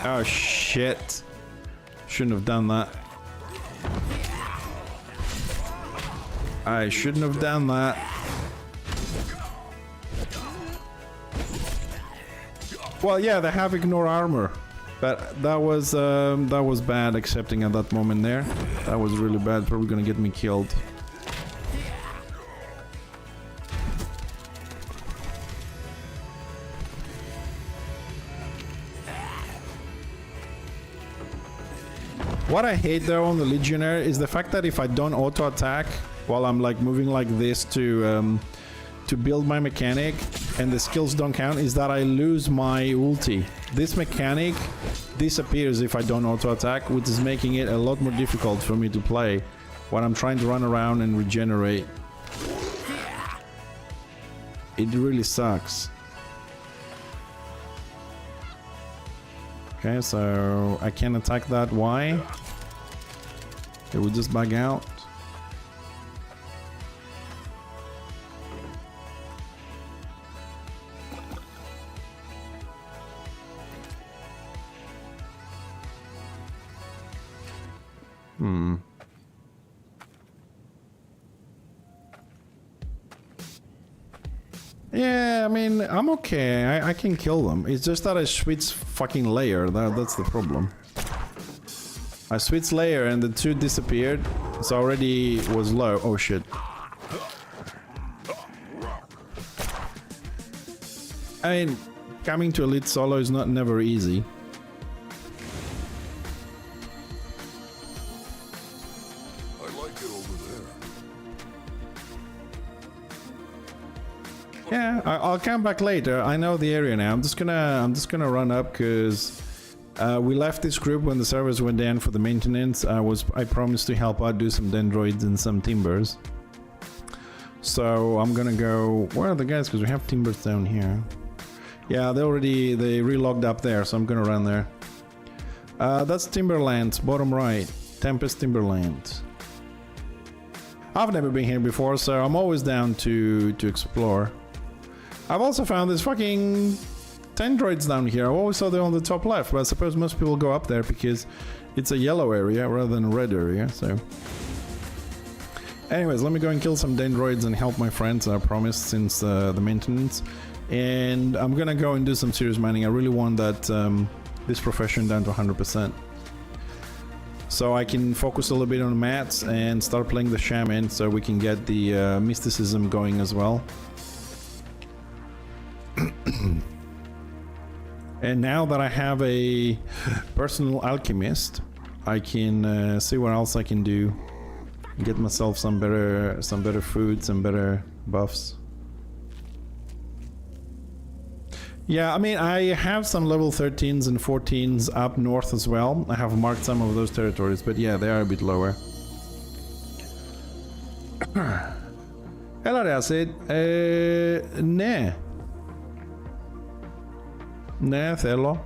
[SPEAKER 1] Oh, shit. Shouldn't have done that. I shouldn't have done that. Well, yeah, they have ignore armor. But that was bad accepting at that moment there. That was really bad. Probably gonna get me killed. What I hate though on the Legionnaire is the fact that if I don't auto attack while I'm like moving like this to build my mechanic and the skills don't count, is that I lose my ulti. This mechanic disappears if I don't auto attack, which is making it a lot more difficult for me to play when I'm trying to run around and regenerate. It really sucks. Okay, so I can't attack that. Why? It will just bug out. Yeah, I mean, I'm okay. I can kill them. It's just that I switched fucking layer. That's the problem. I switched layer and the two disappeared. It's already was low. Oh shit. I mean, coming to Elite Solo is never easy.
[SPEAKER 2] I like it over there.
[SPEAKER 1] Yeah, I'll come back later. I know the area now. I'm just gonna run up because we left this group when the servers went down for the maintenance. I promised to help out, do some dendroids and some timbers. So I'm gonna go. Where are the guys? Because we have timbers down here. Yeah, they relogged up there, so I'm gonna run there. That's Timberlands, bottom right. Tempest Timberlands. I've never been here before, so I'm always down to explore. I've also found this fucking dendroids down here. I always saw them on the top left, but I suppose most people go up there because it's a yellow area rather than a red area, so... Anyways, let me go and kill some dendroids and help my friends, I promised, since the maintenance. And I'm gonna go and do some serious mining. I really want that this profession down to 100%. So I can focus a little bit on mats and start playing the shaman so we can get the mysticism going as well. And now that I have a personal alchemist, I can see what else I can do. Get myself some better food, some better buffs. Yeah, I mean, I have some level 13s and 14s up north as well. I have marked some of those territories, but yeah, they are a bit lower. Hello there, Sid. Nej. Nej, hello.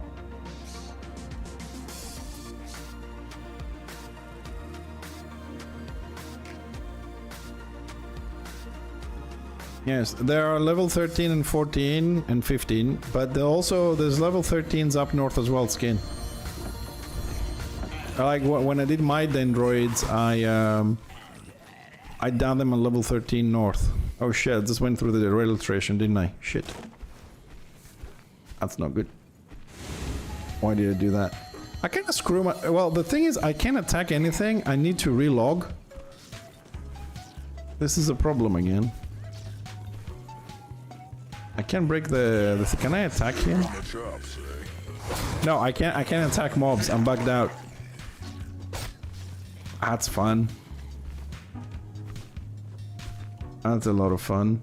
[SPEAKER 1] Yes, there are level 13 and 14 and 15, but there's level 13s up north as well, skin. Like when I did my dendroids, I downed them on level 13 north. Oh shit, I just went through the rail iteration, didn't I? Shit. That's not good. Why did I do that? I kind of screw my... Well, the thing is, I can't attack anything. I need to relog. This is a problem again. I can't break the... Can I attack him?
[SPEAKER 2] Get chops, eh?
[SPEAKER 1] No, I can't attack mobs. I'm bugged out. That's fun. That's a lot of fun.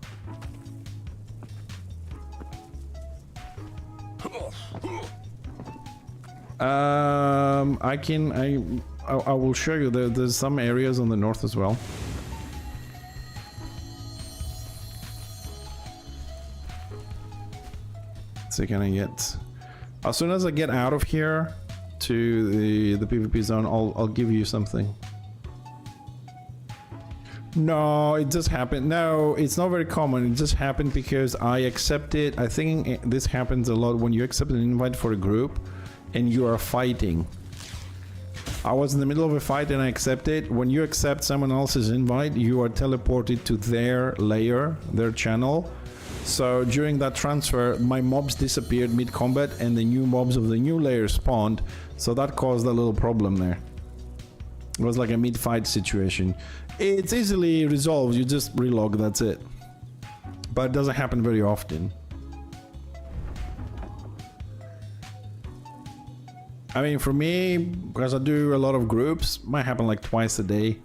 [SPEAKER 1] I will show you. There's some areas on the north as well. So can I get... As soon as I get out of here to the PvP zone, I'll give you something. No, it just happened. No, it's not very common. It just happened because I accepted. I think this happens a lot when you accept an invite for a group and you are fighting. I was in the middle of a fight and I accepted. When you accept someone else's invite, you are teleported to their layer, their channel. So during that transfer, my mobs disappeared mid-combat and the new mobs of the new layer spawned. So that caused a little problem there. It was like a mid-fight situation. It's easily resolved, you just relog, that's it. But it doesn't happen very often. I mean, for me, because I do a lot of groups, might happen like twice a day.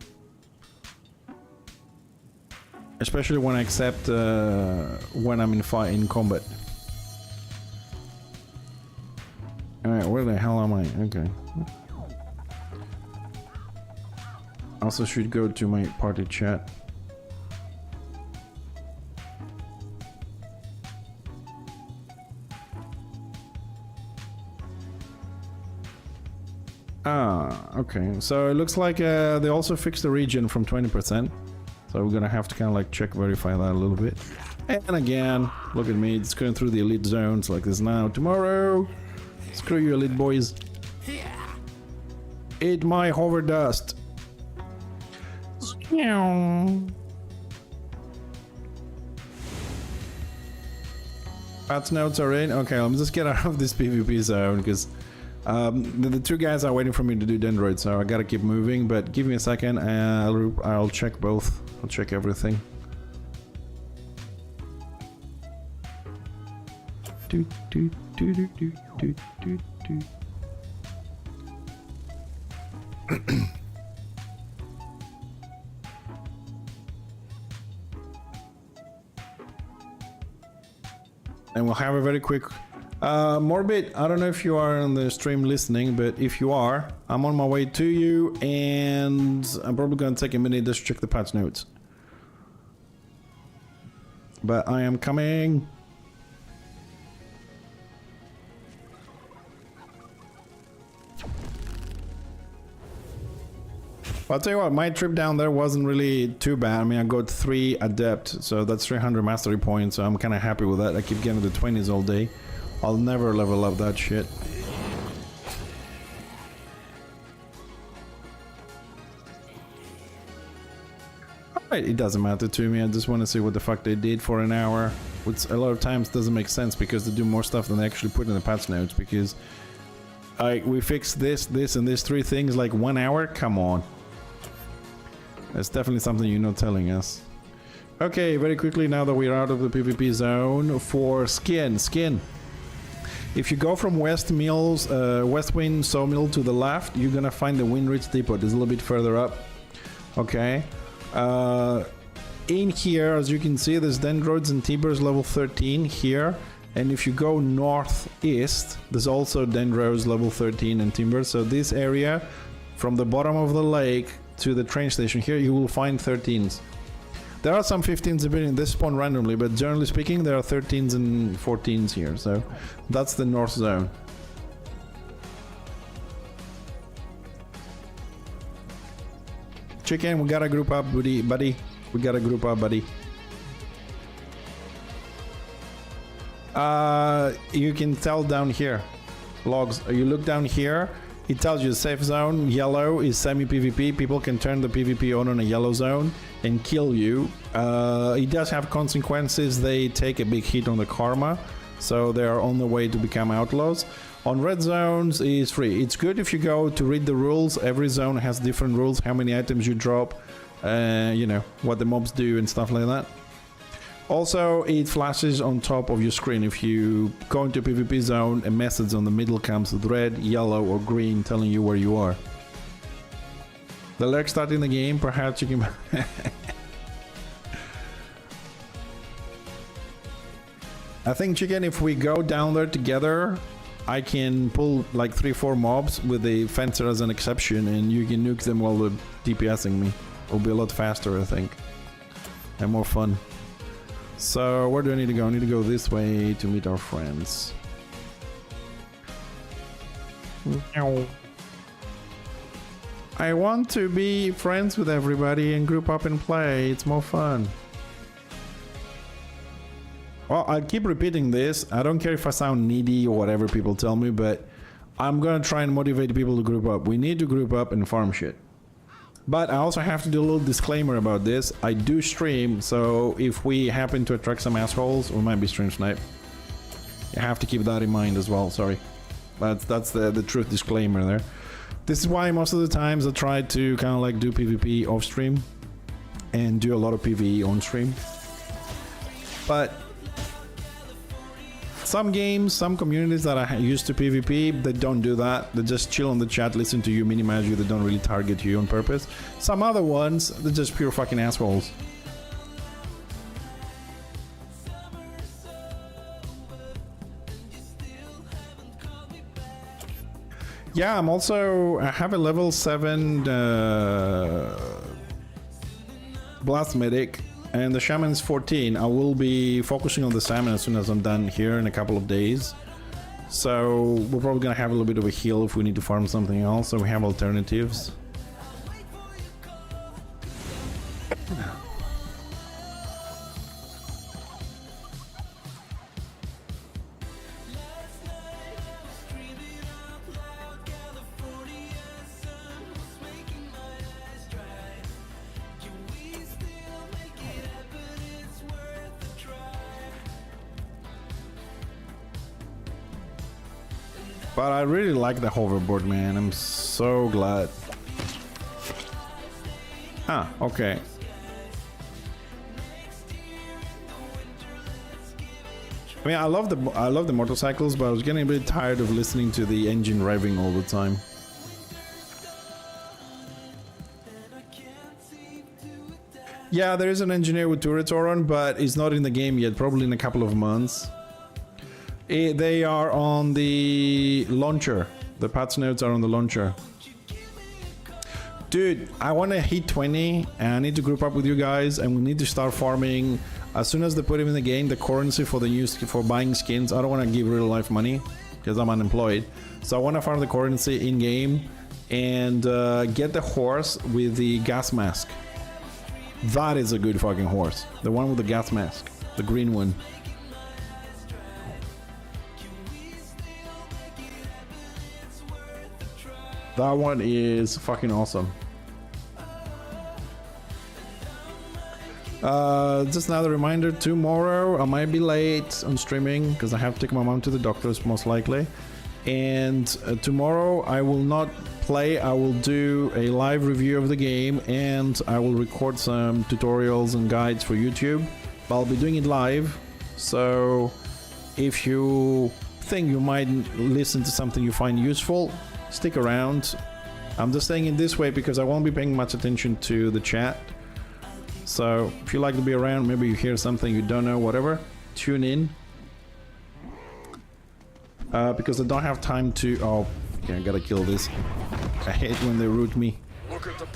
[SPEAKER 1] Especially when I accept when I'm in combat. Alright, where the hell am I? Okay. Also should go to my party chat. Okay. So it looks like they also fixed the region from 20%. So we're gonna have to kind of like check, verify that a little bit. And again, look at me, it's going through the elite zones like this now. Tomorrow, screw you elite boys. Eat my hover dust. Patch notes are in. Okay, let me just get out of this PvP zone because the two guys are waiting for me to do dendroid, so I gotta keep moving. But give me a second, and I'll check both. I'll check everything. Do, do, do, do, do, do, do, do. And we'll have a very quick Morbid, I don't know if you are on the stream listening, but if you are, I'm on my way to you, and I'm probably gonna take a minute just to check the patch notes. But I am coming. I'll tell you what, my trip down there wasn't really too bad. I mean, I got 3 adept, so that's 300 mastery points, so I'm kind of happy with that. I keep getting the 20s all day. I'll never level up that shit. Alright, it doesn't matter to me. I just want to see what the fuck they did for an hour. Which a lot of times doesn't make sense because they do more stuff than they actually put in the patch notes. Because we fixed this, this, and these 3 things like 1 hour? Come on. That's definitely something you're not telling us. Okay, very quickly now that we're out of the PvP zone for skin. If you go from West Wind Sawmill to the left, you're gonna find the Windridge Depot. It's a little bit further up. Okay. In here, as you can see, there's Dendroids and Timbers level 13 here. And if you go northeast, there's also Dendros level 13 and Timbers. So this area, from the bottom of the lake to the train station here, you will find 13s. There are some 15s appearing. They spawn randomly, but generally speaking, there are 13s and 14s here. So that's the north zone. Chicken, we gotta group up, buddy. We gotta group up, buddy. You can tell down here. Logs. You look down here. It tells you safe zone. Yellow is semi-PvP. People can turn the PvP on a yellow zone and kill you. It does have consequences. They take a big hit on the karma. so they are on the way to become outlaws. On red zones is free. It's good if you go to read the rules. Every zone has different rules, how many items you drop, you know, what the mobs do and stuff like that. Also, it flashes on top of your screen. If you go into a PvP zone, a message on the middle comes with red, yellow or green telling you where you are. The lurk starting the game, perhaps you can... I think, Chicken, if we go down there together, I can pull like 3-4 mobs with the fencer as an exception, and you can nuke them while they're DPSing me. It'll be a lot faster, I think, and more fun. So where do I need to go? I need to go this way to meet our friends. I want to be friends with everybody and group up and play. It's more fun. Well, I keep repeating this. I don't care if I sound needy or whatever people tell me, but I'm gonna try and motivate people to group up. We need to group up and farm shit. But I also have to do a little disclaimer about this. I do stream, so if we happen to attract some assholes, we might be stream snipe. You have to keep that in mind as well, sorry. That's the truth disclaimer there. This is why most of the times I try to kind of like do PvP off stream and do a lot of PvE on stream. But some games, some communities that are used to PvP, they don't do that. They just chill on the chat, listen to you, minimize you. They don't really target you on purpose. Some other ones, they're just pure fucking assholes. Yeah, I have a level 7 Blast Medic. And the Shaman is 14. I will be focusing on the Salmon as soon as I'm done here in a couple of days. So we're probably gonna have a little bit of a heal if we need to farm something else, so we have alternatives. But I really like the hoverboard, man. I'm so glad. Ah, okay. I mean, I love the motorcycles, but I was getting a bit tired of listening to the engine revving all the time. Yeah, there is an engineer with turrets, Oron, but it's not in the game yet. Probably in a couple of months. They are on the launcher. The patch notes are on the launcher. Dude, I want to hit 20 and I need to group up with you guys, and we need to start farming as soon as they put him in the game, the currency for the new for buying skins. I don't want to give real life money because I'm unemployed. So I want to farm the currency in game and get the horse with the gas mask. That is a good fucking horse. The one with the gas mask. The green one. That one is fucking awesome. Just another reminder, tomorrow I might be late on streaming because I have to take my mom to the doctor's most likely. And tomorrow I will not play, I will do a live review of the game and I will record some tutorials and guides for YouTube. But I'll be doing it live, so if you think you might listen to something you find useful, stick around. I'm just saying it this way because I won't be paying much attention to the chat. So if you like to be around, maybe you hear something you don't know, whatever, tune in. Because I don't have time to... Oh, okay, I gotta kill this. I hate when they root me.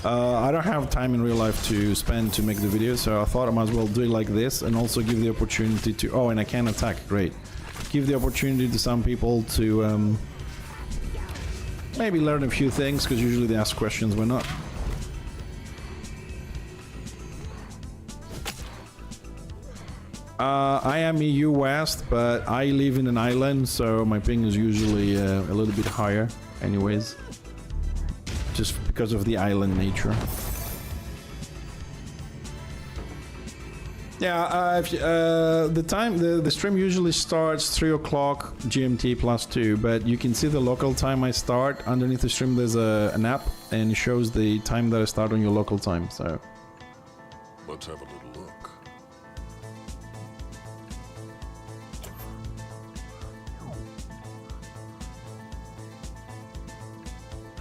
[SPEAKER 1] I don't have time in real life to spend to make the video, so I thought I might as well do it like this and also give the opportunity to... Oh, and I can attack, great. Give the opportunity to some people to... maybe learn a few things, because usually they ask questions, why not? I am EU West, but I live in an island, so my ping is usually a little bit higher anyways. Just because of the island nature. Yeah, the time the stream usually starts 3 o'clock GMT +2, but you can see the local time I start. Underneath the stream there's an app and it shows the time that I start on your local time, so...
[SPEAKER 2] Let's have a little look.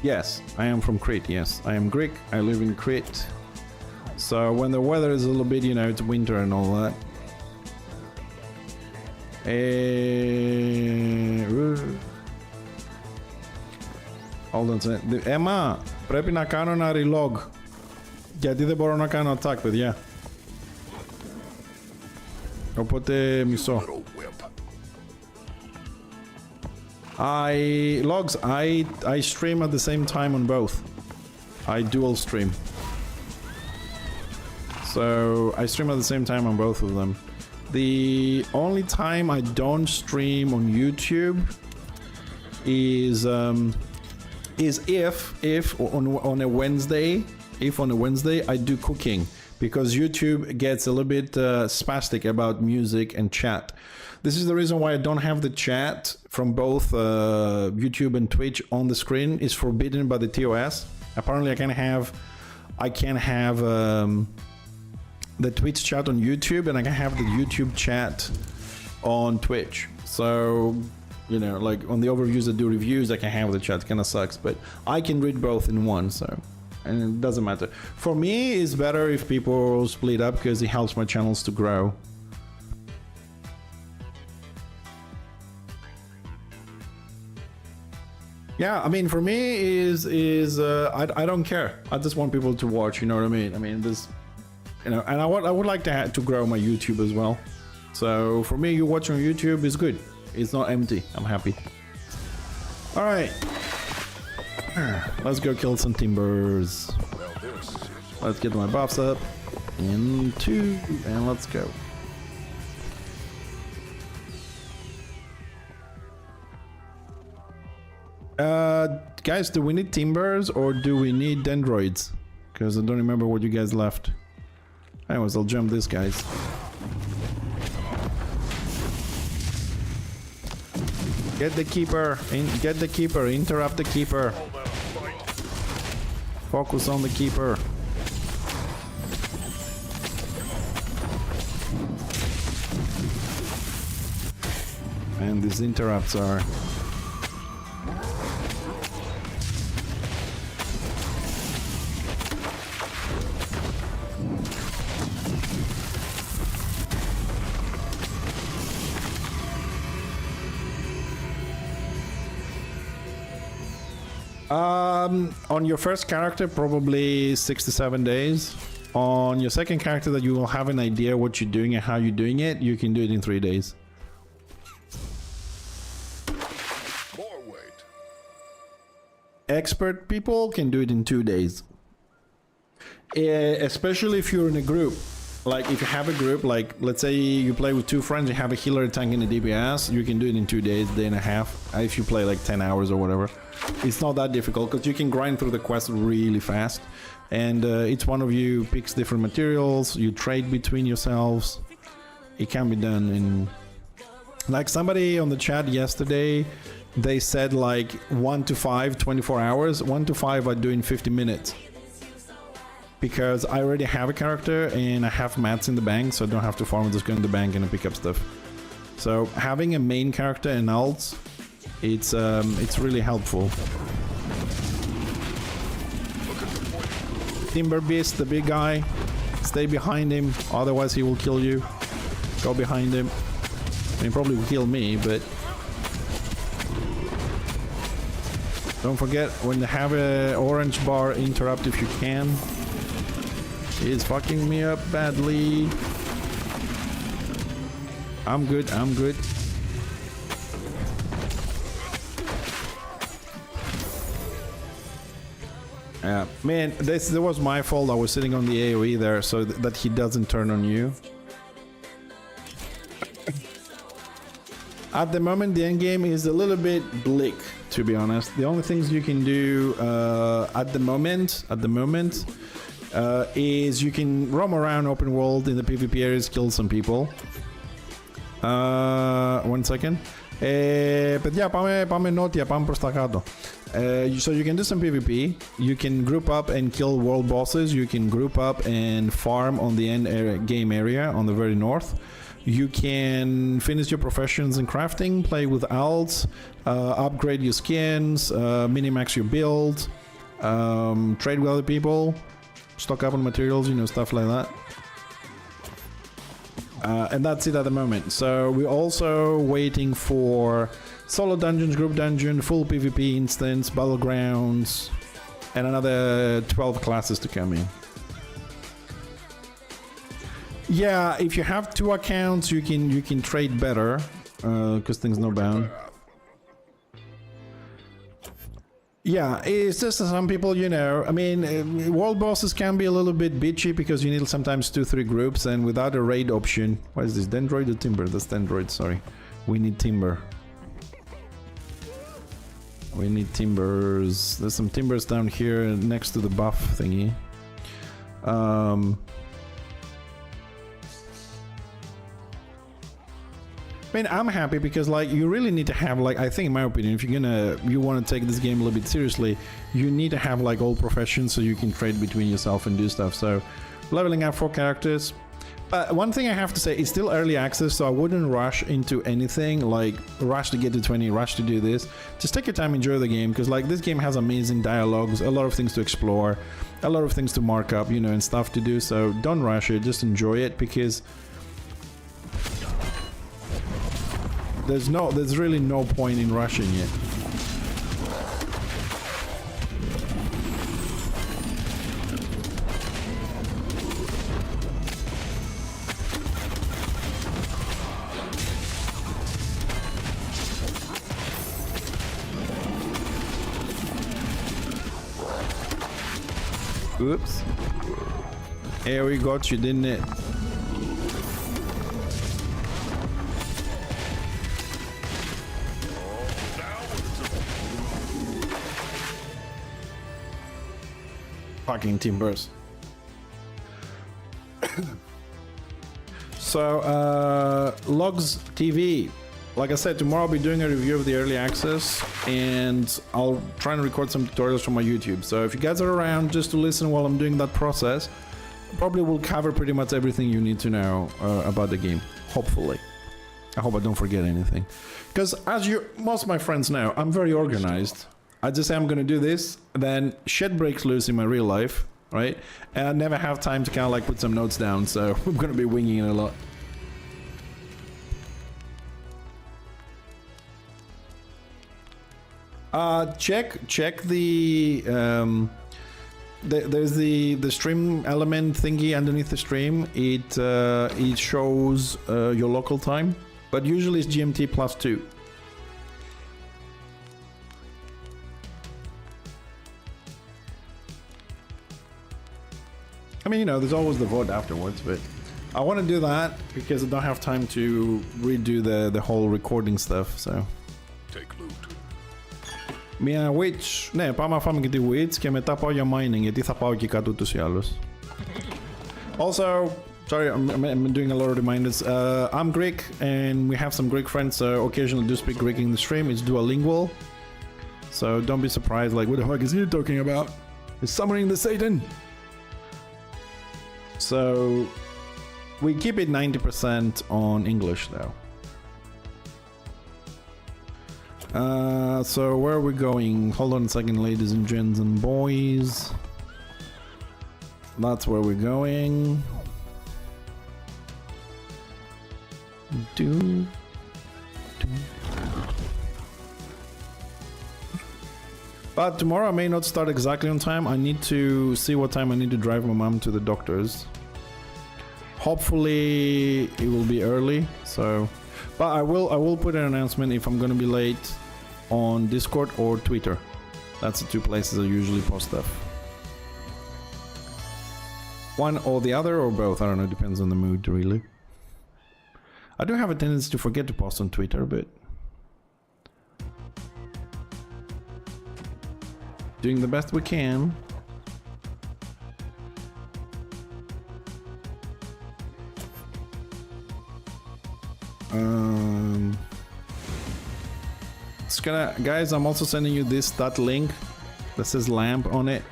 [SPEAKER 1] Yes, I am from Crete, yes. I am Greek, I live in Crete. So when the weather is a little bit, you know, it's winter and all that. Hold on a second. Emma, πρέπει να κάνω ένα relog. Γιατί δεν μπορώ να κάνω attack, παιδιά. Οπότε μισό.
[SPEAKER 2] Little whip.
[SPEAKER 1] I stream at the same time on both. I dual stream. So I stream at the same time on both of them. The only time I don't stream on YouTube is if on a Wednesday, I do cooking, because YouTube gets a little bit spastic about music and chat. This is the reason why I don't have the chat from both YouTube and Twitch on the screen. It's forbidden by the TOS. Apparently I can have the Twitch chat on YouTube, and I can have the YouTube chat on Twitch. So, you know, like on the overviews that do reviews, I can have the chat. Kind of sucks, but I can read both in one, so, and it doesn't matter. For me, it's better if people split up because it helps my channels to grow. Yeah, I mean, for me I don't care. I just want people to watch. You know what I mean? I mean, this. You know, and I would like to grow my YouTube as well. So for me, you watching on YouTube is good. It's not empty. I'm happy. All right, let's go kill some timbers.
[SPEAKER 2] Well, this is
[SPEAKER 1] Let's get my buffs up. In 2, and let's go. Guys, do we need timbers or do we need dendroids? Because I don't remember what you guys left. Anyways, I'll jump this, guys. Get the keeper. Get the keeper. Interrupt the keeper. Focus on the keeper. And these interrupts are... on your first character, probably 6 to 7 days. On your second character, that you will have an idea what you're doing and how you're doing it, you can do it in 3 days.
[SPEAKER 2] more weight.
[SPEAKER 1] Expert people can do it in 2 days. Especially if you're in a group. Like if you have a group, like let's say you play with 2 friends, you have a healer, a tank, and a DPS, you can do it in 2 days, day and a half. If you play like 10 hours or whatever. It's not that difficult because you can grind through the quest really fast. And each one of you picks different materials, you trade between yourselves. It can be done in... Like somebody on the chat yesterday, they said like 1 to 5, 24 hours. 1 to 5 I do in 50 minutes. Because I already have a character and I have mats in the bank, so I don't have to farm, just go in the bank and pick up stuff. So having a main character and ults, it's really helpful. Timber Beast, the big guy, stay behind him, otherwise he will kill you. Go behind him. I mean, probably will kill me, but don't forget when they have a orange bar, interrupt if you can. It's fucking me up badly. I'm good, I'm good. Yeah, man, that was my fault. I was sitting on the AoE there so that he doesn't turn on you. At the moment, the endgame is a little bit bleak, to be honest. The only things you can do at the moment is you can roam around open world in the PvP areas, kill some people. 1 second. Παιδιά, πάμε νότια, πάμε προς τα κάτω. So you can do some PvP, you can group up and kill world bosses, you can group up and farm on the end game area on the very north. You can finish your professions in crafting, play with alts, upgrade your skins, minimax your build, trade with other people, stock up on materials, you know, stuff like that. And that's it at the moment. So we're also waiting for solo dungeons, group dungeon, full PvP instance, battlegrounds, and another 12 classes to come in. Yeah, if you have 2 accounts, you can trade better, because things no bound. Yeah, it's just some people, you know, I mean, world bosses can be a little bit bitchy because you need sometimes 2-3 groups, and without a raid option, what is this, Dendroid or Timber? That's Dendroid, sorry. We need Timber. We need timbers. There's some timbers down here next to the buff thingy. I mean, I'm happy because, like, you really need to have, like, I think in my opinion, if you want to take this game a little bit seriously, you need to have, like, all professions so you can trade between yourself and do stuff. So, leveling up 4 characters. One thing I have to say, it's still early access, so I wouldn't rush into anything, like, rush to get to 20, rush to do this. Just take your time, enjoy the game, because, like, this game has amazing dialogues, a lot of things to explore, a lot of things to mark up, you know, and stuff to do, so don't rush it, just enjoy it, because there's really no point in rushing it. Oops. Here we got you, didn't it? Fucking timbers. So, Logs TV. Like I said, tomorrow I'll be doing a review of the early access, and I'll try and record some tutorials from my YouTube. So if you guys are around just to listen while I'm doing that process, probably will cover pretty much everything you need to know about the game. Hopefully. I hope I don't forget anything. Because as most of my friends know, I'm very organized. I just say I'm gonna do this, then shit breaks loose in my real life, right? And I never have time to kind of like put some notes down, so I'm gonna be winging it a lot. Check the there's the stream element thingy underneath the stream. It shows your local time, but usually it's GMT +2. I mean, you know, there's always the vote afterwards, but I want to do that because I don't have time to redo the whole recording stuff, so.
[SPEAKER 2] Take loot.
[SPEAKER 1] Μια witch. Ναι, πάμε να φάμε και τη witch και μετά πάω για mining, γιατί θα πάω και κάτω ούτως ή άλλως. Also, sorry, I'm doing a lot of reminders. I'm Greek, and we have some Greek friends, so occasionally do speak Greek in the stream. It's duolingual. So don't be surprised, like, what the fuck is he talking about? He's summoning the Satan! So, we keep it 90% on English, though. So where are we going? Hold on a second, ladies and gents and boys. That's where we're going. But tomorrow I may not start exactly on time. I need to see what time I need to drive my mom to the doctor's. Hopefully it will be early, so. But I will put an announcement if I'm gonna be late on Discord or Twitter. That's the 2 places I usually post stuff. One or the other or both, I don't know, depends on the mood really. I do have a tendency to forget to post on Twitter, but doing the best we can. Guys, I'm also sending you that link that says lamp on it.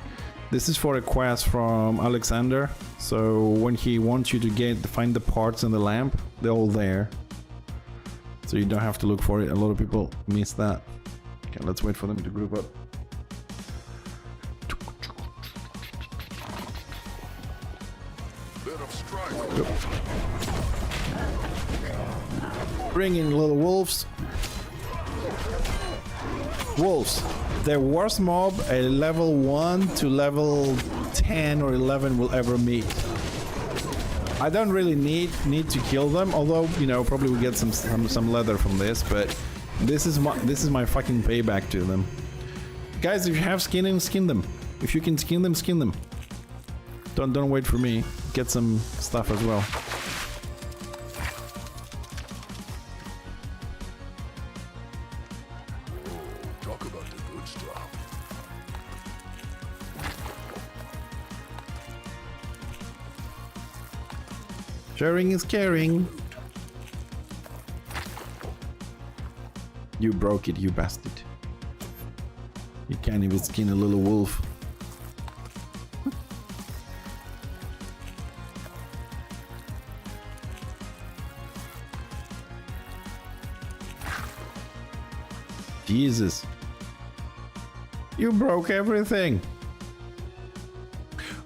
[SPEAKER 1] This is for a quest from Alexander. So when he wants you to find the parts in the lamp, they're all there. So you don't have to look for it. A lot of people miss that. Okay, let's wait for them to group up.
[SPEAKER 2] Bit of strife.
[SPEAKER 1] Bring in little wolves. Wolves. The worst mob a level 1 to level 10 or 11 will ever meet. I don't really need to kill them, although, you know, probably we get some leather from this, but this is my fucking payback to them. Guys, if you have skin them. If you can skin them. Don't wait for me. Get some stuff as well.
[SPEAKER 2] Talk about the good stuff.
[SPEAKER 1] Sharing is caring. You broke it, you bastard. You can't even skin a little wolf. Jesus. You broke everything.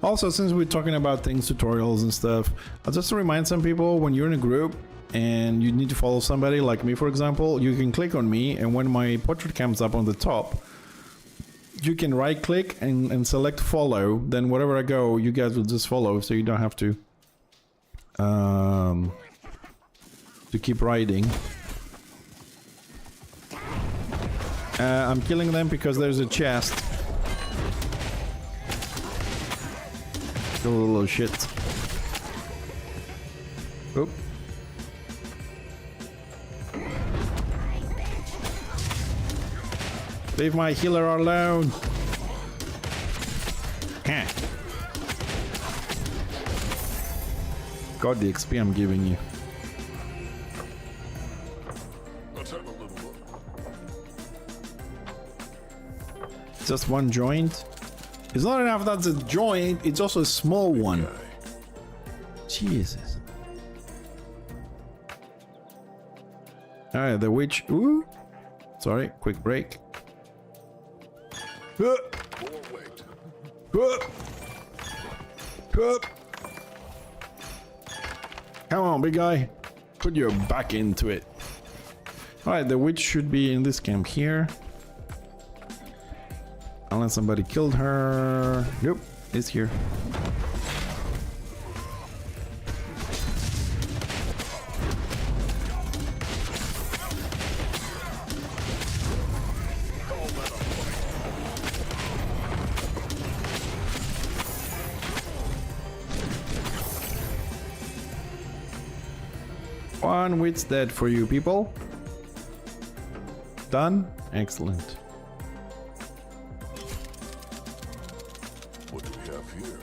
[SPEAKER 1] Also, since we're talking about things, tutorials and stuff, I'll just remind some people, when you're in a group and you need to follow somebody, like me for example, you can click on me, and when my portrait comes up on the top, you can right click and select follow. Then wherever I go, you guys will just follow, so you don't have to keep riding. I'm killing them because there's a chest. Kill a little shit. Oop. Leave my healer alone. God, the XP I'm giving you.
[SPEAKER 2] Let's have a little look.
[SPEAKER 1] Just one joint. It's not enough that's a joint, it's also a small one. Jesus. Alright, the witch. Ooh. Sorry, quick break.
[SPEAKER 2] More weight.
[SPEAKER 1] Come on, big guy. Put your back into it. Alright, the witch should be in this camp here. Unless somebody killed her. Nope, it's here. One witch dead for you people. Done? Excellent.
[SPEAKER 2] What do we have here?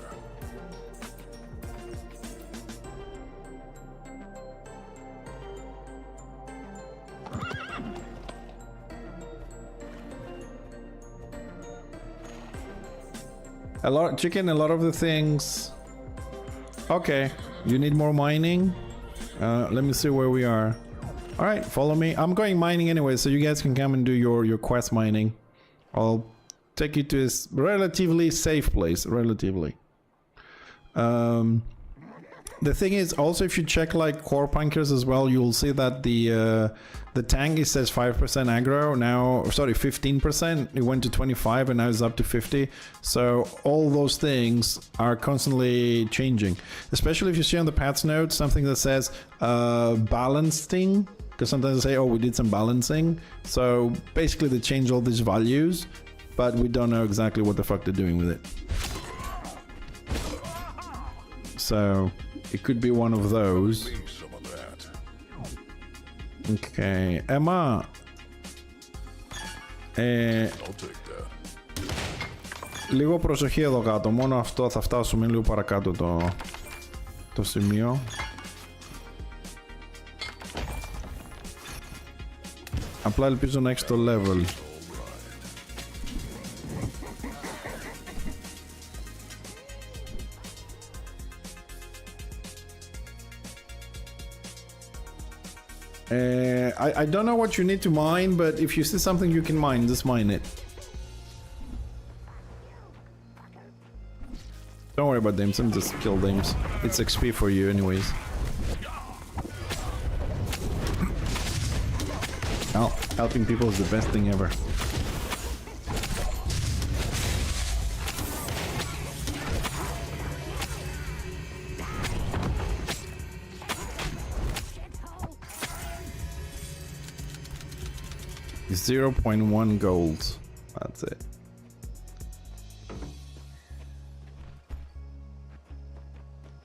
[SPEAKER 1] A lot of the things. Okay, you need more mining. Let me see where we are. All right, follow me. I'm going mining anyway, so you guys can come and do your quest mining. I'll take you to a relatively safe place. Relatively. The thing is, also if you check like Corepunkers as well, you'll see that the tank, it says 5% aggro now, sorry, 15%. It went to 25 and now it's up to 50. So all those things are constantly changing. Especially if you see on the patch notes something that says balancing, because sometimes they say, oh, we did some balancing. So basically they change all these values, but we don't know exactly what the fuck they're doing with it. So it could be one of those.
[SPEAKER 2] Leave some of that.
[SPEAKER 1] Okay, Emma.
[SPEAKER 2] I'll take that.
[SPEAKER 1] Λίγο προσοχή εδώ κάτω. Μόνο αυτό θα φτάσουμε λίγο παρακάτω το σημείο. Απλά ελπίζω να έχεις το level. I don't know what you need to mine, but if you see something you can mine, just mine it. Don't worry about Dames, I'm just kill Dames. It's XP for you anyways. Well, helping people is the best thing ever. It's 0.1 gold. That's it.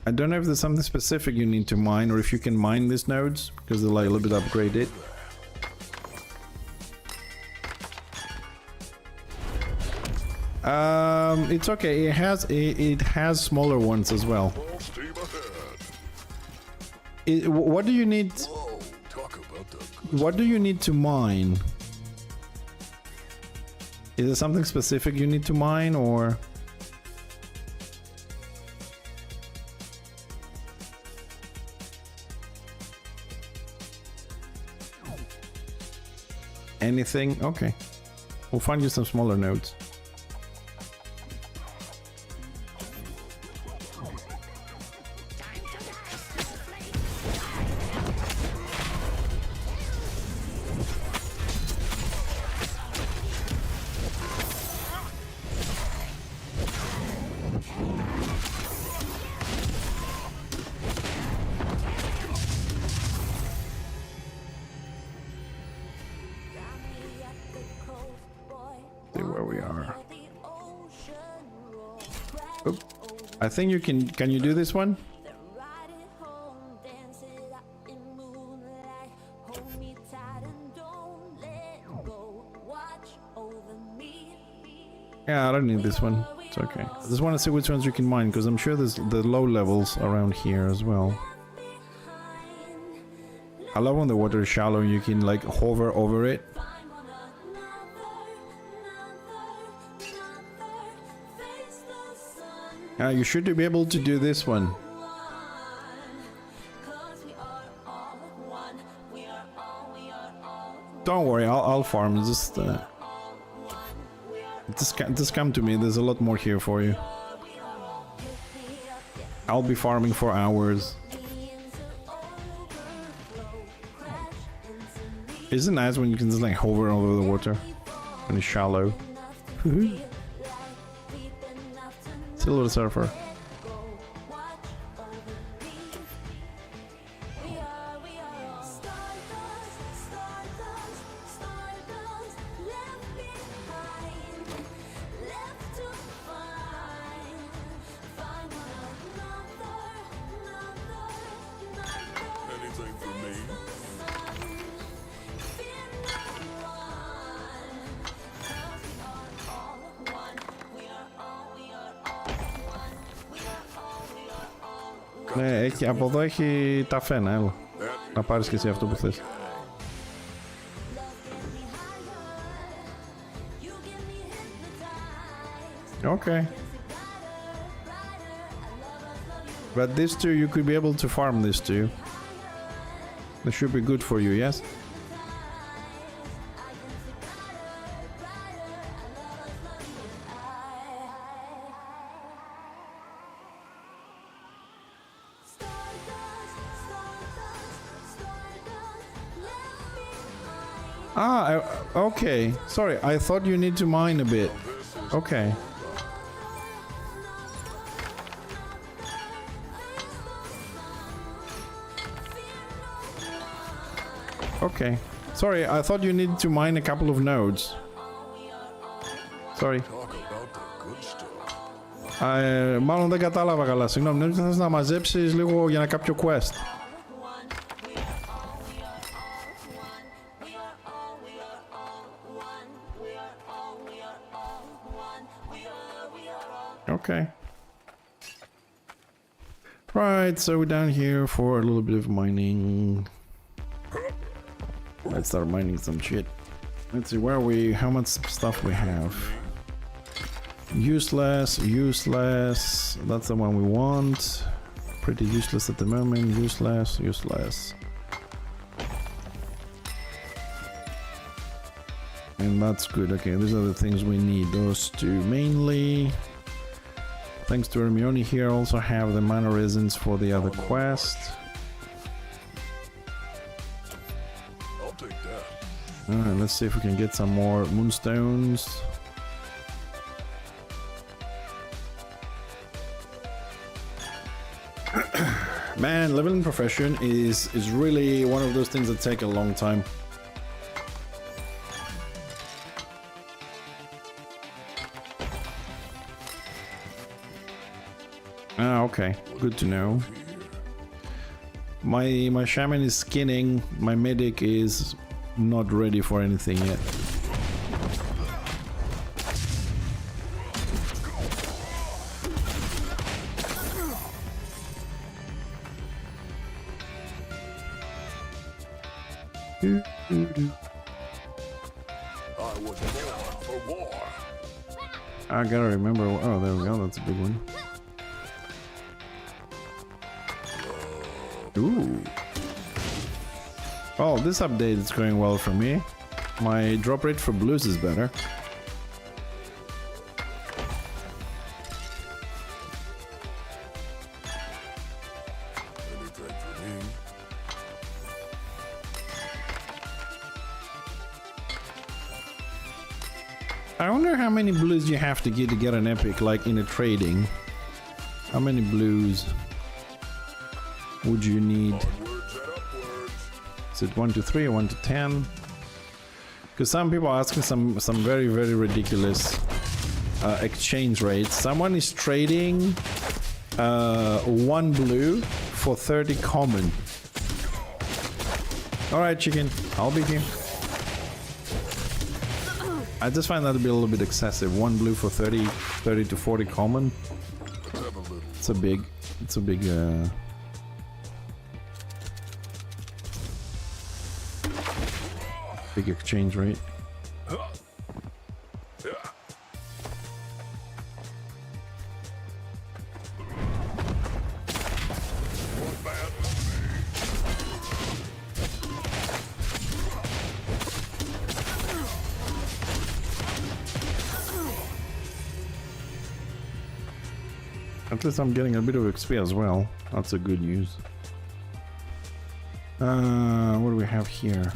[SPEAKER 1] I don't know if there's something specific you need to mine or if you can mine these nodes because they're like a little bit upgraded. It's okay. It has smaller ones as well.
[SPEAKER 2] Full steam ahead.
[SPEAKER 1] What do you need?
[SPEAKER 2] Whoa, talk about the
[SPEAKER 1] What do you need to mine? Is there something specific you need to mine or? Anything? Okay. We'll find you some smaller nodes. See where we are. Oop. I think you can you do this one? Yeah, I don't need this one. It's okay. I just want to see which ones you can mine because I'm sure there's the low levels around here as well. I love when the water is shallow, you can like hover over it. You should be able to do this one. Don't worry, I'll farm. Just come to me. There's a lot more here for you. I'll be farming for hours. Isn't it nice when you can just like hover over the water when it's shallow? Silver Surfer.
[SPEAKER 2] anything for me.
[SPEAKER 1] Ναι, έχει, από εδώ έχει τα φένα, έλα. Να πάρεις και εσύ αυτό που θες. Okay. But this too, you could be able to farm this too. That should be good for you, yes? Okay. Sorry, I thought you need to mine a bit. Okay. Okay. Sorry, I thought you needed to mine a couple of nodes. Sorry.
[SPEAKER 2] Talk about the good stuff.
[SPEAKER 1] Μάλλον δεν κατάλαβα καλά. Συγγνώμη, νόμιζα θες να μαζέψεις λίγο για να κάποιο quest. Okay. Right, so we're down here for a little bit of mining. Let's start mining some shit. Let's see where we, how much stuff we have. Useless, useless. That's the one we want. Pretty useless at the moment. Useless, useless. And that's good. Okay, these are the things we need. Those two mainly. Thanks to Hermione here, also have the mana resins for the other quest.
[SPEAKER 2] I'll take that.
[SPEAKER 1] Alright, let's see if we can get some more moonstones. Man, leveling profession is really one of those things that take a long time. Ah, okay. Good to know. My shaman is skinning. My medic is not ready for anything yet.
[SPEAKER 2] I was born for war.
[SPEAKER 1] I gotta remember. Oh, there we go. That's a big one. Ooh. Oh, this update is going well for me. My drop rate for blues is better.
[SPEAKER 2] Anything for me?
[SPEAKER 1] I wonder how many blues you have to get an epic, like in a trading. How many blues would you need?
[SPEAKER 2] Onwards and upwards.
[SPEAKER 1] Is it 1 to 3 or 1 to 10? Because some people are asking some very ridiculous exchange rates. Someone is trading 1 blue for 30 common. Alright, chicken, I'll be here. I just find that to be a little bit excessive. 1 blue for 30 to 40 common.
[SPEAKER 2] Have a little.
[SPEAKER 1] It's a big big exchange rate.
[SPEAKER 2] Yeah. One bad
[SPEAKER 1] At least I'm getting a bit of XP as well. That's a good news. What do we have here?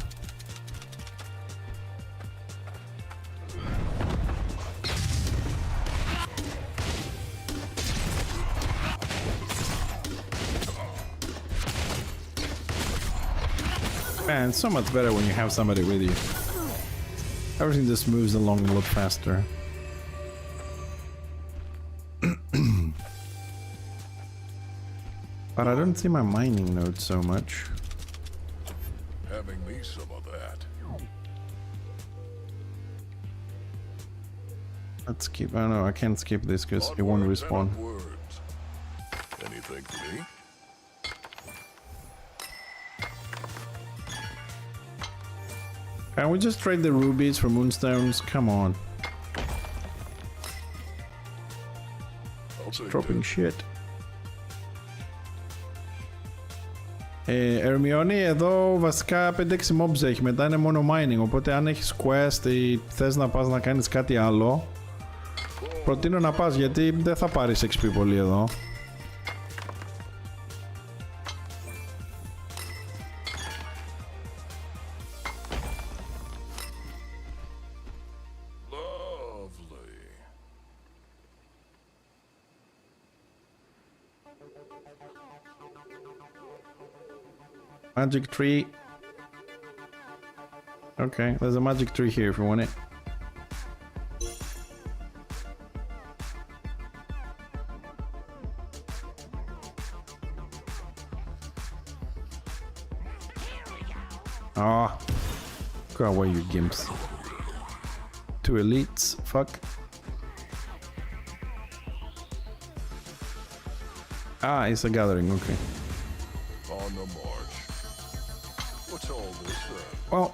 [SPEAKER 1] Man, it's so much better when you have somebody with you. Everything just moves along a lot faster. But I don't see my mining nodes so much.
[SPEAKER 2] having me some of that.
[SPEAKER 1] Let's skip. Oh no, I can't skip this because it won't
[SPEAKER 2] Onwards and
[SPEAKER 1] respawn.
[SPEAKER 2] upwards. Anything for me?
[SPEAKER 1] Can we just trade the rubies for moonstones? Come on.
[SPEAKER 2] I'll take
[SPEAKER 1] Dropping
[SPEAKER 2] that.
[SPEAKER 1] shit. Ερμιόνι, εδώ βασικά 5-6 mobs έχει, μετά είναι μόνο mining, οπότε αν έχεις quest ή θες να πας να κάνεις κάτι άλλο, προτείνω να πας γιατί δεν θα πάρεις XP πολύ εδώ.
[SPEAKER 2] Lovely.
[SPEAKER 1] Magic tree. Okay, there's a magic tree here if you want it. Ah, go away, you gimps. Two elites, fuck. Ah, it's a gathering, okay.
[SPEAKER 2] On the march. What's all this then?
[SPEAKER 1] Well,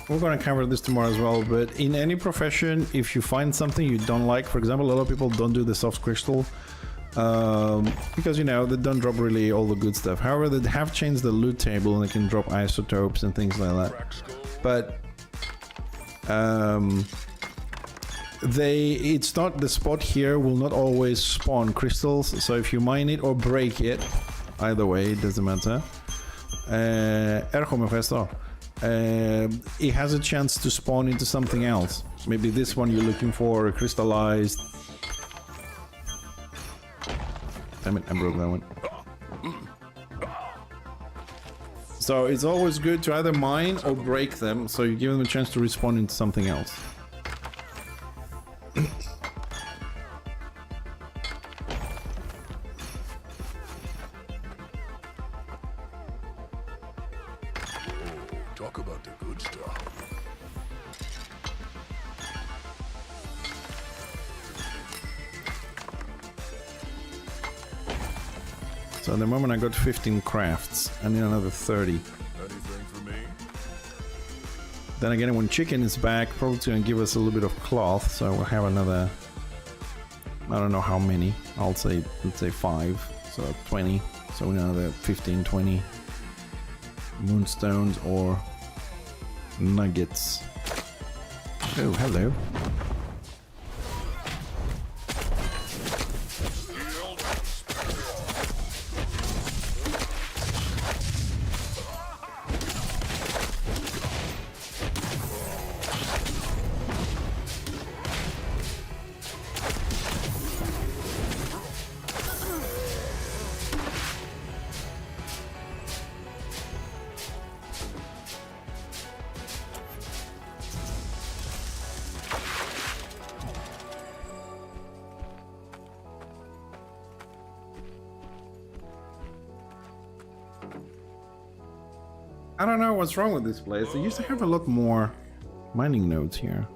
[SPEAKER 1] we're gonna cover this tomorrow as well, but in any profession, if you find something you don't like, for example, a lot of people don't do the soft crystal, because, you know, they don't drop really all the good stuff. However, they have changed the loot table and they can drop isotopes and things like that. But, it's not, the spot here will not always spawn crystals, so if you mine it or break it, either way, it doesn't matter. It has a chance to spawn into something else. Maybe this one you're looking for, a crystallized. Damn it, I broke that one. So it's always good to either mine or break them, so you give them a chance to respawn into something else.
[SPEAKER 2] Talk about the good stuff.
[SPEAKER 1] So at the moment I got 15 crafts. I need another 30.
[SPEAKER 2] Anything for me?
[SPEAKER 1] Then again, when chicken is back, probably gonna give us a little bit of cloth, so we'll have another, I don't know how many, let's say 5, so 20, so another 15, 20 moonstones or nuggets. Oh, hello. I don't know what's wrong with this place. They used to have a lot more mining nodes here.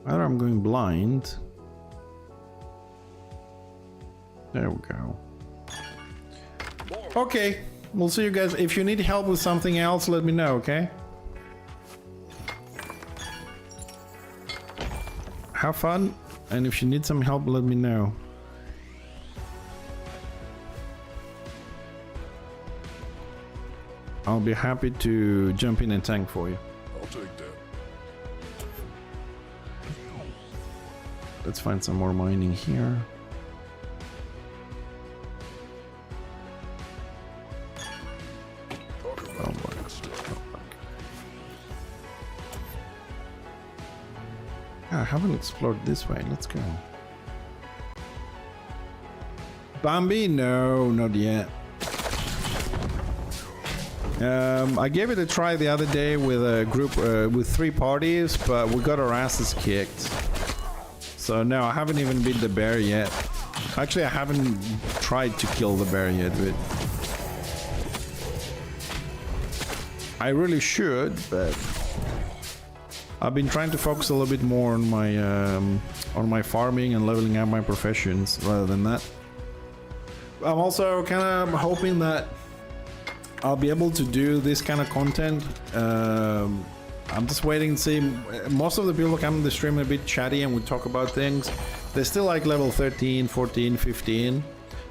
[SPEAKER 1] Either I'm going blind. There we go. Okay, we'll see you guys. If you need help with something else, let me know, okay? Have fun, and if you need some help, let me know. I'll be happy to jump in and tank for you.
[SPEAKER 2] I'll take that.
[SPEAKER 1] Let's find some more mining here.
[SPEAKER 2] Talk about
[SPEAKER 1] Oh
[SPEAKER 2] the
[SPEAKER 1] boy.
[SPEAKER 2] good stuff.
[SPEAKER 1] I haven't explored this way. Let's go. Bambi? No, not yet. I gave it a try the other day with a group with 3 parties, but we got our asses kicked. So no, I haven't even beat the bear yet. Actually, I haven't tried to kill the bear yet, but I really should. But I've been trying to focus a little bit more on my farming and leveling up my professions rather than that. I'm also kind of hoping that I'll be able to do this kind of content. I'm just waiting to see. Most of the people come to the stream a bit chatty and we talk about things. They're still like level 13, 14, 15.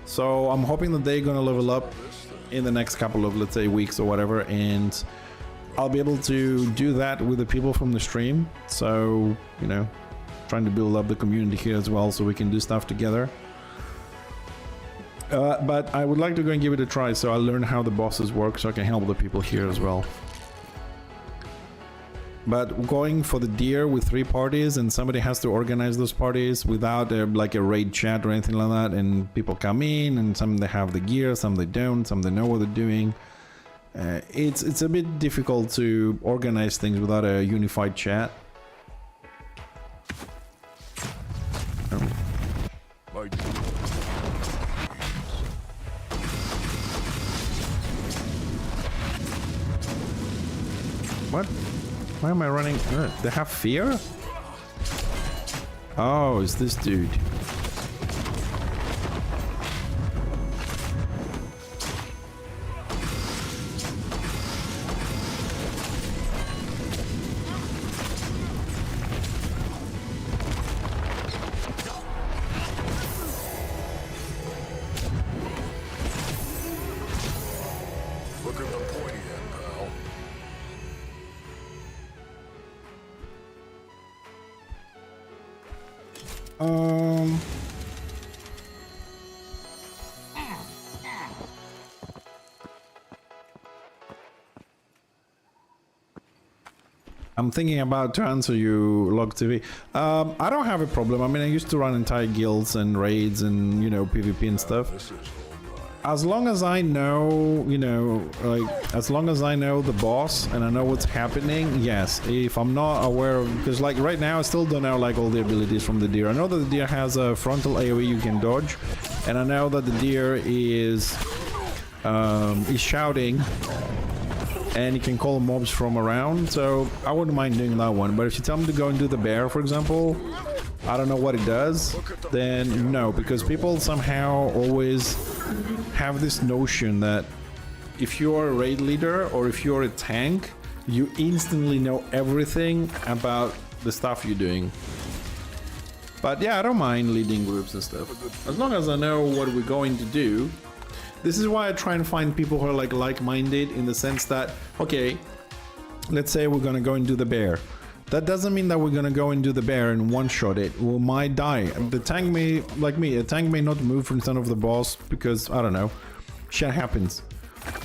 [SPEAKER 1] So I'm hoping that they're gonna level up in the next couple of, let's say, weeks or whatever, and I'll be able to do that with the people from the stream. So, you know, trying to build up the community here as well so we can do stuff together. But I would like to go and give it a try, so I'll learn how the bosses work so I can help the people here as well. But going for the deer with 3 parties, and somebody has to organize those parties without like a raid chat or anything like that, and people come in, and some they have the gear, some they don't, some they know what they're doing. It's a bit difficult to organize things without a unified chat.
[SPEAKER 2] Might
[SPEAKER 1] What? Why am I running? They have fear? Oh, it's this dude. I'm thinking about to answer you, Log TV. I don't have a problem. I mean, I used to run entire guilds and raids and, you know, PvP and stuff. As long as I know, you know, like, as long as I know the boss and I know what's happening, yes. If I'm not aware of, because like right now I still don't know like all the abilities from the deer. I know that the deer has a frontal AoE you can dodge, and I know that the deer is shouting, and you can call mobs from around, so I wouldn't mind doing that one. But if you tell me to go and do the bear, for example, I don't know what it does, then no, because people somehow always have this notion that if you're a raid leader or if you're a tank, you instantly know everything about the stuff you're doing. But yeah, I don't mind leading groups and stuff, as long as I know what we're going to do. This is why I try and find people who are like-minded, in the sense that, okay, let's say we're gonna go and do the bear. That doesn't mean that we're gonna go and do the bear and one-shot it. We might die. The tank may, like me, a tank may not move in front of the boss because, I don't know, shit happens.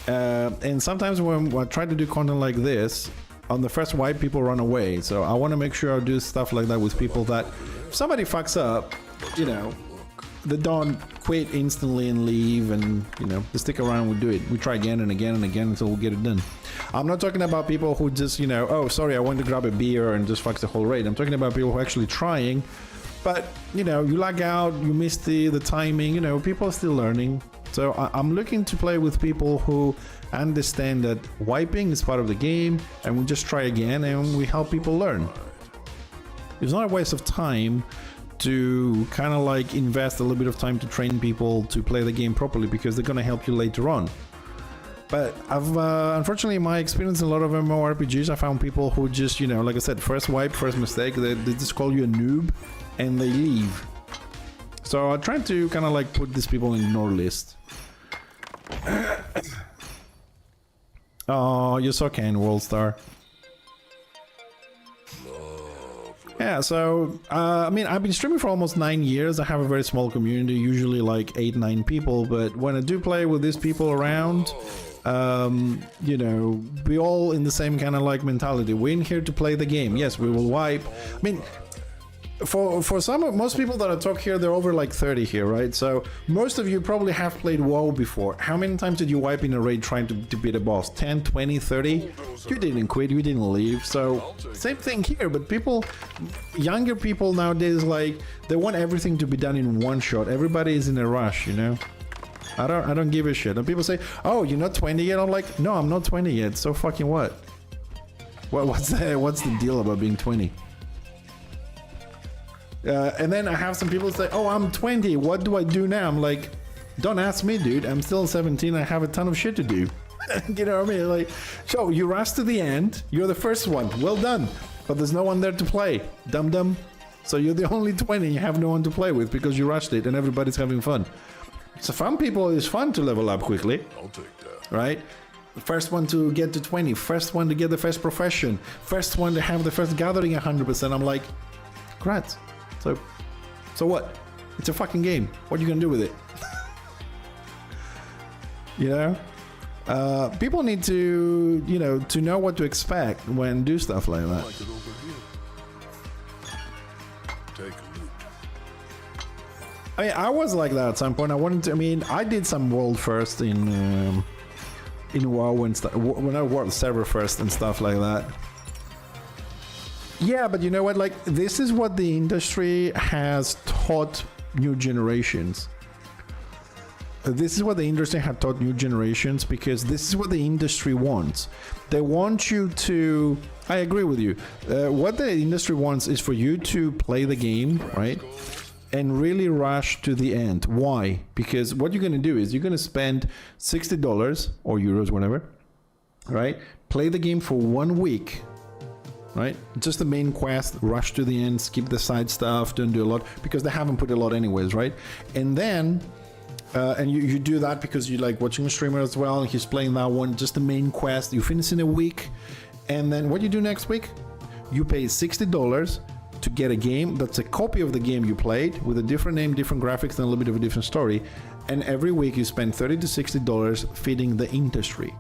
[SPEAKER 1] And sometimes when I try to do content like this, on the first wipe, people run away. So I want to make sure I do stuff like that with people that, if somebody fucks up, you know, they don't quit instantly and leave, and you know, they stick around. We do it. We try again and again and again until we get it done. I'm not talking about people who just, you know, oh sorry, I went to grab a beer and just fucks the whole raid. I'm talking about people who are actually trying, but you know, you lag out, you miss the timing. You know, people are still learning. So I'm looking to play with people who understand that wiping is part of the game, and we just try again and we help people learn. It's not a waste of time to kind of like invest a little bit of time to train people to play the game properly, because they're going to help you later on. But I've unfortunately, in my experience in a lot of MMORPGs, I found people who just, you know, like I said, first wipe, first mistake, they just call you a noob and they leave. So I tried to kind of like put these people in ignore list. Oh, you're so kind, World Star. Yeah, so, I mean, I've been streaming for almost 9 years. I have a very small community, usually like 8-9 people, but when I do play with these people around, you know, we all in the same kind of like mentality. We're in here to play the game. Yes, we will wipe. I mean, for most people that I talk here, they're over like 30 here, right? So most of you probably have played WoW before. How many times did you wipe in a raid trying to beat a boss? 10, 20, 30? You didn't quit, you didn't leave. So same thing here, but people, younger people nowadays, like, they want everything to be done in one shot. Everybody is in a rush, you know? I don't give a shit. And people say, oh, you're not 20 yet? I'm like, no, I'm not 20 yet. So fucking what? What's the deal about being 20? And then I have some people say, oh, I'm 20, what do I do now? I'm like, don't ask me, dude. I'm still 17, I have a ton of shit to do. You know what I mean? Like, so you rush to the end, you're the first one, well done. But there's no one there to play, dum-dum. So you're the only 20, you have no one to play with because you rushed it and everybody's having fun. So some people, it's fun to level up quickly.
[SPEAKER 2] I'll take that.
[SPEAKER 1] Right? The first one to get to 20, first one to get the first profession, first one to have the first gathering 100%. I'm like, congrats. So what? It's a fucking game. What are you gonna do with it? You know? People need to, you know, to know what to expect when do stuff like that.
[SPEAKER 2] Like it over here. Take a look.
[SPEAKER 1] I mean, I was like that at some point. I mean, I did some world first in WoW and stuff. When I worked server first and stuff like that. Yeah, but you know what? Like, this is what the industry has taught new generations. This is what the industry had taught new generations, because this is what the industry wants. They want you to... I agree with you. What the industry wants is for you to play the game, right? And really rush to the end. Why? Because what you're going to do is you're going to spend $60 or euros, whatever, right? Play the game for 1 week. Right? Just the main quest, rush to the end, skip the side stuff, don't do a lot, because they haven't put a lot anyways, right? And then, and you do that because you like watching a streamer as well, and he's playing that one, just the main quest, you finish in a week, and then what you do next week? You pay $60, to get a game that's a copy of the game you played with a different name, different graphics, and a little bit of a different story. And every week you spend $30 to $60 feeding the industry.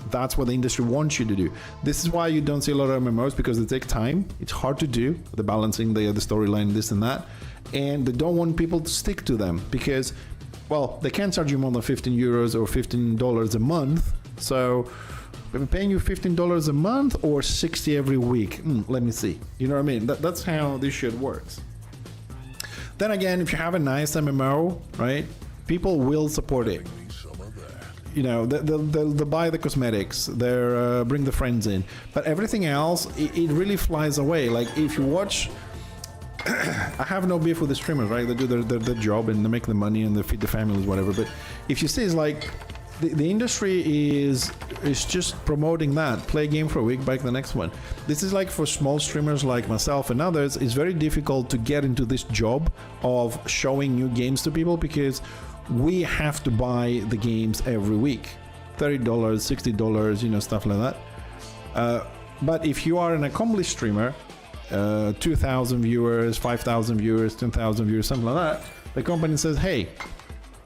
[SPEAKER 1] That's what the industry wants you to do. This is why you don't see a lot of MMOs, because they take time. It's hard to do, the balancing, the storyline, this and that. And they don't want people to stick to them because, well, they can't charge you more than 15 euros or $15 a month. So I'm paying you $15 a month or 60 every week. Let me see. You know what I mean? That's how this shit works. Then again, if you have a nice MMO, right, people will support it. You know, they'll buy the cosmetics, they'll bring the friends in, but everything else, it really flies away. Like if you watch, I have no beef with the streamers, right? They do their job and they make the money and they feed the families, whatever. But if you see, it's like the industry is just promoting that. Play a game for a week, buy the next one. This is like for small streamers like myself and others, it's very difficult to get into this job of showing new games to people because we have to buy the games every week. $30, $60, you know, stuff like that. But if you are an accomplished streamer, 2,000 viewers, 5,000 viewers, 10,000 viewers, something like that, the company says, hey,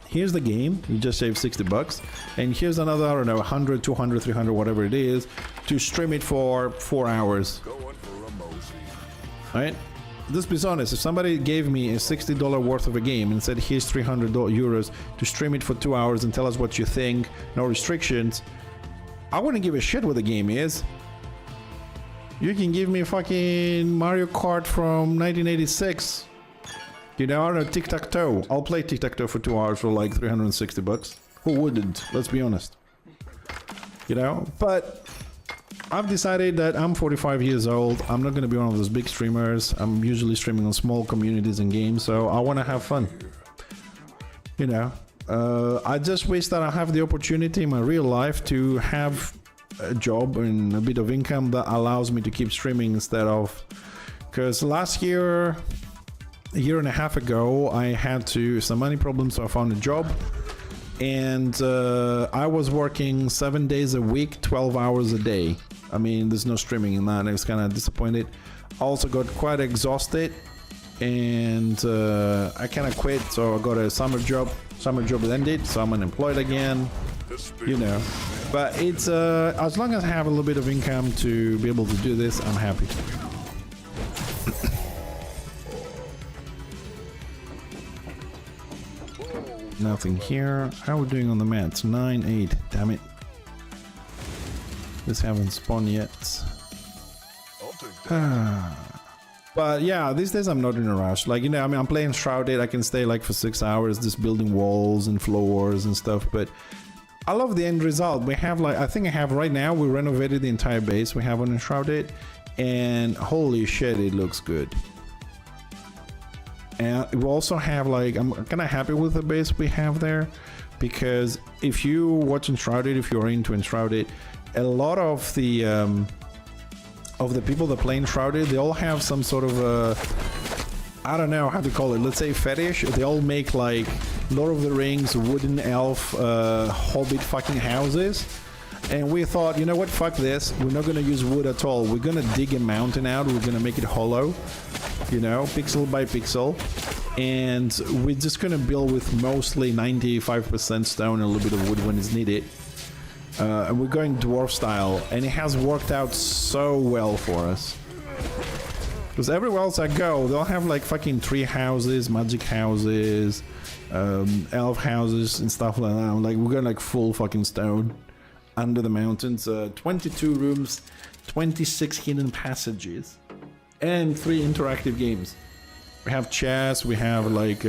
[SPEAKER 1] here's the game, you just saved $60, and here's another, I don't know, 100, 200, 300, whatever it is, to stream it for 4 hours.
[SPEAKER 2] Going for a mosey.
[SPEAKER 1] Right? Let's be honest, if somebody gave me a $60 worth of a game and said, here's 300 euros to stream it for 2 hours and tell us what you think, no restrictions, I wouldn't give a shit what the game is. You can give me fucking Mario Kart from 1986. You know, I don't know, tic-tac-toe. I'll play tic-tac-toe for 2 hours for like $360. Who wouldn't? Let's be honest. You know, but I've decided that I'm 45 years old. I'm not going to be one of those big streamers. I'm usually streaming on small communities and games, so I want to have fun. You know, I just wish that I have the opportunity in my real life to have a job and a bit of income that allows me to keep streaming instead of... Because last year, a year and a half ago, I had some money problems, so I found a job. And I was working 7 days a week, 12 hours a day. I mean, there's no streaming in that. I was kind of disappointed. I also got quite exhausted and I kind of quit. So I got a summer job. Summer job ended, so I'm unemployed again, you know. But it's, as long as I have a little bit of income to be able to do this, I'm happy. Nothing here. How are we doing on the mats? 9, 8. Damn it. This haven't spawned yet.
[SPEAKER 2] I'll take that.
[SPEAKER 1] But yeah, these days I'm not in a rush. Like, you know, I mean, I'm playing Shrouded. I can stay like for 6 hours just building walls and floors and stuff. But I love the end result. We have like, I think I have right now, we renovated the entire base we have on Shrouded. And holy shit, it looks good. And we also have like, I'm kind of happy with the base we have there, because if you watch Enshrouded, if you're into Enshrouded, a lot of the people that play Enshrouded, they all have some sort of I don't know how to call it, let's say fetish. They all make like Lord of the Rings, wooden elf, hobbit fucking houses. And we thought, you know what, fuck this, we're not gonna use wood at all. We're gonna dig a mountain out, we're gonna make it hollow, you know, pixel by pixel, and we're just gonna build with mostly 95% stone and a little bit of wood when it's needed. And we're going dwarf style, and it has worked out so well for us. Because everywhere else I go, they'll have like fucking tree houses, magic houses, elf houses and stuff like that. I'm like, we're going like full fucking stone under the mountains. 22 rooms, 26 hidden passages, and 3 interactive games. We have chess, we have like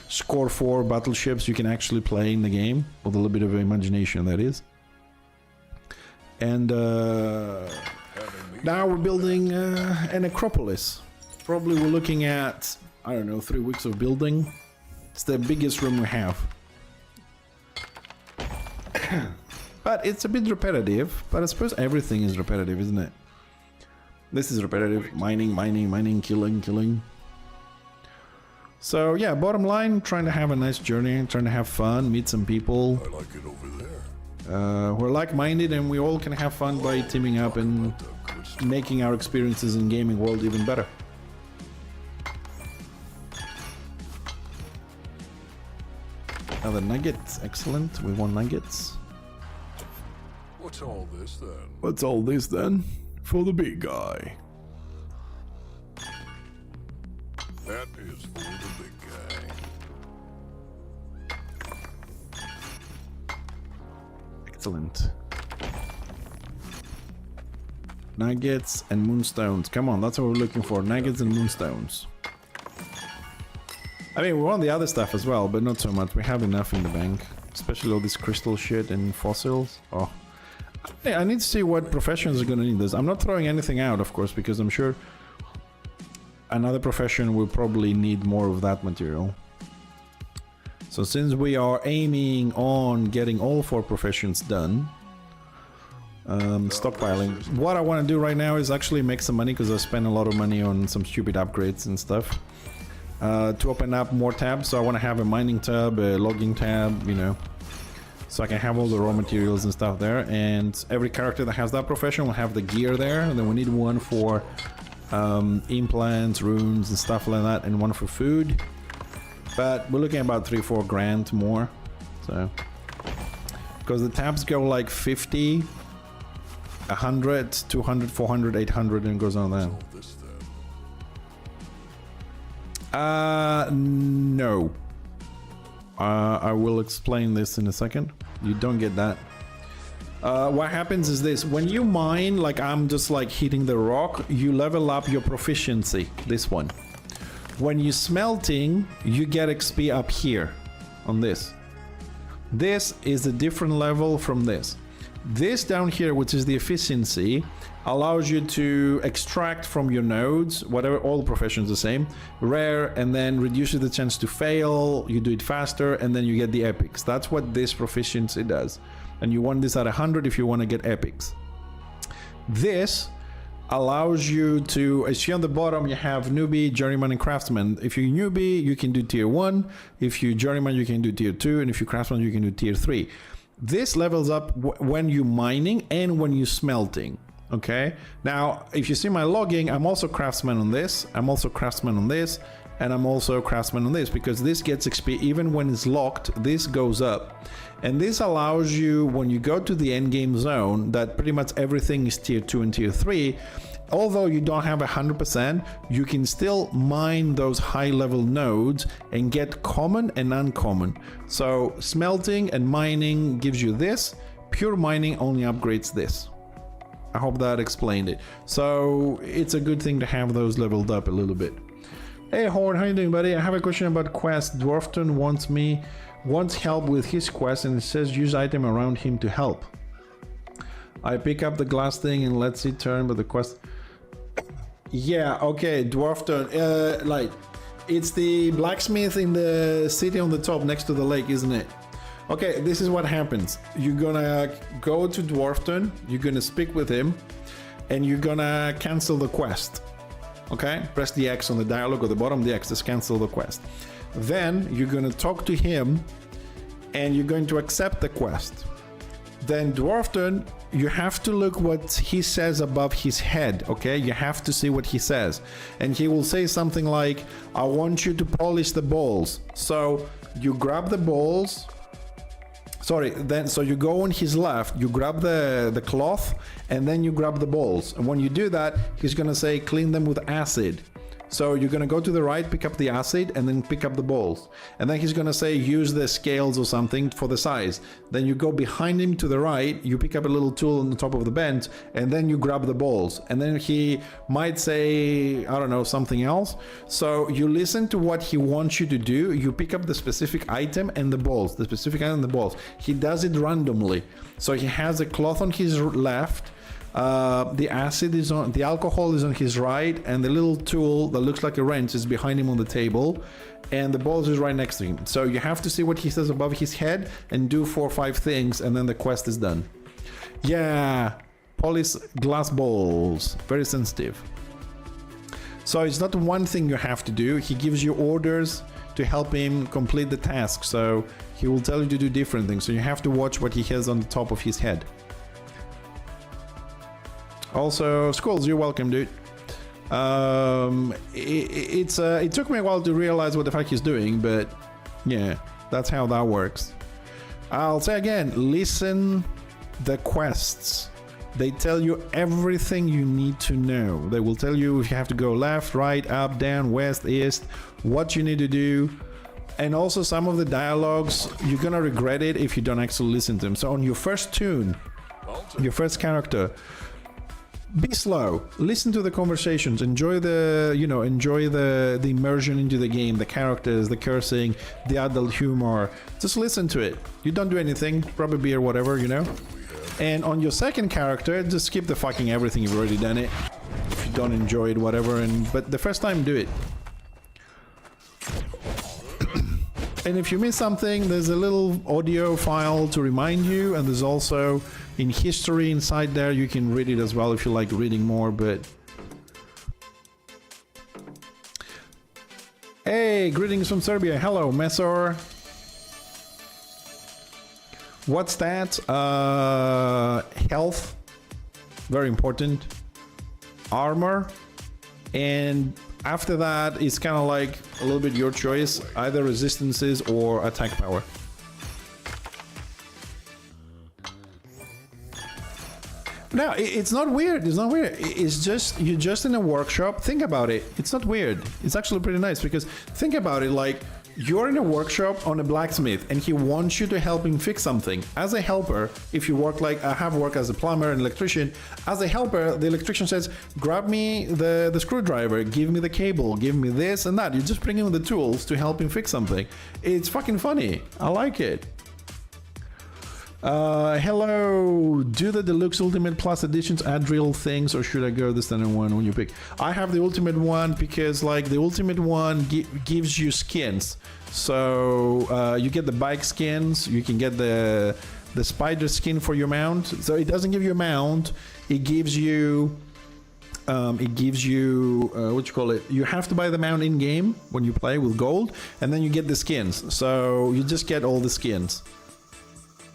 [SPEAKER 1] score 4 battleships you can actually play in the game, with a little bit of imagination, that is. And now we're building an Acropolis. Probably we're looking at, I don't know, 3 weeks of building. It's the biggest room we have. But it's a bit repetitive, but I suppose everything is repetitive, isn't it? This is repetitive, mining, killing. So yeah, bottom line, trying to have a nice journey, trying to have fun, meet some people.
[SPEAKER 2] I like it over there.
[SPEAKER 1] We're like-minded and we all can have fun by teaming up and making our experiences in gaming world even better. Another nuggets. Excellent. We want nuggets.
[SPEAKER 2] What's all this then?
[SPEAKER 1] What's all this then? For the big guy.
[SPEAKER 2] That is for the big guy.
[SPEAKER 1] Excellent. Nuggets and moonstones. Come on, that's what we're looking for. Nuggets and moonstones. I mean, we want the other stuff as well, but not so much. We have enough in the bank. Especially all this crystal shit and fossils. Oh. Hey, I need to see what professions are gonna need this. I'm not throwing anything out, of course, because I'm sure another profession will probably need more of that material. So since we are aiming on getting all 4 professions done, stockpiling. What I want to do right now is actually make some money, because I spent a lot of money on some stupid upgrades and stuff. To open up more tabs, so I want to have a mining tab, a logging tab, you know, so I can have all the raw materials and stuff there. And every character that has that profession will have the gear there, and then we need one for implants, runes and stuff like that, and one for food. But we're looking at about 3-4 grand more, so because the tabs go like 50, 100, 200, 400, 800 and goes on there. No. I will explain this in a second. You don't get that. What happens is this: when you mine, like I'm just like hitting the rock, you level up your proficiency, this one. When you smelting, you get XP up here on this. This is a different level from this. This down here, which is the efficiency, allows you to extract from your nodes, whatever, all professions the same, rare, and then reduces the chance to fail, you do it faster, and then you get the epics. That's what this proficiency does. And you want this at 100 if you want to get epics. This allows you to, as you on the bottom, you have newbie, journeyman, and craftsman. If you're newbie, you can do tier 1. If you journeyman, you can do tier 2. And if you craftsman, you can do tier 3. This levels up when you're mining and when you're smelting. Okay, now if you see my logging, I'm also craftsman on this, I'm also craftsman on this, and I'm also craftsman on this, because this gets XP even when it's locked. This goes up, and this allows you, when you go to the end game zone, that pretty much everything is tier 2 and tier 3. Although you don't have 100%, you can still mine those high level nodes and get common and uncommon. So smelting and mining gives you this, pure mining only upgrades this. I hope that explained it. So it's a good thing to have those leveled up a little bit. Hey Horde, how you doing, buddy? I have a question about quest. Dwarfton wants help with his quest, and it says use item around him to help. I pick up the glass thing and let's see turn, but the quest. Yeah, okay, Dwarfton. Like, it's the blacksmith in the city on the top next to the lake, isn't it? Okay, this is what happens. You're gonna go to Dwarfton, you're gonna speak with him, and you're gonna cancel the quest. Okay? Press the X on the dialogue, or the bottom of the X, just cancel the quest. Then you're gonna talk to him, and you're going to accept the quest. Then Dwarfton, you have to look what he says above his head, okay? You have to see what he says. And he will say something like, I want you to polish the balls. So you grab the balls. Sorry, then so you go on his left, you grab the cloth, and then you grab the balls. And when you do that, he's gonna say clean them with acid. So you're gonna go to the right, pick up the acid, and then pick up the balls. And then he's gonna say use the scales or something for the size. Then you go behind him to the right, you pick up a little tool on the top of the bench, and then you grab the balls. And then he might say, I don't know, something else. So you listen to what he wants you to do, you pick up the specific item and the balls, the specific item and the balls. He does it randomly. So he has a cloth on his left, the acid is on, the alcohol is on his right, and the little tool that looks like a wrench is behind him on the table, and the balls is right next to him. So you have to see what he says above his head and do 4 or 5 things, and then the quest is done. Yeah, polish glass balls, very sensitive. So it's not one thing you have to do. He gives you orders to help him complete the task, so he will tell you to do different things. So you have to watch what he has on the top of his head. Also, Skulls, you're welcome, dude. It took me a while to realize what the fuck he's doing, but yeah, That's how that works. I'll say again, listen the quests. They tell you everything you need to know. They will tell you if you have to go left, right, up, down, west, east, what you need to do. And also some of the dialogues, you're gonna regret it if you don't actually listen to them. So on your first tune, your first character, be slow, listen to the conversations, enjoy the immersion into the game, the characters, the cursing, the adult humor. Just listen to it. You don't do anything, probably beer, whatever, you know. And on your second character, just skip the fucking everything, you've already done it. If you don't enjoy it, whatever, but the first time, do it. And if you miss something, there's a little audio file to remind you, and there's also in history inside there, you can read it as well if you like reading more, but... Hey, greetings from Serbia. Hello, Mesor. What's that? Health, very important. Armor, and after that, it's kind of like a little bit your choice, either resistances or attack power. No, it's not weird. It's not weird. It's just, you're just in a workshop. Think about it. It's not weird. It's actually pretty nice because think about it like you're in a workshop on a blacksmith and he wants you to help him fix something. As a helper, if you work like I have worked as a plumber and electrician, as a helper, the electrician says, grab me the screwdriver, give me the cable, give me this and that. You just bring him the tools to help him fix something. It's fucking funny. I like it. Hello, do the deluxe ultimate plus editions add real things or should I go the standard one when you pick? I have the ultimate one because like the ultimate one gives you skins. So you get the bike skins, you can get the spider skin for your mount. So it doesn't give you a mount, it gives you what you call it, you have to buy the mount in game when you play with gold and then you get the skins. So you just get all the skins.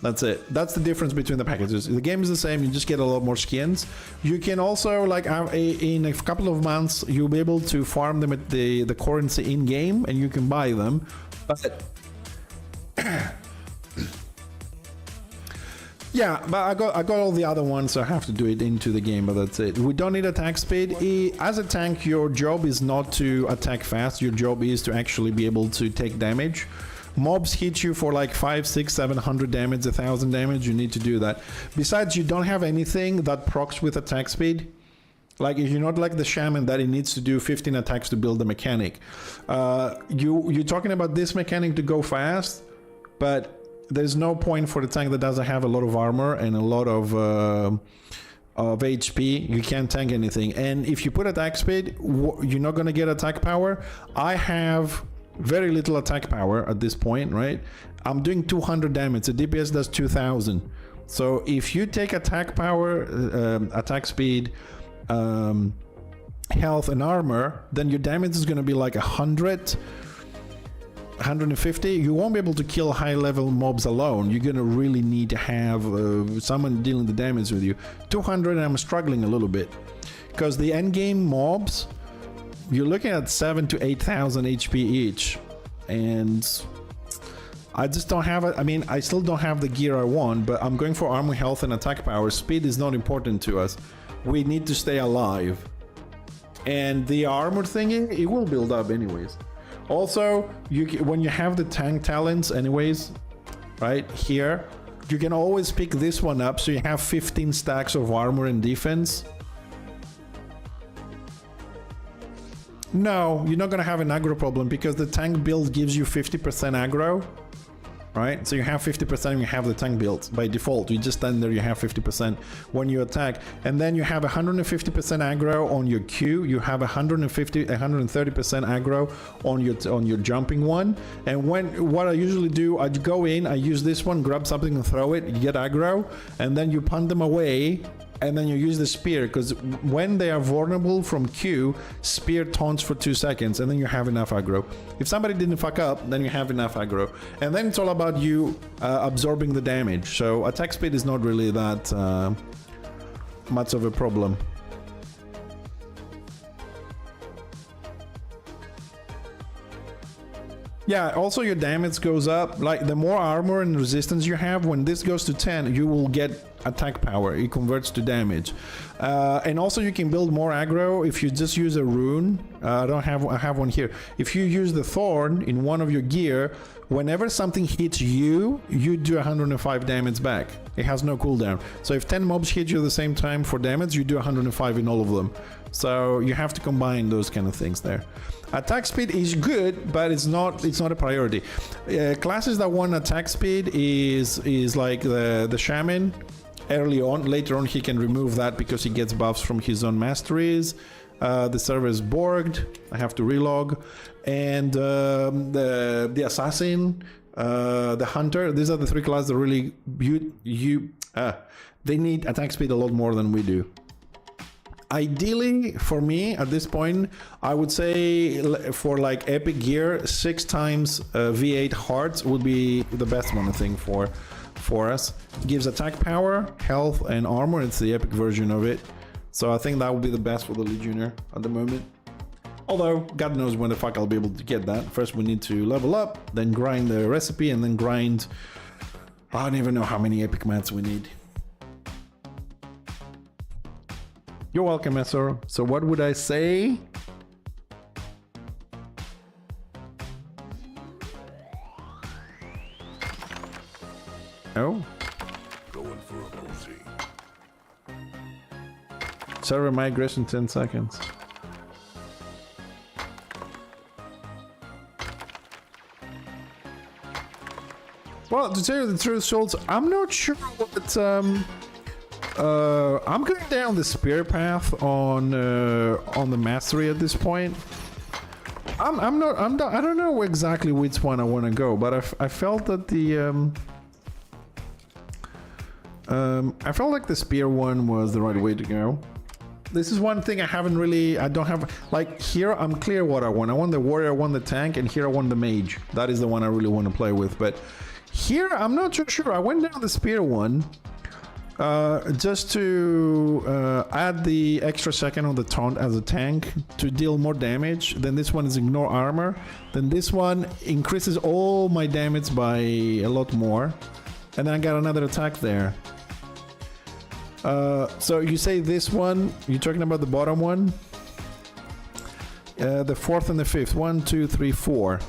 [SPEAKER 1] That's it. That's the difference between the packages. The game is the same, you just get a lot more skins. You can also, like, in a couple of months, you'll be able to farm them at the currency in-game, and you can buy them. But... yeah, but I got all the other ones, so I have to do it into the game, but that's it. We don't need attack speed. As a tank, your job is not to attack fast. Your job is to actually be able to take damage. Mobs hit you for like 500, 600, 700 damage, 1000 damage, you need to do that. Besides, you don't have anything that procs with attack speed. Like, if you're not like the shaman that it needs to do 15 attacks to build the mechanic. You're talking about this mechanic to go fast, but there's no point for the tank that doesn't have a lot of armor and a lot of HP. You can't tank anything. And if you put attack speed, you're not going to get attack power. I have very little attack power at this point, right? I'm doing 200 damage. The DPS does 2000. So if you take attack power, attack speed, health and armor, then your damage is going to be like 100, 150. You won't be able to kill high level mobs alone. You're going to really need to have someone dealing the damage with you. 200, I'm struggling a little bit because the end game mobs, you're looking at 7,000 to 8,000 HP each, and I just don't have it. I mean, I still don't have the gear I want, but I'm going for armor, health, and attack power. Speed is not important to us. We need to stay alive, and the armor thingy, it will build up anyways. Also, when you have the tank talents anyways, right here, you can always pick this one up, so you have 15 stacks of armor and defense. No, you're not going to have an aggro problem because the tank build gives you 50% aggro, right? So you have 50% and you have the tank build. By default, you just stand there, you have 50% when you attack. And then you have 150% aggro on your Q, you have 130% aggro on your jumping one. And what I usually do, I go in, I use this one, grab something and throw it, you get aggro, and then you punt them away. And then you use the spear, because when they are vulnerable from Q, spear taunts for 2 seconds, and then you have enough aggro. If somebody didn't fuck up, then you have enough aggro. And then it's all about you absorbing the damage. So attack speed is not really that much of a problem. Yeah, also your damage goes up. Like, the more armor and resistance you have, when this goes to 10, you will get attack power. It converts to damage. And also you can build more aggro if you just use a rune. I have one here. If you use the thorn in one of your gear, whenever something hits you, you do 105 damage back. It has no cooldown. So if 10 mobs hit you at the same time for damage, you do 105 in all of them. So you have to combine those kind of things there. Attack speed is good, but it's not a priority. Classes that want attack speed is like the shaman. Early on, later on he can remove that because he gets buffs from his own masteries. The server is borged. I have to relog. And the assassin, the hunter. These are the three classes that really they need attack speed a lot more than we do. Ideally, for me, at this point, I would say for like epic gear, 6 times V8 hearts would be the best one, I think, for us. It gives attack power, health, and armor. It's the epic version of it. So I think that would be the best for the Legionnaire at the moment. Although, God knows when the fuck I'll be able to get that. First, we need to level up, then grind the recipe, and then grind... I don't even know how many epic mats we need. You're welcome, Essor. So what would I say? Oh?
[SPEAKER 2] Going for a mosey.
[SPEAKER 1] Server migration 10 seconds. Well, to tell you the truth, Schultz, I'm not sure what I'm going down the spear path on the mastery at this point. I don't know exactly which one I want to go, but I felt that the I felt like the spear one was the right way to go. This is one thing I don't have, like, here I'm clear what I want. I want the warrior, I want the tank, and here I want the mage. That is the one I really want to play with, but here I'm not too sure. I went down the spear one just to add the extra second on the taunt as a tank to deal more damage. Then this one is ignore armor. Then this one increases all my damage by a lot more. And then I got another attack there. So you say this one, you're talking about the bottom one? The fourth and the fifth. 1, 2, 3, 4.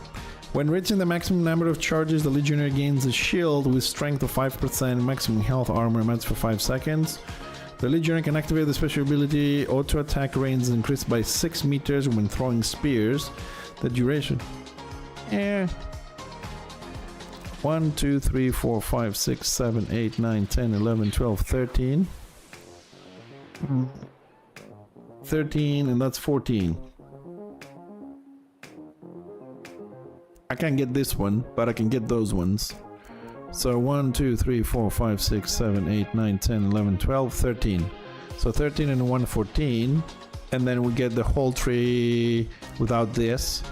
[SPEAKER 1] When reaching the maximum number of charges, the Legionnaire gains a shield with strength of 5%, maximum health, armor amounts for 5 seconds. The Legionnaire can activate the special ability auto attack range is increased by 6 meters when throwing spears. The duration. 1, 2, 3, 4, 5, 6, 7, 8, 9, 10, 11, 12, 13. 13, and that's 14. I can't get this one, but I can get those ones. So 1, 2, 3, 4, 5, 6, 7, 8, 9, 10, 11, 12, 13. So 13 and 1, 14. And then we get the whole tree without this.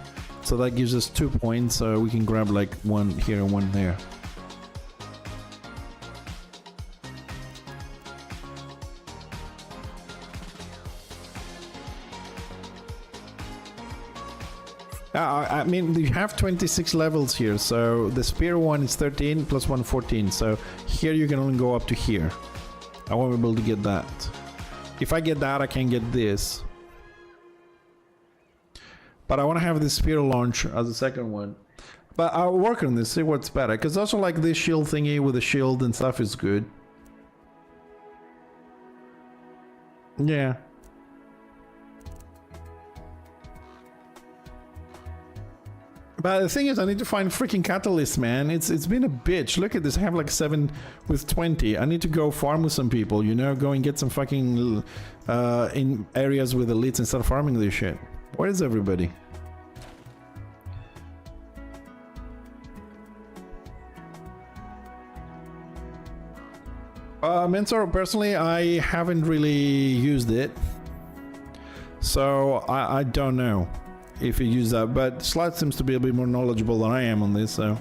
[SPEAKER 1] So that gives us 2 points, so we can grab like one here and one there. I mean, you have 26 levels here, so the spear one is 13 plus 1, 14. So here you can only go up to here. I won't be able to get that. If I get that, I can get this. But I want to have the spear launch as the second one. But I'll work on this, see what's better. Because also like this shield thingy with the shield and stuff is good. Yeah. But the thing is, I need to find freaking catalysts, man. It's been a bitch. Look at this. I have like 7 with 20. I need to go farm with some people, you know? Go and get some fucking... in areas with elites and start farming this shit. Where is everybody? Mentor, personally, I haven't really used it. So, I don't know if you use that, but Slat seems to be a bit more knowledgeable than I am on this, so.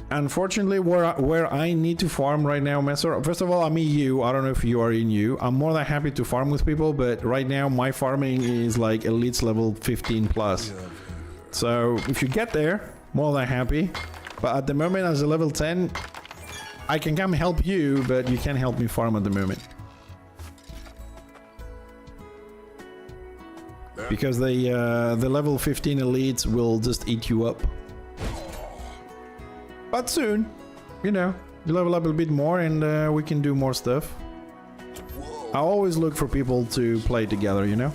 [SPEAKER 1] Unfortunately, where I need to farm right now, Messer. First of all, I'm EU. I don't know if you are in EU. I'm more than happy to farm with people, but right now my farming is like elites level 15 plus. So if you get there, more than happy. But at the moment, as a level 10, I can come help you, but you can't help me farm at the moment. Because the level 15 elites will just eat you up. But soon, you know, you level up a bit more and we can do more stuff. I always look for people to play together, you know?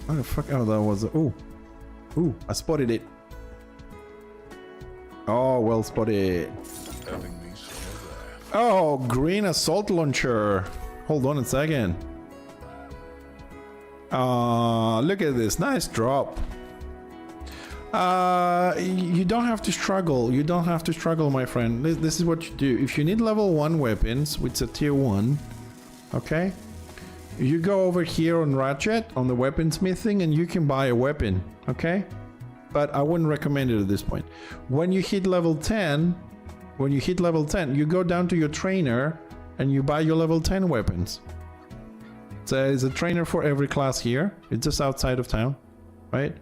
[SPEAKER 1] What the fuck? Oh, that was... Ooh. Ooh, I spotted it. Oh, well spotted. Oh, green assault launcher. Hold on a second. Look at this. Nice drop. You don't have to struggle. You don't have to struggle, my friend. This is what you do. If you need level 1 weapons, which is a tier 1, okay? You go over here on Ratchet, on the weaponsmithing, and you can buy a weapon, okay? But I wouldn't recommend it at this point. When you hit level 10, you go down to your trainer and you buy your level 10 weapons. So there's a trainer for every class here. It's just outside of town, right?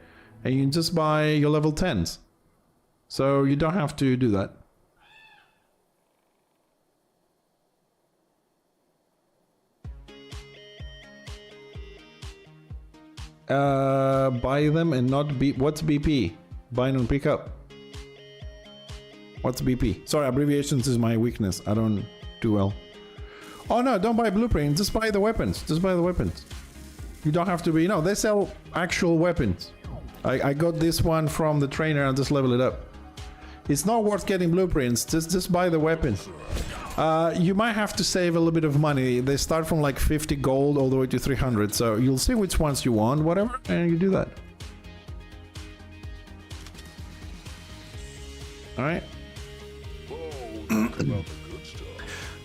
[SPEAKER 1] And you just buy your level 10s. So you don't have to do that. Buy them and not B. What's BP? Buy and pick up. What's BP? Sorry, abbreviations is my weakness. I don't do well. Oh no, don't buy blueprint. Just buy the weapons. Just buy the weapons. You don't have to be... No, they sell actual weapons. I got this one from the trainer and just level it up. It's not worth getting blueprints. Just buy the weapon. You might have to save a little bit of money. They start from like 50 gold all the way to 300. So you'll see which ones you want, whatever, and you do that. All right.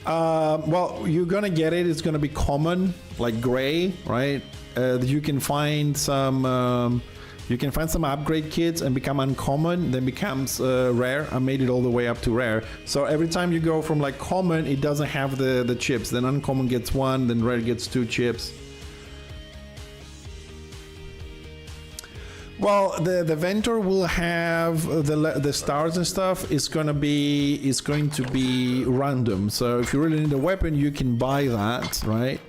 [SPEAKER 1] Well, you're gonna get it. It's gonna be common, like gray, right? You can find some. You can find some upgrade kits and become uncommon, then becomes rare. I made it all the way up to rare. So every time you go from like common, it doesn't have the chips. Then uncommon gets 1, then rare gets 2 chips. Well, the Ventor will have the stars and stuff. It's going to be random. So if you really need a weapon, you can buy that, right?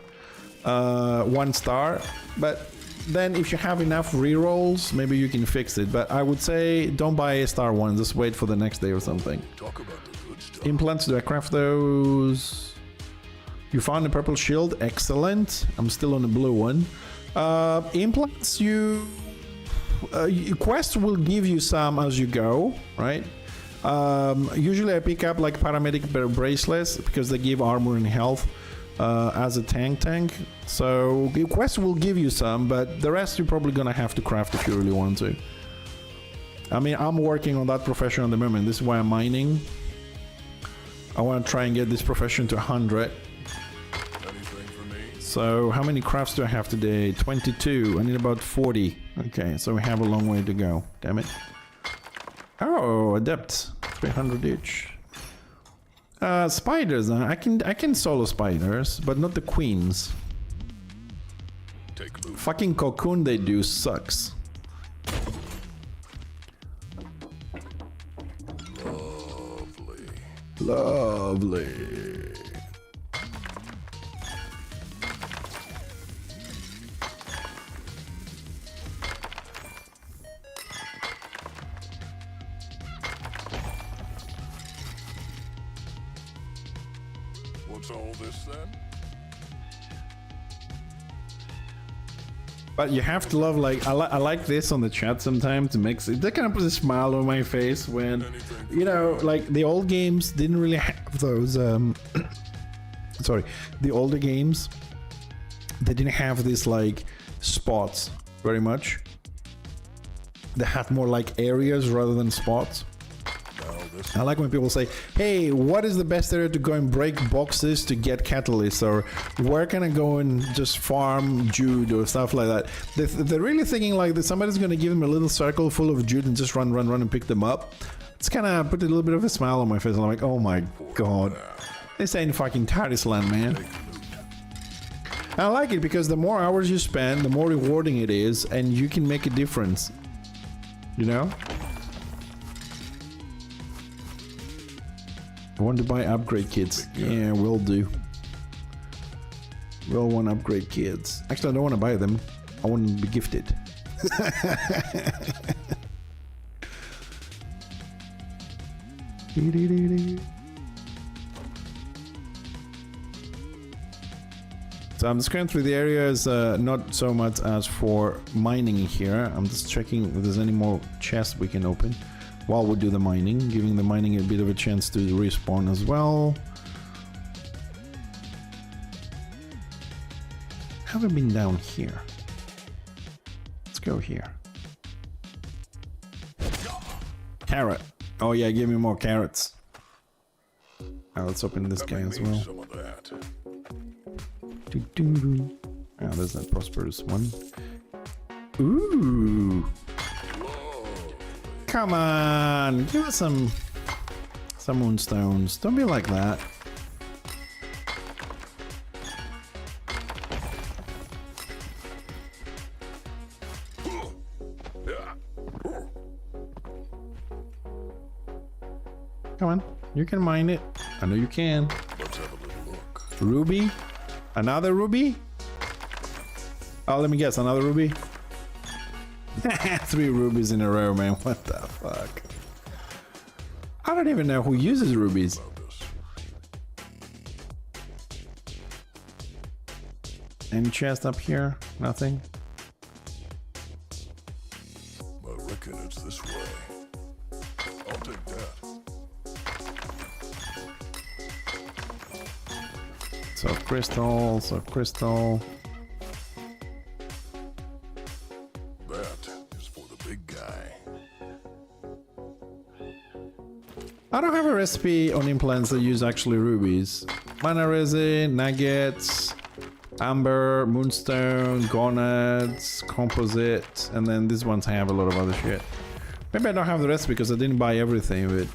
[SPEAKER 1] 1 star, but then if you have enough rerolls, maybe you can fix it. But I would say don't buy a star one. Just wait for the next day or something.
[SPEAKER 2] Talk about the good stuff.
[SPEAKER 1] Implants, do I craft those? You found a purple shield. Excellent. I'm still on the blue one. Implants, quest will give you some as you go, right? Usually I pick up like paramedic bracelets because they give armor and health as a tank. So the quest will give you some, but the rest you're probably gonna have to craft if you really want to. I mean, I'm working on that profession at the moment. This is why I'm mining. I want to try and get this profession to 100. So how many crafts do I have today? 22. I need about 40. Okay, so we have a long way to go. Damn it. Oh, adept. 300 each. Spiders. I can solo spiders, but not the queens. Fucking cocoon they do sucks. Lovely.
[SPEAKER 2] What's all this then?
[SPEAKER 1] But you have to love, like, I like this on the chat sometimes. It makes it, that kind of puts a smile on my face when, you know, like the old games didn't really have those, sorry, the older games, they didn't have these like spots very much. They had more like areas rather than spots. I like when people say, hey, what is the best area to go and break boxes to get catalysts, or where can I go and just farm Jude or stuff like that. They're really thinking like that somebody's going to give them a little circle full of Jude and just run and pick them up. It's kind of put a little bit of a smile on my face. I'm like, oh my god. This ain't fucking TARDIS land, man. I like it because the more hours you spend, the more rewarding it is, and you can make a difference. You know? I want to buy upgrade kits. Yeah, will do. We'll want upgrade kits. Actually, I don't want to buy them. I want them to be gifted. So I'm just going through the areas, not so much as for mining here. I'm just checking if there's any more chests we can open while we do the mining, giving the mining a bit of a chance to respawn as well. Haven't been down here. Let's go here. Carrot. Oh yeah, give me more carrots. Now let's open this guy as well.
[SPEAKER 2] Some of that.
[SPEAKER 1] Ah, there's that prosperous one. Ooh. Come on, give us some moonstones. Don't be like that. Come on, you can mine it. I know you can.
[SPEAKER 2] Let's have a little look.
[SPEAKER 1] Ruby? Another ruby? Oh, let me guess, another ruby? 3 rubies in a row, man. What the fuck? I don't even know who uses rubies. Any chest up here? Nothing?
[SPEAKER 2] I reckon it's this way. I'll take that.
[SPEAKER 1] So crystal,
[SPEAKER 2] That is for the big guy.
[SPEAKER 1] I don't have a recipe on implants that use actually rubies. Mana resin, nuggets, amber, moonstone, gonads, composite, and then these ones I have a lot of other shit. Maybe I don't have the recipe because I didn't buy everything, but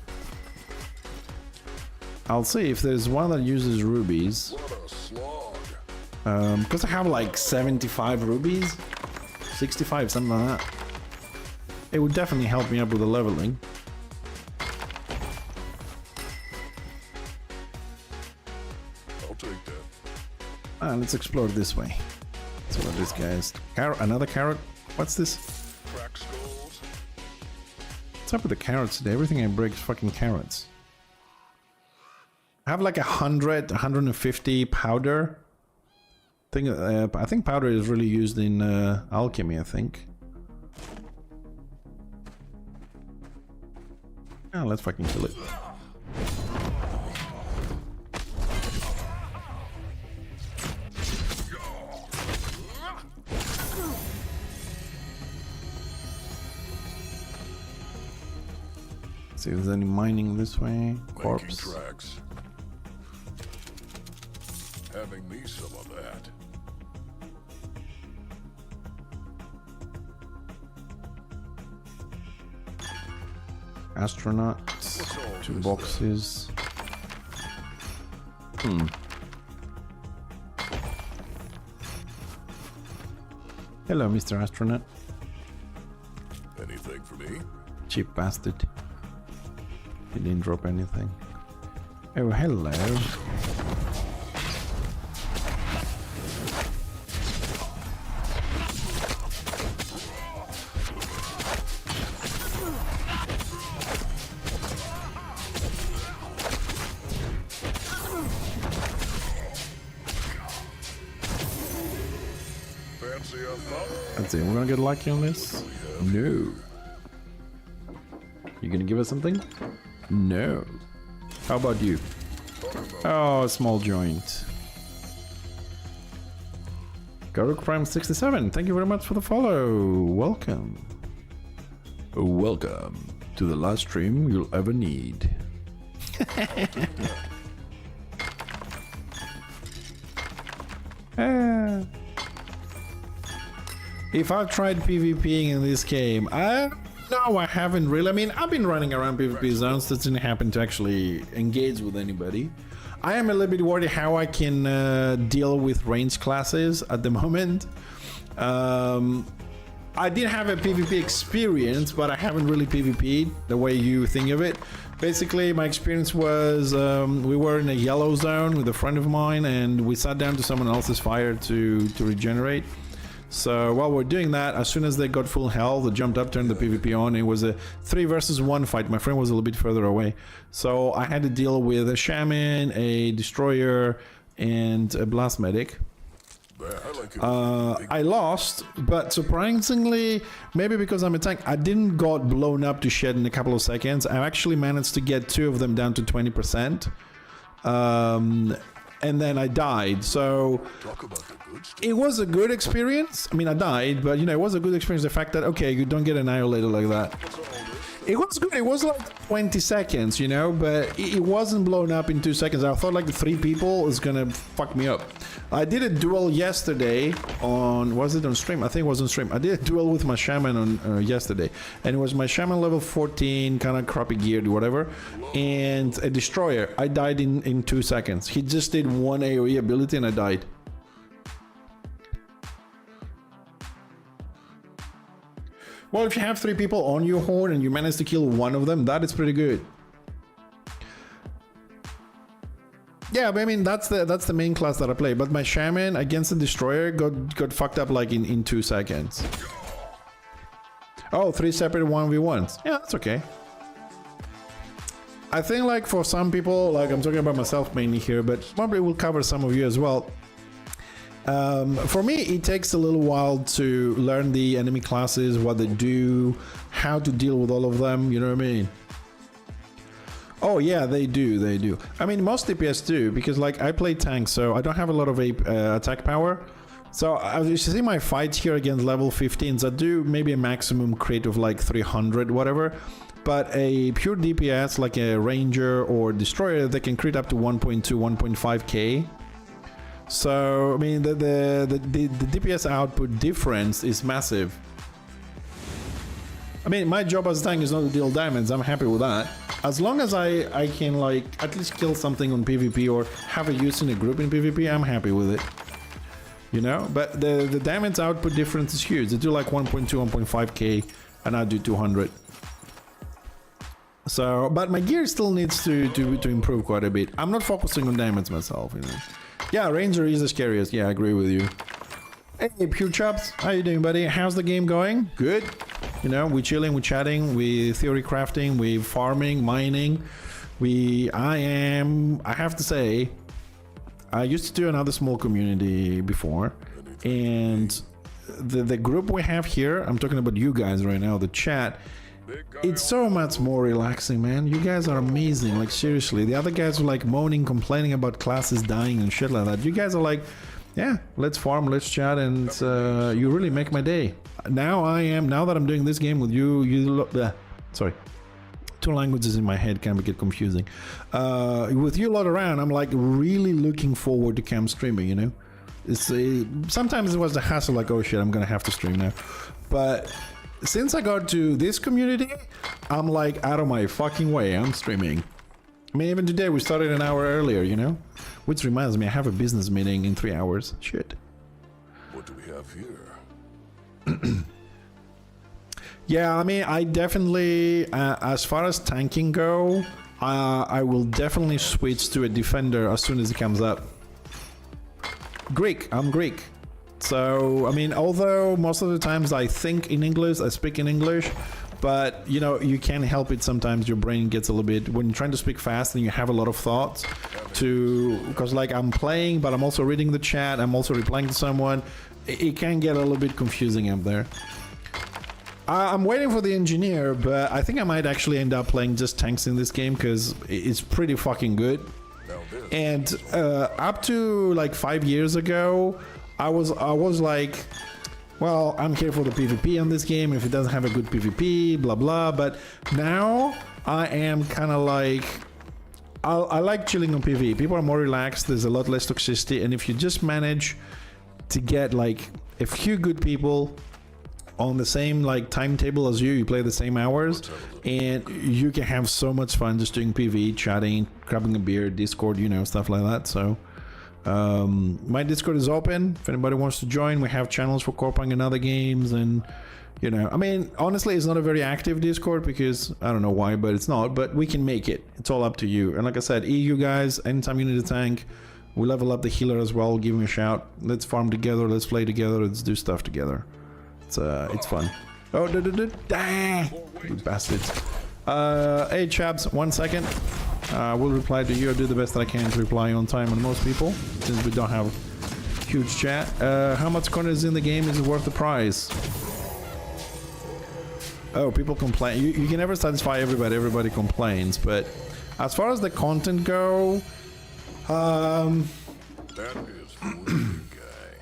[SPEAKER 1] I'll see if there's one that uses rubies.
[SPEAKER 2] What a slog.
[SPEAKER 1] Because I have like 75 rubies, 65, something like that. It would definitely help me up with the leveling.
[SPEAKER 2] I'll take that.
[SPEAKER 1] Let's explore this way. See what this guy is. Carrot, another carrot. What's this?
[SPEAKER 2] Crack skulls.
[SPEAKER 1] What's up with the carrots today? Everything I break is fucking carrots. I have like 100, 150 powder. I think powder is really used in alchemy, I think. Oh, let's fucking kill it. See if there's any mining this way. Corpse.
[SPEAKER 2] Making tracks. Having me some of that.
[SPEAKER 1] Astronauts. 2 boxes. Hello, Mr. Astronaut.
[SPEAKER 2] Anything for me?
[SPEAKER 1] Cheap bastard. He didn't drop anything. Oh, hello.
[SPEAKER 2] Fancy a thumb?
[SPEAKER 1] Let's see, we're gonna get lucky on this? No. You gonna give us something? No. How about you? Oh, a small joint. Garuk Prime 67, thank you very much for the follow. Welcome. Welcome to the last stream you'll ever need. If I've tried PvPing in this game, No, I haven't really. I mean, I've been running around PvP zones. That didn't happen to actually engage with anybody. I am a little bit worried how I can deal with range classes at the moment. I did have a PvP experience, but I haven't really PvP'd the way you think of it. Basically, my experience was we were in a yellow zone with a friend of mine, and we sat down to someone else's fire to regenerate. So while we're doing that, as soon as they got full health, they jumped up, turned the PvP on. It was a 3 versus 1 fight. My friend was a little bit further away. So I had to deal with a shaman, a destroyer, and a blast medic. I lost, but surprisingly, maybe because I'm a tank, I didn't got blown up to shit in a couple of seconds. I actually managed to get 2 of them down to 20%. And then I died. So it was a good experience. I mean, I died, but you know, it was a good experience. The fact that, okay, you don't get annihilated like that. It was good. It was like 20 seconds, you know, but it wasn't blown up in 2 seconds. I thought like the 3 people is gonna fuck me up. I did a duel yesterday on, was it on stream? I think it was on stream. I did a duel with my shaman on yesterday, and it was my shaman level 14, kind of crappy geared, whatever, and a destroyer. I died in 2 seconds. He just did 1 AoE ability and I died. Well, if you have 3 people on your horde and you manage to kill 1 of them, that is pretty good. Yeah, but I mean, that's the main class that I play. But my shaman against the destroyer got fucked up like in 2 seconds. Oh, 3 separate 1v1s. Yeah, that's okay. I think like for some people, like I'm talking about myself mainly here, but probably will cover some of you as well. For me, it takes a little while to learn the enemy classes, what they do, how to deal with all of them, you know what I mean? Oh yeah, they do. I mean, most DPS do, because like I play tank, so I don't have a lot of attack power. So as you see my fights here against level 15s, I do maybe a maximum crit of like 300, whatever. But a pure DPS, like a ranger or destroyer, they can crit up to 1.2, 1.5k. So, I mean, the DPS output difference is massive. I mean, my job as a tank is not to deal damage. I'm happy with that. As long as I can, like, at least kill something on PvP or have a use in a group in PvP, I'm happy with it. You know? But the damage output difference is huge. They do like 1.2, 1.5k, and I do 200. So, but my gear still needs to improve quite a bit. I'm not focusing on damage myself, you know. Yeah, Ranger is the scariest. Yeah, I agree with you. Hey, Pure Chops, how you doing, buddy? How's the game going? Good. You know, we're chilling, we're chatting, we're theory crafting, we're farming, mining. I have to say, I used to do another small community before, and the group we have here, I'm talking about you guys right now, the chat, it's so much more relaxing, man. You guys are amazing, like seriously. The other guys are like moaning, complaining about classes dying and shit like that. You guys are like, yeah, let's farm, let's chat, and you really make my day. Now that I'm doing this game with you, sorry, 2 languages in my head can get confusing. With you a lot around, I'm like really looking forward to cam streaming, you know? It's sometimes it was a hassle, like, oh shit, I'm gonna have to stream now. But since I got to this community, I'm like out of my fucking way. I'm streaming. I mean, even today we started an hour earlier, you know? Which reminds me, I have a business meeting in 3 hours. Shit.
[SPEAKER 2] What do we have here?
[SPEAKER 1] Yeah, I mean, I definitely, as far as tanking go, I will definitely switch to a defender as soon as it comes up. Greek, I'm Greek. So, I mean, although most of the times I think in English, I speak in English, but, you know, you can't help it sometimes. Your brain gets a little bit, when you're trying to speak fast and you have a lot of thoughts because like I'm playing, but I'm also reading the chat, I'm also replying to someone. It can get a little bit confusing up there. I'm waiting for the engineer, but I think I might actually end up playing just tanks in this game because it's pretty fucking good. And up to like 5 years ago, I was like, well, I'm here for the PvP on this game. If it doesn't have a good PvP, blah blah. But now I am kind of like, I like chilling on PvE. People are more relaxed. There's a lot less toxicity, and if you just manage to get like a few good people, on the same like timetable as you play the same hours, and you can have so much fun just doing PvE, chatting, grabbing a beer, Discord, you know, stuff like that. So my Discord is open if anybody wants to join. We have channels for Corepunk and other games, and you know, I mean, honestly, it's not a very active Discord because I don't know why, but it's not. But we can make it. It's all up to you. And like I said, EU guys, anytime you need a tank, we level up the healer as well. Give me a shout. Let's farm together. Let's play together. Let's do stuff together. It's fun. Oh, dang, you bastards. Hey, chaps, 1 second. We'll reply to you. I'll do the best that I can to reply on time on most people, since we don't have huge chat. How much content is in the game? Is it worth the price? Oh, people complain. You can never satisfy everybody. Everybody complains. But as far as the content go,
[SPEAKER 2] That is for you, guy.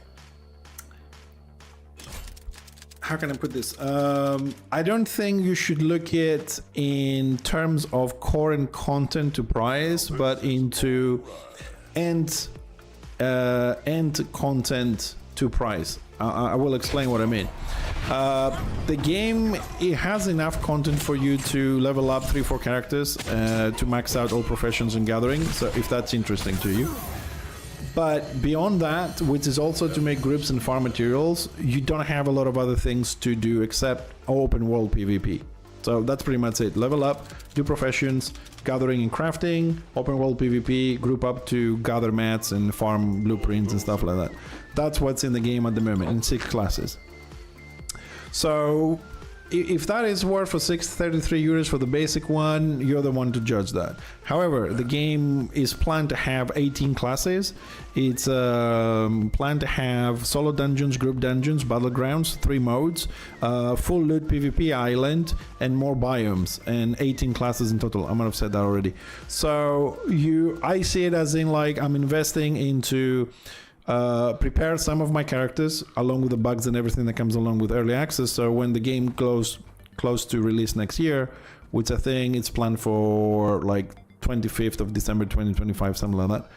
[SPEAKER 1] how can I put this? I don't think you should look at in terms of core and content to price, but into end content to price. I will explain what I mean. The game, it has enough content for you to level up 3-4 characters to max out all professions and gathering, so if that's interesting to you. But beyond that, which is also to make groups and farm materials, you don't have a lot of other things to do except open world PvP. So that's pretty much it. Level up, do professions, gathering and crafting, open world PvP, group up to gather mats and farm blueprints and stuff like that. That's what's in the game at the moment in 6 classes. So if that is worth for 633 euros for the basic one, you're the one to judge that. However, the game is planned to have 18 classes. It's planned to have solo dungeons, group dungeons, battlegrounds, 3 modes, full loot PvP island, and more biomes, and 18 classes in total. I might have said that already. So I see it as in like I'm investing into prepare some of my characters along with the bugs and everything that comes along with early access, so when the game close to release next year, which I think it's planned for like 25th of December 2025, something like that,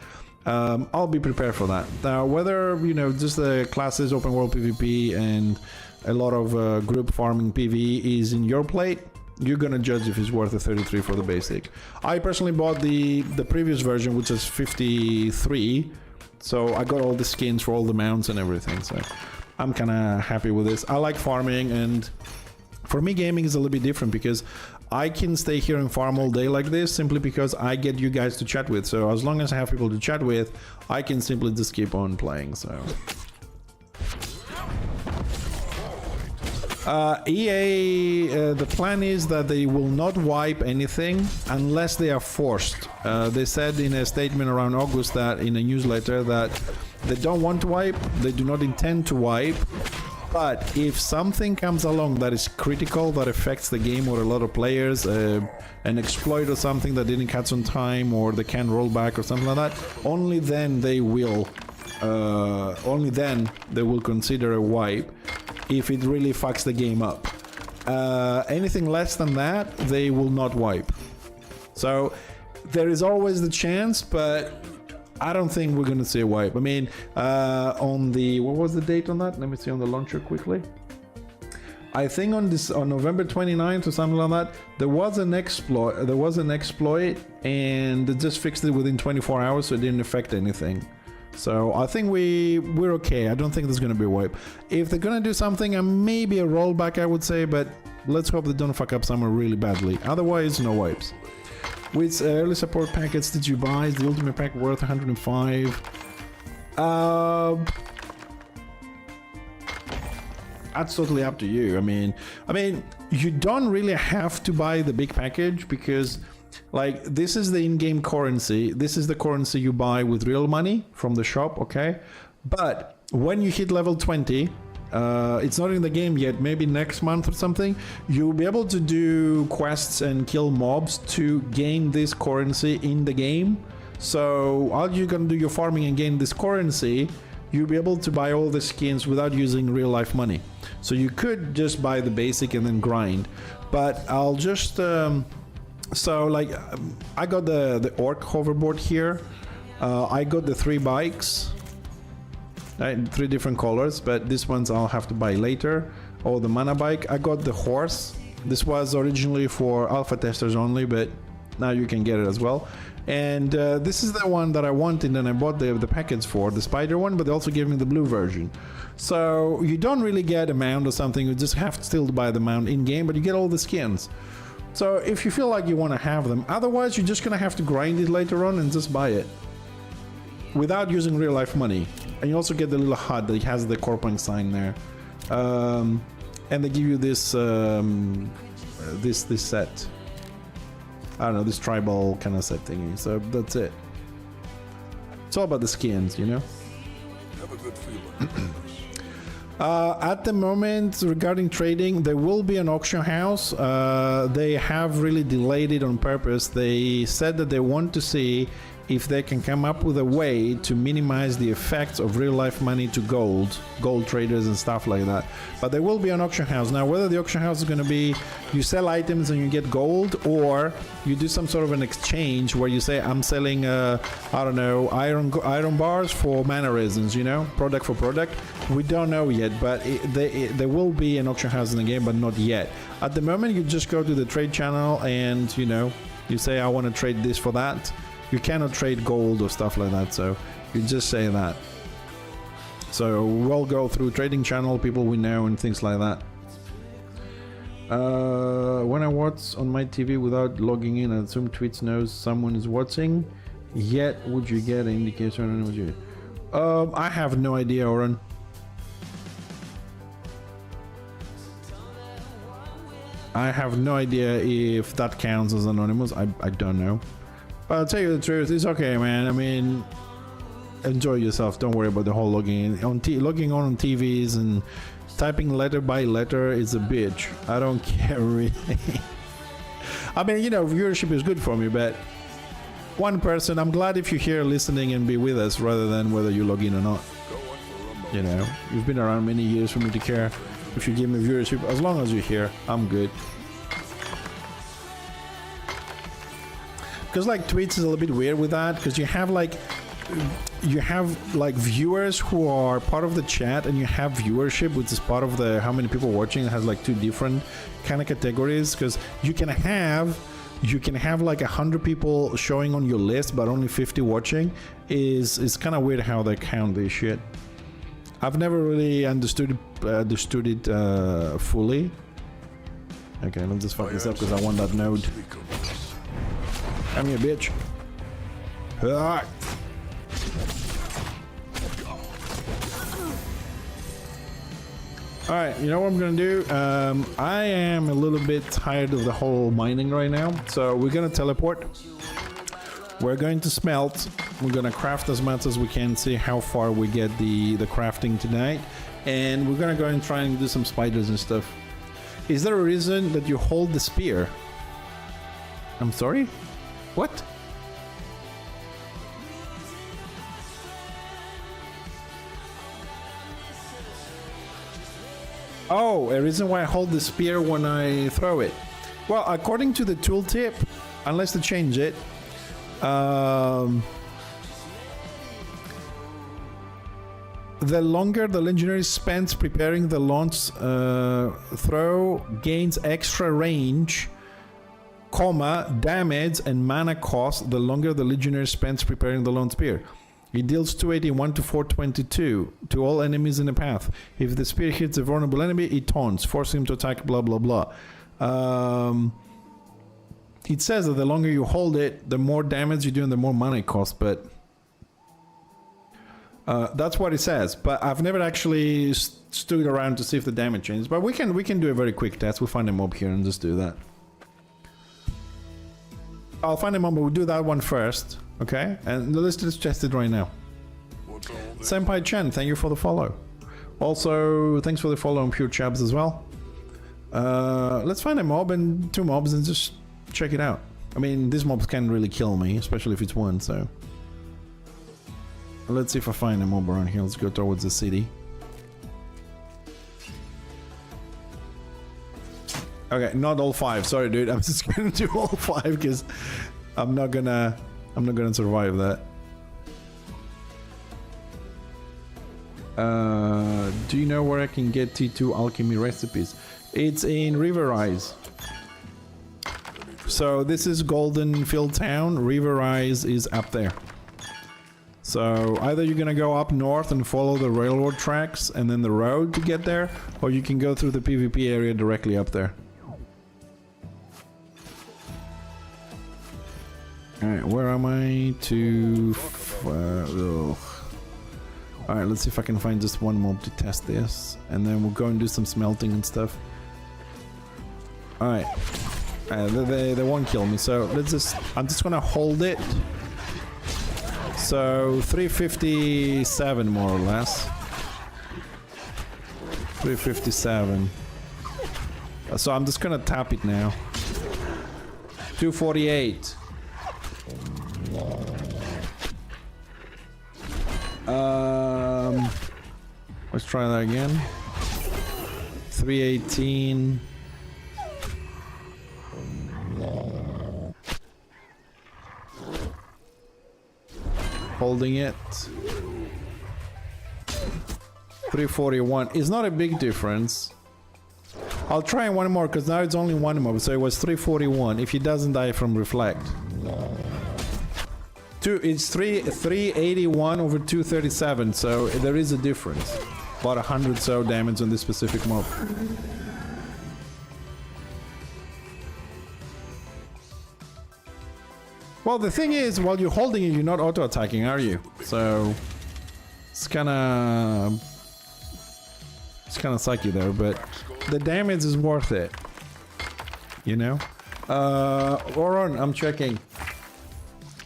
[SPEAKER 1] I'll be prepared for that. Now whether, you know, just the classes, open world PvP and a lot of group farming PvE is in your plate, you're gonna judge if it's worth the 33 for the basic. I personally bought the previous version, which is 53, so I got all the skins for all the mounts and everything, so I'm kind of happy with this. I like farming, and for me gaming is a little bit different because I can stay here and farm all day like this simply because I get you guys to chat with. So as long as I have people to chat with, I can simply just keep on playing. So EA, the plan is that they will not wipe anything unless they are forced. They said in a statement around August, that in a newsletter, that they don't want to wipe, they do not intend to wipe, but if something comes along that is critical, that affects the game or a lot of players, an exploit or something that didn't catch on time, or they can't roll back or something like that, only then they will consider a wipe if it really fucks the game up. Anything less than that, they will not wipe. So there is always the chance, but I don't think we're gonna see a wipe. I mean, on the, what was the date on that? Let me see on the launcher quickly. I think on November 29th or something like that, there was an exploit, and they just fixed it within 24 hours, so it didn't affect anything. So I think we're okay. I don't think there's gonna be a wipe. If they're gonna do something, maybe a rollback, I would say, but let's hope they don't fuck up somewhere really badly. Otherwise, no wipes. Which early support packets did you buy? Is the ultimate pack worth 105? That's totally up to you. I mean, you don't really have to buy the big package because, like, this is the in-game currency. This is the currency you buy with real money from the shop, okay? But when you hit level 20, it's not in the game yet, maybe next month or something, you'll be able to do quests and kill mobs to gain this currency in the game. So while you're gonna do your farming and gain this currency, you'll be able to buy all the skins without using real life money. So you could just buy the basic and then grind, but I'll just so like I got the orc hoverboard here, I got the 3 bikes, 3 different colors, but these ones I'll have to buy later. Oh, the mana bike. I got the horse. This was originally for alpha testers only, but now you can get it as well. And this is the one that I wanted, and I bought the packets for, the spider one, but they also gave me the blue version. So you don't really get a mount or something, you just have to still buy the mount in-game, but you get all the skins. So if you feel like you want to have them, otherwise you're just gonna have to grind it later on and just buy it. Without using real life money. And you also get the little hut that has the Corepunk sign there. And they give you this, this set. I don't know, this tribal kind of set thingy. So that's it. It's all about the skins, you know?
[SPEAKER 2] Have a good feeling.
[SPEAKER 1] At the moment, regarding trading, there will be an auction house. They have really delayed it on purpose. They said that they want to see if they can come up with a way to minimize the effects of real life money to gold traders and stuff like that. But there will be an auction house. Now, whether the auction house is going to be you sell items and you get gold, or you do some sort of an exchange where you say, I'm selling, I don't know, iron bars for mana resins, you know, product for product. We don't know yet, but there will be an auction house in the game, but not yet. At the moment, you just go to the trade channel and, you know, you say, I want to trade this for that. You cannot trade gold or stuff like that, so you just say that. So we'll go through trading channel, people we know and things like that. When I watch on my TV without logging in, I assume Twitch knows someone is watching. Yet would you get an indication? Would you? I have no idea, Oren. I have no idea if that counts as anonymous. I don't know. But I'll tell you the truth, it's okay, man. I mean, enjoy yourself. Don't worry about the whole logging in. Logging on TVs and typing letter by letter is a bitch. I don't care really. I mean, you know, viewership is good for me, but one person, I'm glad if you're here listening and be with us rather than whether you log in or not. You know, you've been around many years for me to care. If you give me viewership, as long as you're here, I'm good. Because like Twitch is a little bit weird with that, because you have like viewers who are part of the chat, and you have viewership, which is part of the how many people watching. It has like two different kind of categories, because you can have like 100 people showing on your list, but only 50 watching. Is kind of weird how they count this shit. I've never really understood it fully. Okay, let's just fuck this up because I want that node. Come here, bitch. Ah. Alright, you know what I'm gonna do? I am a little bit tired of the whole mining right now, so we're gonna teleport. We're going to smelt. We're gonna craft as much as we can, see how far we get the crafting tonight. And we're gonna go and try and do some spiders and stuff. Is there a reason that you hold the spear? I'm sorry? What? Oh, a reason why I hold the spear when I throw it. Well, according to the tooltip, unless they change it, the longer the legionary spends preparing the launch throw gains extra range, comma, damage and mana cost the longer the legionary spends preparing the launch spear. It deals 281 to 422 to all enemies in the path. If the spear hits a vulnerable enemy, it taunts, forcing him to attack, blah blah blah. It says that the longer you hold it, the more damage you do and the more mana it costs, but that's what it says. But I've never actually stood around to see if the damage changes. But we can do a very quick test. We'll find a mob here and just do that. I'll find a mob, but we'll do that one first, okay? And let's just test it right now. Senpai Chen, thank you for the follow. Also, thanks for the follow on Pure Chabs as well. Let's find a mob and two mobs and just check it out. I mean, these mobs can really kill me, especially if it's one, so. Let's see if I find a mob around here. Let's go towards the city. Okay, not all 5. Sorry, dude. I'm just gonna do all 5 because I'm not gonna survive that. Do you know where I can get T2 alchemy recipes? It's in River Rise. So this is Golden Field Town. River Rise is up there. So either you're gonna go up north and follow the railroad tracks and then the road to get there, or you can go through the PvP area directly up there. Alright, where am I? Alright, let's see if I can find just one mob to test this. And then we'll go and do some smelting and stuff. Alright. They won't kill me, so I'm just gonna hold it. So 357 more or less. 357. So I'm just gonna tap it now. 248. Let's try that again. 318. Holding it. 341 is not a big difference. I'll try one more because now it's only one mob, so it was 341 if he doesn't die from reflect. It's 381 over 237, so there is a difference. About 100 so damage on this specific mob. Well, the thing is, while you're holding it, you're not auto-attacking, are you? So it's kinda sucky though, but the damage is worth it. You know? Oron, I'm checking.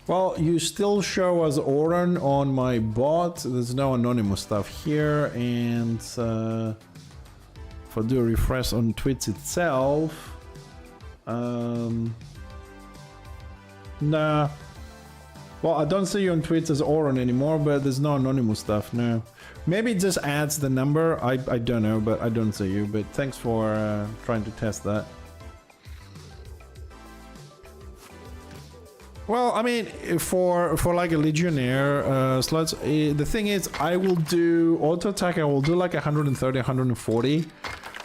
[SPEAKER 1] Well, you still show as Oran on my bot. There's no anonymous stuff here, and if I do a refresh on Twitch itself, nah. Well, I don't see you on Twitch as Oran anymore, but there's no anonymous stuff, no. Maybe it just adds the number. I don't know, but I don't see you. But thanks for trying to test that. Well, I mean, for like a Legionnaire slots, the thing is, I will do auto attack. I will do like 130, 140.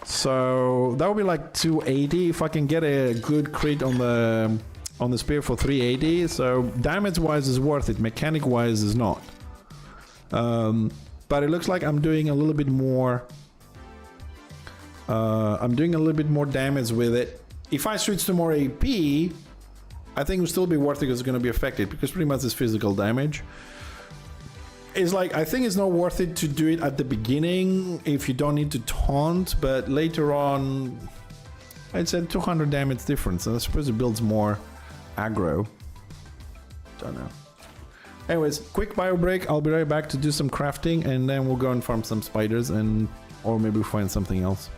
[SPEAKER 1] So that will be like 280 if I can get a good crit on the spear for 380. So damage wise is worth it. Mechanic wise is not. But it looks like I'm doing a little bit more. I'm doing a little bit more damage with it. If I switch to more AP, I think it will still be worth it because it's going to be affected, because pretty much it's physical damage. It's like, I think it's not worth it to do it at the beginning if you don't need to taunt, but later on, it's a 200 damage difference, and I suppose it builds more aggro. Don't know. Anyways, quick bio break. I'll be right back to do some crafting, and then we'll go and farm some spiders, and or maybe we'll find something else.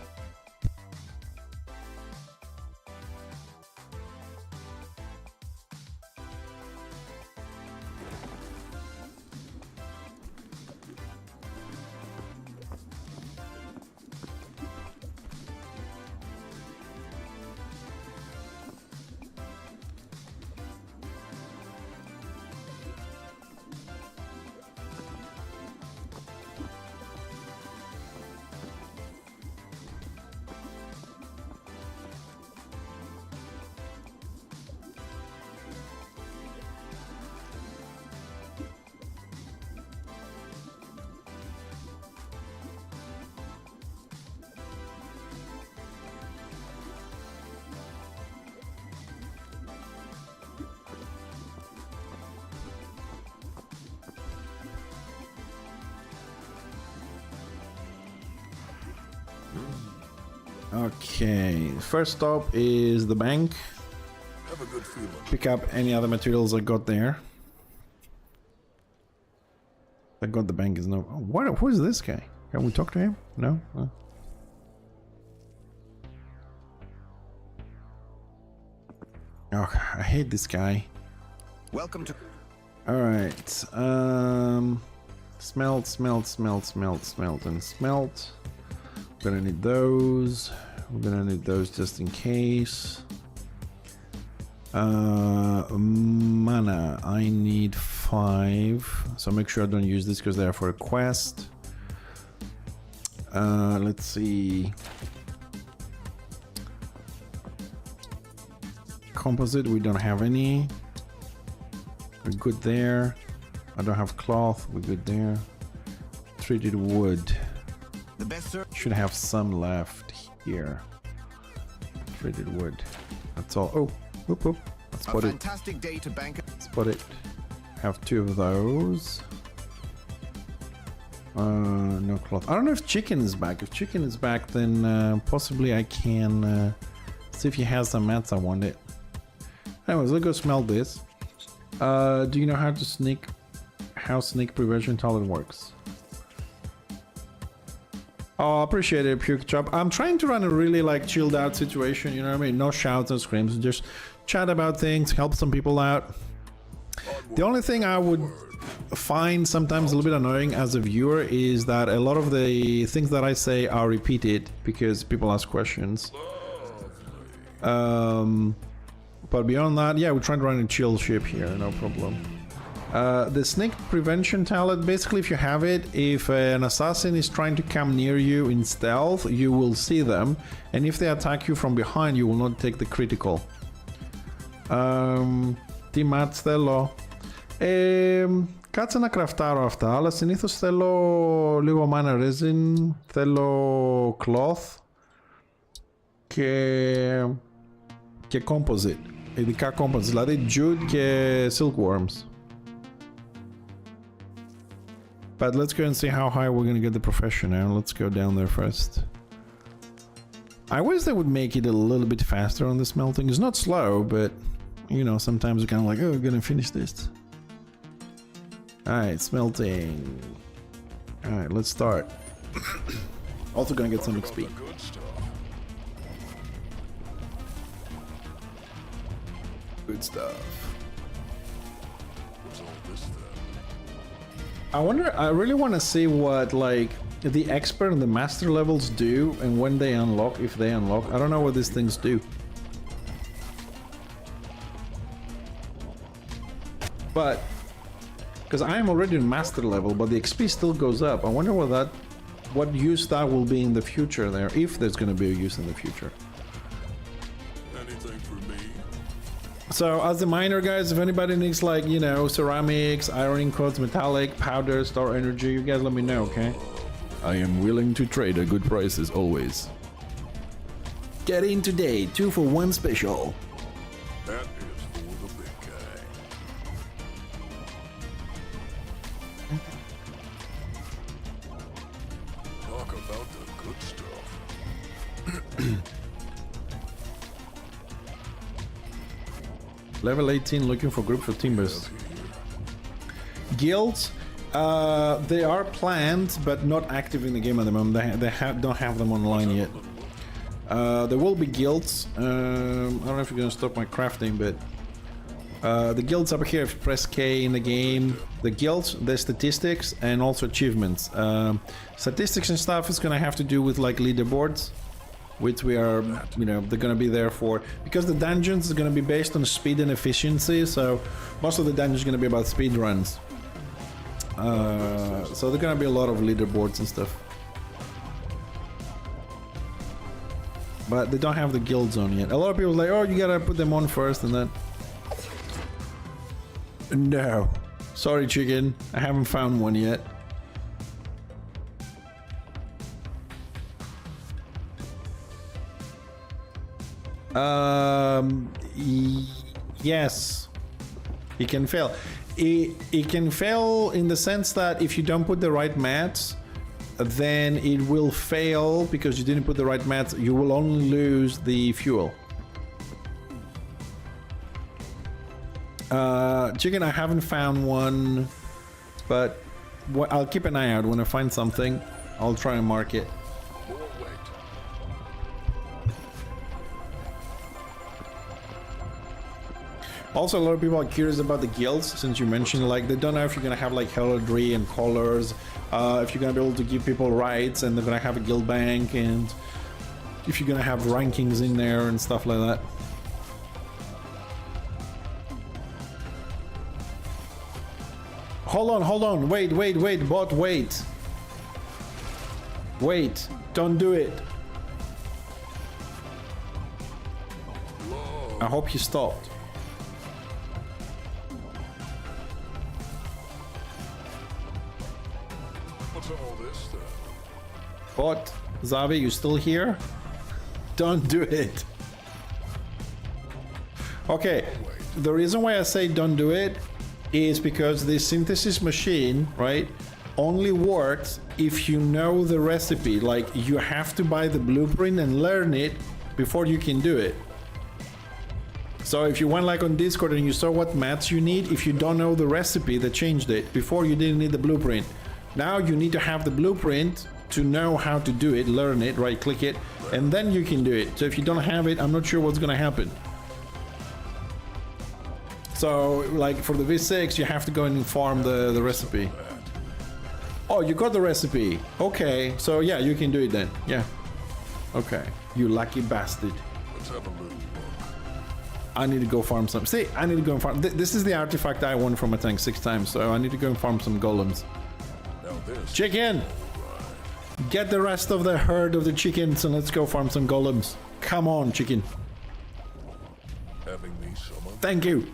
[SPEAKER 1] Okay, first stop is the bank.
[SPEAKER 2] Have a good feeling.
[SPEAKER 1] Pick up any other materials I got there. I got the bank is no. Oh, what? Who is this guy? Can we talk to him? No. Oh. Oh, I hate this guy.
[SPEAKER 4] Welcome to.
[SPEAKER 1] All right. Smelt, smelt, smelt, smelt, smelt, and smelt. We're gonna need those. We're gonna need those just in case. Mana. I need 5. So make sure I don't use this because they are for a quest. Let's see. Composite, we don't have any. We're good there. I don't have cloth, we're good there. Treated wood.
[SPEAKER 4] The best sir.
[SPEAKER 1] Should have some left here. Treated wood. That's all. Oh, whoop whoop. Let's
[SPEAKER 4] A
[SPEAKER 1] put it.
[SPEAKER 4] fantastic day to bank.
[SPEAKER 1] Let's put it. Have 2 of those. No cloth. I don't know if chicken is back. If chicken is back, then possibly I can see if he has some mats. I want it. Anyways, let's go smell this. Do you know how snake prevention talent works? Oh, I appreciate it, Puke Chop. I'm trying to run a really like chilled out situation, you know what I mean? No shouts and screams, just chat about things, help some people out. The only thing I would find sometimes a little bit annoying as a viewer is that a lot of the things that I say are repeated because people ask questions. But beyond that, yeah, we're trying to run a chill ship here, no problem. The snake prevention talent, basically if you have it, if an assassin is trying to come near you in stealth, you will see them, and if they attack you from behind, you will not take the critical. Τι μάτς θέλω. Κάτσε να κραφτάρω αυτά, αλλά συνήθως θέλω λίγο mana resin, θέλω cloth και composite. Ειδικά composite, δηλαδή jute και silkworms. But let's go and see how high we're gonna get the profession now. Let's go down there first. I wish they would make it a little bit faster on the smelting. It's not slow, but you know, sometimes you're kind of like, oh, we're gonna finish this. Alright, smelting. Alright, let's start. Also gonna get some XP.
[SPEAKER 2] Good stuff.
[SPEAKER 1] Good stuff.
[SPEAKER 2] What's all this then?
[SPEAKER 1] I really want to see what like the expert and the master levels do and when they unlock, if they unlock. I don't know what these things do. But because I am already in master level, but the XP still goes up. I wonder what use that will be in the future there, if there's going to be a use in the future.
[SPEAKER 2] Anything for me?
[SPEAKER 1] So as the miner guys, if anybody needs like, you know, ceramics, iron ingots, metallic, powder, store energy, you guys let me know, okay? I am willing to trade at good prices always. Get in today, 2 for 1 special.
[SPEAKER 2] That is for the big guy. Talk about the good stuff.
[SPEAKER 1] Level 18, looking for group for timbers. Guilds, they are planned, but not active in the game at the moment. They don't have them online yet. There will be guilds. I don't know if you're gonna stop my crafting, but the guilds up here, if you press K in the game, the guilds, the statistics, and also achievements. Statistics and stuff is gonna have to do with like leaderboards, which we are, you know, they're gonna be there for, because the dungeons is gonna be based on speed and efficiency, so most of the dungeons are gonna be about speed runs. So there's gonna be a lot of leaderboards and stuff. But they don't have the guilds on yet. A lot of people are like, oh, you gotta put them on first and then... No. Sorry, chicken. I haven't found one yet. Yes. It can fail. It can fail in the sense that if you don't put the right mats, then it will fail because you didn't put the right mats. You will only lose the fuel. Chicken, I haven't found one, but I'll keep an eye out. When I find something, I'll try and mark it.
[SPEAKER 2] More weight.
[SPEAKER 1] Also, a lot of people are curious about the guilds, since you mentioned, like, they don't know if you're gonna have, like, heraldry and colors, if you're gonna be able to give people rights, and they're gonna have a guild bank, and if you're gonna have rankings in there and stuff like that. Hold on, wait, bot, wait. Wait, don't do it. I hope he stopped.
[SPEAKER 2] What's all this then?
[SPEAKER 1] But, Zavi, you still here? Don't do it. Okay, the reason why I say don't do it is because the synthesis machine, right, only works if you know the recipe. Like, you have to buy the blueprint and learn it before you can do it. So if you went like on Discord and you saw what mats you need, if you don't know the recipe, they changed it. Before you didn't need the blueprint. Now you need to have the blueprint to know how to do it, learn it, right click it, and then you can do it. So if you don't have it, I'm not sure what's gonna happen. So like for the V6, you have to go and farm the recipe. Oh, you got the recipe. Okay, so yeah, you can do it then. Yeah. Okay, you lucky bastard.
[SPEAKER 2] Let's have a little look.
[SPEAKER 1] I need to go farm some. See, I need to go and farm. This is the artifact I won from a tank 6 times, so I need to go and farm some golems.
[SPEAKER 2] Now this.
[SPEAKER 1] Chicken! Get the rest of the herd of the chickens and let's go farm some golems. Come on, chicken.
[SPEAKER 2] Having me summon.
[SPEAKER 1] Thank you.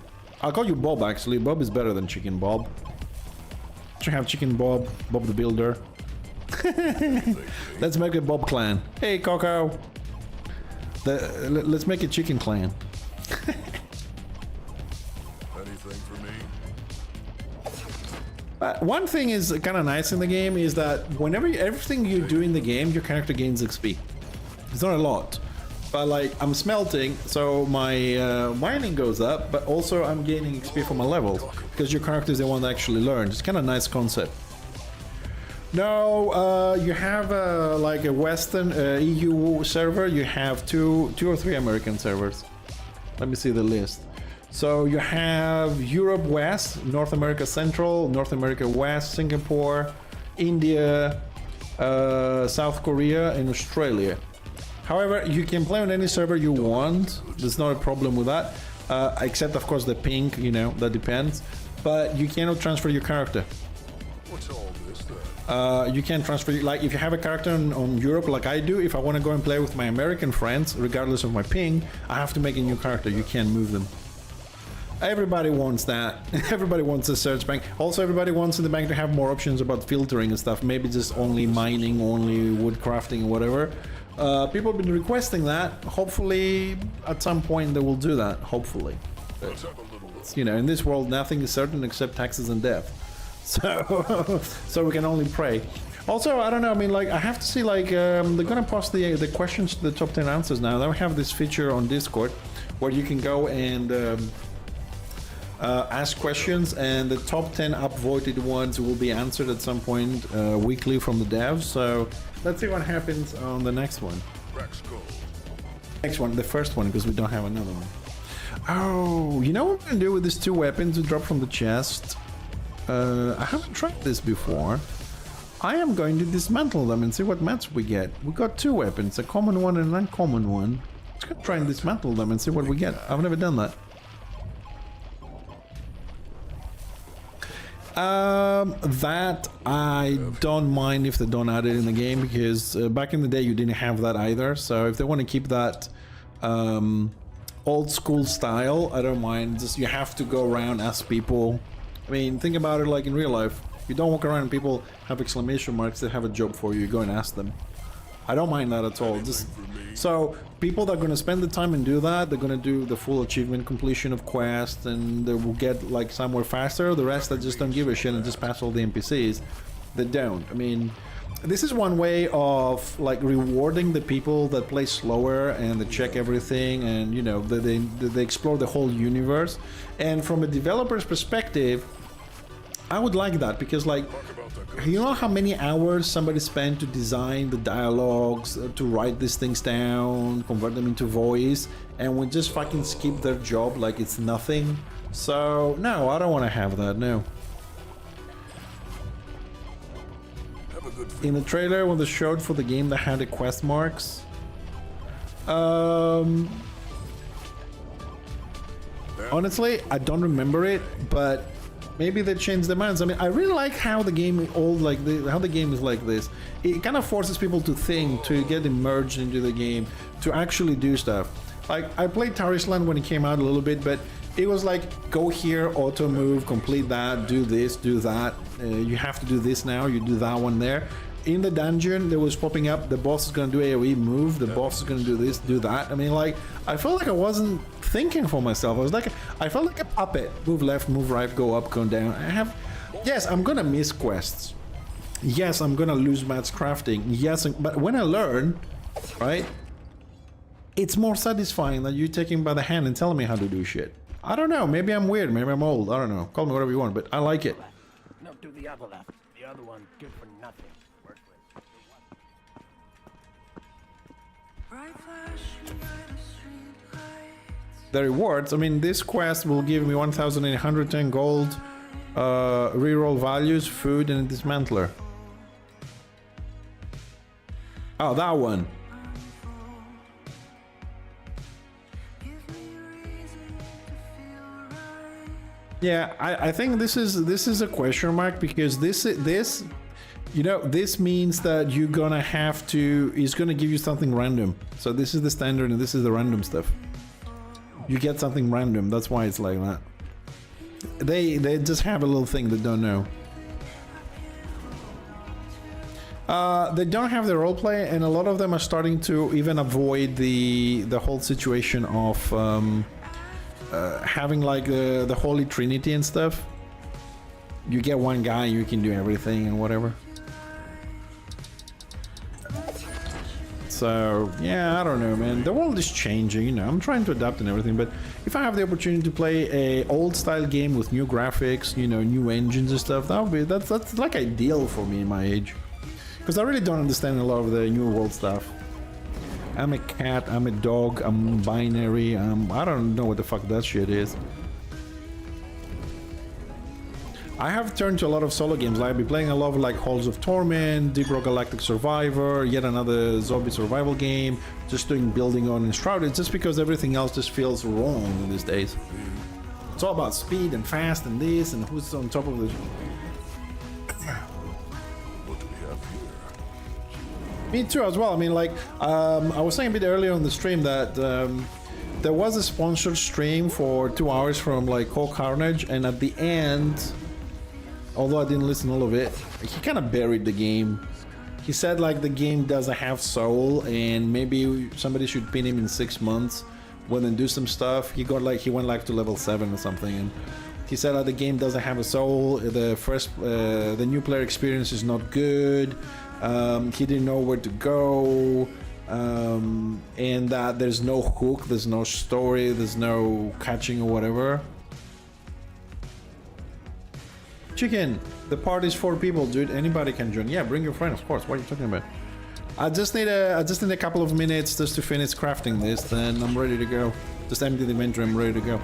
[SPEAKER 1] I'll call you Bob, actually. Bob is better than Chicken Bob. Should have Chicken Bob, Bob the Builder. Let's make a Bob clan. Hey, Coco. Let's make a chicken clan.
[SPEAKER 2] Anything for me?
[SPEAKER 1] One thing is kind of nice in the game is that whenever everything you do in the game, your character gains XP. It's not a lot, but like I'm smelting, so my mining goes up, but also I'm gaining XP for my levels because your character is the one that actually learns. It's kind of nice concept. No, you have like a Western EU server. You have two or three American servers. Let me see the list. So you have Europe West, North America Central, North America West, Singapore, India, South Korea, and Australia. However, you can play on any server you want. There's not a problem with that, except of course the ping. You know, that depends. But you cannot transfer your character.
[SPEAKER 2] What's all this then?
[SPEAKER 1] You can transfer, like if you have a character on Europe like I do, if I want to go and play with my American friends, regardless of my ping, I have to make a new character. You can't move them. Everybody wants that. Everybody wants a search bank. Also, everybody wants in the bank to have more options about filtering and stuff. Maybe just only mining, only wood crafting and whatever. People have been requesting that. Hopefully, at some point they will do that. Hopefully.
[SPEAKER 2] Let's have a little look.
[SPEAKER 1] You know, in this world, nothing is certain except taxes and death. So, so we can only pray. Also, I don't know. I mean, like, I have to see, like, they're gonna post the questions to the top 10 answers now. They have this feature on Discord where you can go and ask questions, and the top 10 upvoted ones will be answered at some point weekly from the devs. So let's see what happens on the next one.
[SPEAKER 2] Rex gold.
[SPEAKER 1] Next one, the first one, because we don't have another one. Oh, you know what we're gonna do with these 2 weapons we dropped from the chest? I haven't tried this before. I am going to dismantle them and see what mats we get. We got 2 weapons, a common one and an uncommon one. Let's go try and dismantle them and see what we get. I've never done that. That I don't mind if they don't add it in the game, because back in the day you didn't have that either. So if they want to keep that old school style, I don't mind. Just you have to go around, ask people. I mean, think about it like in real life. You don't walk around and people have exclamation marks, they have a job for you. You go and ask them. I don't mind that at all. Just so people that are going to spend the time and do that, they're going to do the full achievement completion of quests, and they will get like somewhere faster. The rest that just don't give a shit and just pass all the NPCs, they don't. I mean, this is one way of like rewarding the people that play slower and they check everything, and you know they explore the whole universe. And from a developer's perspective, I would like that, because like, you know how many hours somebody spent to design the dialogues, to write these things down, convert them into voice, and we just fucking skip their job like it's nothing. So no, I don't want to have that. No. In the trailer when they showed for the game that had the quest marks, honestly I don't remember it, but maybe they change demands. I mean, I really like how the game how the game is like this. It kind of forces people to think, to get immersed into the game, to actually do stuff. Like, I played Tarisland when it came out a little bit, but it was like, go here, auto move, complete that, do this, do that. You have to do this now, you do that one there. In the dungeon, there was popping up, the boss is gonna do AoE move, the boss is gonna do this, do that. I mean, like, I felt like I wasn't thinking for myself. I felt like a puppet. Move left, move right, go up, go down. Yes, I'm gonna miss quests. Yes, I'm gonna lose mats crafting. Yes, but when I learn, right, it's more satisfying than you taking by the hand and telling me how to do shit. I don't know, maybe I'm weird, maybe I'm old, I don't know. Call me whatever you want, but I like it.
[SPEAKER 3] No, do the other left. The other one, good for nothing. Worthless.
[SPEAKER 1] The rewards, I mean, this quest will give me 1,810 gold, reroll values, food, and a dismantler. Oh, that one. Yeah, I think this is a question mark, because this you know, this means that you're gonna have to, it's gonna give you something random. So this is the standard and this is the random stuff. You get something random, that's why it's like that. They just have a little thing they don't know. They don't have the roleplay, and a lot of them are starting to even avoid the whole situation of having like the Holy Trinity and stuff. You get one guy, you can do everything and whatever. So yeah, I don't know, man. The world is changing, you know. I'm trying to adapt and everything, but if I have the opportunity to play a old style game with new graphics, you know, new engines and stuff, that's like ideal for me in my age. Because I really don't understand a lot of the new world stuff. I'm a cat, I'm a dog, I'm binary, I don't know what the fuck that shit is. I have turned to a lot of solo games. I've been playing a lot of like Halls of Torment, Deep Rock Galactic Survivor, yet another zombie survival game, just doing building on Enshrouded, just because everything else just feels wrong these days. It's all about speed and fast and this and who's on top of the...
[SPEAKER 2] What do we have here?
[SPEAKER 1] Me too as well. I mean, like, I was saying a bit earlier on the stream that there was a sponsored stream for 2 hours from like Core Carnage, and at the end, although I didn't listen to all of it, he kind of buried the game. He said like the game doesn't have soul, and maybe somebody should pin him in 6 months when they do some stuff. He went like to level 7 or something, and he said that the game doesn't have a soul. The new player experience is not good. He didn't know where to go, and that there's no hook, there's no story, there's no catching or whatever. Chicken, the party's 4 people, dude. Anybody can join. Yeah, bring your friend, of course. What are you talking about? I just need a couple of minutes just to finish crafting this, then I'm ready to go. Just empty the inventory, I'm ready to go.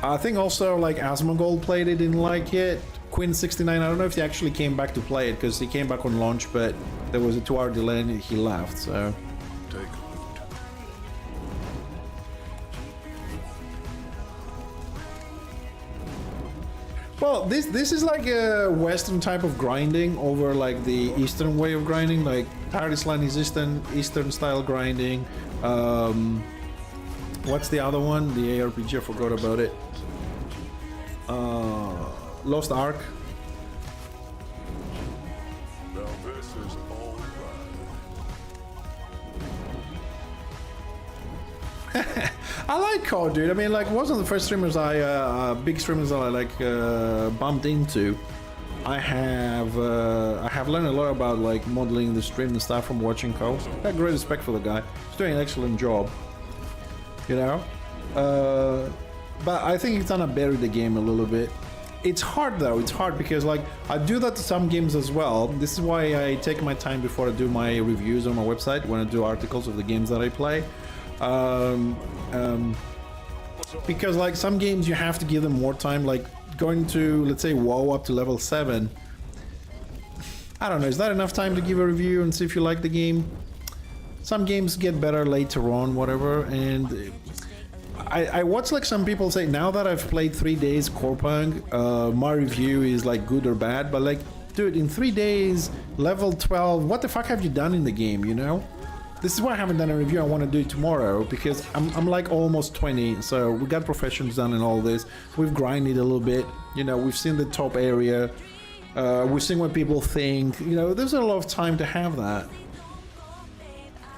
[SPEAKER 1] I think also like Asmongold played it, didn't like it. Quinn69, I don't know if he actually came back to play it, because he came back on launch, but there was a 2-hour delay and he left, so...
[SPEAKER 2] Take loot.
[SPEAKER 1] Well, this is like a Western type of grinding over like the Eastern way of grinding. Like Paradise is Eastern style grinding. What's the other one? The ARPG, I forgot about it. Lost Ark.
[SPEAKER 2] Now this is all right.
[SPEAKER 1] I like COD, dude. I mean, like, one of the first streamers big streamers that I like bumped into. I have learned a lot about like modeling the stream and stuff from watching COD. I got great respect for the guy. He's doing an excellent job. You know, but I think he's gonna bury the game a little bit. It's hard though. It's hard because like I do that to some games as well. This is why I take my time before I do my reviews on my website when I do articles of the games that I play. Because like some games you have to give them more time, like going to, let's say, WoW up to level 7. I don't know, is that enough time to give a review and see if you like the game? Some games get better later on, whatever, and I watch like some people say, now that I've played 3 days Corepunk, my review is like good or bad, but like, dude, in 3 days, level 12, what the fuck have you done in the game, you know? This is why I haven't done a review. I want to do it tomorrow because I'm like almost 20, so we got professions done and all this. We've grinded a little bit, you know, we've seen the top area, we've seen what people think, you know, there's a lot of time to have that,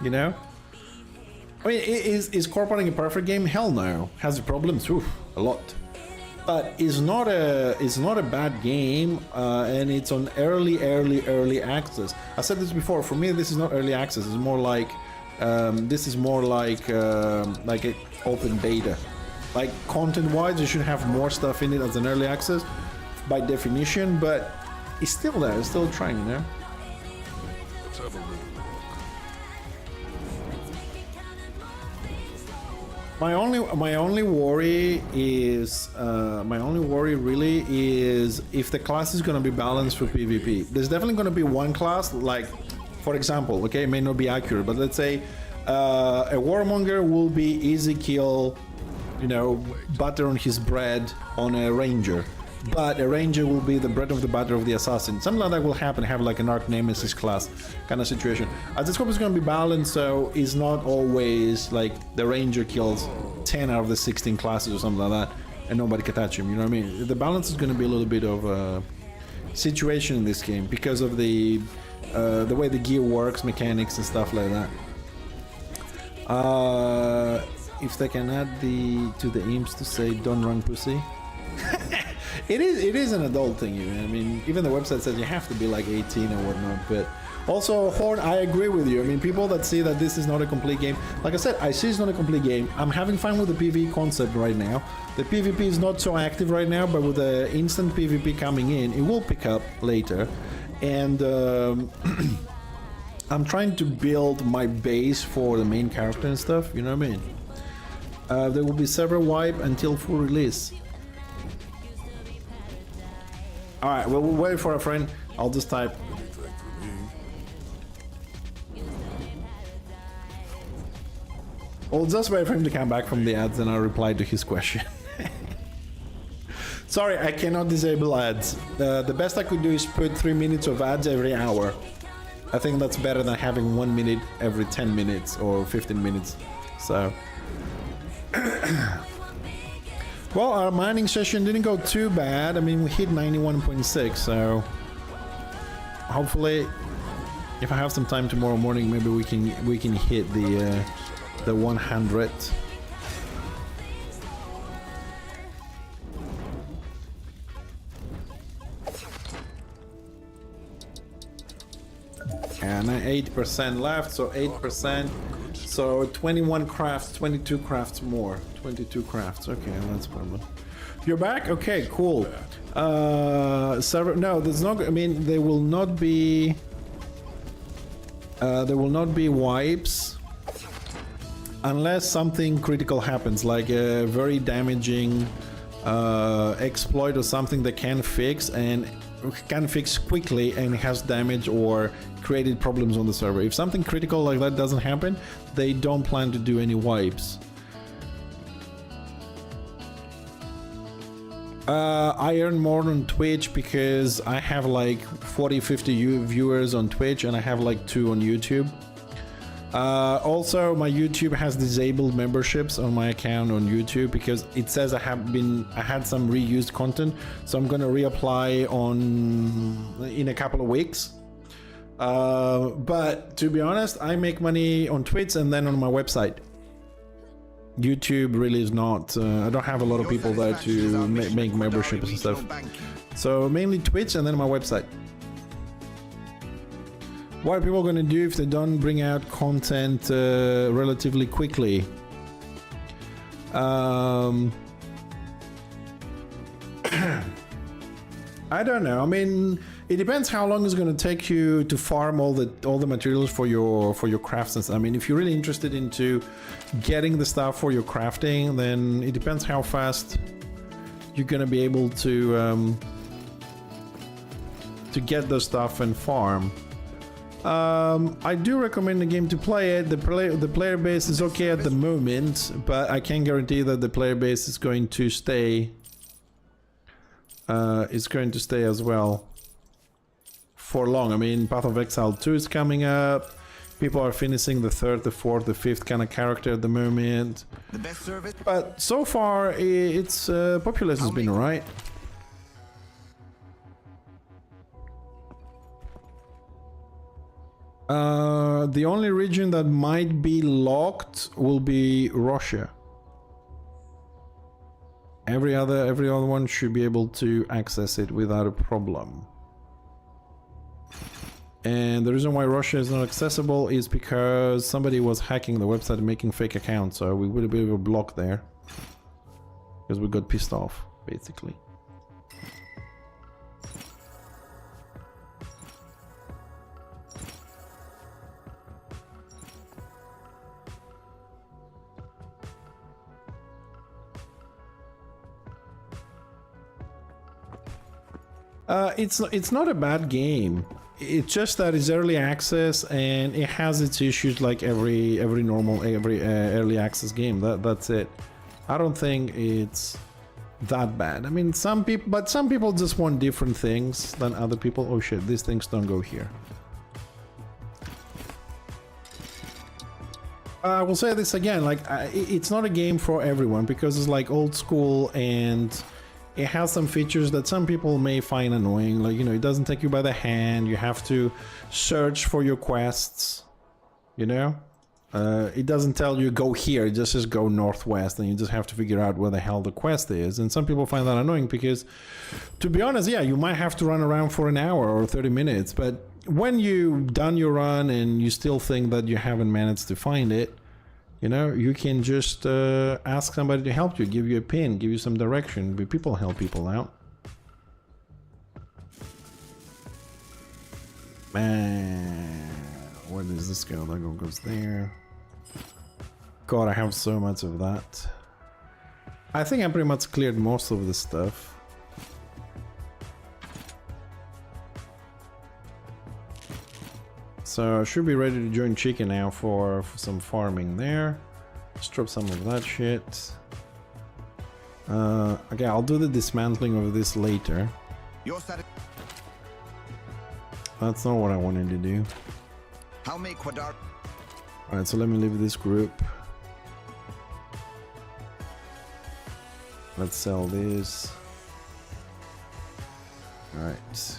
[SPEAKER 1] you know? I mean, is Corepunk a perfect game? Hell no. Has it problems? Oof, a lot. But it's not a bad game, and it's on early access. I said this before. For me, this is not early access. It's more like like an open beta. Like content-wise, you should have more stuff in it as an early access, by definition. But it's still there. It's still trying, you know.
[SPEAKER 2] Let's have a little look.
[SPEAKER 1] My only worry is really is if the class is going to be balanced for PvP. There's definitely going to be one class, like for example, okay, it may not be accurate, but let's say a warmonger will be easy kill, you know, butter on his bread on a ranger, but a ranger will be the bread of the butter of the assassin. Something like that will happen, have like an arch nemesis class kind of situation. As the scope is going to be balanced, so it's not always like the ranger kills 10 out of the 16 classes or something like that and nobody can touch him, you know what I mean? The balance is going to be a little bit of a situation in this game because of the way the gear works, mechanics and stuff like that. If they can add to the imps to say don't run pussy. It is an adult thing, you know? I mean, even the website says you have to be like 18 or whatnot, but also Horn, I agree with you. I mean, people that see that this is not a complete game, like I said, I see it's not a complete game. I'm having fun with the PvE concept right now. The PvP is not so active right now, but with the instant PvP coming in, it will pick up later. And I'm trying to build my base for the main character and stuff, you know what I mean? There will be server wipe until full release. Alright, well, we'll wait for a friend. I'll just type.
[SPEAKER 2] Anything for me?
[SPEAKER 1] I'll just wait for him to come back from the ads and I'll reply to his question. Sorry, I cannot disable ads. The best I could do is put 3 minutes of ads every hour. I think that's better than having 1 minute every 10 minutes or 15 minutes. So... Well, our mining session didn't go too bad. I mean, we hit 91.6, so hopefully, if I have some time tomorrow morning, maybe we can hit the 100. And 8% left, so 8%. So 21 crafts, 22 crafts more. 22 crafts. Okay, that's problem. You're back? Okay, cool. Server. No, there's not. I mean, there will not be. There will not be wipes unless something critical happens, like a very damaging exploit or something that can fix quickly and has damage or created problems on the server. If something critical like that doesn't happen, they don't plan to do any wipes. I earn more on Twitch because I have like 40-50 viewers on Twitch and I have like 2 on YouTube. Also, my YouTube has disabled memberships on my account on YouTube because it says I had some reused content, so I'm gonna reapply in a couple of weeks. But to be honest, I make money on Twitch and then on my website. YouTube really is not. I don't have a lot of people there to make memberships and stuff. So mainly Twitch and then my website. What are people going to do if they don't bring out content relatively quickly? I don't know. I mean, it depends how long it's going to take you to farm all the materials for your crafts and stuff. I mean, if you're really interested into getting the stuff for your crafting, then it depends how fast you're going to be able to get the stuff and farm. I do recommend the game to play it. The player base is okay at the moment, but I can't guarantee that the player base is going to stay. As well for long. I mean, Path of Exile 2 is coming up. People are finishing the 3rd, the 4th, the 5th kind of character at the moment.
[SPEAKER 4] The best service.
[SPEAKER 1] But so far, its populace has been alright. The only region that might be locked will be Russia. Every other one should be able to access it without a problem. And the reason why Russia is not accessible is because somebody was hacking the website and making fake accounts, so we would be able to block there. Because we got pissed off, basically. It's not a bad game. It's just that it's early access and it has its issues like every early access game. That's it. I don't think it's that bad. I mean, some people just want different things than other people. Oh shit, these things don't go here. I will say this again, like it's not a game for everyone because it's like old school and it has some features that some people may find annoying, like, you know, it doesn't take you by the hand, you have to search for your quests, you know? It doesn't tell you go here, it just says go northwest and you just have to figure out where the hell the quest is. And some people find that annoying because, to be honest, yeah, you might have to run around for an hour or 30 minutes, but when you've done your run and you still think that you haven't managed to find it, you know, you can just ask somebody to help you, give you a pin, give you some direction. People help people out. Man, where does this go? That goes there. God, I have so much of that. I think I pretty much cleared most of the stuff. So I should be ready to join Chicken now for some farming there. Let's drop some of that shit. Okay, I'll do the dismantling of this later. That's not what I wanted to do. Alright, so let me leave this group. Let's sell this. Alright.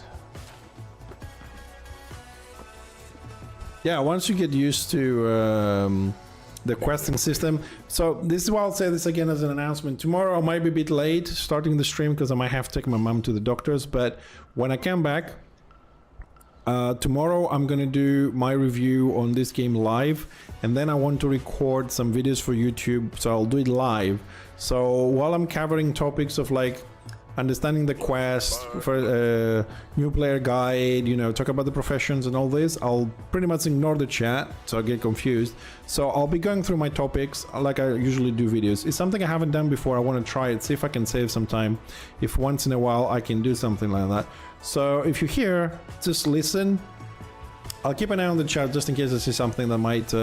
[SPEAKER 1] Yeah, once you get used to the questing system. So this is why I'll say this again as an announcement. Tomorrow I might be a bit late starting the stream because I might have to take my mom to the doctor's. But when I come back, tomorrow I'm going to do my review on this game live. And then I want to record some videos for YouTube. So I'll do it live. So while I'm covering topics of like understanding the quest for new player guide, you know, talk about the professions and all this, I'll pretty much ignore the chat so I get confused. So I'll be going through my topics like I usually do videos. It's something I haven't done before. I want to try it, see if I can save some time, if once in a while I can do something like that. So if you're here, just listen. I'll keep an eye on the chat just in case I see something that might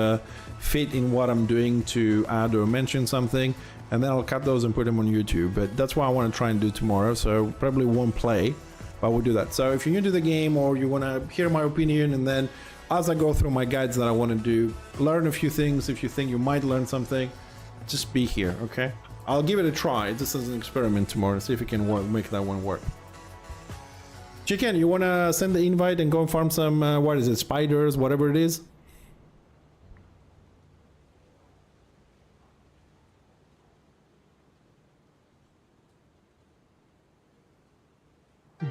[SPEAKER 1] fit in what I'm doing to add or mention something, and then I'll cut those and put them on YouTube. But that's what I want to try and do tomorrow, so probably won't play, but we'll do that. So if you're new to the game or you want to hear my opinion, and then as I go through my guides that I want to do, learn a few things, if you think you might learn something, just be here, okay? I'll give it a try just as an experiment tomorrow, see if we can make that one work. Chicken, you want to send the invite and go and farm some, what is it, spiders, whatever it is?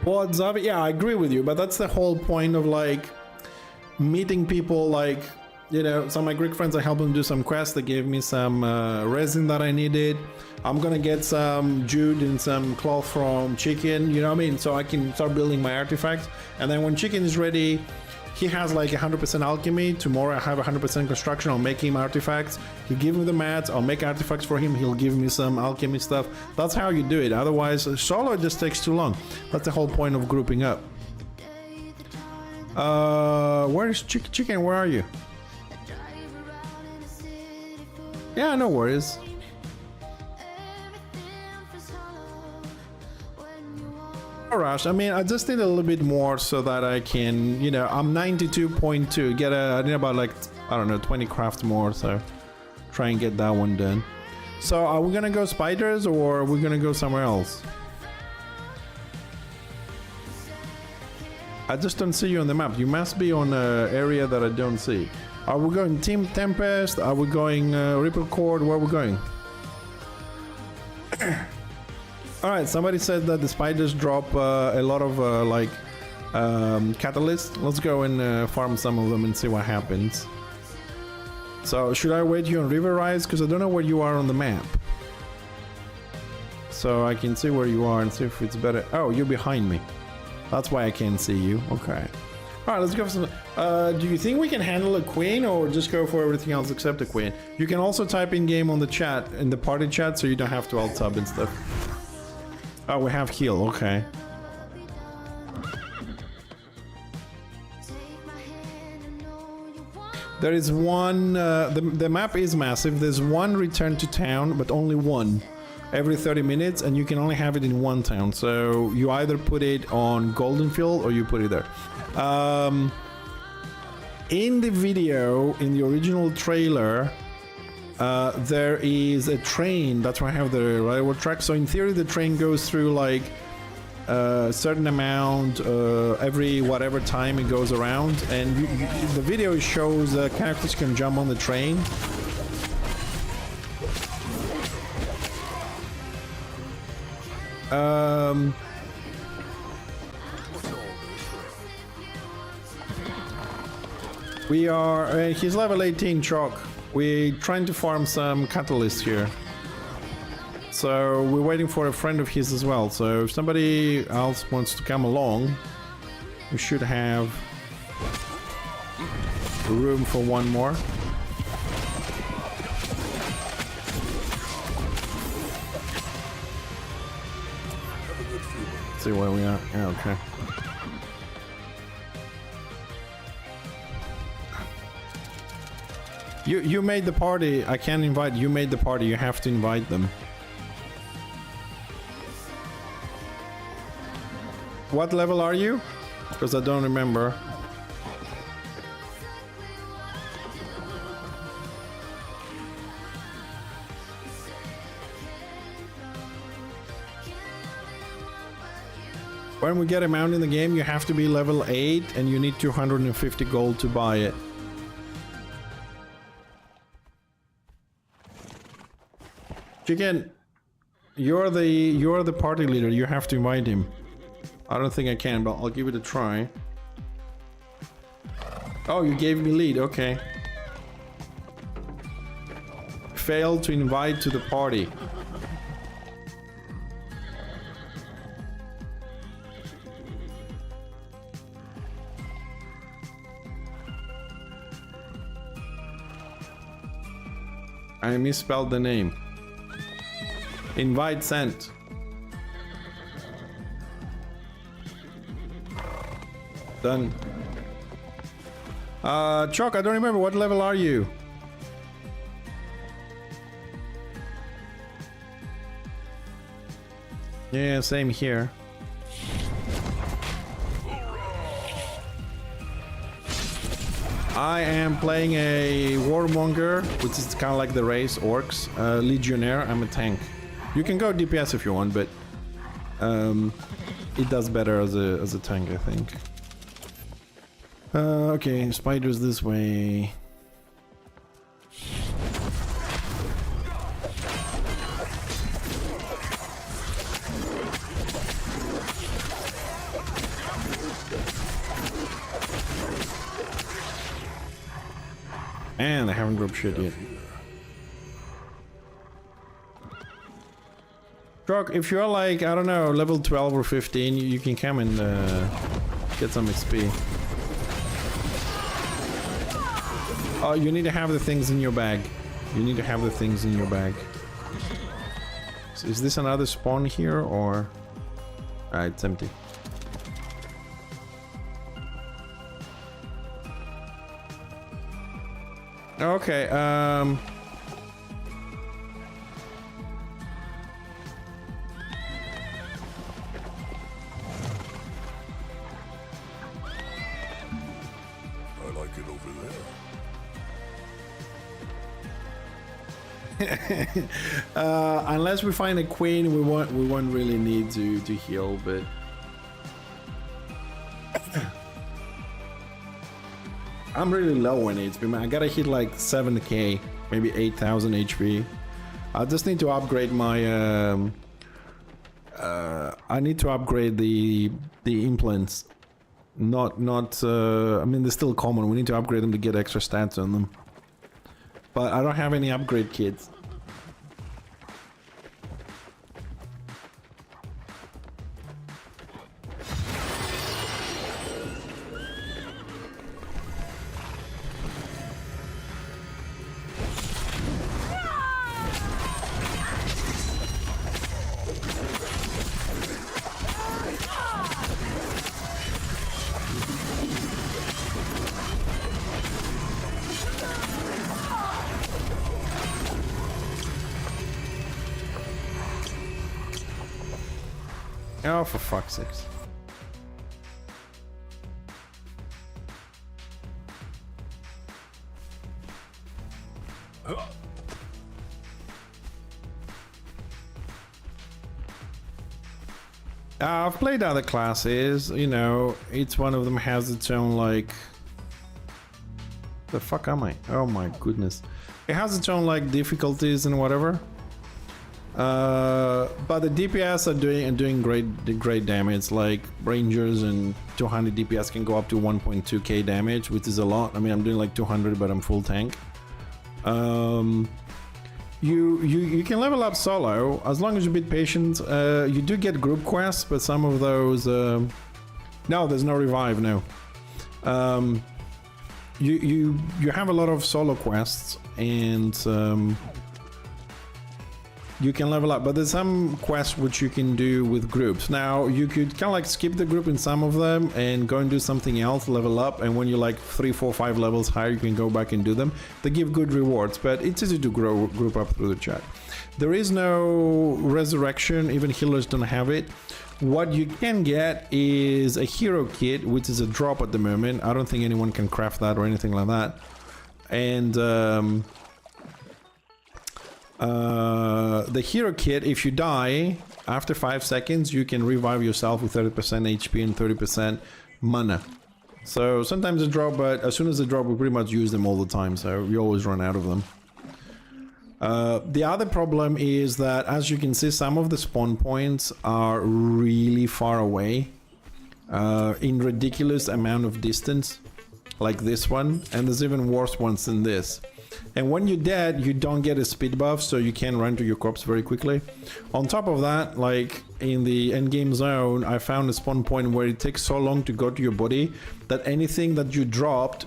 [SPEAKER 1] Boards of it? Yeah, I agree with you, but that's the whole point of like meeting people, like, you know, some of my Greek friends, I helped them do some quests. They gave me some resin that I needed. I'm gonna get some jute and some cloth from Chicken, you know what I mean? So I can start building my artifacts. And then when Chicken is ready, he has like 100% alchemy. Tomorrow I have 100% construction. I'll make him artifacts. He'll give me the mats. I'll make artifacts for him. He'll give me some alchemy stuff. That's how you do it. Otherwise, solo just takes too long. That's the whole point of grouping up. Where's Chicken? Where are you? Yeah, no worries. Rush. I mean, I just need a little bit more so that I can, you know, I'm 92.2. Get I need about like, I don't know, 20 craft more. So try and get that one done. So are we gonna go spiders or are we gonna go somewhere else? I just don't see you on the map. You must be on an area that I don't see. Are we going Team Tempest? Are we going Ripple Cord? Where are we going? Alright, somebody said that the spiders drop a lot of catalysts. Let's go and farm some of them and see what happens. So should I wait you on River Rise? Because I don't know where you are on the map. So I can see where you are and see if it's better. Oh, you're behind me. That's why I can't see you. Okay. Alright, let's go for some... do you think we can handle a queen or just go for everything else except a queen? You can also type in game on the chat, in the party chat, so you don't have to alt tab and stuff. Oh, we have heal, okay. There is one, the map is massive. There's one return to town, but only one every 30 minutes, and you can only have it in one town. So you either put it on Goldenfield or you put it there. In the video, in the original trailer, there is a train. That's why I have the railroad track. So in theory, the train goes through like a certain amount every whatever time it goes around, and the video shows characters can jump on the train. We are. He's level 18, Chalk. We're trying to farm some catalysts here. So we're waiting for a friend of his as well. So if somebody else wants to come along, we should have room for one more. Let's see where we are. Yeah, okay. You made the party. I can't invite. You made the party. You have to invite them. What level are you? Because I don't remember. When we get a mount in the game, you have to be level 8 and you need 250 gold to buy it. Chicken, you're the party leader. You have to invite him. I don't think I can, but I'll give it a try. Oh, you gave me lead. Okay. Failed to invite to the party. I misspelled the name. Invite sent. Done. Chuck, I don't remember. What level are you? Yeah, same here. I am playing a warmonger, which is kind of like the race orcs. Legionnaire. I'm a tank. You can go DPS if you want, but it does better as a tank, I think. Okay, spiders this way. And I haven't dropped shit yet. Drock, if you're like, I don't know, level 12 or 15, you can come and get some XP. Oh, you need to have the things in your bag. You need to have the things in your bag. So is this another spawn here or... Alright, it's empty. Okay,
[SPEAKER 2] I like it over there.
[SPEAKER 1] unless we find a queen, we won't really need to heal, but I'm really low on HP, man. I gotta hit like 7k, maybe 8,000 HP. I just need to upgrade my I need to upgrade the implants. Not I mean, they're still common. We need to upgrade them to get extra stats on them. But I don't have any upgrade kits. Oh, for fuck's sakes. I've played other classes, you know, each one of them has its own, like... The fuck am I? Oh my goodness. It has its own, like, difficulties and whatever. But the DPS are doing great damage. Like Rangers and 200 DPS can go up to 1.2k damage, which is a lot. I mean, I'm doing like 200, but I'm full tank. You can level up solo as long as you're a bit patient. You do get group quests, but some of those no, there's no revive. No. You have a lot of solo quests, and you can level up, but there's some quests which you can do with groups. Now, you could kind of like skip the group in some of them and go and do something else, level up, and when you're like 3, 4, 5 levels higher, you can go back and do them. They give good rewards, but it's easy to grow group up through the chat. There is no resurrection, even healers don't have it. What you can get is a hero kit, which is a drop at the moment. I don't think anyone can craft that or anything like that. And the hero kit, if you die after 5 seconds, you can revive yourself with 30% HP and 30% mana. So sometimes they drop, but as soon as they drop, we pretty much use them all the time, so we always run out of them. The other problem is that, as you can see, some of the spawn points are really far away, in ridiculous amount of distance, like this one, and there's even worse ones than this. And when you're dead, you don't get a speed buff, so you can run to your corpse very quickly. On top of that, like in the endgame zone, I found a spawn point where it takes so long to go to your body that anything that you dropped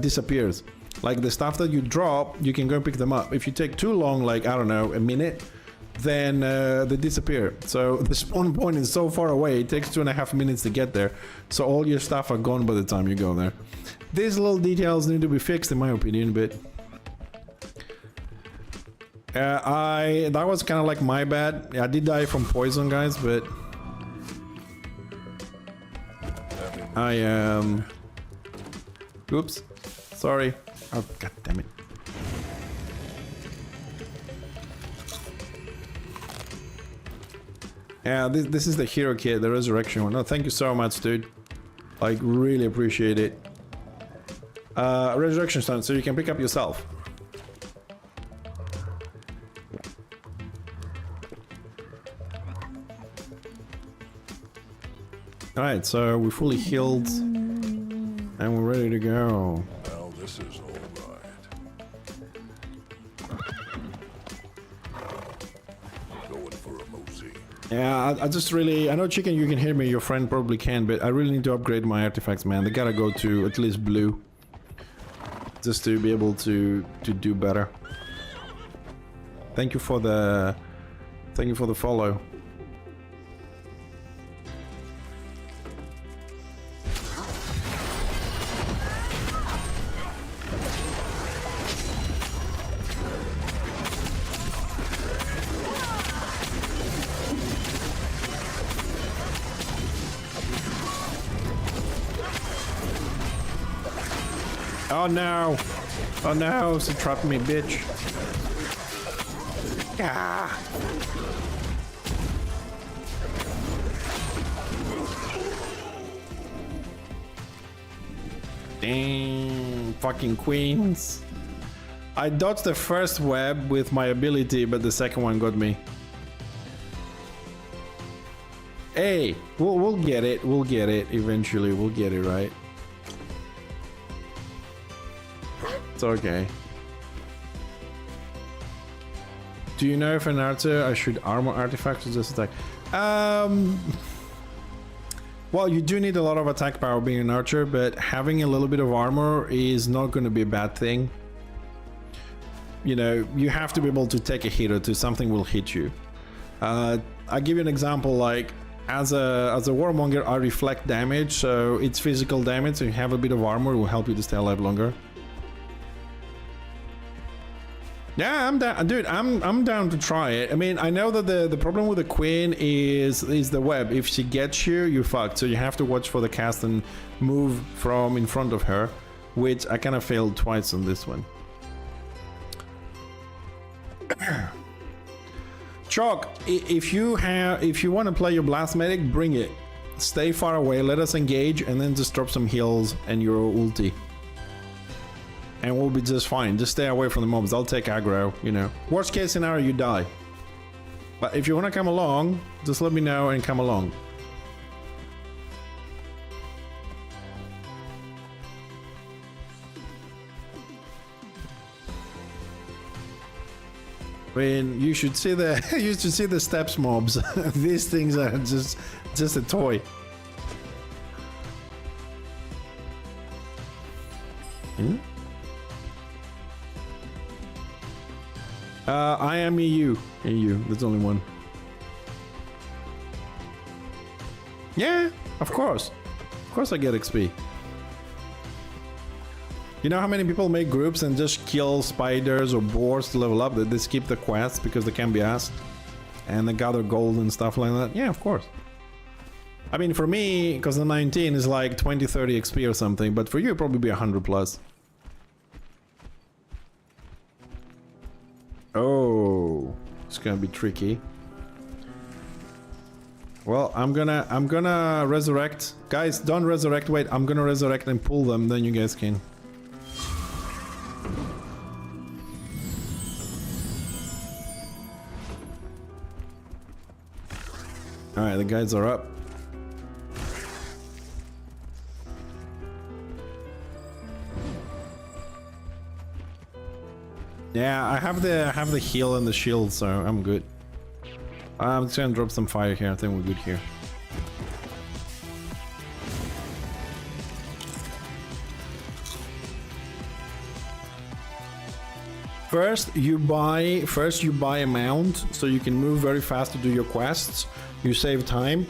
[SPEAKER 1] disappears. Like the stuff that you drop, you can go and pick them up. If you take too long, like, I don't know, a minute, then they disappear. So the spawn point is so far away, it takes 2.5 minutes to get there. So all your stuff are gone by the time you go there. These little details need to be fixed, in my opinion, but that was kind of like my bad. I did die from poison, guys, but I oops, sorry. Oh, god damn it. Yeah, this is the hero kit, the resurrection one. No, thank you so much, dude. Like, really appreciate it. Resurrection stone, so you can pick up yourself. Alright, so we're fully healed and we're ready to go.
[SPEAKER 2] Now this is all right. Going for a mosey.
[SPEAKER 1] Yeah, I just really... I know, Chicken, you can hear me, your friend probably can, but I really need to upgrade my artifacts, man. They gotta go to at least blue. Just to be able to do better. Thank you for the... Thank you for the follow. Oh no! Oh no! She trapped me, bitch. Ah. Dang, fucking queens. I dodged the first web with my ability, but the second one got me. Hey, we'll get it. We'll get it eventually. We'll get it right. It's okay. Do you know if an archer I should armor artifacts or just attack? Well, you do need a lot of attack power being an archer, but having a little bit of armor is not going to be a bad thing. You know, you have to be able to take a hit or two. Something will hit you. I'll give you an example. Like as a warmonger, I reflect damage, so it's physical damage. So you have a bit of armor, it will help you to stay alive longer. Yeah, I'm down, dude. I'm down to try it. I mean, I know that the problem with the queen is the web. If she gets you, you're fucked. So you have to watch for the cast and move from in front of her, which I kind of failed twice on this one. Chalk, if you want to play your blast medic, bring it. Stay far away. Let us engage, and then just drop some heals and your ulti. And we'll be just fine. Just stay away from the mobs. I'll take aggro, you know. Worst case scenario, you die. But if you want to come along, just let me know and come along. I mean, you should see the steps mobs. These things are just a toy. Hmm? I am EU. EU. There's only one. Yeah, of course. Of course I get XP. You know how many people make groups and just kill spiders or boars to level up? They skip the quests because they can be asked. And they gather gold and stuff like that. Yeah, of course. I mean, for me, because the 19 is like 20-30 XP or something. But for you, it'll probably be 100 plus. Oh, it's gonna be tricky. Well, I'm gonna resurrect. Guys, don't resurrect. Wait, I'm gonna resurrect and pull them, then you guys can. Alright, the guys are up. Yeah, I have the heal and the shield, so I'm good. I'm just gonna drop some fire here. I think we're good here. First you buy a mount so you can move very fast to do your quests. You save time.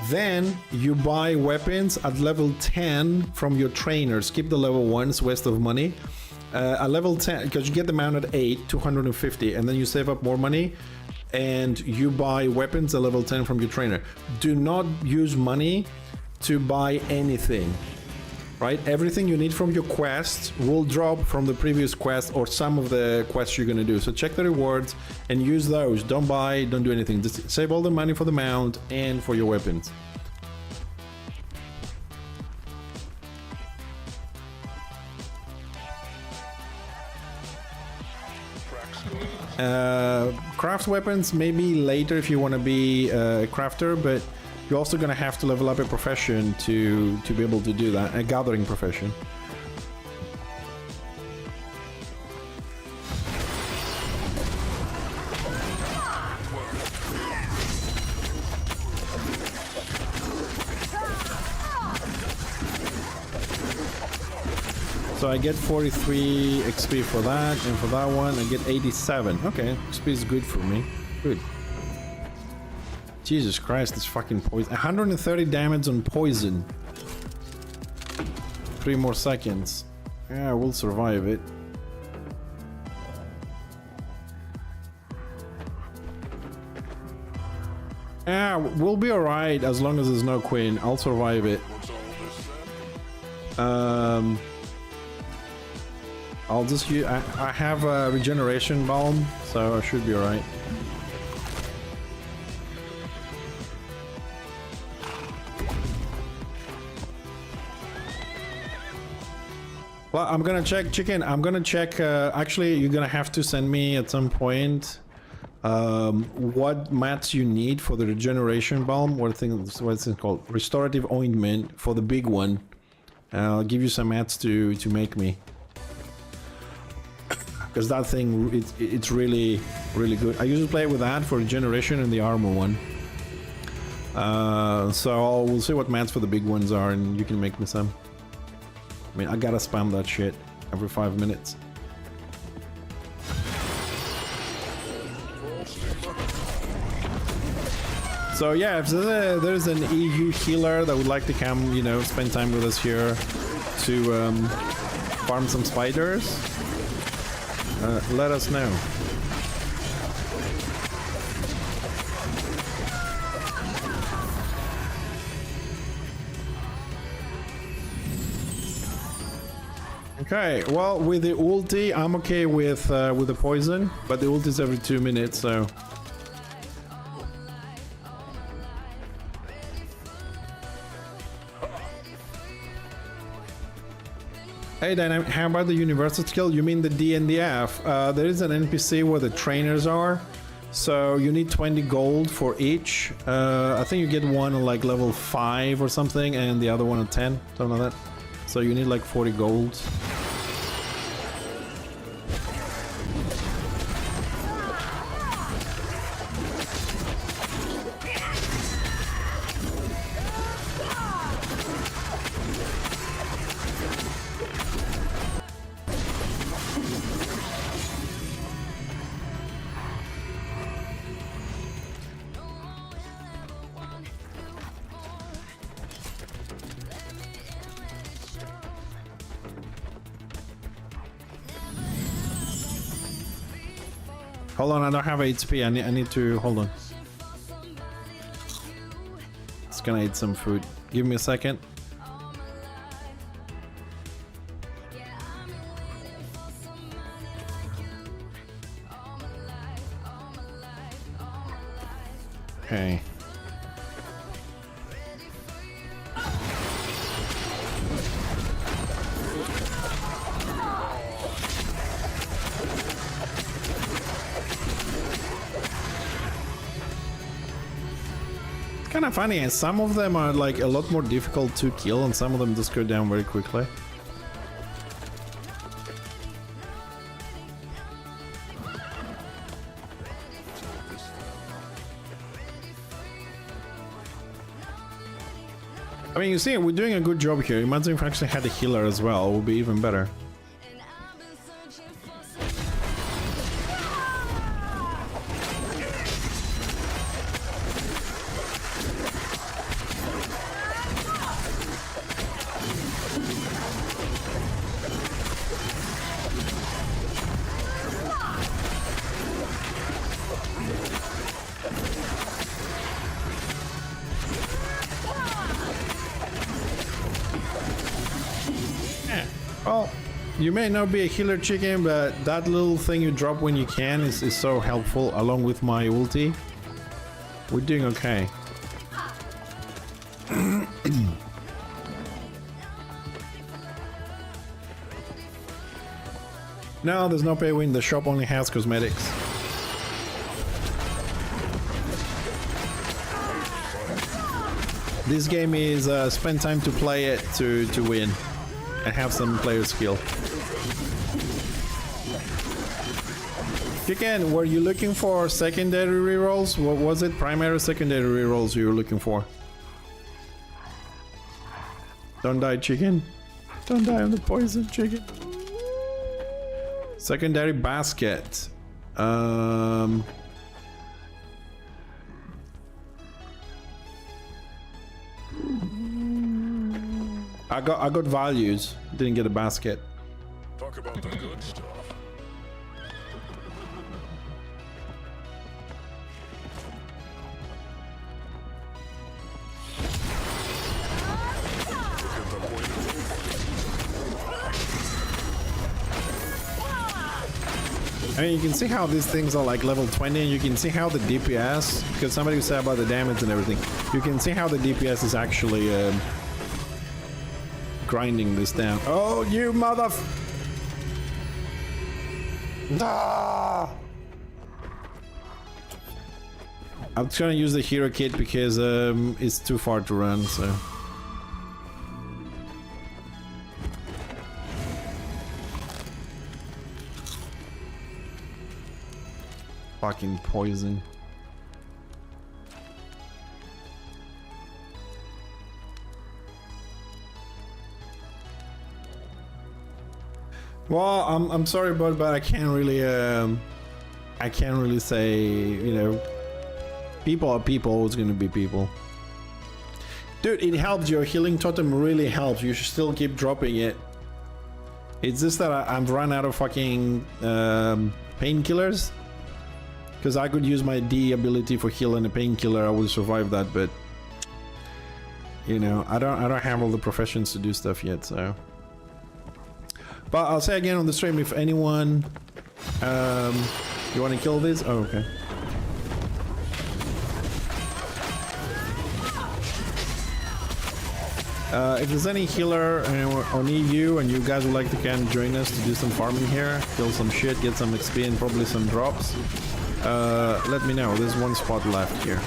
[SPEAKER 1] Then you buy weapons at level 10 from your trainer. Skip the level 1's waste of money. At level 10, because you get the mount at 8, 250, and then you save up more money and you buy weapons at level 10 from your trainer. Do not use money to buy anything, right? Everything you need from your quests will drop from the previous quest or some of the quests you're gonna do. So check the rewards and use those. Don't buy, don't do anything. Just save all the money for the mount and for your weapons. Craft weapons maybe later if you want to be a crafter, but you're also gonna have to level up a profession to be able to do that, a gathering profession. So I get 43 XP for that, and for that one I get 87. Okay, XP is good for me. Good. Jesus Christ, this fucking poison. 130 damage on poison. 3 more seconds. Yeah, we'll survive it. Yeah, we'll be alright as long as there's no queen. I'll survive it. I'll just use. I have a regeneration balm, so I should be alright. Well, I'm gonna check, chicken. I'm gonna check. Actually, you're gonna have to send me at some point what mats you need for the regeneration balm. What's it called? Restorative ointment for the big one. I'll give you some mats to make me. Because that thing, it's really good. I usually play with that for regeneration and the armor one. So we'll see what mats for the big ones are, and you can make me some. I mean, I gotta spam that shit every 5 minutes. So yeah, if there's an EU healer that would like to come, you know, spend time with us here to farm some spiders, let us know. Okay, well, with the ulti, I'm okay with the poison, but the ulti is every 2 minutes, so. Hey Dynamic, how about the universal skill? You mean the D and the F? There is an NPC where the trainers are, so you need 20 gold for each. I think you get one on like level 5 or something, and the other one on 10, something like that. So you need like 40 gold. Hold on, I don't have HP. I need to hold on. Just gonna eat some food. Give me a second. Okay. Kind of funny, and some of them are like a lot more difficult to kill, and some of them just go down very quickly. I mean, you see, we're doing a good job here. Imagine if we actually had a healer as well, it would be even better. Well, you may not be a healer, chicken, but that little thing you drop when you can is so helpful, along with my ulti. We're doing okay. No, there's no pay win. The shop only has cosmetics. This game is spend time to play it to win. And have some player skill. Chicken, were you looking for secondary rerolls? What was it? Primary or secondary rerolls you were looking for? Don't die, chicken. Don't die on the poison, chicken. Secondary basket. I got values. Didn't get a basket.
[SPEAKER 2] Talk about the good stuff.
[SPEAKER 1] I mean, you can see how these things are like level 20, and you can see how the DPS, because somebody said about the damage and everything, you can see how the DPS is actually grinding this down. Oh, you mother... Ah! I'm just gonna use the hero kit because it's too far to run, so... Fucking poison. Well, I'm sorry, but I can't really say, you know, people are people, always gonna be people. Dude, it helps. Your healing totem really helps. You should still keep dropping it. It's just that I've run out of fucking painkillers. Because I could use my D ability for heal and a painkiller, I would survive that, but you know, I don't have all the professions to do stuff yet, so. But I'll say again on the stream, if anyone you want to kill this? Oh, okay. If there's any healer or need you and you guys would like to can join us to do some farming here, kill some shit, get some XP and probably some drops, let me know. There's one spot left here.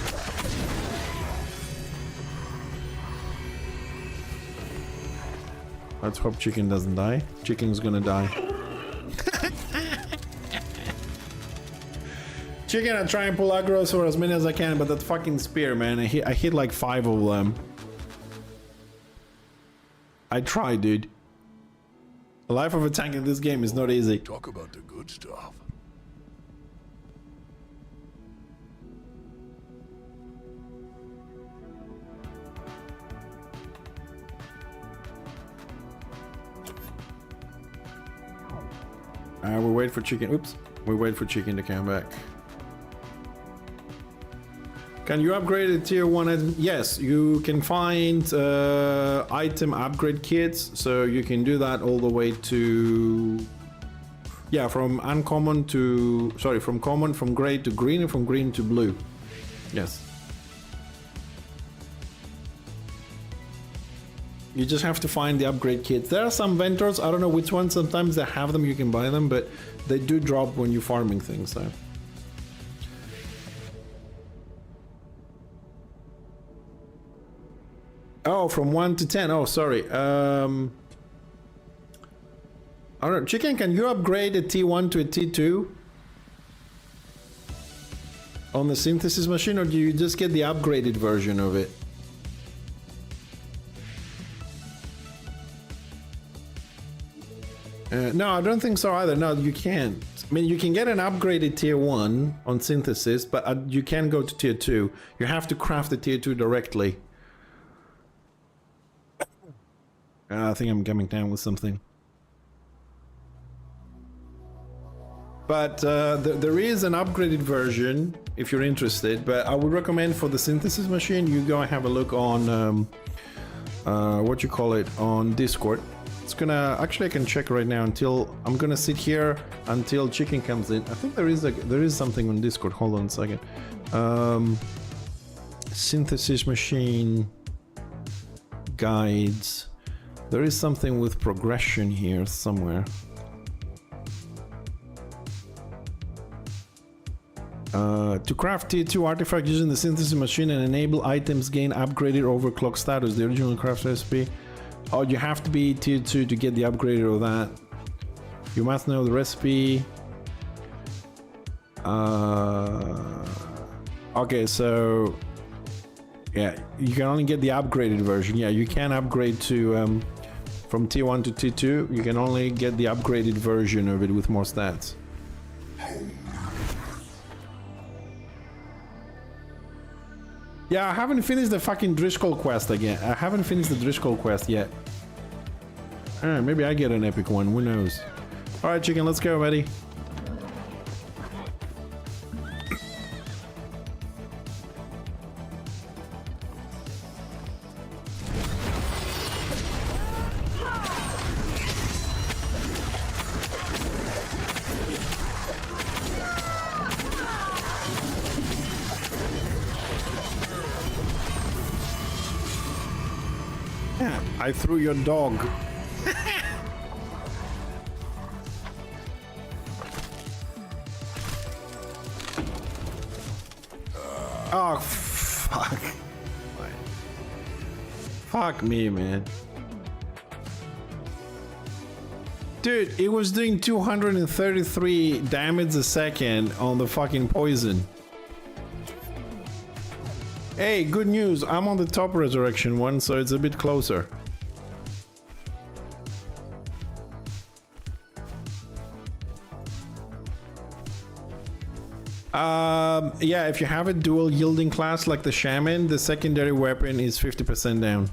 [SPEAKER 1] Let's hope chicken doesn't die. Chicken's gonna die. Chicken, I try and pull aggros for as many as I can, but that fucking spear, man, I hit like 5 of them. I try, dude. The life of a tank in this game is not easy.
[SPEAKER 2] Talk about the good stuff.
[SPEAKER 1] We'll wait for chicken. Oops. We wait for chicken to come back. Can you upgrade a tier 1 item? Yes, you can find item upgrade kits, so you can do that all the way to... Yeah, from uncommon to... Sorry, from common, from gray to green, and from green to blue. Yes. You just have to find the upgrade kits. There are some vendors, I don't know which ones, sometimes they have them, you can buy them, but they do drop when you're farming things, so... Oh, from 1 to 10. Oh, sorry. I don't know. Chicken, can you upgrade a T1 to a T2 on the synthesis machine, or do you just get the upgraded version of it? No, I don't think so either. No, you can't. I mean, you can get an upgraded tier 1 on synthesis, but you can't go to tier 2. You have to craft the tier 2 directly. I think I'm coming down with something. But there is an upgraded version if you're interested, but I would recommend for the synthesis machine you go and have a look on what you call it, on Discord. It's gonna actually, I can check right now until I'm gonna sit here until chicken comes in. I think there is something on Discord. Hold on a second. Synthesis machine guides. There is something with progression here somewhere. To craft tier 2 artifact using the synthesis machine and enable items gain upgraded overclock status. The original craft recipe. Oh, you have to be tier 2 to get the upgraded of that. You must know the recipe. Okay, so yeah, you can only get the upgraded version. Yeah, you can upgrade to from tier 1 to tier 2. You can only get the upgraded version of it with more stats. Yeah, I haven't finished the fucking Driscoll quest again. I haven't finished the Driscoll quest yet. Alright, maybe I get an epic one, who knows. Alright, chicken, let's go, buddy. Yeah, I threw your dog. Oh, fuck. Fuck me, man. Dude, it was doing 233 damage a second on the fucking poison. Hey, good news. I'm on the top resurrection one, so it's a bit closer. Yeah, if you have a dual yielding class like the shaman, the secondary weapon is 50% down.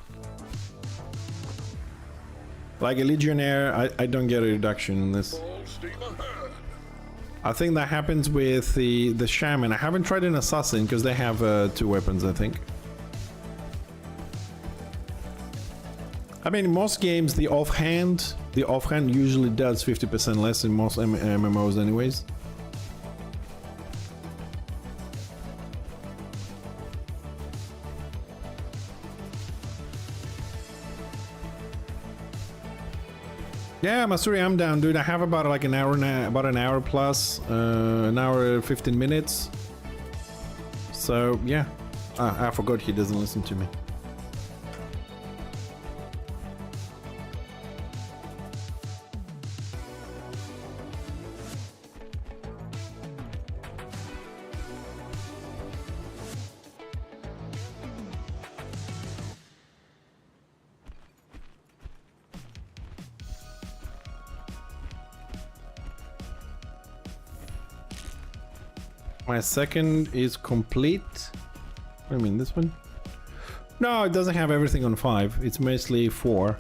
[SPEAKER 1] Like a legionnaire, I don't get a reduction in this. I think that happens with the shaman. I haven't tried an assassin because they have 2 weapons, I think. I mean, in most games, the offhand usually does 50% less in most MMOs anyways. Yeah, Masuri, I'm down, dude. I have about like an hour plus, an hour 15 minutes. So yeah, I forgot he doesn't listen to me. My second is complete. I mean, this one? No, it doesn't have everything on 5. It's mostly 4.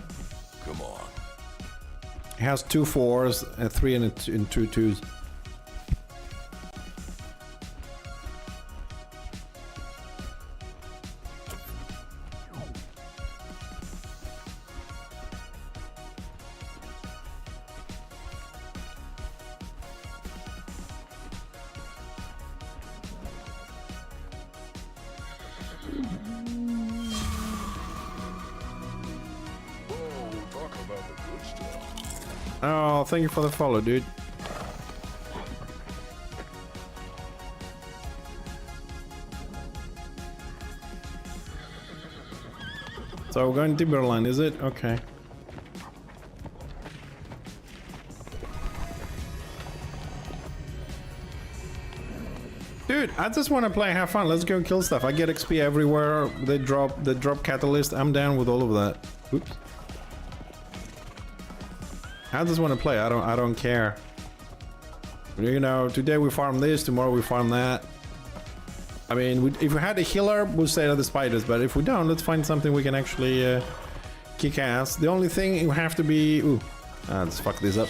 [SPEAKER 2] Come on.
[SPEAKER 1] It has 2 4s, a 3 and 2 2s. Oh, thank you for the follow, dude. So we're going to Timberline, is it? Okay. Dude, I just want to play, have fun. Let's go and kill stuff. I get XP everywhere. They drop catalyst. I'm down with all of that. Oops. I just want to play. I don't care. You know, today we farm this, tomorrow we farm that. I mean, if we had a healer, we'll stay at the spiders. But if we don't, let's find something we can actually kick ass. The only thing you have to be... Ooh, let's fuck this up.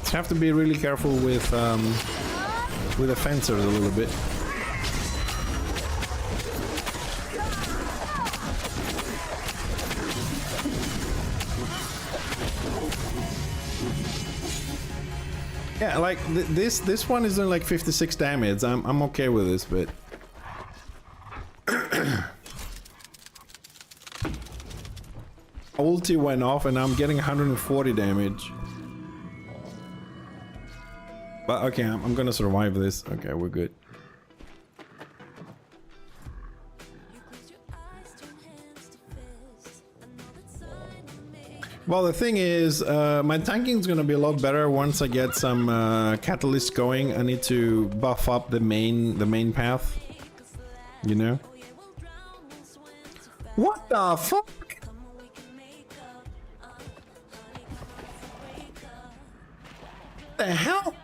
[SPEAKER 1] Just have to be really careful with the fencers a little bit. Yeah, like this one is doing like 56 damage. I'm okay with this, but ulti went off and I'm getting 140 damage. But okay, I'm gonna survive this. Okay, we're good. Well, the thing is, my tanking is gonna be a lot better once I get some catalyst going. I need to buff up the main path. You know? What the fuck? The hell?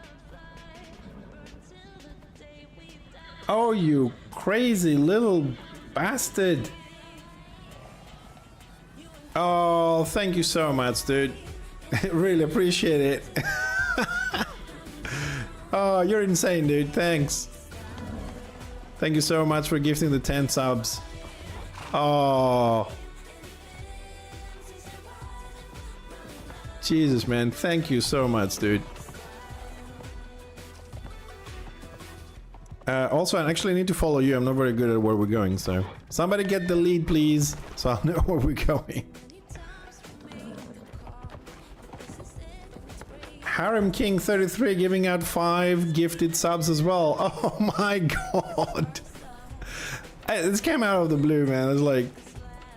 [SPEAKER 1] Oh, you crazy little bastard. Oh, thank you so much, dude. Really appreciate it. Oh, you're insane, dude. Thanks. Thank you so much for gifting the 10 subs. Oh. Jesus, man. Thank you so much, dude. Also, I actually need to follow you. I'm not very good at where we're going, so... Somebody get the lead, please, so I'll know where we're going. Harem King 33 giving out 5 gifted subs as well. Oh my god. This came out of the blue, man. It's like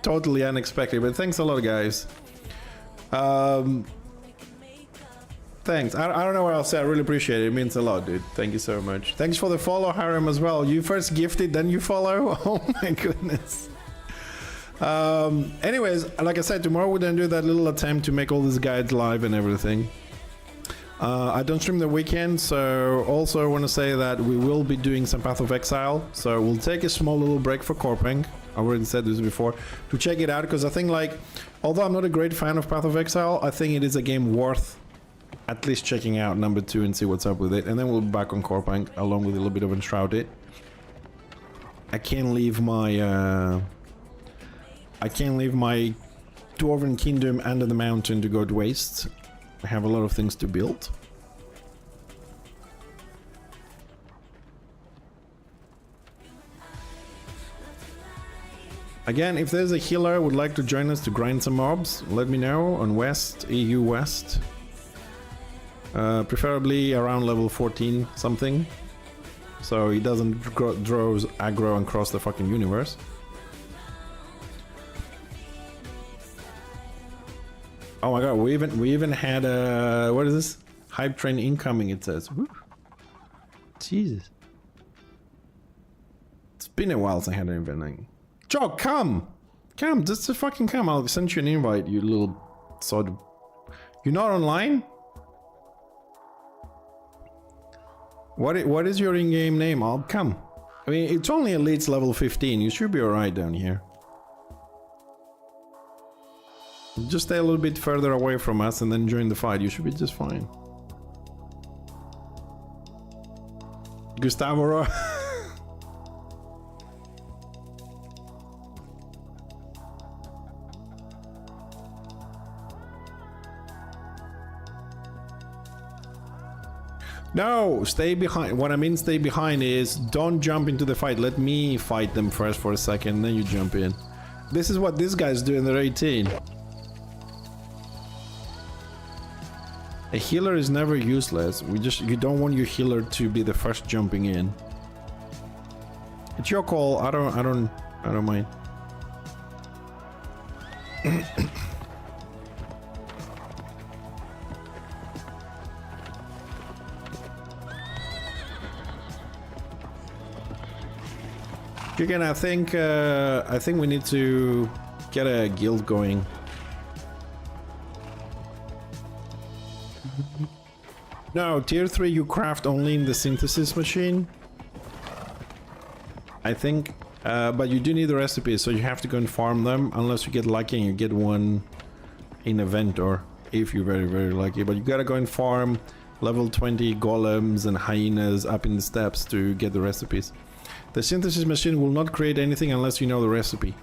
[SPEAKER 1] totally unexpected, but thanks a lot, guys. Thanks. I don't know what I'll say. I really appreciate it. It means a lot, dude. Thank you so much. Thanks for the follow, Harem, as well. You first gifted, then you follow. Oh my goodness. Anyways, like I said, tomorrow we're gonna do that little attempt to make all these guides live and everything. I don't stream the weekend, so also I want to say that we will be doing some Path of Exile. So we'll take a small little break for Corepunk. I already said this before, to check it out, because I think, like, although I'm not a great fan of Path of Exile, I think it is a game worth at least checking out number 2 and see what's up with it. And then we'll be back on Corepunk along with a little bit of Enshrouded. I can't leave my Dwarven Kingdom under the mountain to go to waste. I have a lot of things to build. Again, if there's a healer who would like to join us to grind some mobs, let me know on West, EU West. Preferably around level 14 something. So he doesn't draws aggro across the fucking universe. Oh my god, we even had a... what is this? Hype train incoming, it says. Woo. Jesus. It's been a while since I had an event. Joe, come! Come, just fucking come. I'll send you an invite, you little sod. You're not online? What is your in-game name? I'll come. I mean, it's only Elite's level 15. You should be alright down here. Just stay a little bit further away from us and then join the fight. You should be just fine. Gustavo. No, stay behind. What I mean stay behind is don't jump into the fight. Let me fight them first for a second, then you jump in. This is what these guys do in their 18. A healer is never useless. You don't want your healer to be the first jumping in. It's your call. I don't mind. Chicken, I think we need to get a guild going. No, tier 3 you craft only in the synthesis machine. I think, but you do need the recipes, so you have to go and farm them unless you get lucky and you get one in event, or if you're very, very lucky. But you gotta go and farm level 20 golems and hyenas up in the steppes to get the recipes. The synthesis machine will not create anything unless you know the recipe.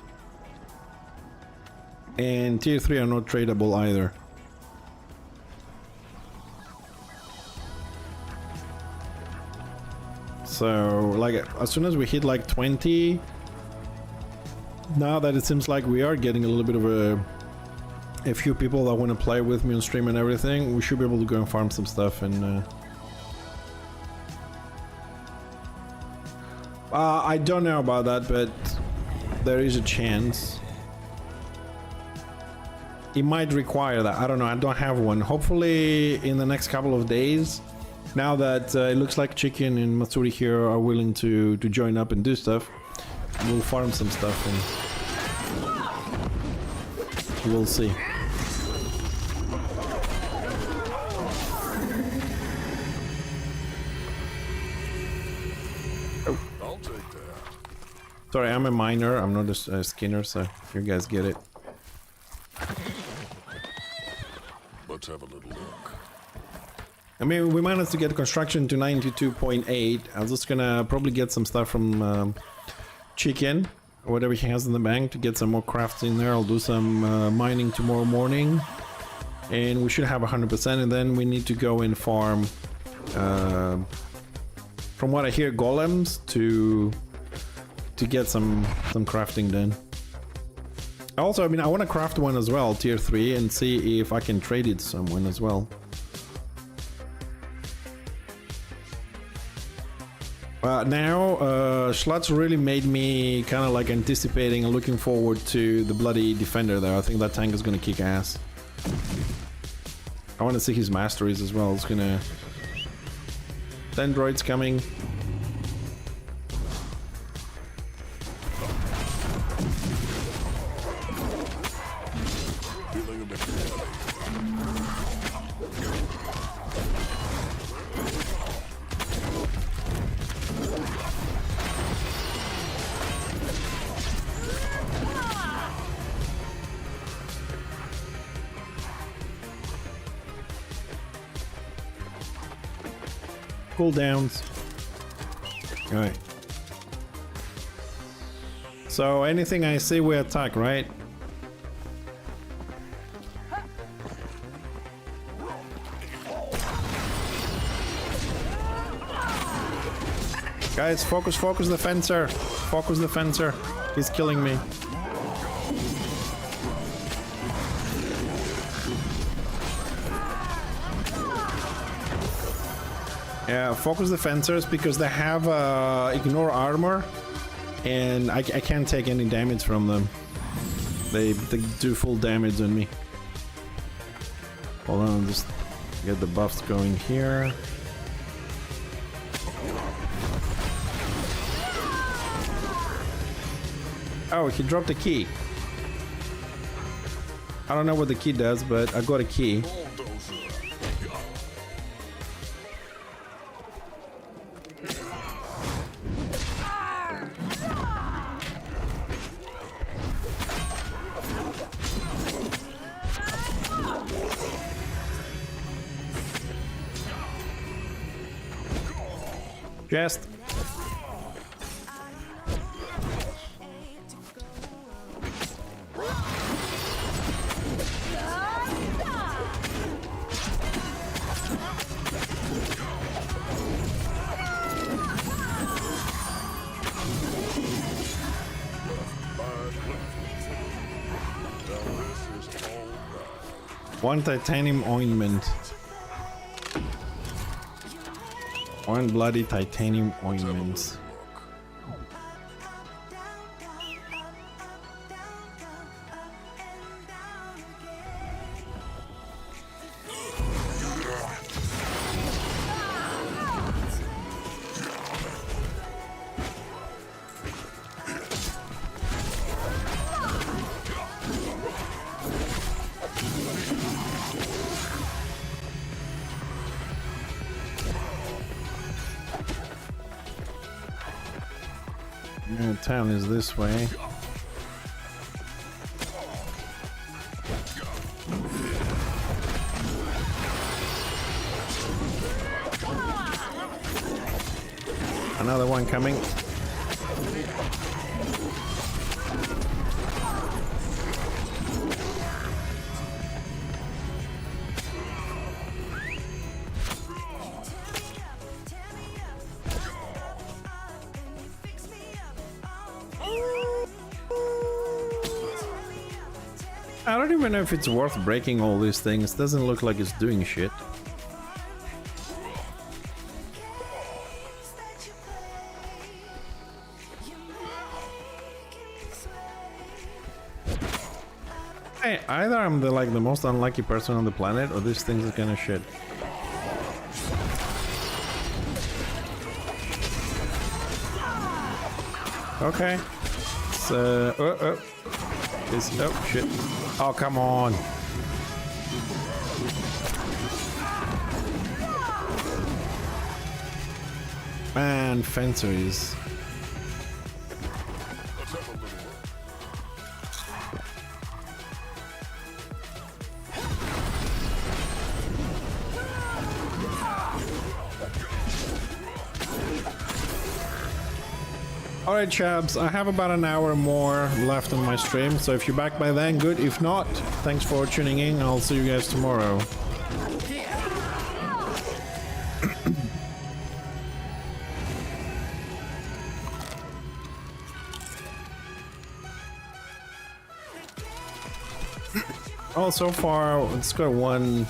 [SPEAKER 1] And tier 3 are not tradable either. So, like, as soon as we hit like 20, now that it seems like we are getting a little bit of a few people that want to play with me on stream and everything, we should be able to go and farm some stuff and I don't know about that, but there is a chance. It might require that. I don't know. I don't have one. Hopefully in the next couple of days, now that it looks like Chicken and Matsuri here are willing to join up and do stuff, we'll farm some stuff and we'll see. Sorry, I'm a miner, I'm not a skinner, so you guys get it.
[SPEAKER 2] Let's have a little look.
[SPEAKER 1] I mean, we managed to get construction to 92.8. I'm just gonna probably get some stuff from Chicken, or whatever he has in the bank, to get some more crafts in there. I'll do some mining tomorrow morning, and we should have 100%, and then we need to go and farm from what I hear, golems to get some crafting done. Also, I mean, I want to craft one as well, tier 3, and see if I can trade it to someone as well. Now, Schlutz really made me kind of like anticipating and looking forward to the bloody defender there. I think that tank is gonna kick ass. I want to see his masteries as well. It's gonna... Dendroid's coming. Cooldowns. Alright. So anything I see we attack, right? Guys, focus the fencer. Focus the fencer. He's killing me. Yeah, focus the fencers because they have ignore armor, and I can't take any damage from them. They do full damage on me. Hold on, just get the buffs going here. Oh, he dropped a key. I don't know what the key does, but I got a key. Chest. One titanium ointment. One bloody titanium ointments. Town is this way. Another one coming. I don't even know if it's worth breaking all these things. Doesn't look like it's doing shit. Hey, either I'm the most unlucky person on the planet, or this thing is gonna shit. Okay. So, oh shit. Oh, come on. Man, fencer is... Alright, chabs, I have about an hour more left on my stream, so if you're back by then, good. If not, thanks for tuning in. I'll see you guys tomorrow. Oh, so far it's got 1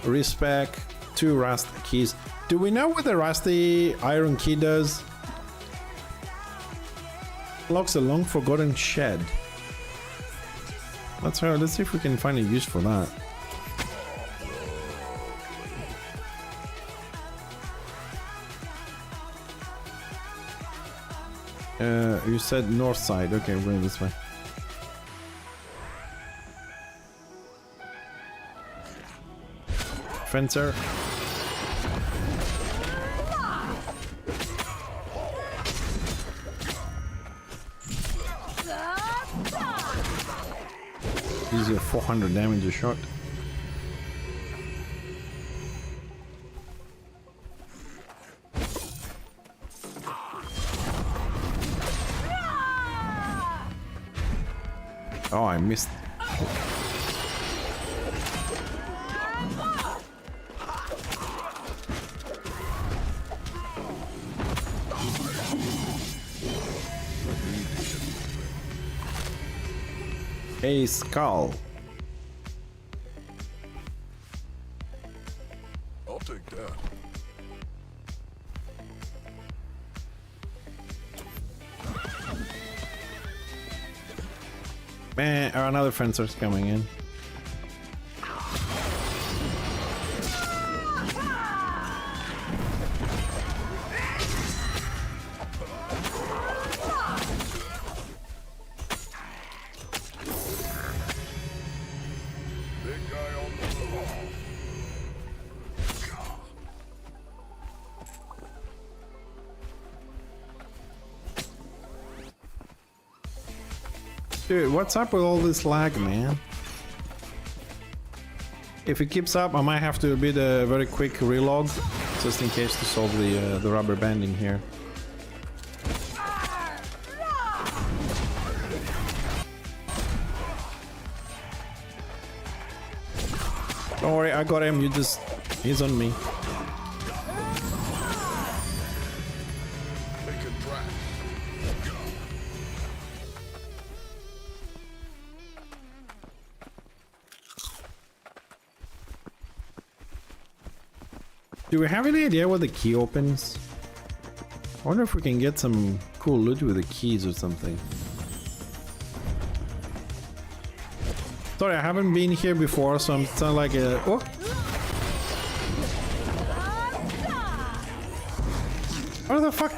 [SPEAKER 1] respec, 2 rusty keys. Do we know what the rusty iron key does? Locks a long forgotten shed. Let's see if we can find a use for that. You said north side. Okay, we're going this way. Fencer. Easy, 400 damage a shot. Oh, I missed. A skull.
[SPEAKER 2] I'll take that.
[SPEAKER 1] Man, another fencer's coming in.
[SPEAKER 2] Big guy on the wall.
[SPEAKER 1] Dude, what's up with all this lag, man? If it keeps up, I might have to do a very quick relog, just in case to solve the rubber banding here. Don't worry, I got him. He's on me.
[SPEAKER 2] Making tracks.
[SPEAKER 1] Do we have any idea what the key opens? I wonder if we can get some cool loot with the keys or something. Sorry, I haven't been here before, so I'm sound like a... Oh! What the fuck?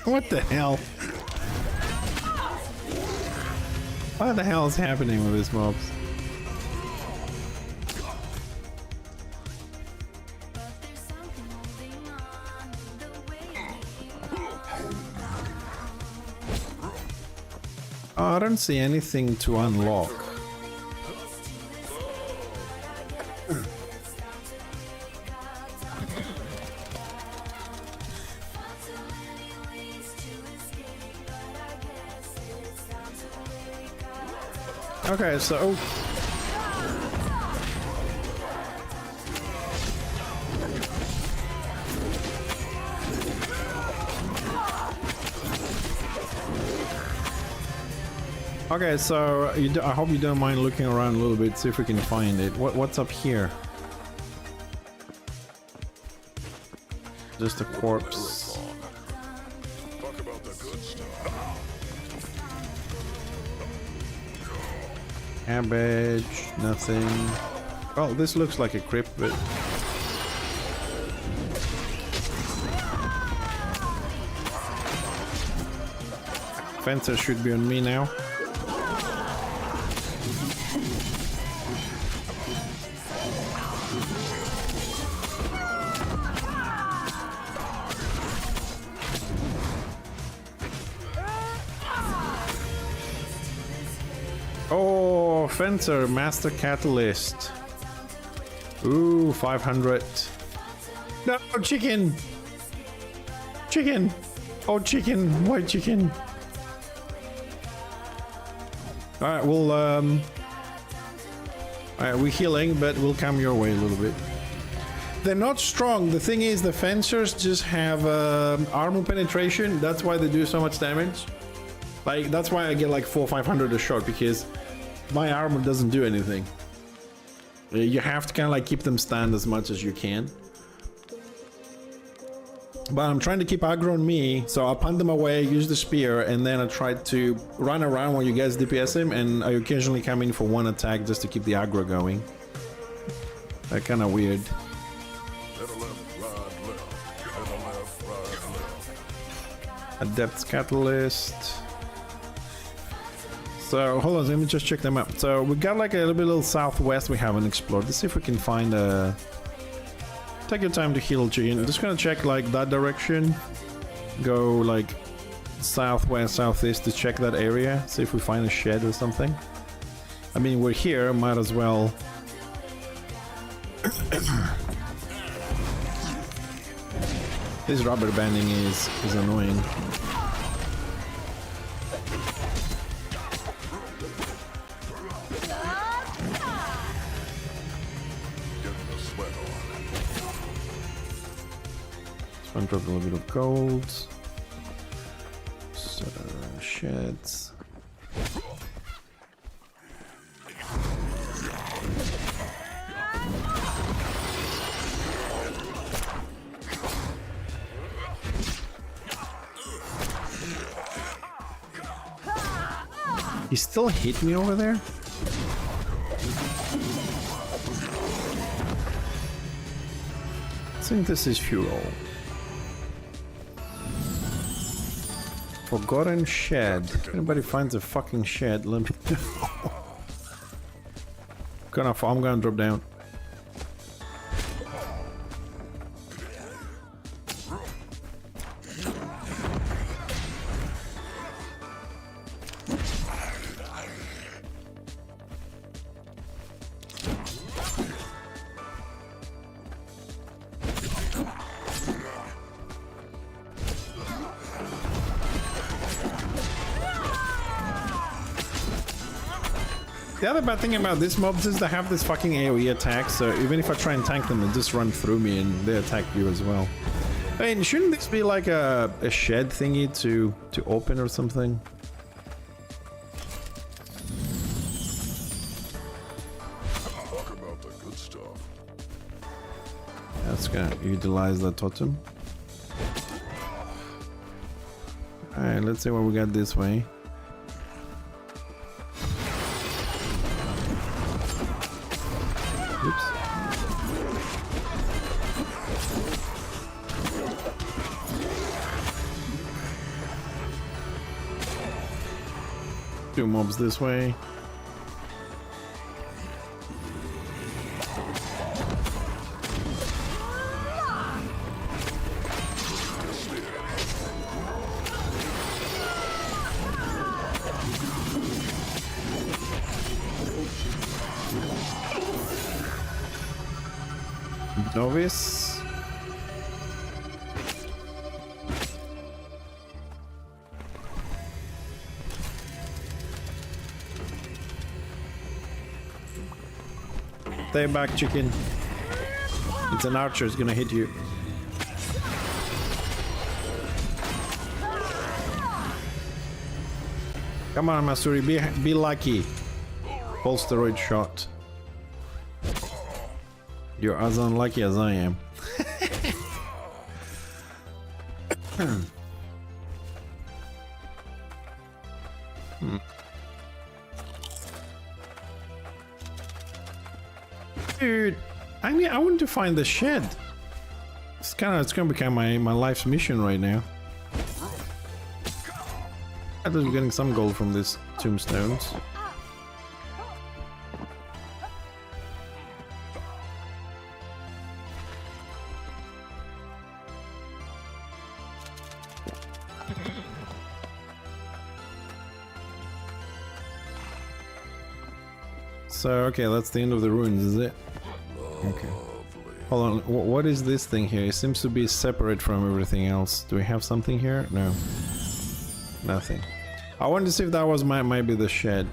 [SPEAKER 1] What the hell? What the hell is happening with these mobs? Oh, I don't see anything to unlock. Okay, so... Okay, so I hope you don't mind looking around a little bit, see if we can find it. What's up here? Just a corpse.
[SPEAKER 2] Talk about the good stuff.
[SPEAKER 1] Cabbage, nothing. Oh, this looks like a crypt, but... Fencer should be on me now. Oh, Fencer, Master Catalyst. Ooh, 500. No, chicken! Chicken! Oh, chicken! White chicken! Alright, we'll, Alright, we're healing, but we'll come your way a little bit. They're not strong. The thing is, the fencers just have armor penetration. That's why they do so much damage. Like, that's why I get like 400 or 500 a shot, because my armor doesn't do anything. You have to kind of like keep them stand as much as you can. But I'm trying to keep aggro on me, so I'll punt them away, use the spear, and then I try to run around while you guys DPS him, and I occasionally come in for one attack just to keep the aggro going. That's kind of weird. Adept's Catalyst. So hold on, let me just check them out. So we got like a little southwest we haven't explored. Let's see if we can find a... Take your time to heal, Gene. I'm just gonna check like that direction. Go like southwest, southeast to check that area. See if we find a shed or something. I mean, we're here, might as well. This rubber banding is annoying. Drop a little bit of gold. Sheds. He still hit me over there? I think this is fuel. Forgotten shed. If anybody finds a fucking shed, let me know. I'm gonna drop down. The other bad thing about this mobs is they have this fucking AoE attack, so even if I try and tank them, they just run through me and they attack you as well. I mean, shouldn't this be like a shed thingy to open or something?
[SPEAKER 2] Talk about the good stuff.
[SPEAKER 1] That's gonna utilize the totem. Alright, let's see what we got this way. Oops. Two mobs this way. Novice. Stay back, chicken. It's an archer, it's gonna hit you. Come on, Masuri, be lucky. Full steroid shot. You're as unlucky as I am. Dude, I want to find the shed. It's gonna become my life's mission right now. At least we're getting some gold from these tombstones. So, okay, that's the end of the ruins, is it? Okay. Hold on, what is this thing here? It seems to be separate from everything else. Do we have something here? No. Nothing. I wanted to see if that was might be the shed.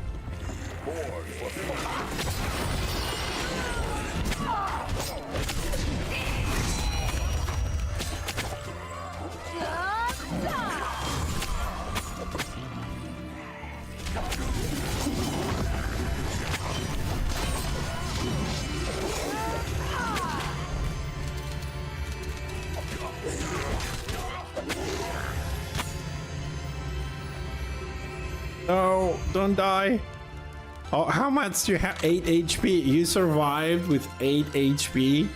[SPEAKER 1] No, don't die. Oh, how much do you have? 8 HP. You survived with 8 HP.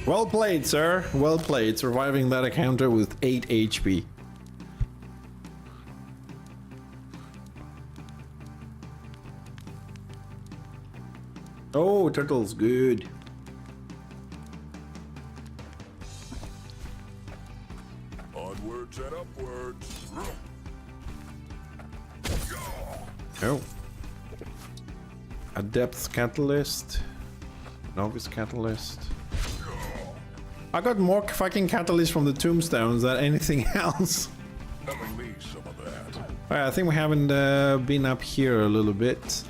[SPEAKER 1] Well played, sir. Well played. Surviving that encounter with 8 HP. Oh, turtle's good.
[SPEAKER 2] Onwards and upwards.
[SPEAKER 1] Oh. Adept Catalyst. Novice Catalyst. I got more fucking catalyst from the tombstones than anything else.
[SPEAKER 2] Having me some of that.
[SPEAKER 1] Alright, I think we haven't been up here a little bit.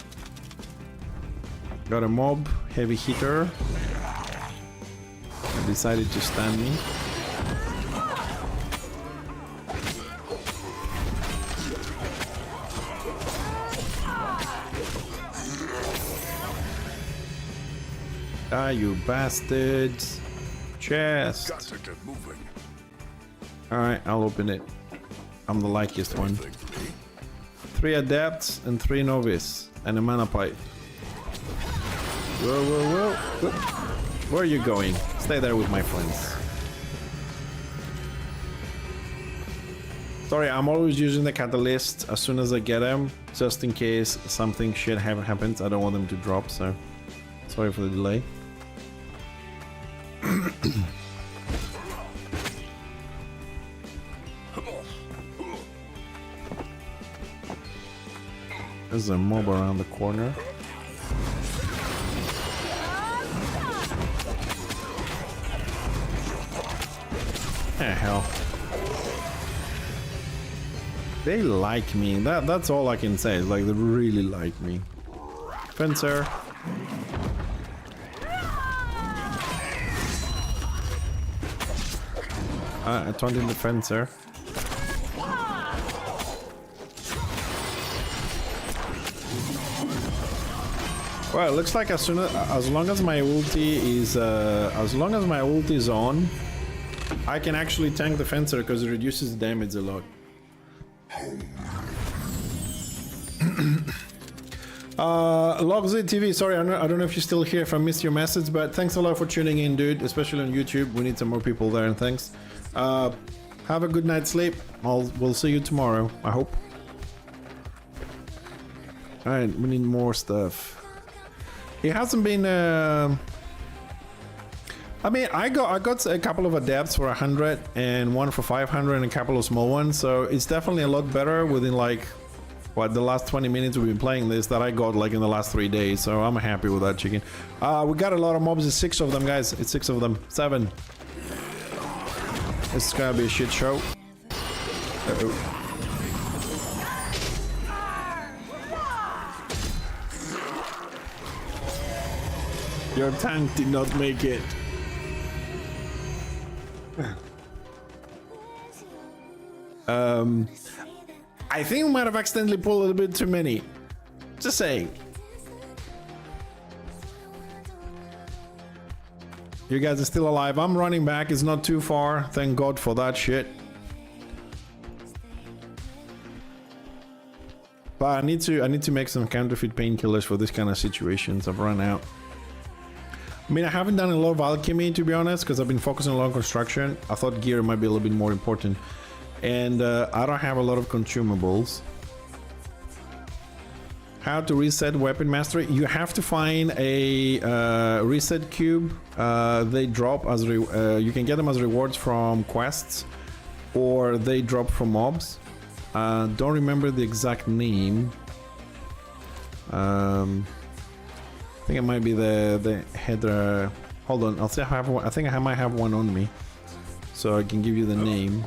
[SPEAKER 1] Got a mob, heavy hitter. Decided to stun me. Ah, you bastards. Chest.
[SPEAKER 2] Got to get moving.
[SPEAKER 1] Alright, I'll open it. I'm the luckiest one.
[SPEAKER 2] Thing for me.
[SPEAKER 1] 3 adepts and 3 novice. And a mana pipe. Whoa, whoa, whoa. Where are you going? Stay there with my friends. Sorry, I'm always using the catalyst as soon as I get them. Just in case something shit happens. I don't want them to drop, so... Sorry for the delay. There's a mob around the corner. Hell. They like me. That's all I can say. It's like they really like me. Fencer. I turned in the fencer. Well, it looks like as long as my ulti is on, I can actually tank the fencer because it reduces the damage a lot. Logzy TV, sorry, I don't know if you're still here, if I missed your message, but thanks a lot for tuning in, dude, especially on YouTube. We need some more people there, and thanks. Have a good night's sleep. We'll see you tomorrow, I hope. Alright, we need more stuff. It hasn't been I mean, I got a couple of adepts for 100 and one for 500 and a couple of small ones, so it's definitely a lot better within like what the last 20 minutes we've been playing this that I got like in the last 3 days, so I'm happy with that chicken. We got a lot of mobs. It's 6 of them, guys. It's 6 of them. 7. This is gonna be a shit show. Uh-oh. Your tank did not make it. I think we might have accidentally pulled a little bit too many. Just saying. You guys are still alive. I'm running back. It's not too far. Thank God for that shit. But I need to make some counterfeit painkillers for this kind of situations. I've run out. I mean, I haven't done a lot of alchemy, to be honest, because I've been focusing a lot on construction. I thought gear might be a little bit more important. And I don't have a lot of consumables. How to reset weapon mastery? You have to find a reset cube. They drop as you can get them as rewards from quests, or they drop from mobs. Don't remember the exact name. I think it might be the header. Hold on, I'll see if I have one. I think I might have one on me, so I can give you the name.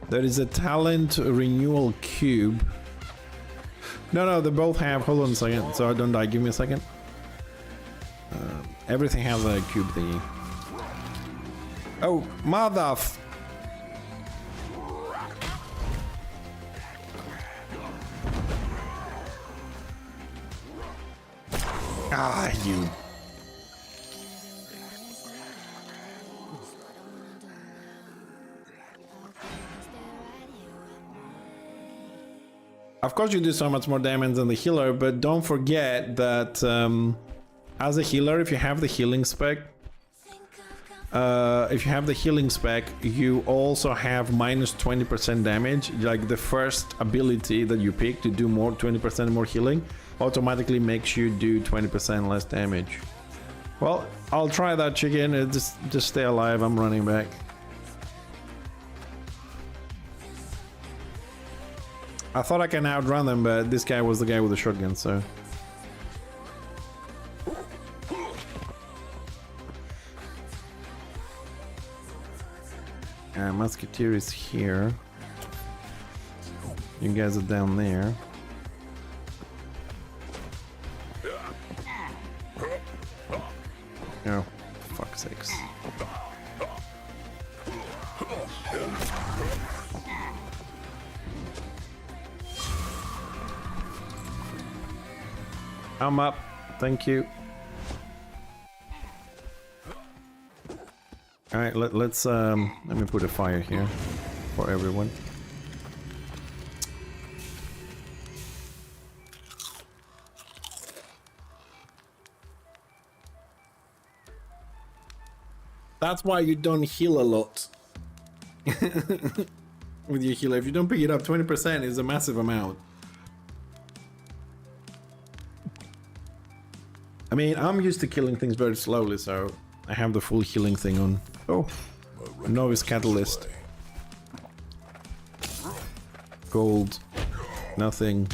[SPEAKER 1] There is a talent renewal cube. No, they both have. Hold on a second, so I don't die. Give me a second. Everything has a cube thingy. Oh, mother! Ah, you. Of course, you do so much more damage than the healer, but don't forget that as a healer, if you have the healing spec, you also have minus 20% damage. Like the first ability that you pick to do more 20% more healing automatically makes you do 20% less damage. Well, I'll try that chicken. Just stay alive. I'm running back. I thought I can outrun them, but this guy was the guy with the shotgun, so. Musketeer is here. You guys are down there. Oh, fuck's sakes. I'm up. Thank you. All right, let's let me put a fire here for everyone. That's why you don't heal a lot with your healer. If you don't pick it up, 20% is a massive amount. I mean, I'm used to killing things very slowly, so I have the full healing thing on. Oh, novice catalyst. Gold. Nothing.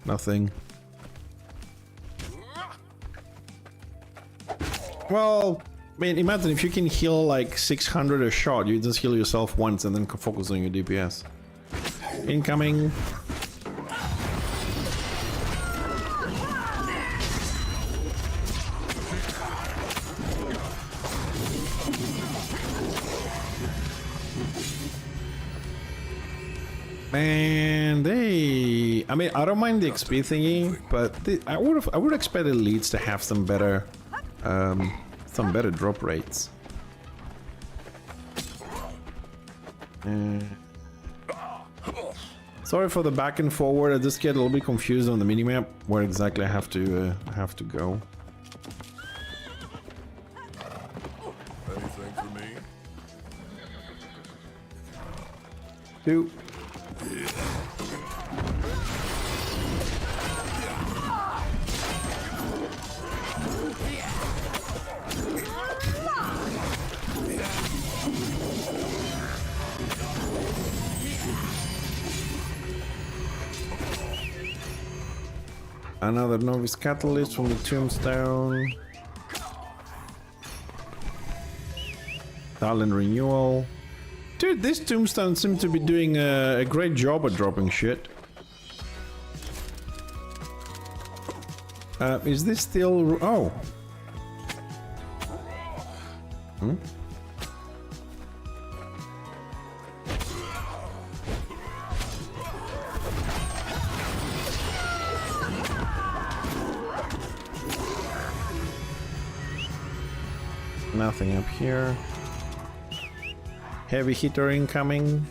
[SPEAKER 1] Nothing. Well, I mean, imagine if you can heal like 600 a shot, you just heal yourself once and then focus on your DPS. Incoming. And I mean, I don't mind the XP thingy, but I would expect elites to have some better drop rates. Sorry for the back and forward. I just get a little bit confused on the minimap where exactly I have to go.
[SPEAKER 2] Anything for me?
[SPEAKER 1] Two. Another novice catalyst from the tombstone. Talent renewal. Dude, this tombstone seems to be doing a great job at dropping shit. Is this still... Oh. Hmm? Nothing up here. Heavy hitter incoming.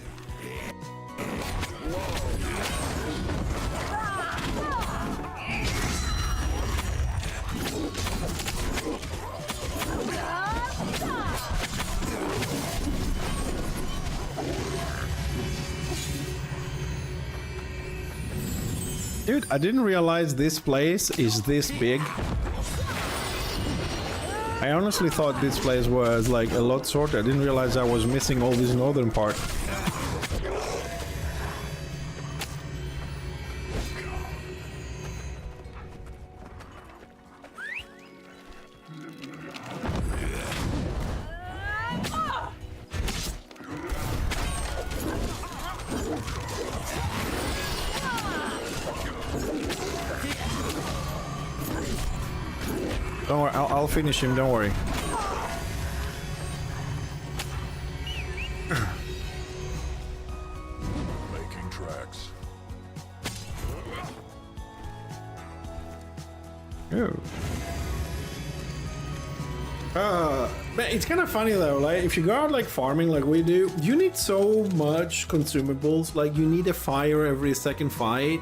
[SPEAKER 1] Dude, I didn't realize this place is this big. I honestly thought this place was like a lot shorter. I didn't realize I was missing all this northern part. Don't worry, I'll finish him, don't worry.
[SPEAKER 2] Making tracks.
[SPEAKER 1] Oh. Man, it's kind of funny though, like if you go out like farming like we do, you need so much consumables. Like you need a fire every second fight.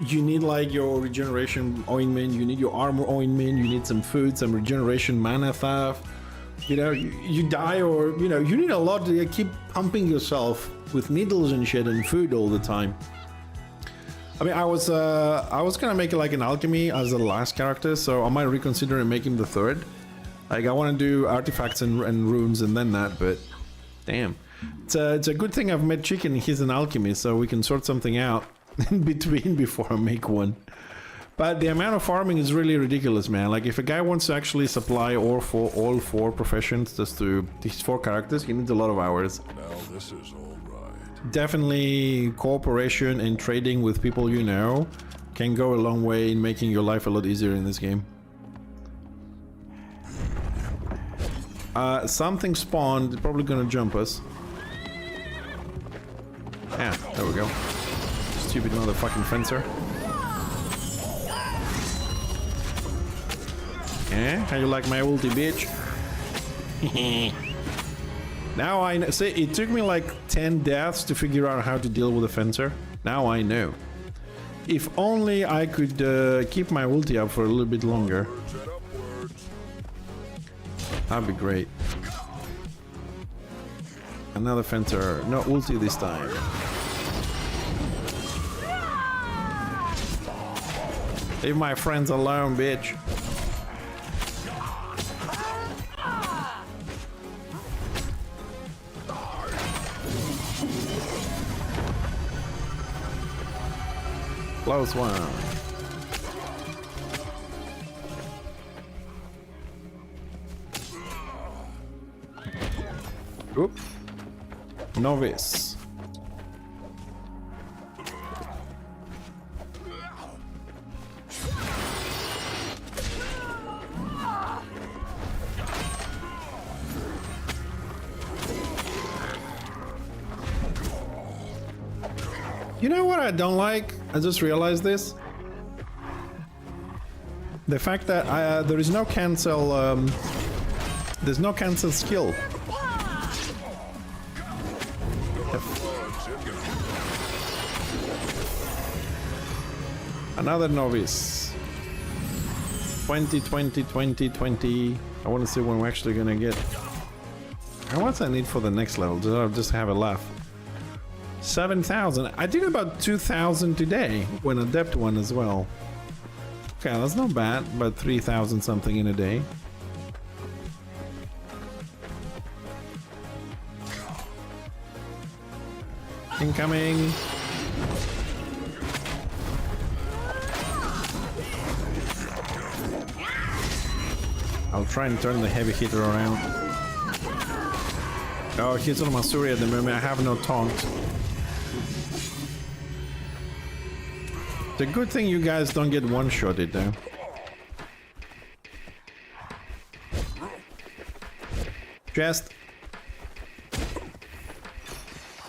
[SPEAKER 1] you need like your regeneration ointment, you need your armor ointment, you need some food, some regeneration mana stuff. You know, you die or, you know, you need a lot to keep pumping yourself with needles and shit and food all the time. I mean, I was gonna make it like an alchemy as the last character, so I might reconsider and make him the third. Like, I want to do artifacts and runes and then that, but damn. It's a good thing I've met Chicken, he's an alchemist, so we can sort something out in between before I make one. But the amount of farming is really ridiculous, man. Like, if a guy wants to actually supply ore for all 4 professions, just to these 4 characters, he needs a lot of hours.
[SPEAKER 2] Now this is all right.
[SPEAKER 1] Definitely cooperation and trading with people you know can go a long way in making your life a lot easier in this game. Something spawned, it's probably gonna jump us. Yeah, there we go. Stupid motherfucking fencer. Eh? How you like my ulti, bitch? Now I know. See, it took me like 10 deaths to figure out how to deal with a fencer. Now I know. If only I could keep my ulti up for a little bit longer. That'd be great. Another fencer. No ulti this time. Leave my friends alone, bitch. Close one. Oop. Novice. You know what I don't like? I just realized this. The fact that there is no cancel. There's no cancel skill. Another novice. 20. I want to see when we're actually gonna get. How much I need for the next level? Just have a laugh. 7,000. I did about 2,000 today when adept one as well. Okay, that's not bad, but 3,000 something in a day. Incoming. I'll try and turn the heavy hitter around. Oh, he's on Masuri at the moment. I have no taunt. It's a good thing you guys don't get one-shotted though. Chest.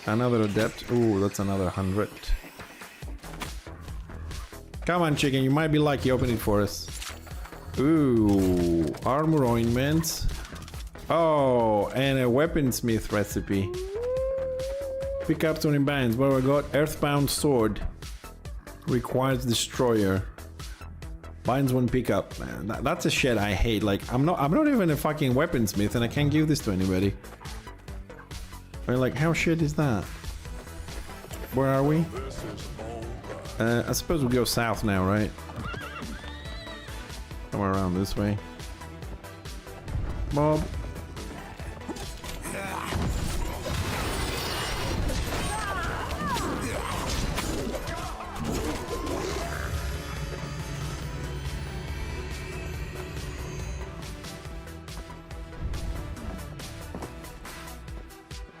[SPEAKER 1] Another adept. Ooh, that's another 100. Come on, chicken. You might be lucky. Open it for us. Ooh, armor ointment. Oh, and a weaponsmith recipe. Pick up 20 binds. What have I got? Earthbound sword. Requires destroyer. Binds one pickup. Man, that's a shit I hate. Like, I'm not even a fucking weaponsmith, and I can't give this to anybody. I mean, like, how shit is that? Where are we? I suppose we go south now, right? Somewhere around this way. Bob.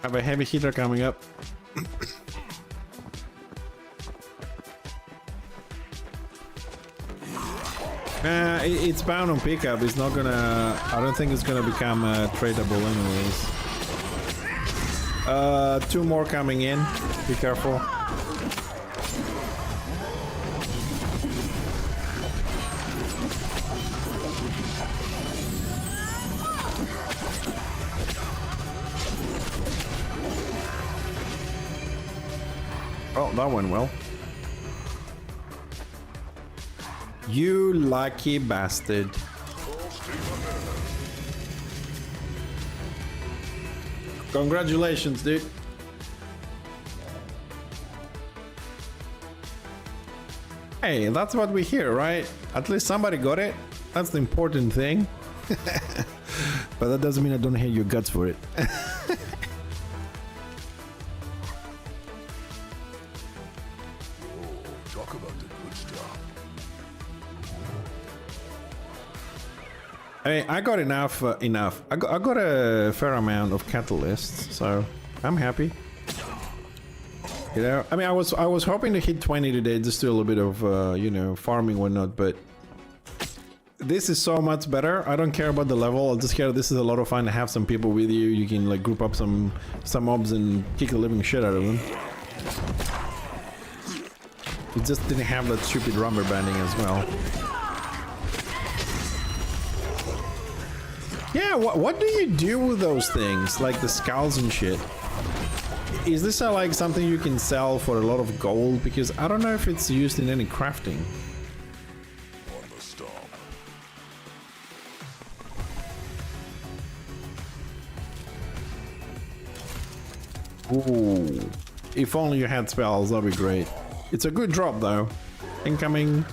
[SPEAKER 1] Have a heavy hitter coming up. It's bound on pickup. It's not gonna. I don't think it's gonna become tradable anyways. 2 more coming in. Be careful. Oh, that went well. You lucky bastard.
[SPEAKER 2] Full steam ahead.
[SPEAKER 1] Congratulations, dude. Hey, that's what we hear, right? At least somebody got it. That's the important thing. But that doesn't mean I don't hate your guts for it.
[SPEAKER 2] Talk about the good stuff.
[SPEAKER 1] I mean, I got enough. I got a fair amount of catalysts, so I'm happy. You know, I mean, I was hoping to hit 20 today, just do a little bit of you know, farming and whatnot, but this is so much better. I don't care about the level. I'll just care this is a lot of fun to have some people with you. You can like group up some mobs and kick the living shit out of them. It just didn't have that stupid rubber banding as well. Yeah, what do you do with those things? Like the skulls and shit? Is this like something you can sell for a lot of gold? Because I don't know if it's used in any crafting.
[SPEAKER 2] On the stomp.
[SPEAKER 1] Ooh. If only you had spells, that'd be great. It's a good drop though. Incoming.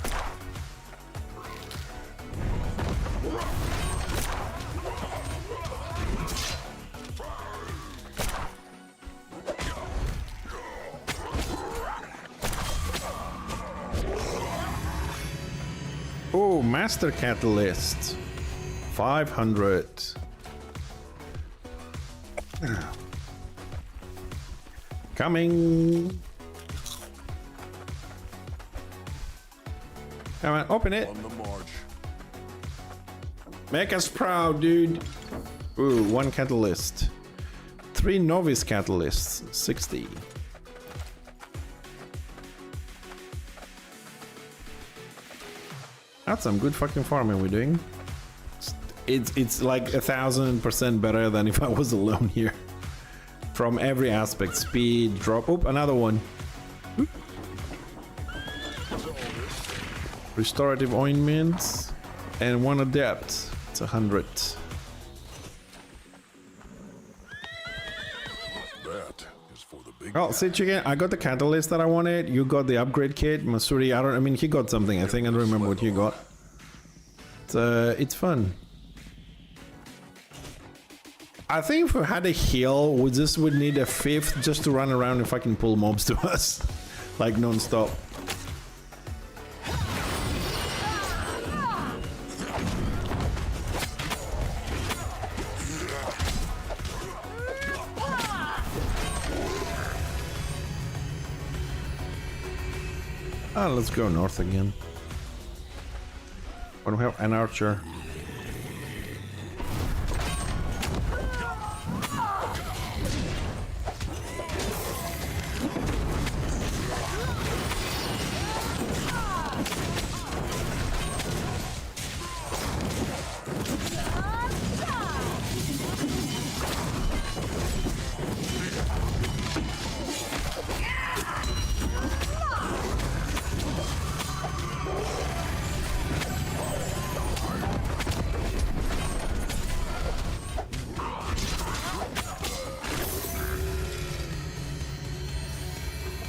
[SPEAKER 1] Oh, Master Catalyst. 500. Coming. Come on, open it.
[SPEAKER 2] On the march.
[SPEAKER 1] Make us proud, dude. Ooh, 1 catalyst. 3 novice catalysts. 60. That's some good fucking farming we're doing. It's like 1,000% better than if I was alone here. From every aspect, speed, drop. Oh, another one. Oop. Restorative ointments and 1 adept. It's 100.
[SPEAKER 2] That is for the big.
[SPEAKER 1] Well, see again. I got the catalyst that I wanted. You got the upgrade kit. Masuri, I mean, he got something. I think I don't remember what he got. It's fun. I think if we had a heal, we just would need a 5th just to run around and fucking pull mobs to us, like non-stop. Ah, let's go north again. When we have an archer.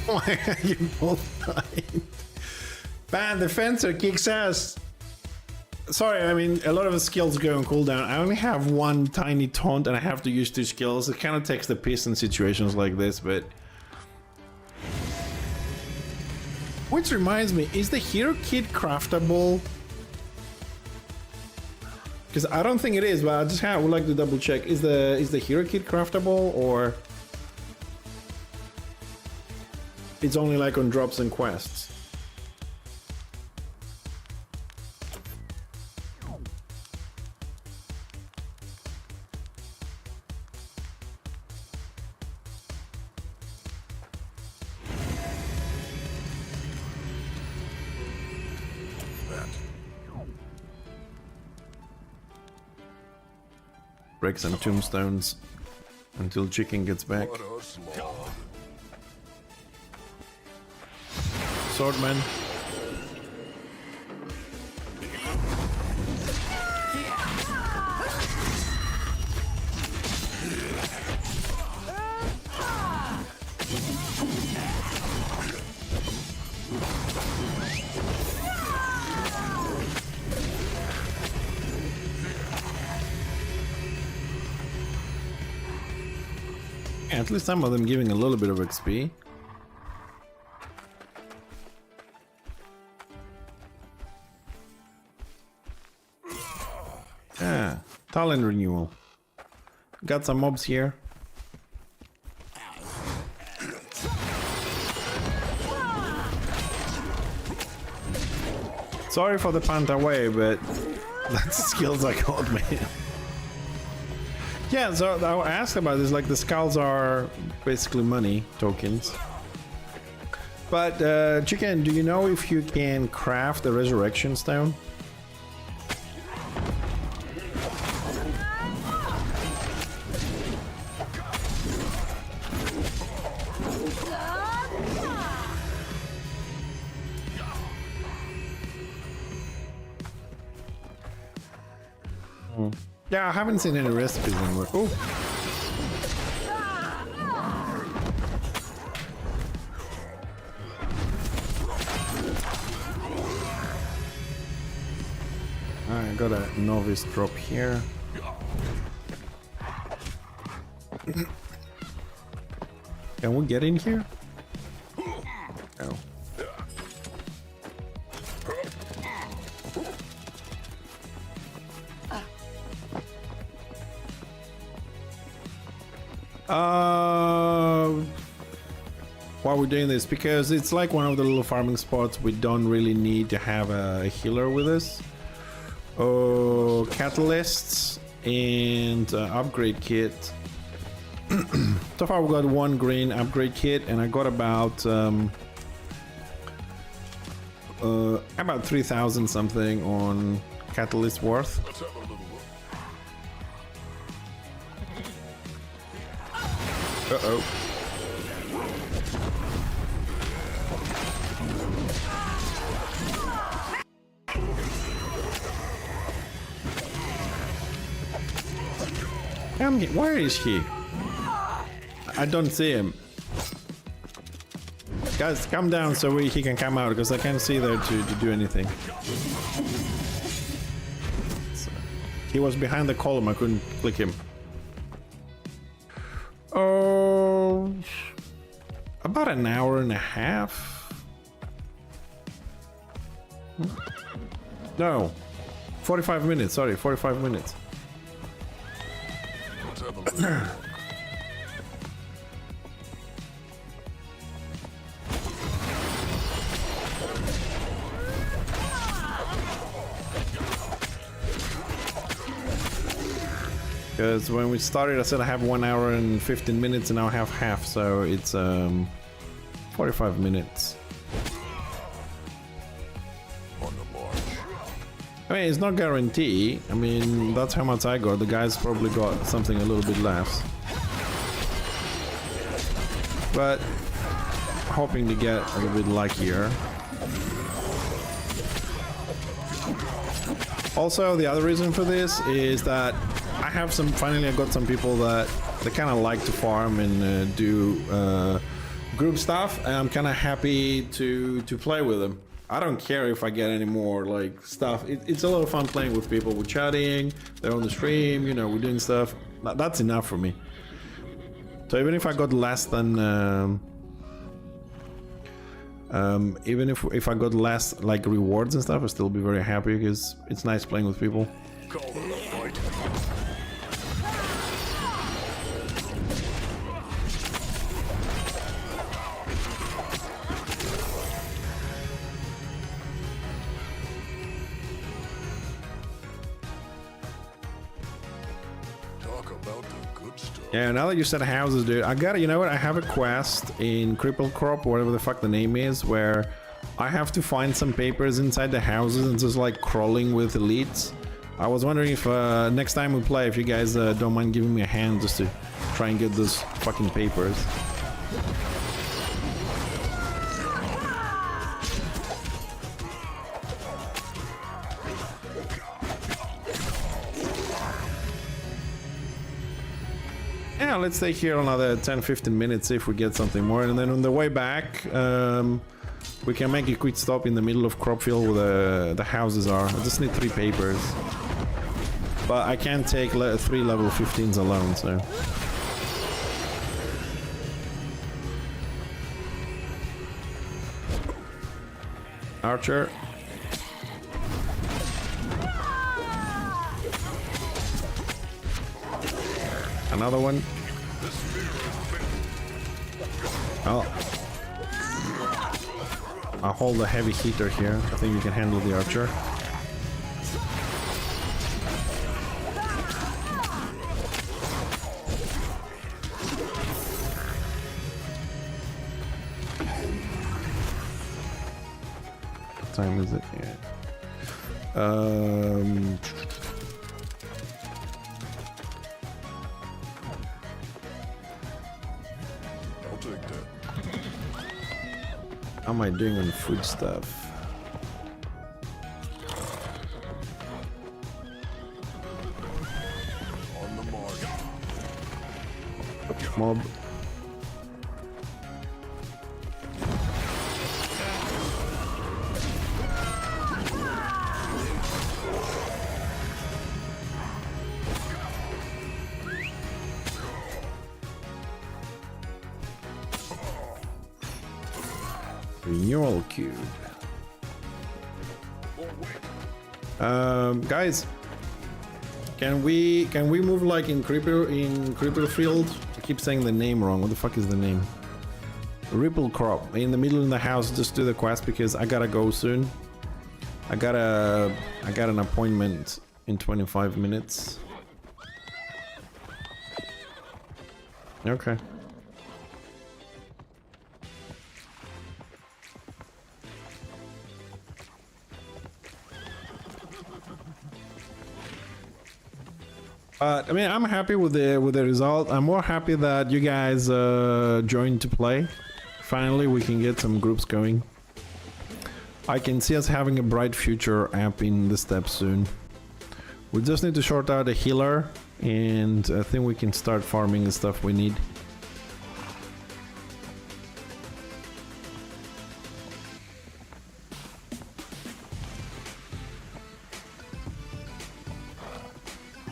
[SPEAKER 1] Why are you both dying? Man, the fencer kicks ass. Sorry, I mean, a lot of the skills go on cooldown. I only have 1 tiny taunt and I have to use 2 skills. It kind of takes the piss in situations like this, but... Which reminds me, is the hero kit craftable? Because I don't think it is, but I just would like to double check. Is the hero kit craftable, or... It's only like on drops and quests? Break some tombstones until chicken gets back.
[SPEAKER 2] What a slog.
[SPEAKER 1] Swordman. Yeah, at least some of them giving a little bit of XP. Ah, talent renewal. Got some mobs here. Sorry for the punt away, but that's the skills I got, man. Yeah, so I asked about this, like the skulls are basically money tokens. But Chicken, do you know if you can craft the resurrection stone? Yeah, I haven't seen any recipes anywhere. Oh. I got a novice drop here. Can we get in here? No. Why we're doing this? Because it's like one of the little farming spots. We don't really need to have a healer with us. Oh, catalysts and upgrade kit. So far we got one green upgrade kit, and I got about 3,000 something on catalyst worth.
[SPEAKER 2] Let's have a little look.
[SPEAKER 1] Uh-oh. Where is he? I don't see him. Guys, come down so he can come out, because I can't see there to do anything. So, he was behind the column, I couldn't click him. Oh, about an hour and a half. No, 45 minutes. Sorry, 45 minutes.
[SPEAKER 2] Let's have a look.
[SPEAKER 1] Because when we started, I said I have 1 hour and 15 minutes, and now I have half, so it's 45 minutes.
[SPEAKER 2] On the march.
[SPEAKER 1] I mean, it's not guarantee. I mean, that's how much I got. The guys probably got something a little bit less. But hoping to get a little bit luckier. Also, the other reason for this is that I have some, finally I got some people that they kind of like to farm and do group stuff, and I'm kind of happy to play with them. I don't care if I get any more like stuff. It's a lot of fun playing with people. We're chatting, they're on the stream, you know, we're doing stuff. That's enough for me. So even if I got less than even if I got less like rewards and stuff, I'll still be very happy, because it's nice playing with people.
[SPEAKER 2] Call it a fight. Talk about the good stuff.
[SPEAKER 1] Yeah, now that you said houses, dude, I got it. You know what? I have a quest in Crippled Crop, whatever the fuck the name is, where I have to find some papers inside the houses and just like crawling with elites. I was wondering if next time we play, if you guys don't mind giving me a hand just to try and get those fucking papers. Yeah, let's stay here another 10-15 minutes, see if we get something more, and then on the way back we can make a quick stop in the middle of Cropfield where the houses are. I just need 3 papers, but I can't take 3 level 15s alone, so Archer. Another one. Oh. I'll hold the heavy heater here. I think you can handle the archer. What time is it? Yeah.
[SPEAKER 2] I'll take that.
[SPEAKER 1] How am I doing on food stuff?
[SPEAKER 2] On the mark.
[SPEAKER 1] Mob. Renewal cube. Guys, can we move like in creeper field? I keep saying the name wrong. What the fuck is the name? Ripple crop in the middle of the house. Just do the quest because I gotta go soon. I got an appointment in 25 minutes. Okay. I mean, I'm happy with the result. I'm more happy that you guys joined to play. Finally, we can get some groups going. I can see us having a bright future app in the steps soon. We just need to sort out a healer, and I think we can start farming the stuff we need.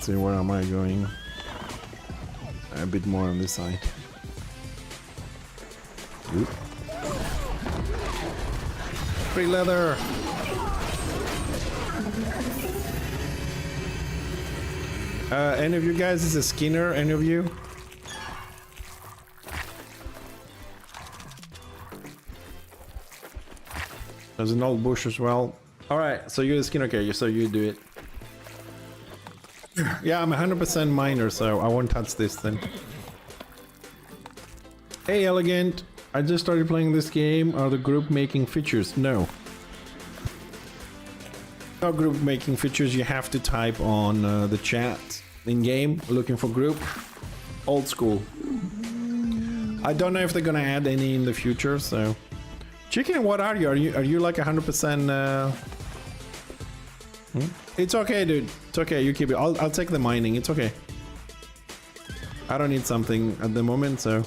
[SPEAKER 1] See, where am I going? A bit more on this side. Oop. Free leather! Any of you guys is a skinner? Any of you? There's an old bush as well. Alright, so you're a skinner, okay, so you do it. Yeah, I'm 100% miner, so I won't touch this then. Hey, Elegant. I just started playing this game. Are the group making features? No. No group making features. You have to type on the chat in-game, looking for group. Old school. I don't know if they're gonna add any in the future, so... Chicken, what are you? Are you like 100%... It's okay, dude. It's okay. You keep it. I'll take the mining. It's okay. I don't need something at the moment, so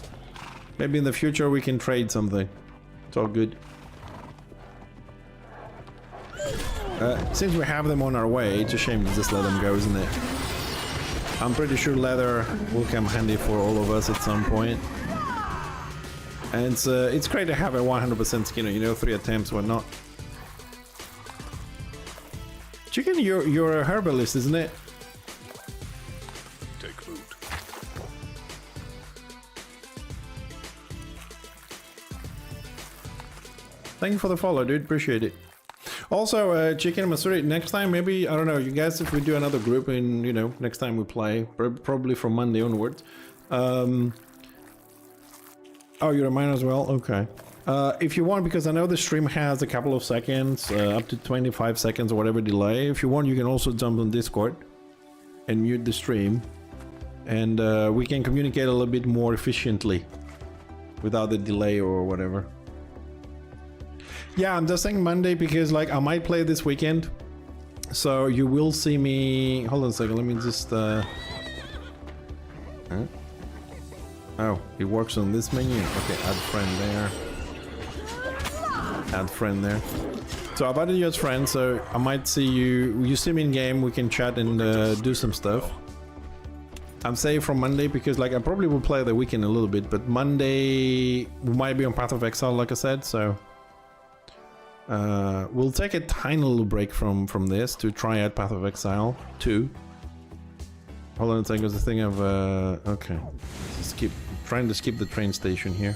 [SPEAKER 1] maybe in the future we can trade something. It's all good. Since we have them on our way, it's a shame to just let them go, isn't it? I'm pretty sure leather will come handy for all of us at some point. And it's great to have a 100% skinner, you know, 3 attempts, whatnot. Chicken, you're a herbalist, isn't it?
[SPEAKER 2] Take loot.
[SPEAKER 1] Thank you for the follow, dude. Appreciate it. Also, Chicken, Masuri, next time, maybe, I don't know, you guys, if we do another group in, you know, next time we play, probably from Monday onwards. Oh, you're a mine as well? Okay. If you want, because I know the stream has a couple of seconds, up to 25 seconds or whatever delay. If you want, you can also jump on Discord and mute the stream. And we can communicate a little bit more efficiently without the delay or whatever. Yeah, I'm just saying Monday because like I might play this weekend. So you will see me... Hold on a second, let me just... Huh? Oh, it works on this menu. Okay, add friend there. Add friend there. So I've added you as friend, so I might see you. You see me in game, we can chat and do some stuff. I'm saying from Monday because like I probably will play the weekend a little bit, but Monday we might be on Path of Exile, like I said, so We'll take a tiny little break from this to try out Path of Exile 2. Hold on a second, there's a thing of okay. Trying to skip the train station here.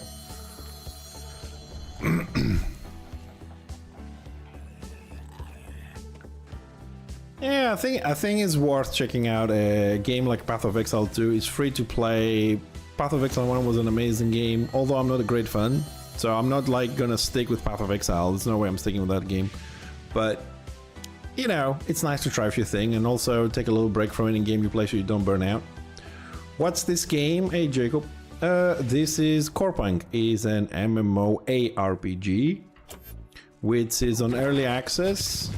[SPEAKER 1] Yeah, I think it's worth checking out a game like Path of Exile 2. It's free to play. Path of Exile 1 was an amazing game, although I'm not a great fan. So I'm not like gonna stick with Path of Exile. There's no way I'm sticking with that game. But you know, it's nice to try a few things and also take a little break from any game you play so you don't burn out. What's this game? Hey Jacob. This is Corepunk. Is an MMORPG which is on early access.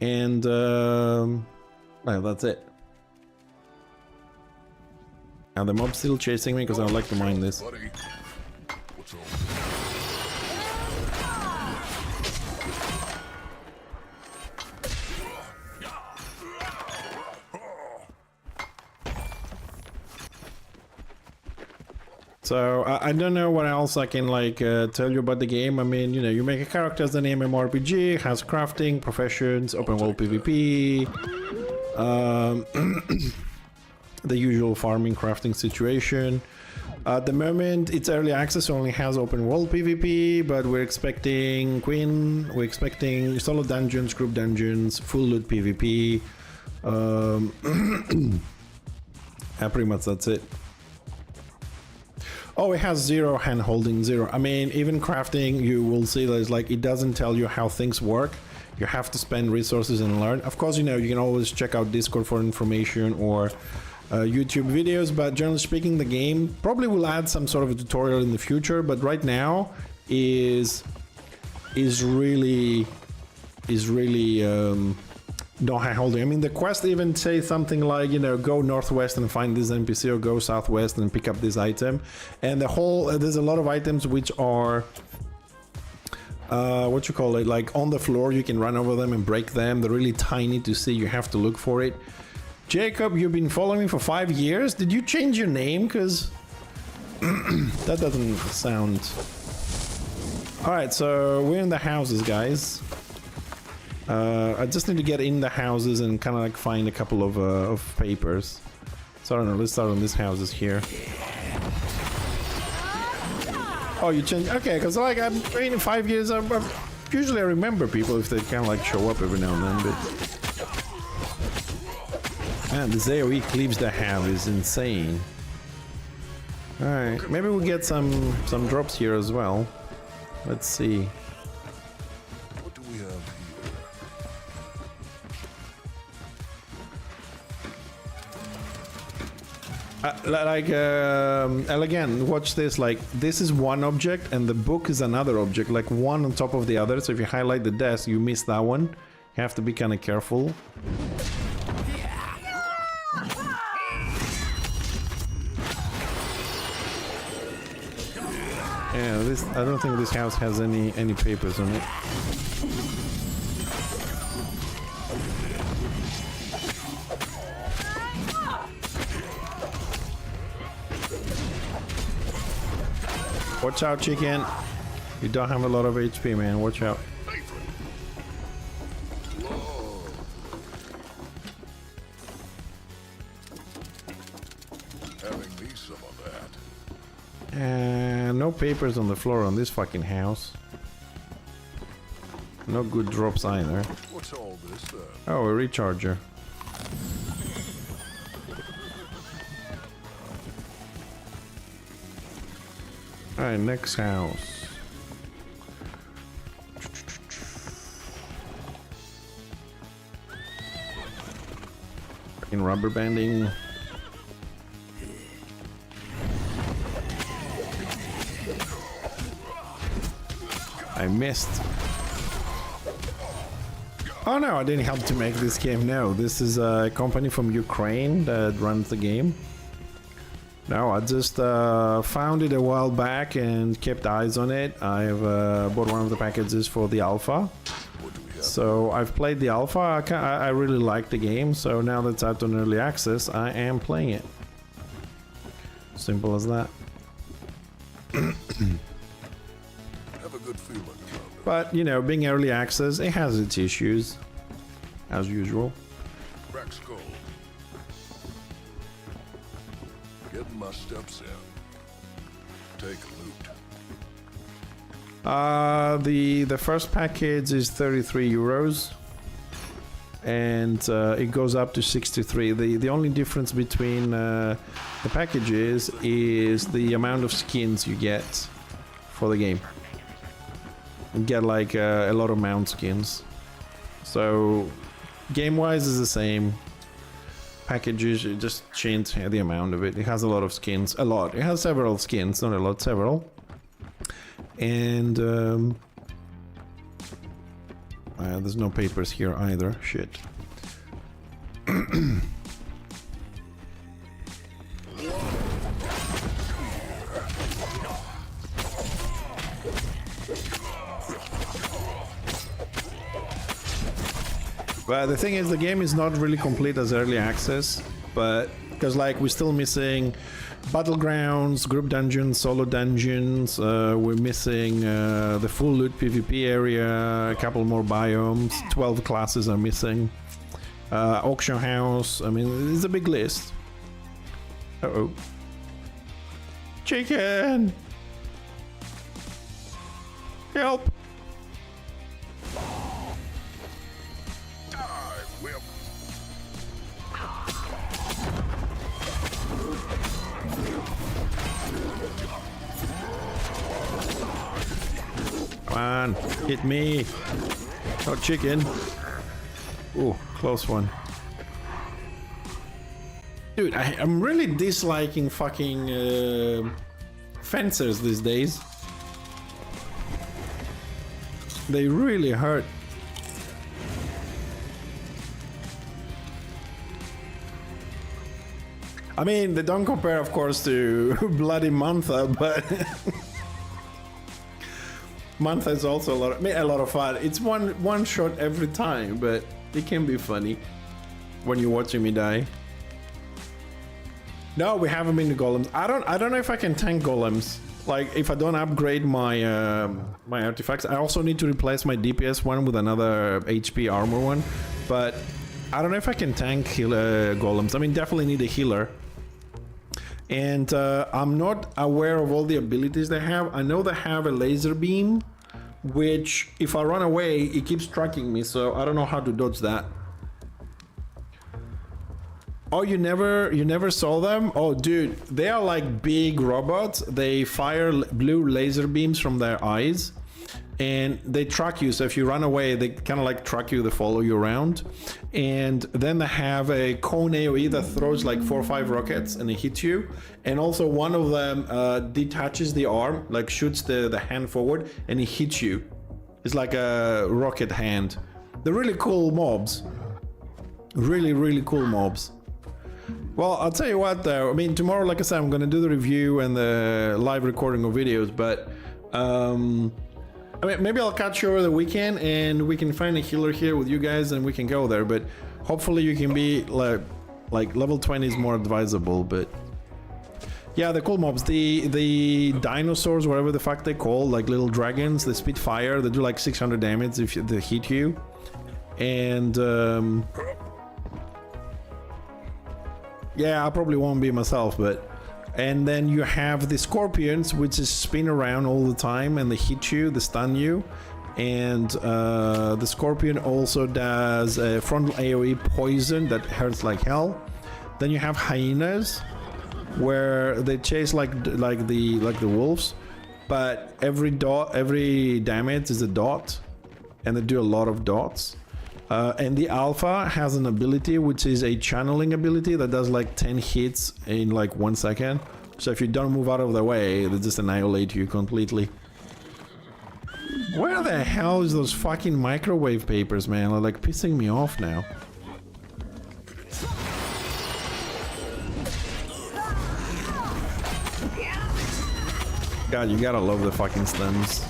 [SPEAKER 1] And well, that's it. And the mob's still chasing me because I like to mine this.
[SPEAKER 2] Buddy, what's all
[SPEAKER 1] So I don't know what else I can like tell you about the game. I mean, you know, you make a character as an MMORPG, has crafting, professions, open world PvP, the usual farming crafting situation. At the moment, it's early access, so only has open world PvP, but we're expecting we're expecting solo dungeons, group dungeons, full loot PvP. Yeah, pretty much that's it. Oh, it has zero hand holding, zero. I mean, even crafting, you will see there's like, it doesn't tell you how things work. You have to spend resources and learn. Of course, you know, you can always check out Discord for information or YouTube videos, but generally speaking, the game probably will add some sort of a tutorial in the future, but right now is really no hand holding. I mean, the quest even say something like, you know, go northwest and find this NPC, or go southwest and pick up this item. And the whole there's a lot of items which are what you call it, like on the floor. You can run over them and break them. They're really tiny to see. You have to look for it. Jacob, you've been following me for 5 years. Did you change your name? Because that doesn't sound. All right, so we're in the houses, guys. I just need to get in the houses and kind of like find a couple of papers. So I don't know, let's start on these houses here. Oh, you changed? Okay, because like I'm in 5 years, usually I remember people if they kind of like show up every now and then, but... Man, this AoE cleaves they have is insane. Alright, maybe we'll get some drops here as well. Let's see.
[SPEAKER 2] What do we have
[SPEAKER 1] And again, watch this, like this is one object and the book is another object, like one on top of the other. So if you highlight the desk, you miss that one. You have to be kind of careful. Yeah, this, I don't think this house has any papers on it. Watch out, chicken. You don't have a lot of HP, man. Watch out.
[SPEAKER 2] having me some of that?
[SPEAKER 1] And no papers on the floor on this fucking house. No good drops either.
[SPEAKER 2] What's all this then?
[SPEAKER 1] Oh, a recharger. Alright, next house. In rubber banding. I missed. Oh no, I didn't help to make this game. No, this is a company from Ukraine that runs the game. No, I just found it a while back and kept eyes on it. I've bought one of the packages for the alpha. So I've played the alpha. I really like the game. So now that's out on early access, I am playing it. Simple as that.
[SPEAKER 2] Have a good feeling about
[SPEAKER 1] But, you know, being early access, it has its issues, as usual.
[SPEAKER 2] Rex Gold. Getting my steps in. Take loot.
[SPEAKER 1] The first package is 33 euros. And it goes up to 63. The only difference between the packages is the amount of skins you get for the game. You get like a lot of mount skins. So game-wise is the same. Packages, you just change the amount of it. It has a lot of skins. A lot. It has several skins, not a lot, several. And there's no papers here either. Shit. But the thing is, the game is not really complete as early access, but because like we're still missing battlegrounds, group dungeons, solo dungeons, we're missing the full loot PvP area, a couple more biomes, 12 classes are missing, auction house. I mean, it's a big list. Uh-oh. Chicken! Help! Come on, hit me. Oh, chicken. Ooh, close one. Dude, I'm really disliking fucking fencers these days. They really hurt. I mean, they don't compare, of course, to Bloody Mantha, but Mantha is also a lot of fun. It's one shot every time, but it can be funny when you're watching me die. No, we haven't been to golems. I don't know if I can tank golems. Like, if I don't upgrade my my artifacts, I also need to replace my DPS one with another HP armor one. But I don't know if I can tank golems. I mean, definitely need a healer. And I'm not aware of all the abilities they have. I know they have a laser beam, which if I run away, it keeps tracking me. So I don't know how to dodge that. Oh, you never saw them? Oh, dude, they are like big robots. They fire blue laser beams from their eyes, and they track you. So if you run away, they kind of like track you. They follow you around, and then they have a cone AOE that throws like 4 or 5 rockets, and it hits you. And also one of them detaches the arm, like shoots the hand forward, and it hits you. It's like a rocket hand. They're really cool mobs. Really cool mobs. Well, I'll tell you what though, I mean, tomorrow, like I said, I'm gonna do the review and the live recording of videos, but I mean, maybe I'll catch you over the weekend and we can find a healer here with you guys and we can go there, but hopefully you can be like level 20 is more advisable. But yeah, the cool mobs, the dinosaurs, whatever the fuck they call, like little dragons, they spit fire, they do like 600 damage if they hit you. And yeah, I probably won't be myself, but... And then you have the scorpions, which is spin around all the time, and they hit you, they stun you. And the scorpion also does a frontal AoE poison that hurts like hell. Then you have hyenas, where they chase like the wolves, but every damage is a dot, and they do a lot of dots. And the alpha has an ability which is a channeling ability that does like 10 hits in like 1 second. So if you don't move out of the way, they just annihilate you completely. Where the hell is those fucking microwave papers, man? They're like pissing me off now. God, you gotta love the fucking stuns.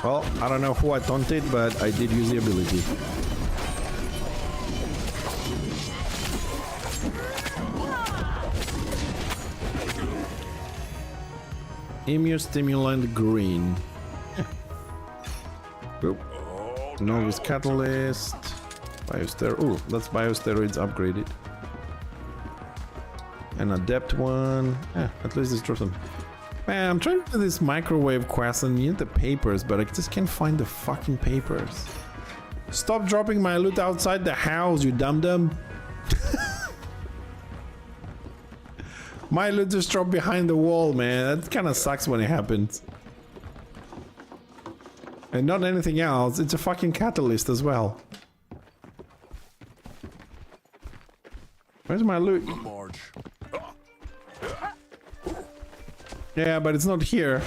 [SPEAKER 1] Well, I don't know who I taunted, but I did use the ability. Immunostimulant green. Boop. Novice catalyst. Biosteroid. Oh, that's biosteroids upgraded. An adept one. Yeah, at least it's some. Man, I'm trying to do this microwave quest and need the papers, but I just can't find the fucking papers. Stop dropping my loot outside the house, you dum-dum. My loot just dropped behind the wall, man. That kind of sucks when it happens. And not anything else, it's a fucking catalyst as well. Where's my loot?
[SPEAKER 2] March.
[SPEAKER 1] Yeah, but it's not here.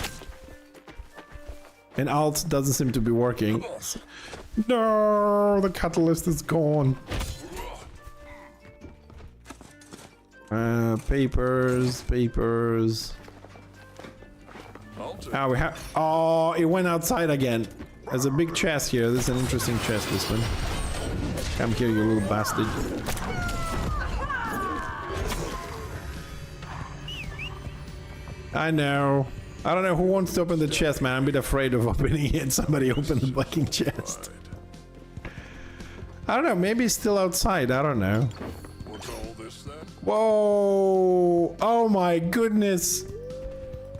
[SPEAKER 1] And alt doesn't seem to be working. No, the catalyst is gone. Papers. Ah, we have. Oh, it went outside again. There's a big chest here. This is an interesting chest, this one. Come here, you little bastard. I know. I don't know who wants to open the chest, man. I'm a bit afraid of opening it. Somebody open the fucking chest. I don't know. Maybe it's still outside. I don't know.
[SPEAKER 2] What's all this then?
[SPEAKER 1] Whoa! Oh my goodness!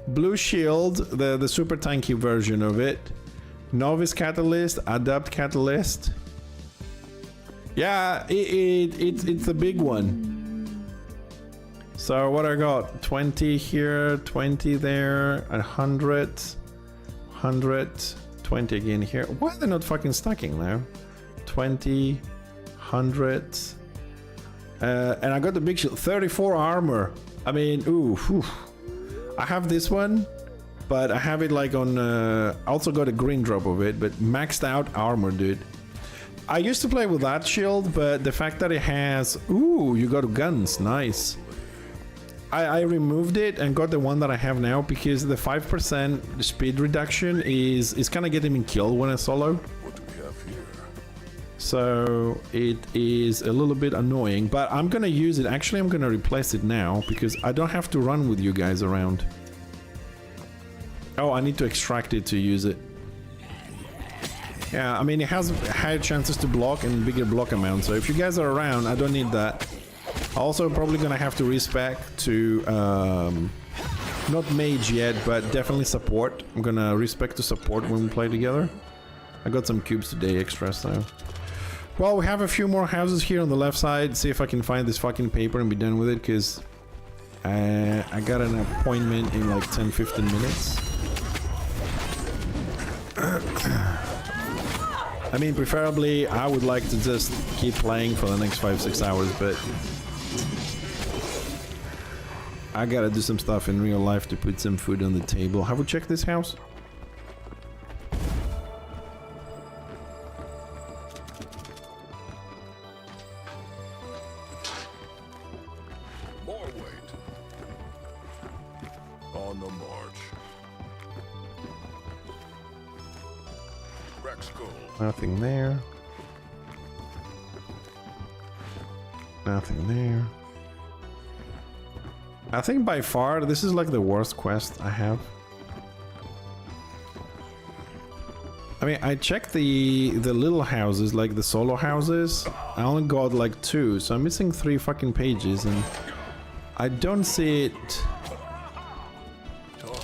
[SPEAKER 1] Blue shield, the super tanky version of it. Novice catalyst, adept catalyst. Yeah, it's the big one. So what I got? 20 here, 20 there, 100, 20 again here. Why are they not fucking stacking now? 20, 100. And I got the big shield, 34 armor. I mean, ooh, whew. I have this one, but I have it like on, I also got a green drop of it, but maxed out armor, dude. I used to play with that shield, but the fact that it has, ooh, you got guns, nice. I removed it and got the one that I have now because the 5% speed reduction is kind of getting me killed when I solo.
[SPEAKER 2] What do we have here?
[SPEAKER 1] So it is a little bit annoying, but I'm gonna use it. Actually, I'm gonna replace it now because I don't have to run with you guys around. Oh, I need to extract it to use it. Yeah, I mean, it has higher chances to block and bigger block amount, so if you guys are around, I don't need that. Also, probably gonna have to respec to, not mage yet, but definitely support. I'm gonna respec to support when we play together. I got some cubes today extra, so... Well, we have a few more houses here on the left side. See if I can find this fucking paper and be done with it, because I got an appointment in like 10-15 minutes. I mean, preferably, I would like to just keep playing for the next 5-6 hours, but I gotta do some stuff in real life to put some food on the table. Have we checked this house?
[SPEAKER 2] More weight. On the march. Rex goal.
[SPEAKER 1] Nothing there. Nothing there. I think by far this is like the worst quest I have. I mean, I checked the little houses, like the solo houses. I only got like 2, so I'm missing 3 fucking pages, and I don't see it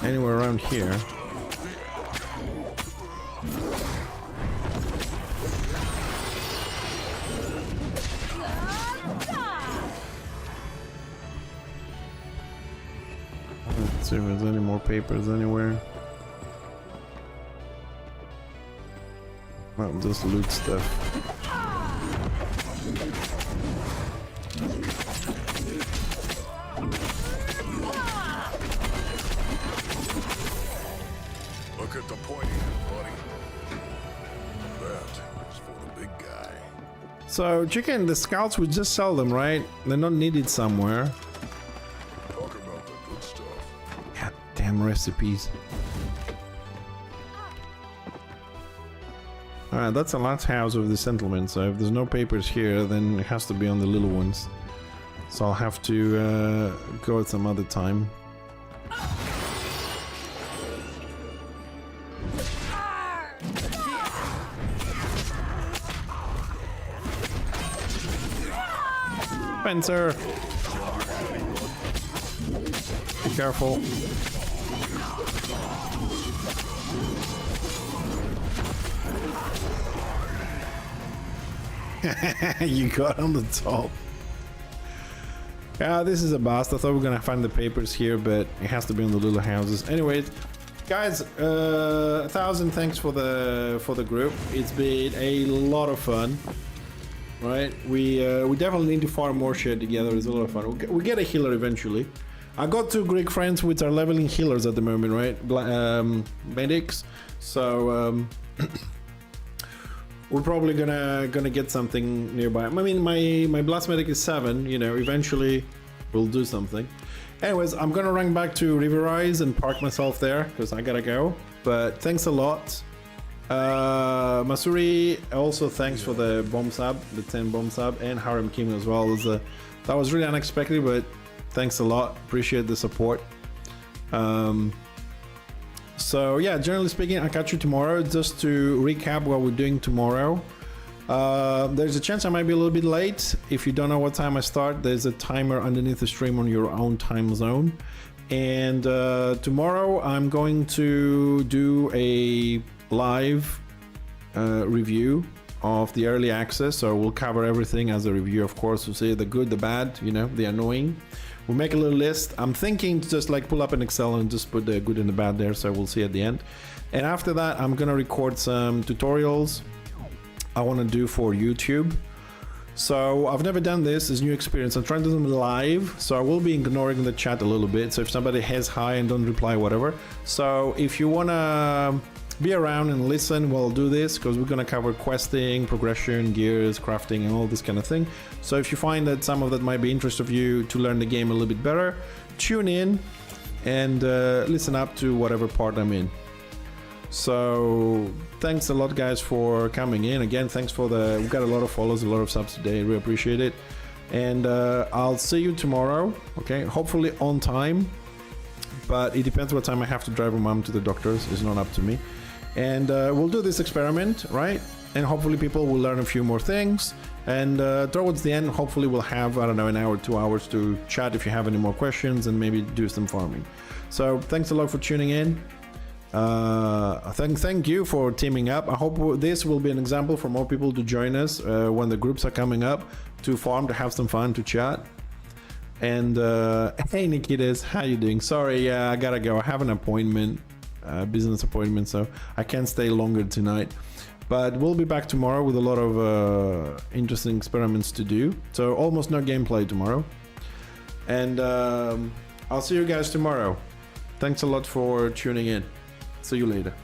[SPEAKER 1] anywhere around here. Let's see if there's any more papers anywhere. Well, just loot stuff.
[SPEAKER 2] Look at the pointy end, buddy. That is for the big guy.
[SPEAKER 1] So, chicken, the scouts, we just sell them, right? They're not needed somewhere.
[SPEAKER 2] Talk about the good stuff.
[SPEAKER 1] God damn recipes. Alright, that's the last house of the settlement, so if there's no papers here, then it has to be on the little ones. So I'll have to go at some other time. Spencer! Be careful. You got on the top. Yeah, this is a bust. I thought we were gonna find the papers here, but it has to be in the little houses. Anyways, guys, 1,000 thanks for the group. It's been a lot of fun. Right? We definitely need to farm more shit together. It's a lot of fun. We get a healer eventually. I got 2 Greek friends which are leveling healers at the moment, right? Medics. So we're probably gonna get something nearby. I mean, my blast medic is 7. You know, eventually we'll do something. Anyways, I'm gonna run back to River Rise and park myself there because I gotta go. But thanks a lot. Masuri, also thanks for the bomb sub, the 10 bomb sub, and Harem Kim as well. That was really unexpected, but thanks a lot. Appreciate the support. So yeah, generally speaking, I'll catch you tomorrow. Just to recap what we're doing tomorrow. There's a chance I might be a little bit late. If you don't know what time I start, there's a timer underneath the stream on your own time zone. And tomorrow I'm going to do a live review of the early access, so we'll cover everything as a review, of course. We'll see the good, the bad, you know, the annoying. We'll make a little list. I'm thinking to just like pull up an Excel and just put the good and the bad there, so we'll see at the end. And after that, I'm gonna record some tutorials I want to do for YouTube. So I've never done this, it's new experience. I'm trying to do them live, so I will be ignoring the chat a little bit. So if somebody has hi and don't reply, whatever. So if you wanna be around and listen while I'll do this, because we're gonna cover questing, progression, gears, crafting, and all this kind of thing. So if you find that some of that might be interest of you to learn the game a little bit better, tune in and listen up to whatever part I'm in. So thanks a lot, guys, for coming in. Again, thanks for we've got a lot of follows, a lot of subs today. Really appreciate it. And I'll see you tomorrow. Okay, hopefully on time, but it depends what time I have to drive my mom to the doctors. It's not up to me. And we'll do this experiment, right? And hopefully people will learn a few more things. And towards the end, hopefully we'll have, I don't know, an hour, 2 hours to chat if you have any more questions and maybe do some farming. So thanks a lot for tuning in. Thank you for teaming up. I hope this will be an example for more people to join us when the groups are coming up to farm, to have some fun, to chat. And hey Nikitas, how you doing? Sorry, I gotta go. I have an appointment, business appointment, so I can't stay longer tonight. But we'll be back tomorrow with a lot of interesting experiments to do. So almost no gameplay tomorrow. And I'll see you guys tomorrow. Thanks a lot for tuning in. See you later.